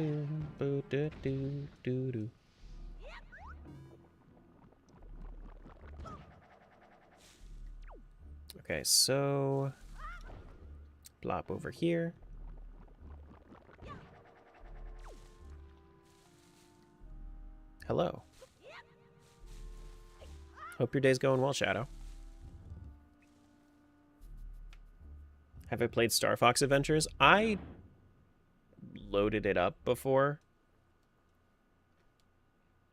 do do do do do. Okay, so plop over here. Hello. Hope your day's going well, Shadow. Have I played Star Fox Adventures? I loaded it up before.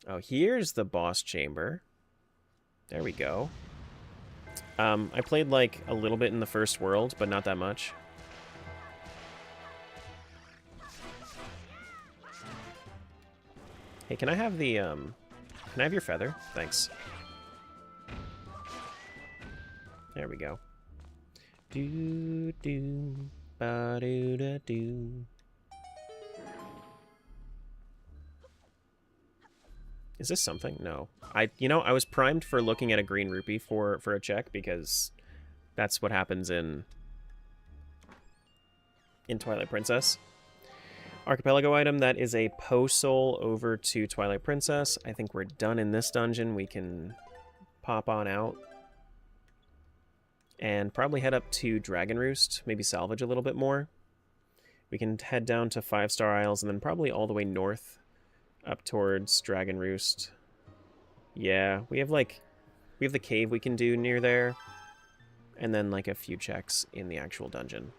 Oh, here's the boss chamber. There we go. I played like a little bit in the first world, but not that much. Hey, can I have the, can I have your feather? Thanks. There we go. Do do ba do da do. Is this something? No. You know, I was primed for looking at a green rupee for a check because that's what happens in Twilight Princess. Archipelago item, that is a Poe Soul over to Twilight Princess. I think we're done in this dungeon. We can pop on out and probably head up to Dragon Roost, maybe salvage a little bit more. We can head down to 5-Star Isles and then probably all the way north up towards Dragon Roost. Yeah, we have the cave we can do near there, and then like a few checks in the actual dungeon.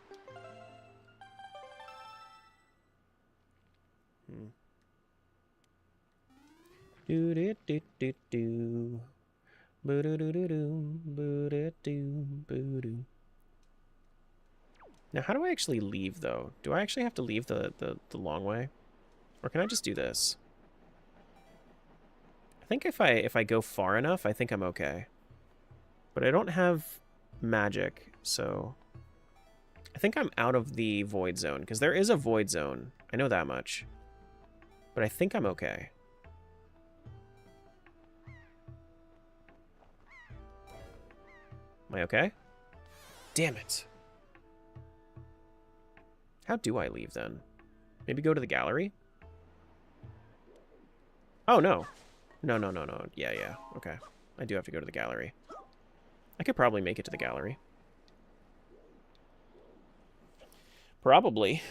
Do do do do do. Boo do do do do. Boo do do boo do. Now, how do I actually leave though? Do I actually have to leave the long way, or can I just do this? I think if I go far enough, I think I'm okay. But I don't have magic, so I think I'm out of the void zone, because there is a void zone. I know that much. But I think I'm okay. Am I okay? Damn it. How do I leave then? Maybe go to the gallery? Oh, no. No. Yeah. Okay. I do have to go to the gallery. I could probably make it to the gallery. Probably.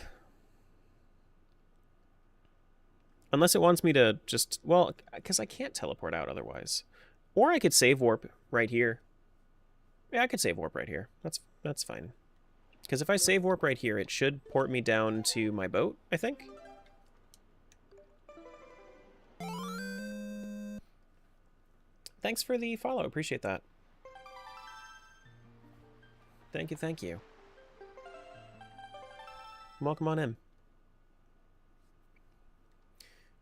Unless it wants me to just... Well, because I can't teleport out otherwise. Or I could save warp right here. Yeah, I could save warp right here. That's fine. Because if I save warp right here, it should port me down to my boat, I think. Thanks for the follow. Appreciate that. Thank you. Welcome on in.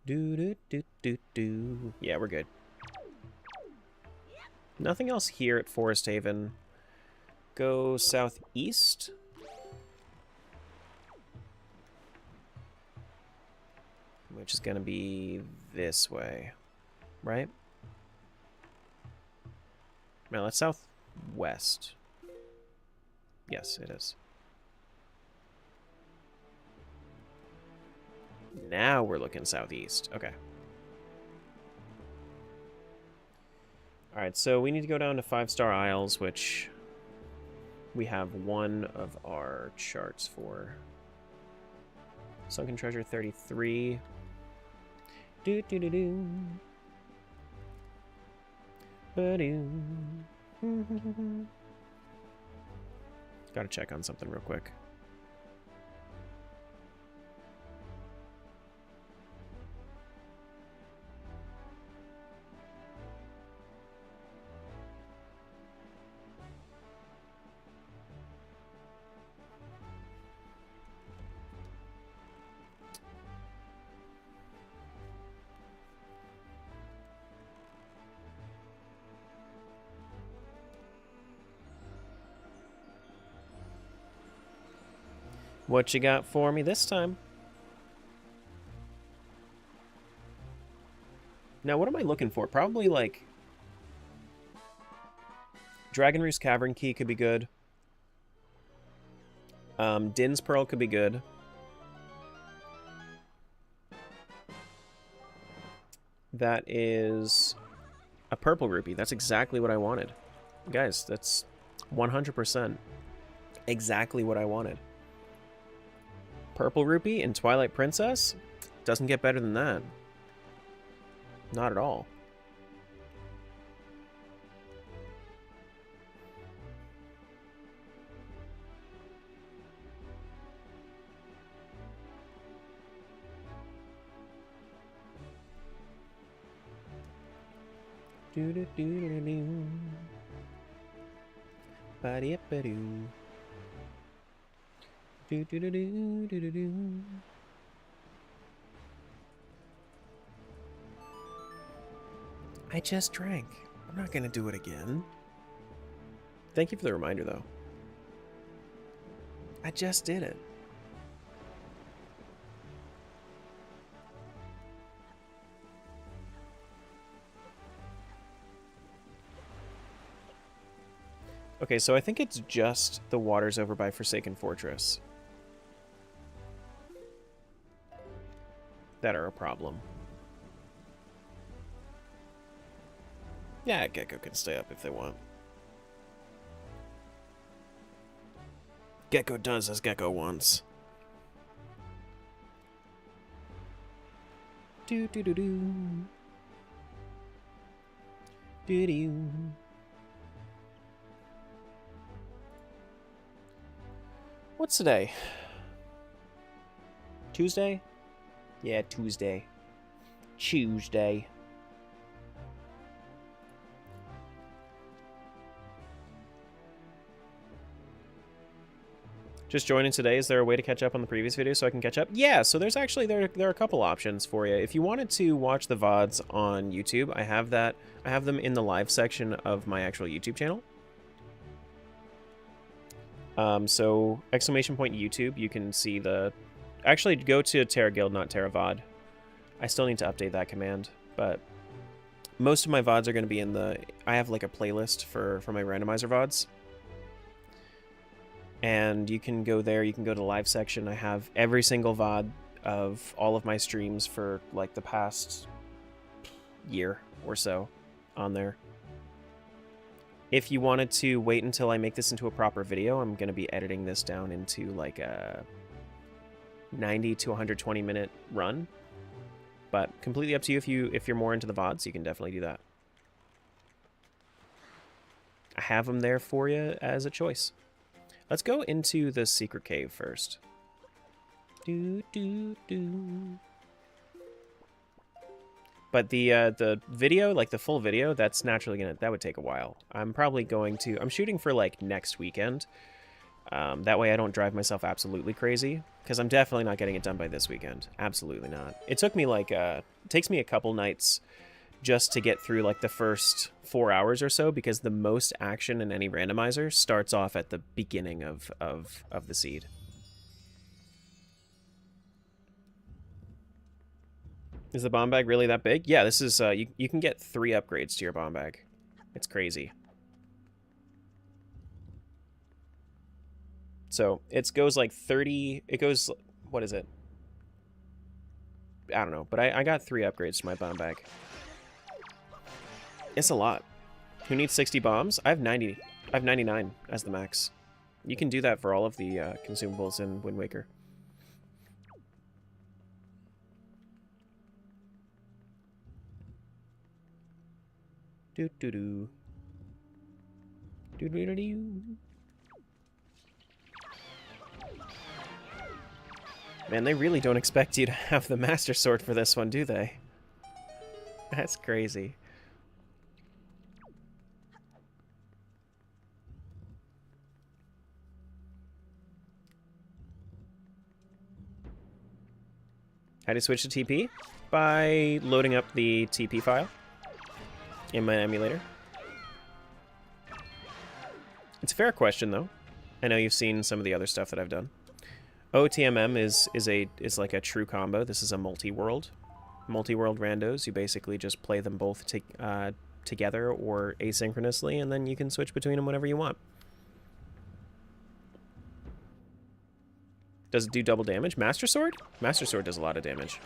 Do. Yeah, we're good. Nothing else here at Forest Haven. Go southeast. which is going to be this way, right? No, that's southwest. Yes, it is. Now we're looking southeast. Okay. Alright, so we need to go down to 5-star Isles, which we have one of our charts for. Sunken Treasure 33. Do-do-do-do. Ba-do. Gotta check on something real quick. What you got for me this time? Now, what am I looking for? Probably, like... Dragon Roost Cavern Key could be good. Din's Pearl could be good. That is a purple rupee. That's exactly what I wanted. Guys, that's 100% exactly what I wanted. Purple rupee and Twilight Princess? Doesn't get better than that. Not at all. Do-do-do-do-do. Ba-dee-ba-doo. Do-do-do-do-do-do-do. I just drank. I'm not gonna do it again. Thank you for the reminder, though. I just did it. Okay, so I think it's just the waters over by Forsaken Fortress that are a problem. Yeah, Gecko can stay up if they want. Gecko does as Gecko wants. Do-do-do-do. Do-do. What's today? Tuesday? Yeah, Tuesday. Tuesday. Just joining today. Is there a way to catch up on the previous video so I can catch up? Yeah, so there's actually there are a couple options for you. If you wanted to watch the VODs on YouTube, I have them in the live section of my actual YouTube channel. So exclamation point YouTube, you can see the... Actually, go to Terra Guild, not Terra VOD. I still need to update that command, but most of my VODs are going to be in the... I have like a playlist for my randomizer VODs. And you can go there, you can go to the live section. I have every single VOD of all of my streams for like the past year or so on there. If you wanted to wait until I make this into a proper video, I'm going to be editing this down into like a 90 to 120 minute run. But completely up to you. If you're more into the VODs, you can definitely do that. I have them there for you as a choice. Let's go into the secret cave first. But the video, like the full video, that's naturally that would take a while. I'm shooting for like next weekend. That way I don't drive myself absolutely crazy, because I'm definitely not getting it done by this weekend. Absolutely not. It took me like, it takes me a couple nights just to get through like the first 4 hours or so, because the most action in any randomizer starts off at the beginning of the seed. Is the bomb bag really that big? Yeah, this is, you can get 3 upgrades to your bomb bag. It's crazy. So, it goes like 30, it goes, what is it? I don't know, but I got 3 upgrades to my bomb bag. It's a lot. Who needs 60 bombs? I have 90. I have 99 as the max. You can do that for all of the consumables in Wind Waker. Do do do. Do do do do. Man, they really don't expect you to have the Master Sword for this one, do they? That's crazy. How do you switch to TP? By loading up the TP file in my emulator. It's a fair question, though. I know you've seen some of the other stuff that I've done. OTMM is like a true combo. This is a multi-world randos. You basically just play them both together or asynchronously, and then you can switch between them whenever you want. Does it do double damage? Master Sword? Master Sword does a lot of damage.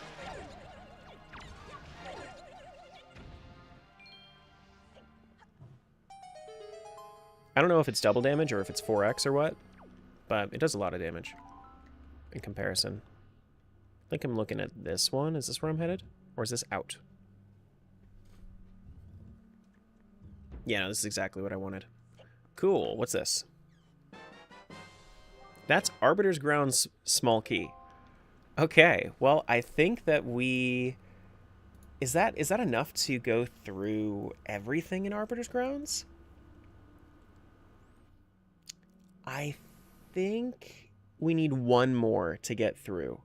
I don't know if it's double damage or if it's 4x or what, but it does a lot of damage in comparison. I think I'm looking at this one. Is this where I'm headed? Or is this out? Yeah, no, this is exactly what I wanted. Cool. What's this? That's Arbiter's Ground's small key. Okay, well, I think that we... Is that enough to go through everything in Arbiter's Grounds? I think we need one more to get through.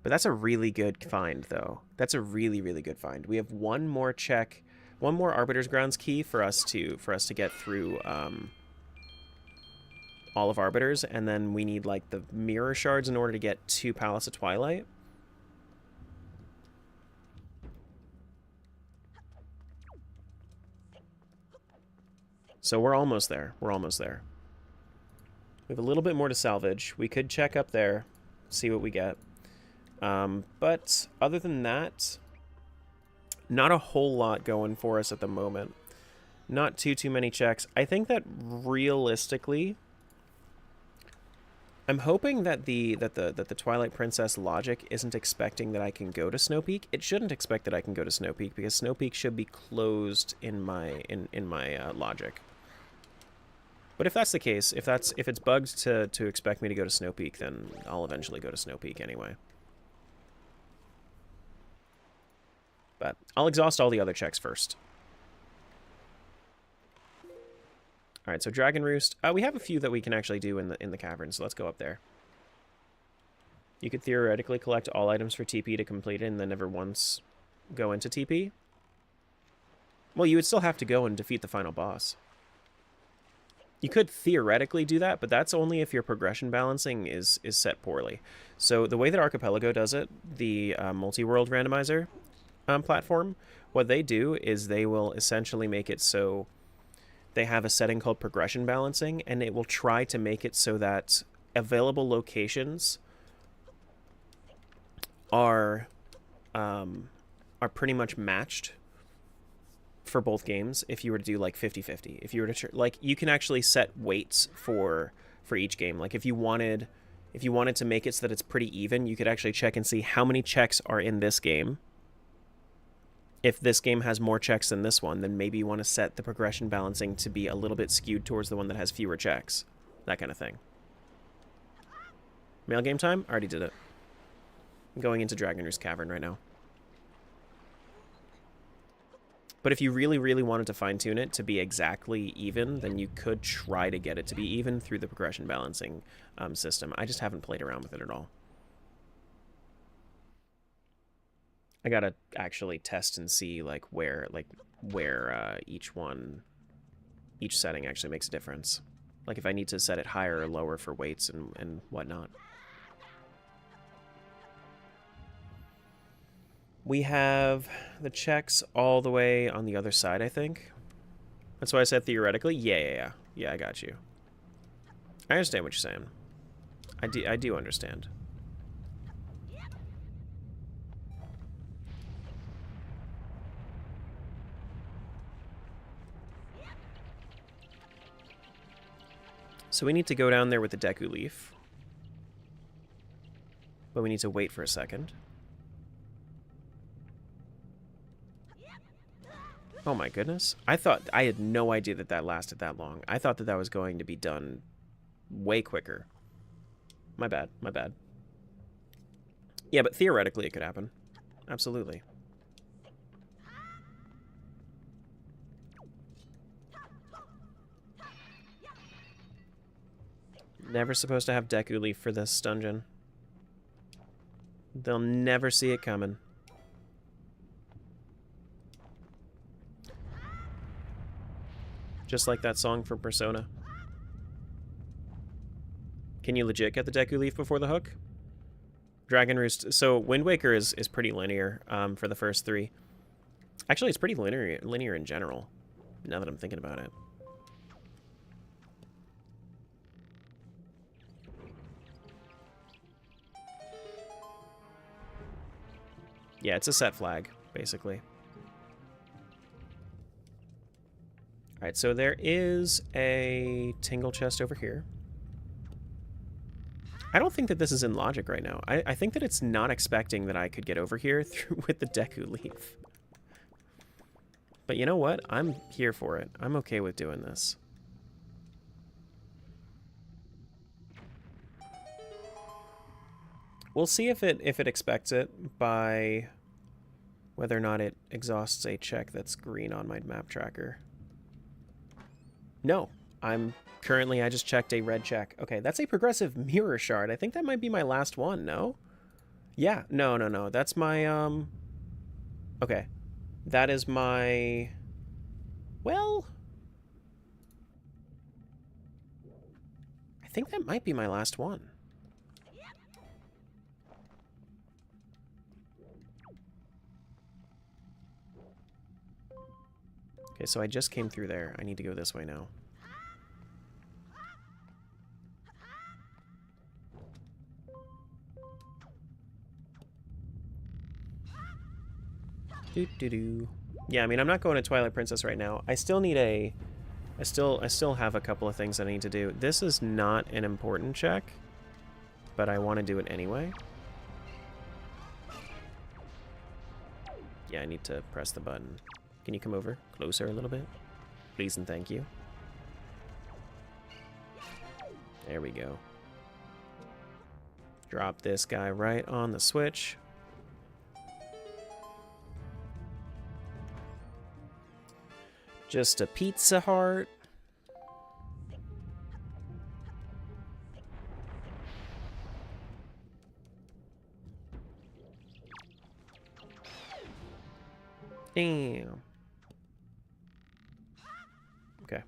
But that's a really good find, though. That's a really, really good find. We have one more check, one more Arbiter's Grounds key for us to get through all of Arbiters, and then we need like the mirror shards in order to get to Palace of Twilight. So we're almost there. We're almost there. We have a little bit more to salvage. We could check up there, see what we get. But other than that, not a whole lot going for us at the moment. Not too many checks. I think that realistically, I'm hoping that the Twilight Princess logic isn't expecting that I can go to Snow Peak. It shouldn't expect that I can go to Snow Peak because Snow Peak should be closed in my logic. But if that's the case, if it's bugged to expect me to go to Snow Peak, then I'll eventually go to Snow Peak anyway. But I'll exhaust all the other checks first. All right, so Dragon Roost. We have a few that we can actually do in the cavern, so let's go up there. You could theoretically collect all items for TP to complete it and then never once go into TP. Well, you would still have to go and defeat the final boss. You could theoretically do that, but that's only if your progression balancing is set poorly. So the way that Archipelago does it, the multi-world randomizer platform, what they do is they will essentially make it so they have a setting called progression balancing, and it will try to make it so that available locations are pretty much matched for both games if you were to do like 50-50. If you were to like, you can actually set weights for each game. Like if you wanted to make it so that it's pretty even, you could actually check and see how many checks are in this game. If this game has more checks than this one, then maybe you want to set the progression balancing to be a little bit skewed towards the one that has fewer checks. That kind of thing. Mail game time? I already did it. I'm going into Dragon Roost Cavern right now. But if you really, really wanted to fine-tune it to be exactly even, then you could try to get it to be even through the progression balancing system. I just haven't played around with it at all. I gotta actually test and see like where each setting actually makes a difference. Like if I need to set it higher or lower for weights and whatnot. We have the checks all the way on the other side, I think. That's why I said theoretically. Yeah. Yeah, I got you. I understand what you're saying. I do understand. So we need to go down there with the Deku Leaf. But we need to wait for a second. Oh my goodness. I had no idea that that lasted that long. I thought that that was going to be done way quicker. My bad. Yeah, but theoretically it could happen. Absolutely. Never supposed to have Deku Leaf for this dungeon. They'll never see it coming. Just like that song from Persona. Can you legit get the Deku Leaf before the hook? Dragon Roost. So Wind Waker is pretty linear for the first three. Actually, it's pretty linear in general, now that I'm thinking about it. Yeah, it's a set flag, basically. Alright, so there is a Tingle chest over here. I don't think that this is in logic right now. I think that it's not expecting that I could get over here with the Deku Leaf. But you know what? I'm here for it. I'm okay with doing this. We'll see if it expects it by whether or not it exhausts a check that's green on my map tracker. No, I just checked a red check. Okay, that's a progressive mirror shard. I think that might be my last one, no? Yeah, no. That's my, okay. That is my, well, I think that might be my last one. Okay, so I just came through there. I need to go this way now. Yeah, I mean, I'm not going to Twilight Princess right now. I still need a... I still have a couple of things I need to do. This is not an important check, but I want to do it anyway. Yeah, I need to press the button. Can you come over closer a little bit? Please and thank you. There we go. Drop this guy right on the switch. Just a pizza heart. Damn. Okay.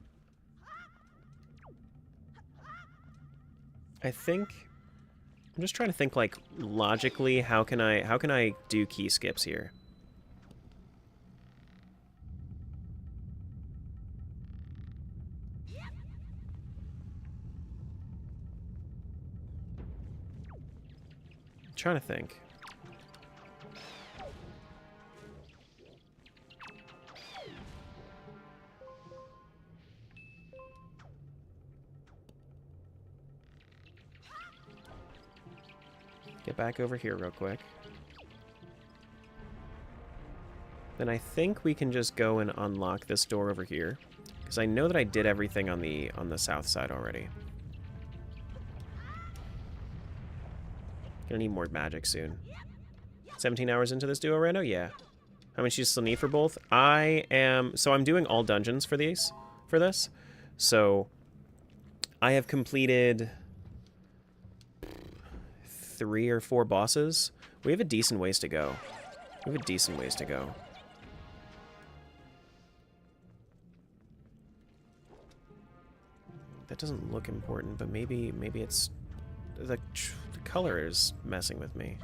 I think I'm just trying to think, like, logically, how can I do key skips here? I'm trying to think. Get back over here real quick. Then I think we can just go and unlock this door over here, because I know that I did everything on the south side already. Gonna need more magic soon. 17 hours into this duo, Rando? Yeah. How much you still need for both? So I'm doing all dungeons for this. So I have completed 3 or 4 bosses. We have a decent ways to go. That doesn't look important, but maybe it's the color is messing with me.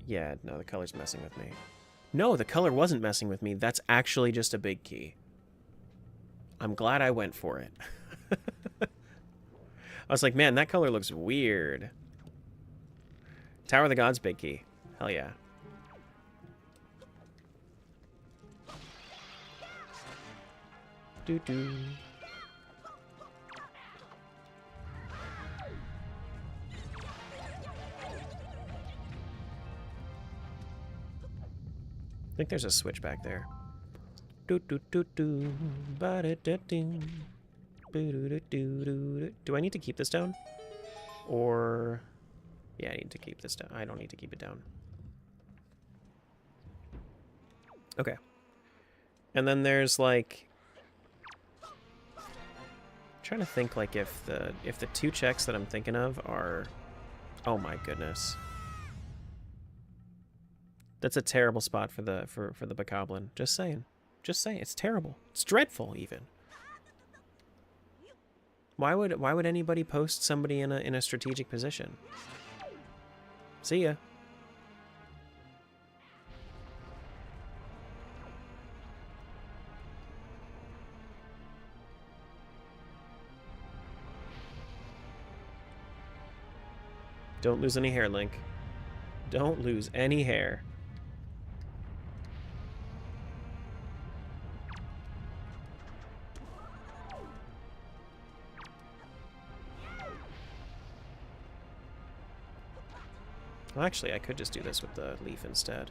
Yeah, no, the color's messing with me. No, the color wasn't messing with me. That's actually just a big key. I'm glad I went for it. I was like, man, that color looks weird. Tower of the Gods, big key. Hell yeah. Doo-doo. I think there's a switch back there. Do I need to keep this down? Or... yeah, I need to keep this down. I don't need to keep it down. Okay. And then there's like... I'm trying to think like if the two checks that I'm thinking of are... oh my goodness. That's a terrible spot for the Bokoblin. Just saying. Just saying. It's terrible. It's dreadful even. Why would anybody post somebody in a strategic position? See ya. Don't lose any hair, Link. Don't lose any hair. Well, actually, I could just do this with the leaf instead.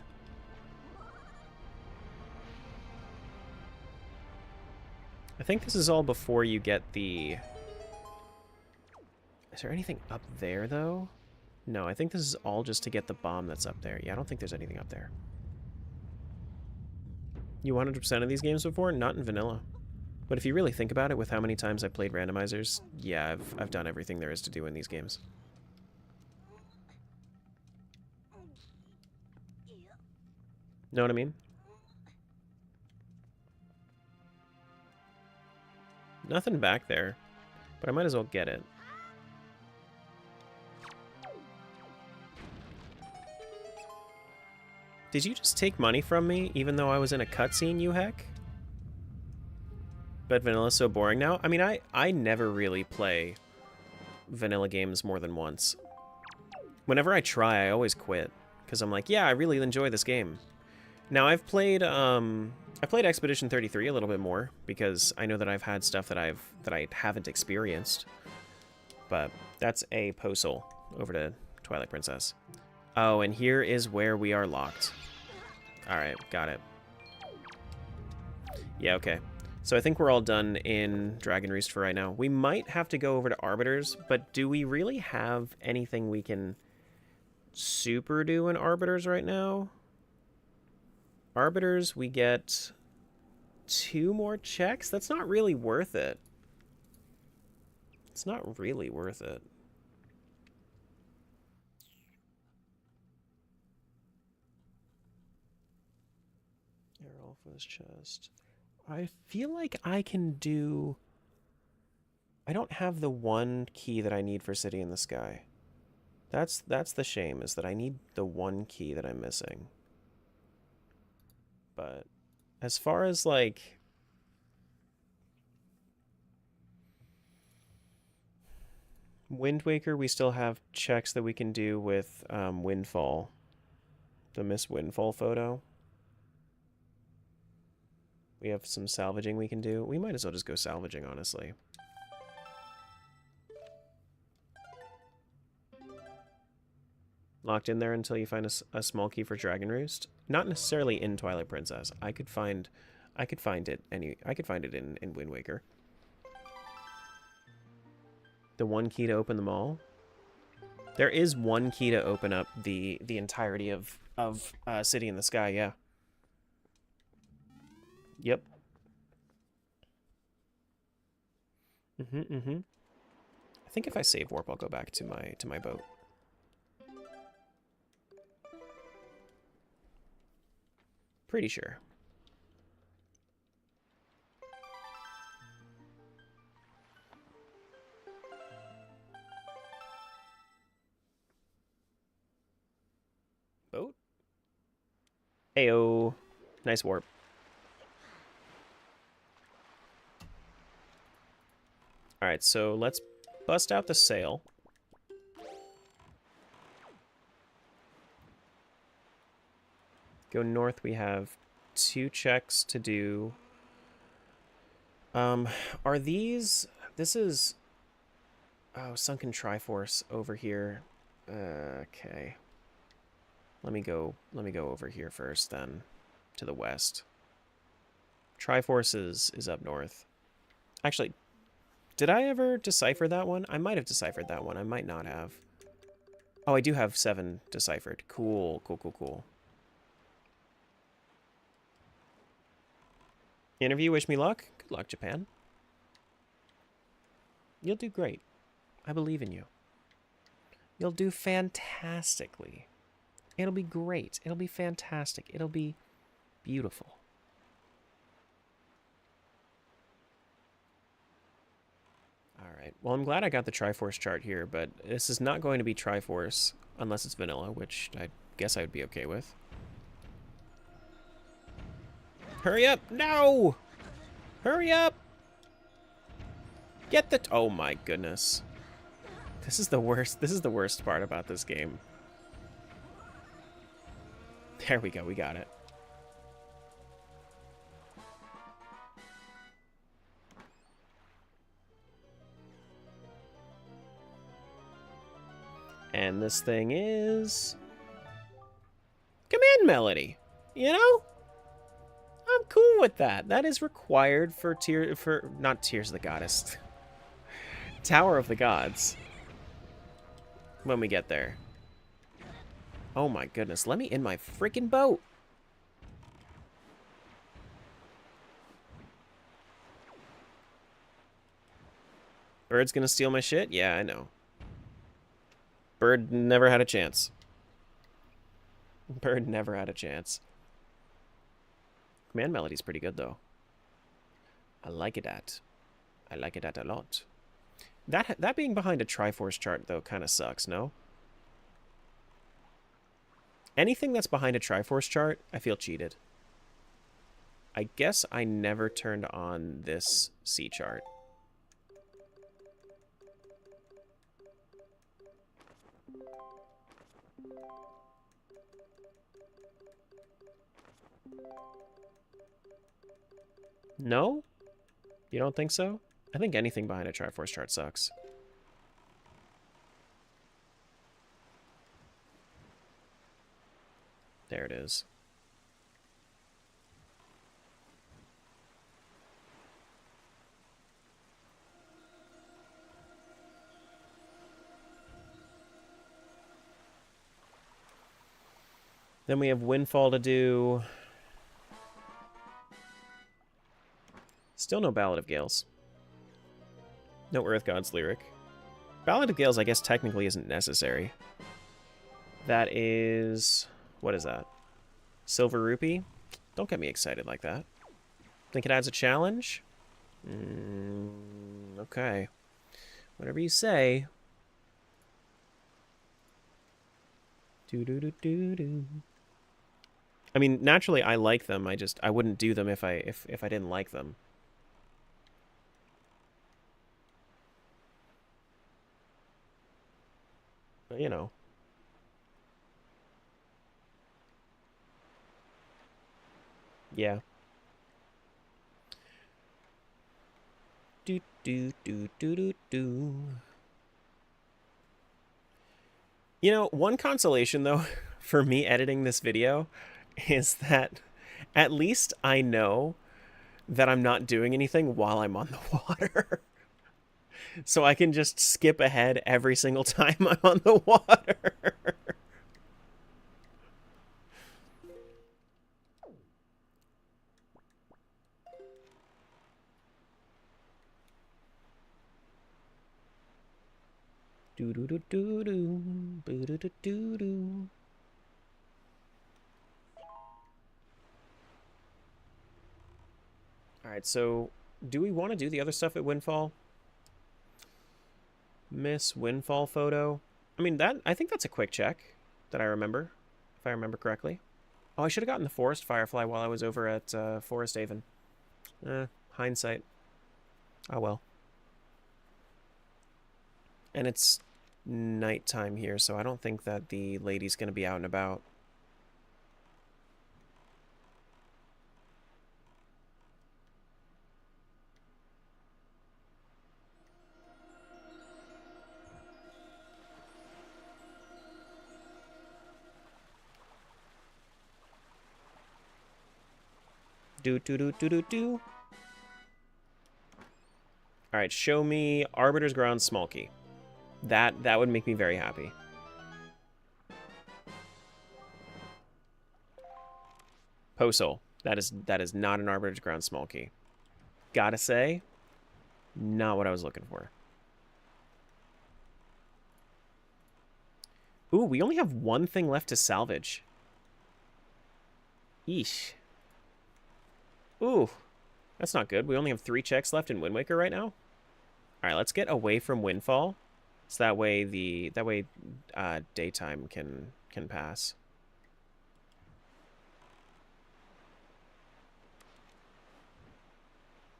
I think this is all before you get the... is there anything up there, though? No, I think this is all just to get the bomb that's up there. Yeah, I don't think there's anything up there. You 100% of these games before? Not in vanilla. But if you really think about it, with how many times I've played randomizers, yeah, I've done everything there is to do in these games. Know what I mean? Nothing back there, but I might as well get it. Did you just take money from me, even though I was in a cutscene, you heck? But vanilla's so boring now? I mean, I never really play vanilla games more than once. Whenever I try, I always quit. Because I'm like, yeah, I really enjoy this game. Now, I've played Expedition 33 a little bit more, because I know that I've had stuff that I haven't experienced. But that's a postal over to Twilight Princess. Oh, and here is where we are locked. Alright, got it. Yeah, okay. So I think we're all done in Dragon Roost for right now. We might have to go over to Arbiters, but do we really have anything we can super do in Arbiters right now? Arbiters, we get 2 more checks? That's not really worth it. It's not really worth it. Aralfa's chest. I feel like I can do... I don't have the one key that I need for City in the Sky. That's the shame, is that I need the one key that I'm missing. But as far as, like... Wind Waker, we still have checks that we can do with Windfall. The Miss Windfall photo. We have some salvaging we can do. We might as well just go salvaging, honestly. Locked in there until you find a small key for Dragon Roost. Not necessarily in Twilight Princess. I could find it in Wind Waker. The one key to open them all. There is one key to open up the entirety of City in the Sky. Yeah. Yep. I think if I save warp, I'll go back to my boat. Pretty sure. Boat? Ayo. Nice warp. Alright, so let's bust out the sail. Go north, we have 2 checks to do. Are these... This is... Oh, Sunken Triforce over here. Okay. Let me go over here first, then. To the west. Triforce is up north. Actually, did I ever decipher that one? I might have deciphered that one. I might not have. Oh, I do have 7 deciphered. Cool, cool, cool, cool. Interview, wish me luck. Good luck, Japan. You'll do great. I believe in you. You'll do fantastically. It'll be great. It'll be fantastic. It'll be beautiful. Alright, well, I'm glad I got the Triforce chart here, but this is not going to be Triforce unless it's vanilla, which I guess I would be okay with. Hurry up! No! Hurry up! Get the... Oh my goodness. This is the worst. This is the worst part about this game. There we go. We got it. And this thing is... Command Melody. You know? I'm cool with that. That is required for not Tears of the Goddess. Tower of the Gods. When we get there. Oh my goodness, let me in my freaking boat. Bird's gonna steal my shit? Yeah, I know. Bird never had a chance. Bird never had a chance. Command Melody's pretty good, though. I like it at. I like it at a lot. That being behind a Triforce chart, though, kind of sucks, no? Anything that's behind a Triforce chart, I feel cheated. I guess I never turned on this C chart. No? You don't think so? I think anything behind a Triforce chart sucks. There it is. Then we have Windfall to do. Still no Ballad of Gales. No Earth Gods lyric. Ballad of Gales, I guess, technically isn't necessary. That is... What is that? Silver Rupee? Don't get me excited like that. Think it adds a challenge? Okay. Whatever you say. Do-do-do-do-do. I mean, naturally, I like them. I wouldn't do them if I didn't like them. But, you know. Yeah. Do do do do do do. You know, one consolation though for me editing this video is that at least I know that I'm not doing anything while I'm on the water. So I can just skip ahead every single time I'm on the water. Do do do do do do do do do do. All right, so do we want to do the other stuff at Windfall? Miss Windfall photo. I mean, I think that's a quick check that I remember, if I remember correctly. Oh, I should have gotten the Forest Firefly while I was over at Forest Haven. Hindsight. Oh well. And it's nighttime here, so I don't think that the lady's going to be out and about. Do do do do do do. All right, show me Arbiter's Ground Smolky. That would make me very happy. Posol. That is not an Arbiter's Ground Smolky. Gotta say, not what I was looking for. Ooh, we only have one thing left to salvage. Eesh. Ooh, that's not good. We only have 3 checks left in Wind Waker right now. All right, let's get away from Windfall, so that way daytime can pass.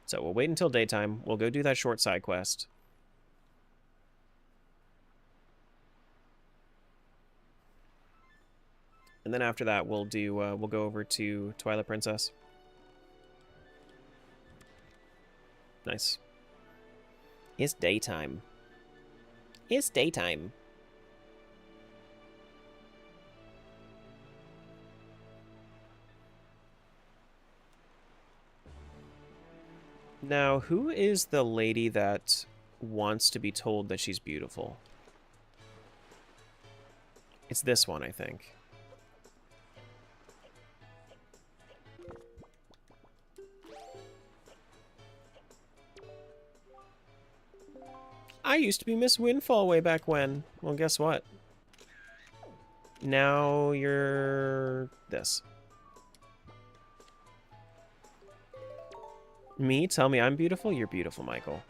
So we'll wait until daytime. We'll go do that short side quest. And then after that, we'll go over to Twilight Princess. Nice. It's daytime. It's daytime. Now, who is the lady that wants to be told that she's beautiful? It's this one, I think. I used to be Miss Windfall way back when. Well, guess what? Now you're this. Me? Tell me I'm beautiful? You're beautiful, Michael.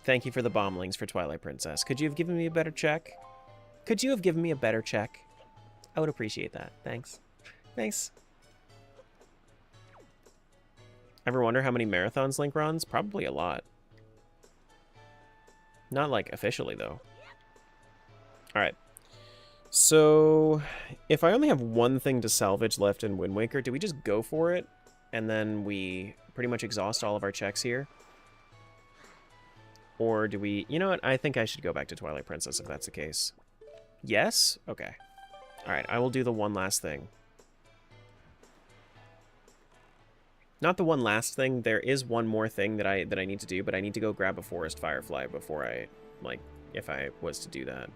Thank you for the bomblings for Twilight Princess. Could you have given me a better check? Could you have given me a better check? I would appreciate that. Thanks. Thanks. Ever wonder how many marathons Link runs? Probably a lot. Not, like, officially, though. Alright. So, if I only have one thing to salvage left in Wind Waker, do we just go for it? And then we pretty much exhaust all of our checks here? Or do we... You know what? I think I should go back to Twilight Princess if that's the case. Yes? Okay. Alright, I will do the one last thing. Not the one last thing. There is one more thing that I need to do, but I need to go grab a Forest Firefly before I, like, if I was to do that.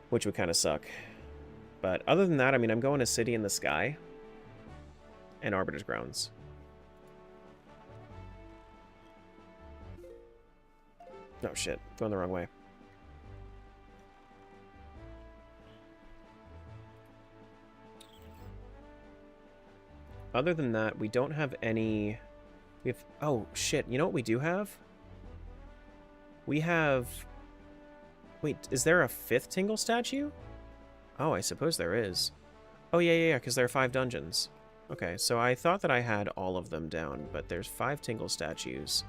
Which would kind of suck. But other than that, I mean, I'm going to City in the Sky and Arbiter's Grounds. Oh shit, going the wrong way. Other than that, we don't have any... We have... Oh, shit. You know what we do have? We have... Wait, is there a 5th Tingle statue? Oh, I suppose there is. Oh, yeah, because there are 5 dungeons. Okay, so I thought that I had all of them down, but there's 5 Tingle statues.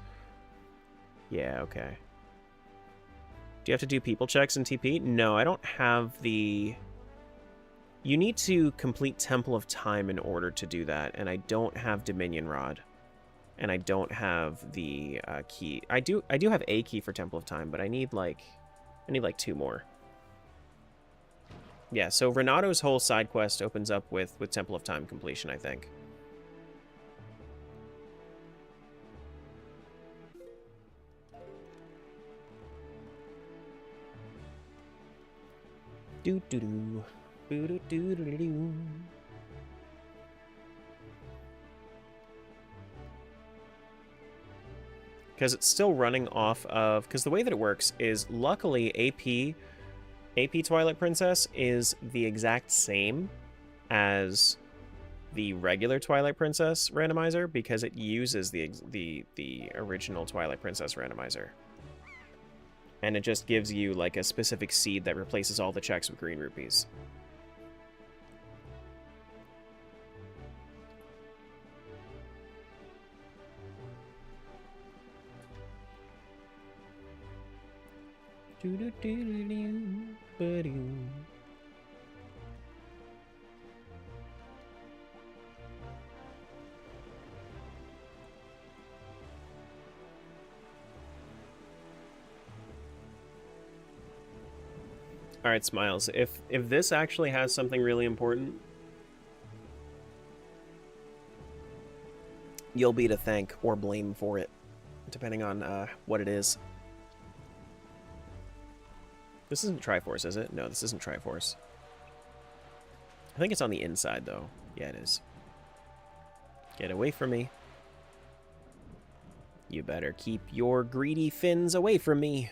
Yeah, okay. Do you have to do people checks in TP? No, I don't have the... You need to complete Temple of Time in order to do that, and I don't have Dominion Rod. And I don't have the key. I do have a key for Temple of Time, but I need like 2 more. Yeah, so Renato's whole side quest opens up with Temple of Time completion, I think. Do do do. Because it's still running off of... Because the way that it works is, luckily, AP Twilight Princess is the exact same as the regular Twilight Princess randomizer, because it uses the original Twilight Princess randomizer. And it just gives you, like, a specific seed that replaces all the checks with green rupees. All right, Smiles. If this actually has something really important, you'll be to thank or blame for it, depending on what it is. This isn't Triforce, is it? No, this isn't Triforce. I think it's on the inside, though. Yeah, it is. Get away from me. You better keep your greedy fins away from me.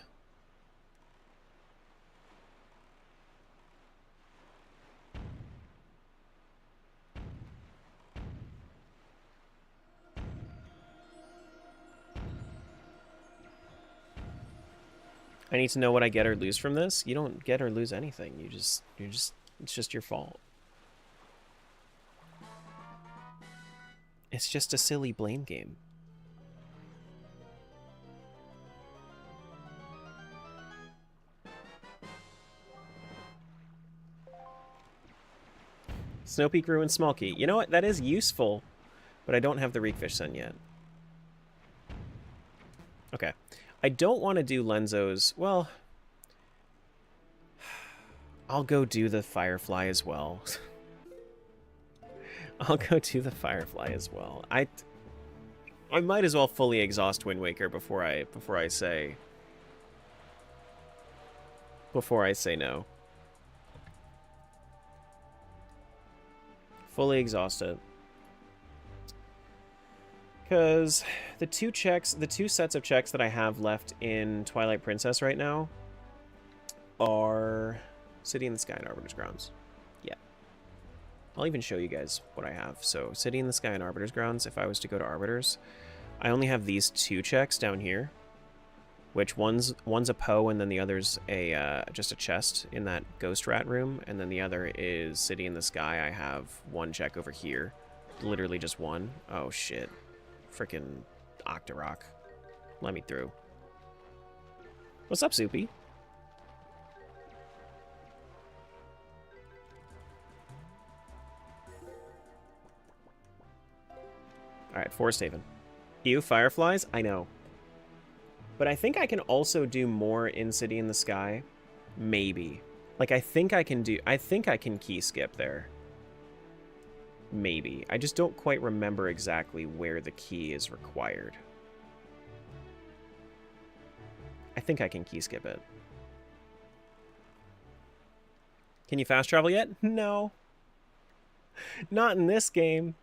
I need to know what I get or lose from this. You don't get or lose anything. It's just your fault. It's just a silly blame game. Snowpeak Ruin Small Key. You know what? That is useful, but I don't have the Reekfish Sun yet. Okay. I don't want to do Lenzo's... Well... I'll go do the Firefly as well. I'll go do the Firefly as well. I might as well fully exhaust Wind Waker before I say no. Fully exhaust it. Because the two sets of checks that I have left in Twilight Princess right now are City in the Sky and Arbiter's Grounds. Yeah. I'll even show you guys what I have. So City in the Sky and Arbiter's Grounds, if I was to go to Arbiter's, I only have these two checks down here, which one's a Poe and then the other's just a chest in that Ghost Rat room, and then the other is City in the Sky. I have one check over here. Literally just one. Oh shit. Frickin' Octorok. Let me through. What's up, Soupy? Alright, Forest Haven. Ew, Fireflies? I know. But I think I can also do more in City in the Sky. Maybe. Like, I think I can key skip there. Maybe. I just don't quite remember exactly where the key is required. I think I can key skip it. Can you fast travel yet? No. Not in this game.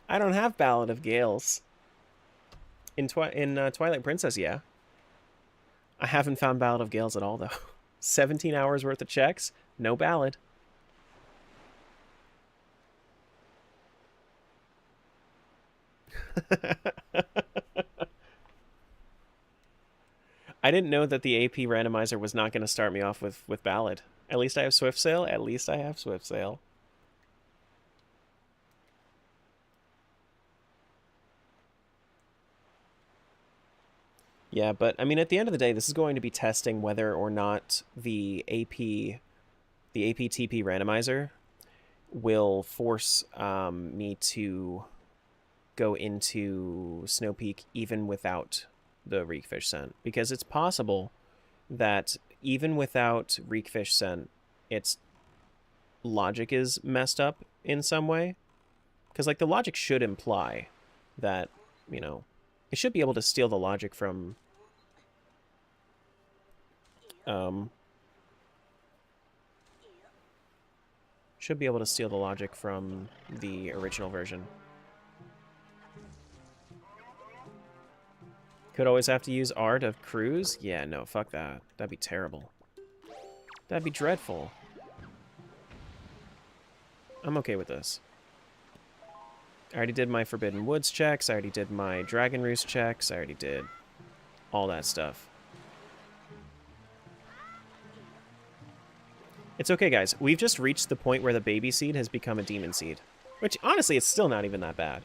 I don't have Ballad of Gales. In Twilight Princess, yeah. I haven't found Ballad of Gales at all, though. 17 hours worth of checks, no ballad. I didn't know that the AP randomizer was not going to start me off with ballad. At least I have Swift Sail. At least I have Swift Sail. Yeah, but I mean, at the end of the day, this is going to be testing whether or not the AP TP randomizer will force me to go into Snowpeak even without the Reekfish scent, because it's possible that even without Reekfish scent, its logic is messed up in some way. Because like the logic should imply that, you know, it should be able to steal the logic from should be able to steal the logic from the original version. Could always have to use R to cruise? Yeah, no, fuck that. That'd be terrible. That'd be dreadful. I'm okay with this. I already did my Forbidden Woods checks. I already did my Dragon Roost checks. I already did all that stuff. It's okay, guys. We've just reached the point where the baby seed has become a demon seed. Which, honestly, it's still not even that bad.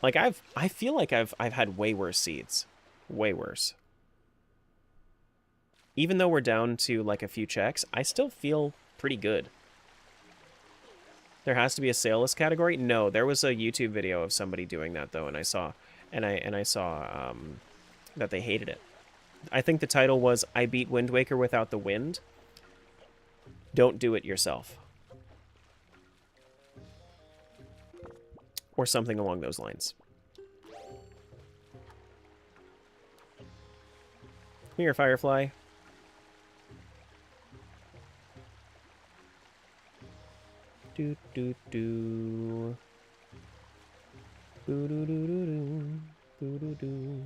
Like, I feel like I've had way worse seeds. Way worse. even though we're down to like a few checks, I still feel pretty good. There has to be a sale list category. No, there was a YouTube video of somebody doing that though, and I saw that they hated it. I think the title was "I beat Wind Waker without the wind." Don't do it yourself, or something along those lines. Come here, Firefly. Do do do. Do do do do do. Do do do.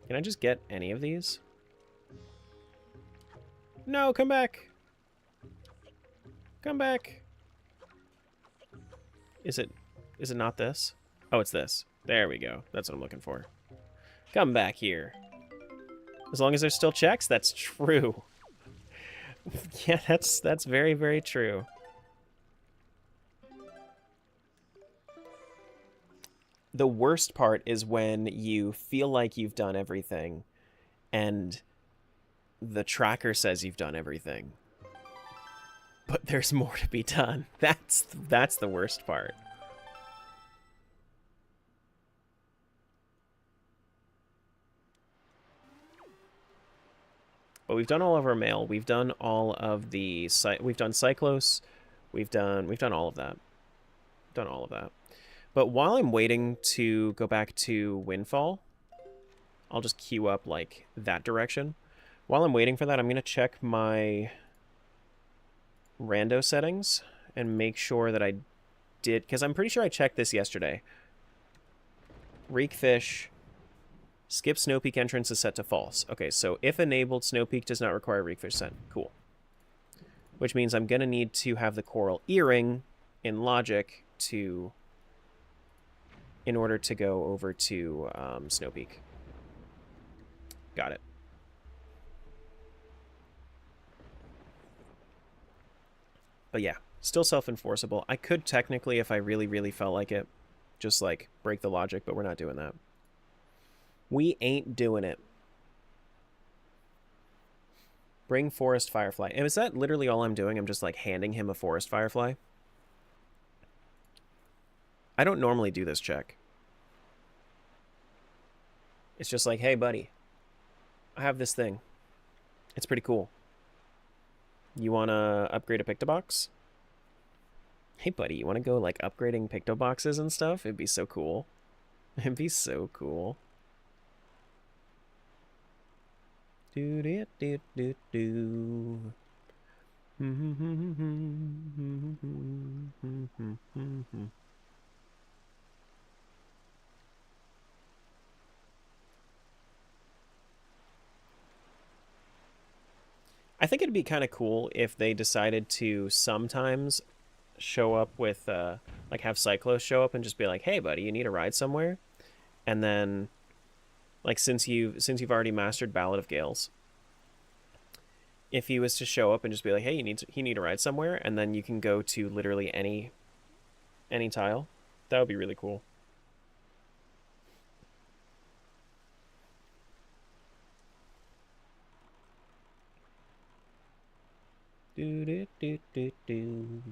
Can I just get any of these? No, come back. Come back. Is it not this? Oh, it's this. There we go. That's what I'm looking for. Come back here. As long as there's still checks, that's true. Yeah, that's very, very true. The worst part is when you feel like you've done everything and the tracker says you've done everything, but there's more to be done. That's the worst part. But we've done all of our mail. We've done all of the we've done Cyclos. We've done all of that. Done all of that. But while I'm waiting to go back to Windfall, I'll just queue up like that direction. While I'm waiting for that, I'm going to check my rando settings and make sure that I did, because I'm pretty sure I checked this yesterday. Reek Fish, skip Snow Peak entrance is set to false. Okay, so if enabled, Snow Peak does not require Reek Fish scent. Cool. Which means I'm going to need to have the Coral Earring in Logic in order to go over to Snow Peak. Got it. But yeah, still self-enforceable. I could technically, if I really, really felt like it, just like break the logic, but we're not doing that. We ain't doing it. Bring Forest Firefly. And is that literally all I'm doing? I'm just like handing him a Forest Firefly? I don't normally do this check. It's just like, hey, buddy, I have this thing. It's pretty cool. You want to upgrade a Pictobox? Hey, buddy, you want to go, like, upgrading Pictoboxes and stuff? It'd be so cool. It'd be so cool. Do-do-do-do-do. I think it'd be kind of cool if they decided to sometimes show up with, like, have Cyclos show up and just be like, hey, buddy, you need a ride somewhere? And then, like, since you've already mastered Ballad of Gales, if he was to show up and just be like, hey, you need a ride somewhere, and then you can go to literally any tile, that would be really cool. Do do do do do.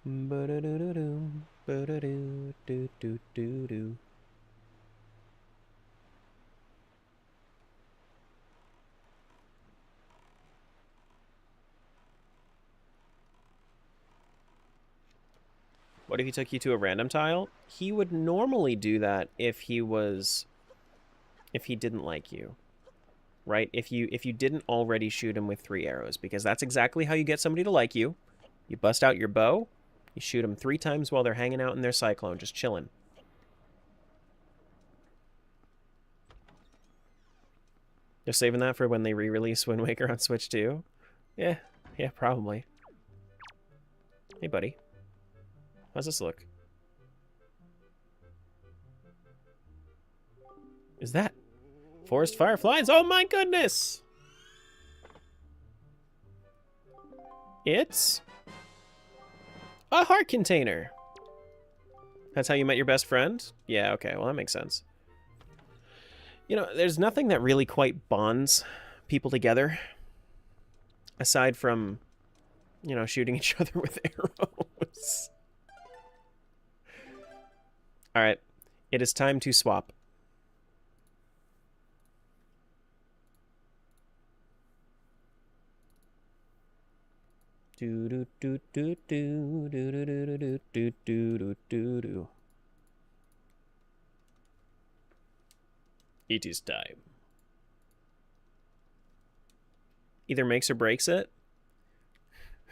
Ba da do do do. Ba da do do do do do. What if he took you to a random tile? He would normally do that if he didn't like you. Right? If you didn't already shoot him with 3 arrows, because that's exactly how you get somebody to like you. You bust out your bow, you shoot them 3 times while they're hanging out in their cyclone, just chilling. They're saving that for when they re-release Wind Waker on Switch 2? Yeah, probably. Hey, buddy. How's this look? Is that Forest Fireflies? Oh my goodness! It's a heart container. That's how you met your best friend? Yeah, okay, well that makes sense. You know, there's nothing that really quite bonds people together aside from, you know, shooting each other with arrows. All right, it is time to swap. Do do do do do do do do do do do do do. It is time. Either makes or breaks it.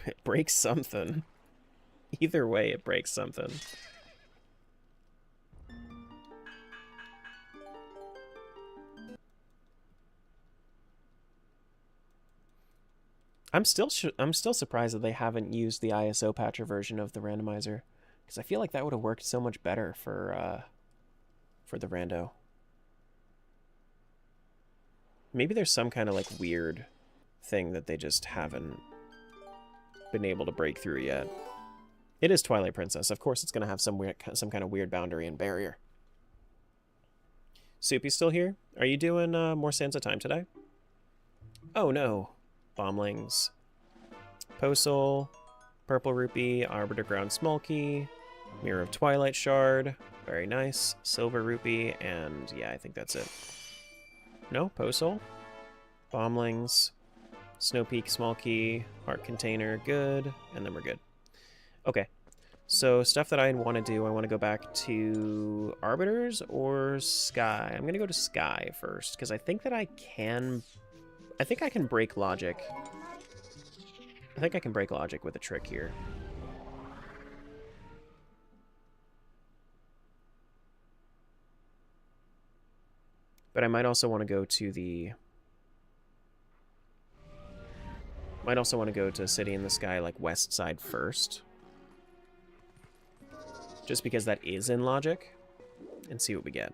It breaks something. Either way, it breaks something. I'm still surprised that they haven't used the ISO patcher version of the randomizer, because I feel like that would have worked so much better for the rando. Maybe there's some kind of like weird thing that they just haven't been able to break through yet. It is Twilight Princess. Of course, it's gonna have some kind of weird boundary and barrier. Soupy's still here. Are you doing more Sands of Time today? Oh no. Bomblings, Postal, Purple Rupee, Arbiter Ground Smolky, Mirror of Twilight Shard, very nice, Silver Rupee, and yeah, I think that's it. No, Postal, Bomblings, Snow Peak Smolky, Heart Container, good, and then we're good. Okay, so stuff that I want to do, I want to go back to Arbiters or Sky. I'm going to go to Sky first, because I think that I can break logic. I think I can break logic with a trick here. But I might also want to go to the... Might also want to go to City in the Sky, like, west side first. Just because that is in logic. And see what we get.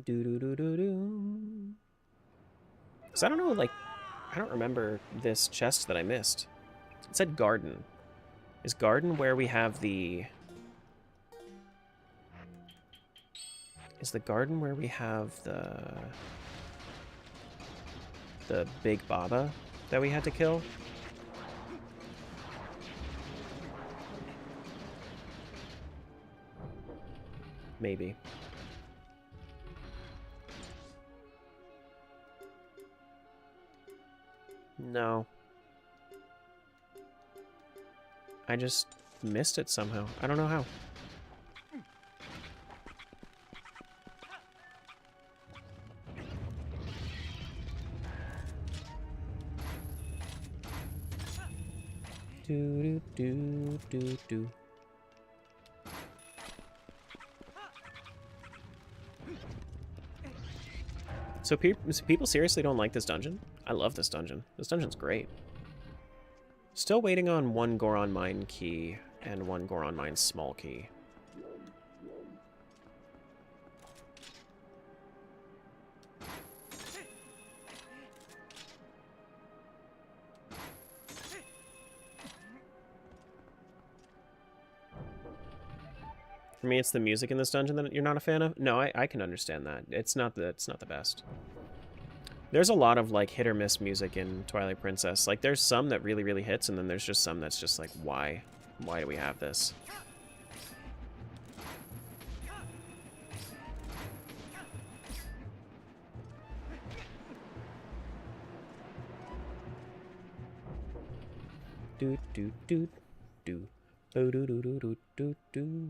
Do-do-do-do-do. Because I don't know, like, I don't remember this chest that I missed. It said garden. Is garden where we have the... Is the garden where we have the big Baba that we had to kill? Maybe. No. I just missed it somehow. I don't know how. Do do do do do. So people seriously don't like this dungeon? I love this dungeon. This dungeon's great. Still waiting on one Goron Mine key and one Goron Mine small key. For me, it's the music in this dungeon that you're not a fan of. No, I can understand that. It's not the best. There's a lot of like hit or miss music in Twilight Princess. Like there's some that really, really hits, and then there's just some that's just like, why? Why do we have this? Do do do do do do do do do do.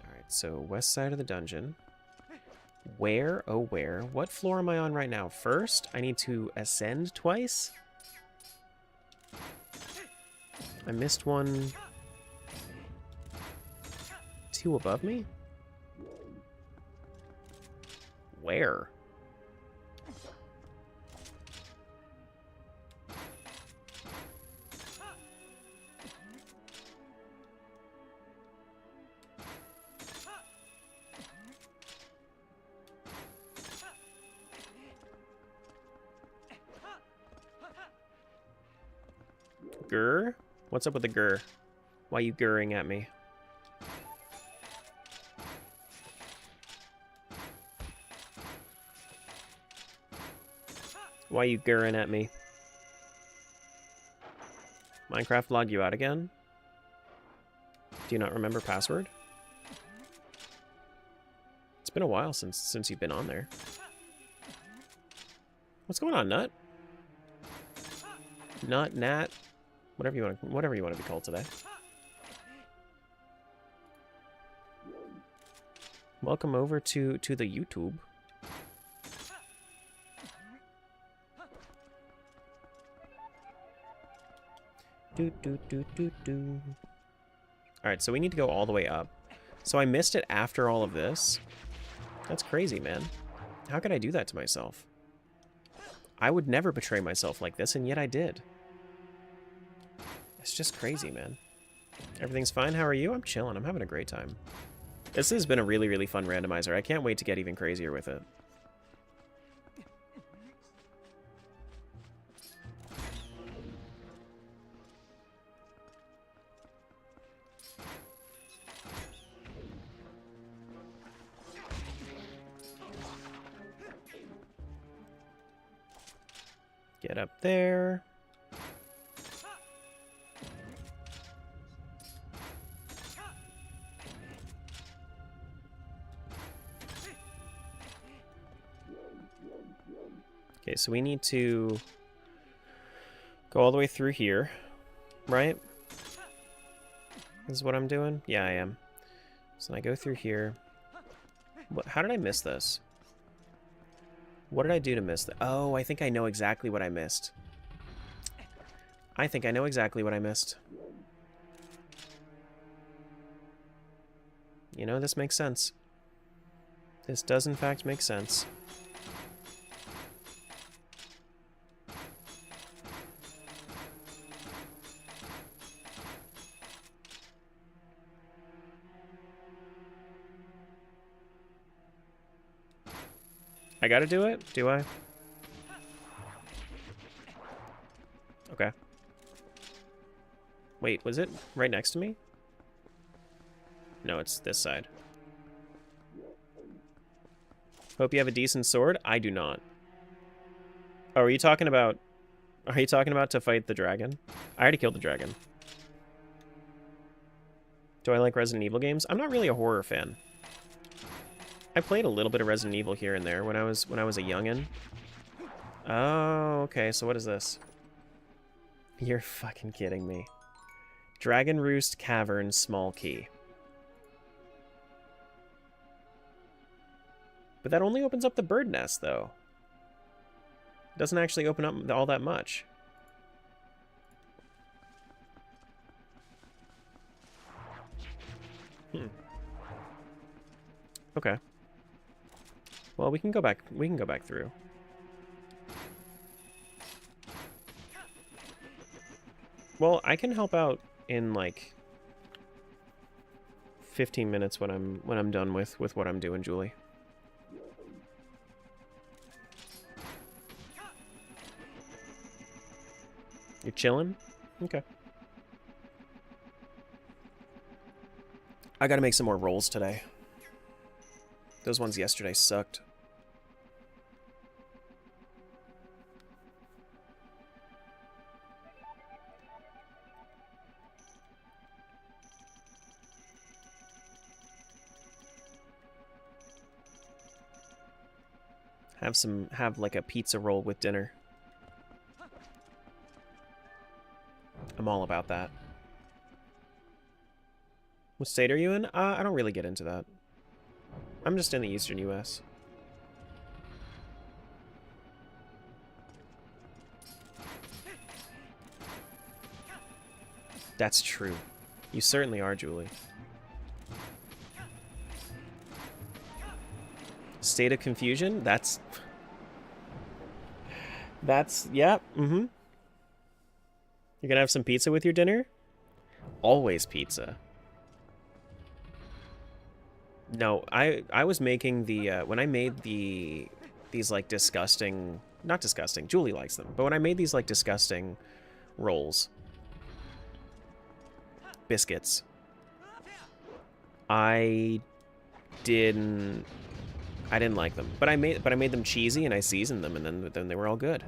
Alright, so west side of the dungeon. Where, oh where? What floor am I on right now? First, I need to ascend twice? I missed one. Two above me? Where? Grr. What's up with the grr? Why you grrring at me? Why you grrring at me? Minecraft log you out again? Do you not remember password? It's been a while since you've been on there. What's going on, Nut? Nut, Nat, whatever you want to be called today. Welcome over to the YouTube. Alright, so we need to go all the way up. So I missed it after all of this. That's crazy, man. How could I do that to myself? I would never betray myself like this, and yet I did. It's just crazy, man. Everything's fine. How are you? I'm chilling. I'm having a great time. This has been a really, really fun randomizer. I can't wait to get even crazier with it. Get up there. Okay, so we need to go all the way through here, right? This is what I'm doing? Yeah, I am. So I go through here. How did I miss this? What did I do to miss that? Oh, I think I know exactly what I missed. I think I know exactly what I missed. You know, this makes sense. This does, in fact, make sense. I gotta do it? Do I? Okay. Wait, was it right next to me? No, it's this side. Hope you have a decent sword. I do not. Oh, are you talking about to fight the dragon? I already killed the dragon. Do I like Resident Evil games? I'm not really a horror fan. I played a little bit of Resident Evil here and there when I was a youngin'. Oh, okay, so what is this? You're fucking kidding me. Dragon Roost Cavern Small Key. But that only opens up the bird nest, though. It doesn't actually open up all that much. Okay. Well, we can go back through. Well, I can help out in like 15 minutes when I'm done with what I'm doing, Julie. You're chilling? Okay. I gotta make some more rolls today. Those ones yesterday sucked. Have like a pizza roll with dinner. I'm all about that. What state are you in? I don't really get into that. I'm just in the eastern US. That's true. You certainly are, Julie. State of confusion? That's... yeah, mm-hmm. You're gonna have some pizza with your dinner? Always pizza. No, I was making the, when I made these, like, disgusting... Not disgusting, Julie likes them. But when I made these, like, disgusting rolls, biscuits. I didn't like them, but I made them cheesy and I seasoned them, and then they were all good.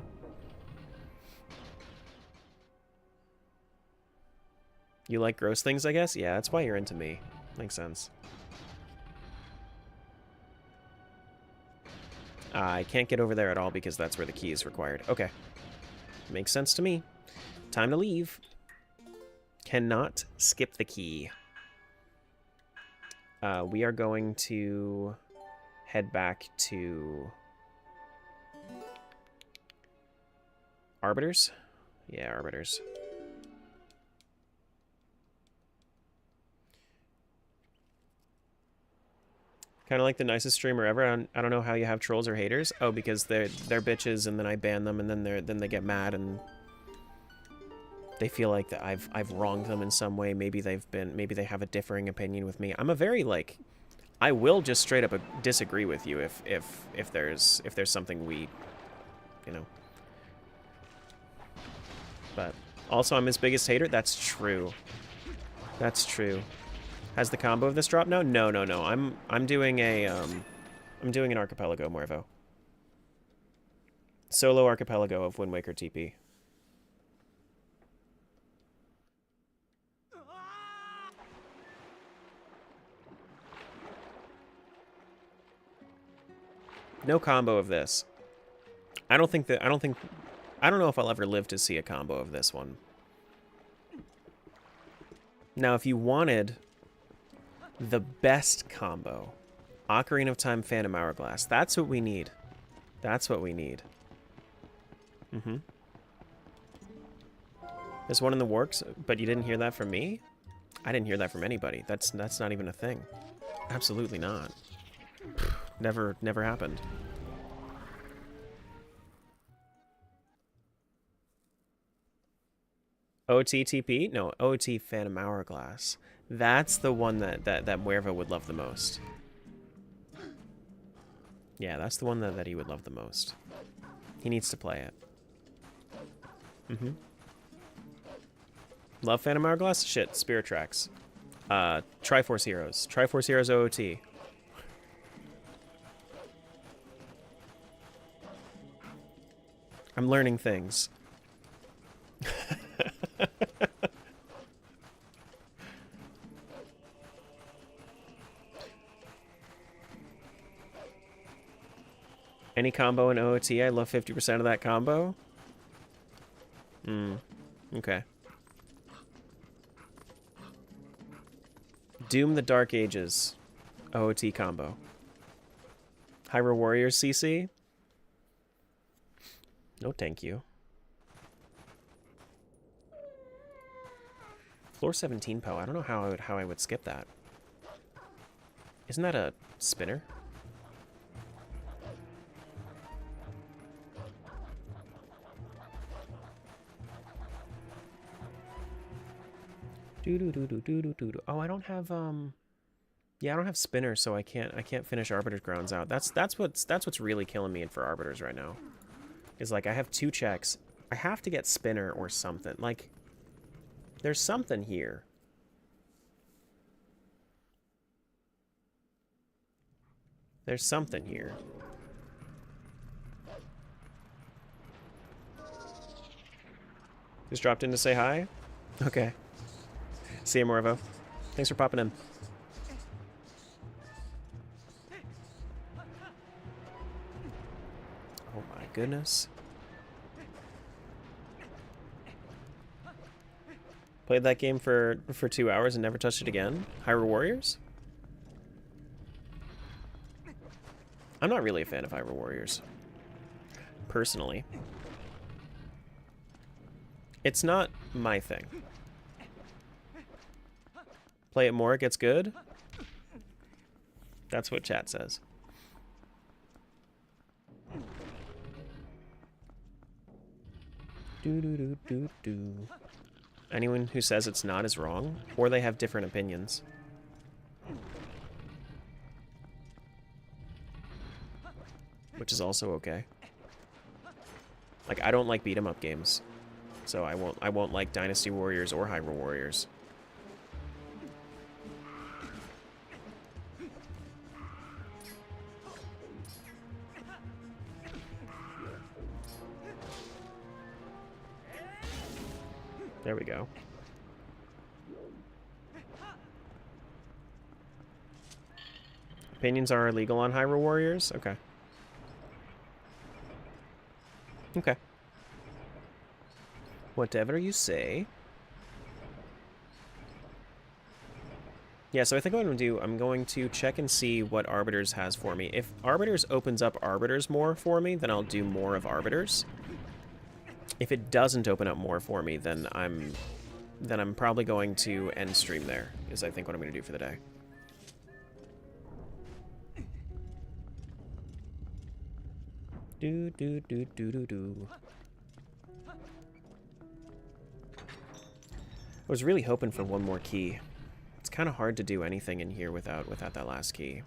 You like gross things, I guess? Yeah, that's why you're into me. Makes sense. I can't get over there at all because that's where the key is required. Okay. Makes sense to me. Time to leave. Cannot skip the key. We are going to head back to Arbiters? Yeah, Arbiters. Kind of like the nicest streamer ever. I don't know how you have trolls or haters. Oh, because they're bitches, and then I ban them, and then they get mad, and they feel like that I've wronged them in some way. Maybe they have a differing opinion with me. I'm a very like, I will just straight up disagree with you if there's something we, you know. But also, I'm his biggest hater. That's true. That's true. Has the combo of this drop now? No. I'm doing a I'm doing an archipelago, Morvo. Solo archipelago of Wind Waker TP. No combo of this. I don't know if I'll ever live to see a combo of this one. Now, if you wanted the best combo, Ocarina of Time, Phantom Hourglass, that's what we need. That's what we need. There's one in the works, but you didn't hear that from me? I didn't hear that from anybody. That's not even a thing. Absolutely not. Never happened. OTTP? No, OT Phantom Hourglass. That's the one that Muerva would love the most. Yeah, that's the one that he would love the most. He needs to play it. Love Phantom Hourglass? Shit, Spirit Tracks. Triforce Heroes. Triforce Heroes OOT. I'm learning things. Any combo in OOT, I love 50% of that combo. Okay. Doom the Dark Ages. OOT combo. Hyrule Warriors CC? No thank you. Floor 17 Poe. I don't know how I would skip that. Isn't that a spinner? Oh, I don't have yeah, I don't have spinner, so I can't finish Arbiter's Grounds out. That's what's really killing me for Arbiters right now. Is like I have 2 checks. I have to get spinner or something. Like there's something here. There's something here. Just dropped in to say hi? Okay. See you, Morvo. Thanks for popping in. Oh my goodness. Played that game for 2 hours and never touched it again? Hyrule Warriors? I'm not really a fan of Hyrule Warriors. Personally. It's not my thing. Play it more, it gets good. That's what chat says. Anyone who says it's not is wrong, or they have different opinions. Which is also okay. Like, I don't like beat 'em up games. So I won't like Dynasty Warriors or Hyrule Warriors. There we go. Opinions are illegal on Hyrule Warriors? Okay. Okay. Whatever you say. Yeah, so I think what I'm going to do, I'm going to check and see what Arbiters has for me. If Arbiters opens up Arbiters more for me, then I'll do more of Arbiters. If it doesn't open up more for me, then I'm probably going to end stream there, is I think what I'm going to do for the day. Do do do do do do. I was really hoping for one more key. It's kind of hard to do anything in here without that last key.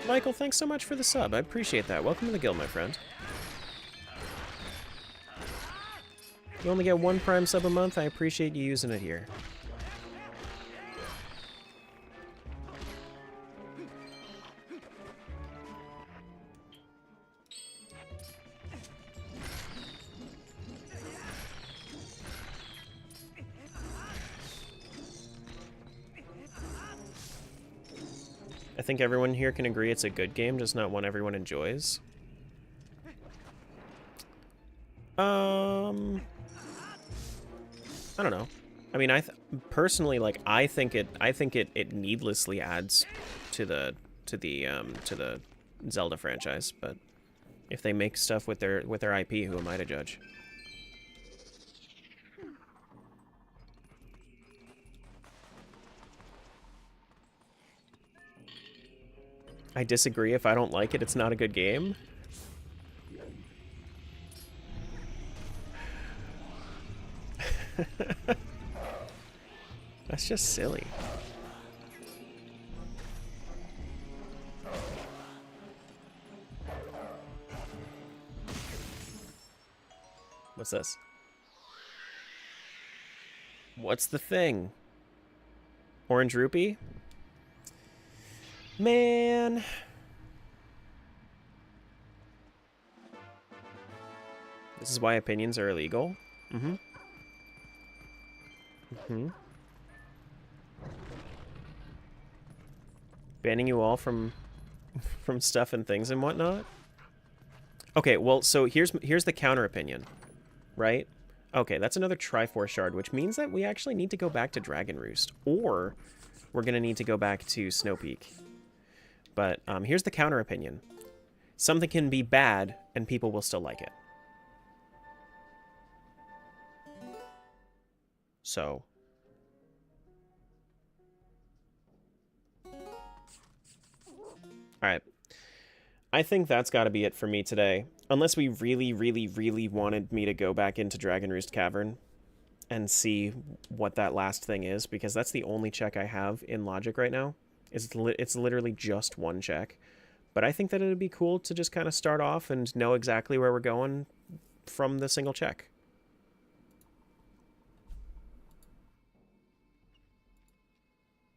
Michael, thanks so much for the sub. I appreciate that. Welcome to the guild, my friend. You only get one Prime sub a month. I appreciate you using it here. I think everyone here can agree it's a good game, just not one everyone enjoys. I don't know. I mean, personally, like, I think it needlessly adds to the Zelda franchise. But if they make stuff with their IP, who am I to judge? I disagree. If I don't like it, it's not a good game. That's just silly. What's this? What's the thing? Orange rupee? Man. This is why opinions are illegal. Mm-hmm. Mm-hmm. Banning you all from stuff and things and whatnot. Okay, well, so here's the counter opinion, right? Okay, that's another Triforce shard, which means that we actually need to go back to Dragon Roost, or we're gonna need to go back to Snow Peak. But here's the counter opinion: something can be bad, and people will still like it. So. Alright. I think that's got to be it for me today. Unless we really, really, really wanted me to go back into Dragon Roost Cavern and see what that last thing is, because that's the only check I have in Logic right now. It's literally just one check. But I think that it would be cool to just kind of start off and know exactly where we're going from the single check.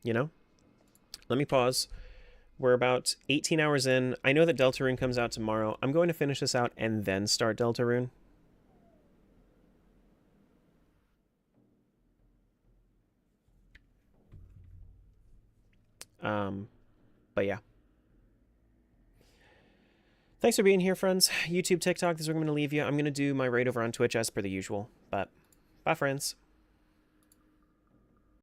You know? Let me pause. We're about 18 hours in. I know that Deltarune comes out tomorrow. I'm going to finish this out and then start Deltarune. But yeah. Thanks for being here, friends. YouTube, TikTok, this is where I'm going to leave you. I'm going to do my raid over on Twitch as per the usual. But bye, friends.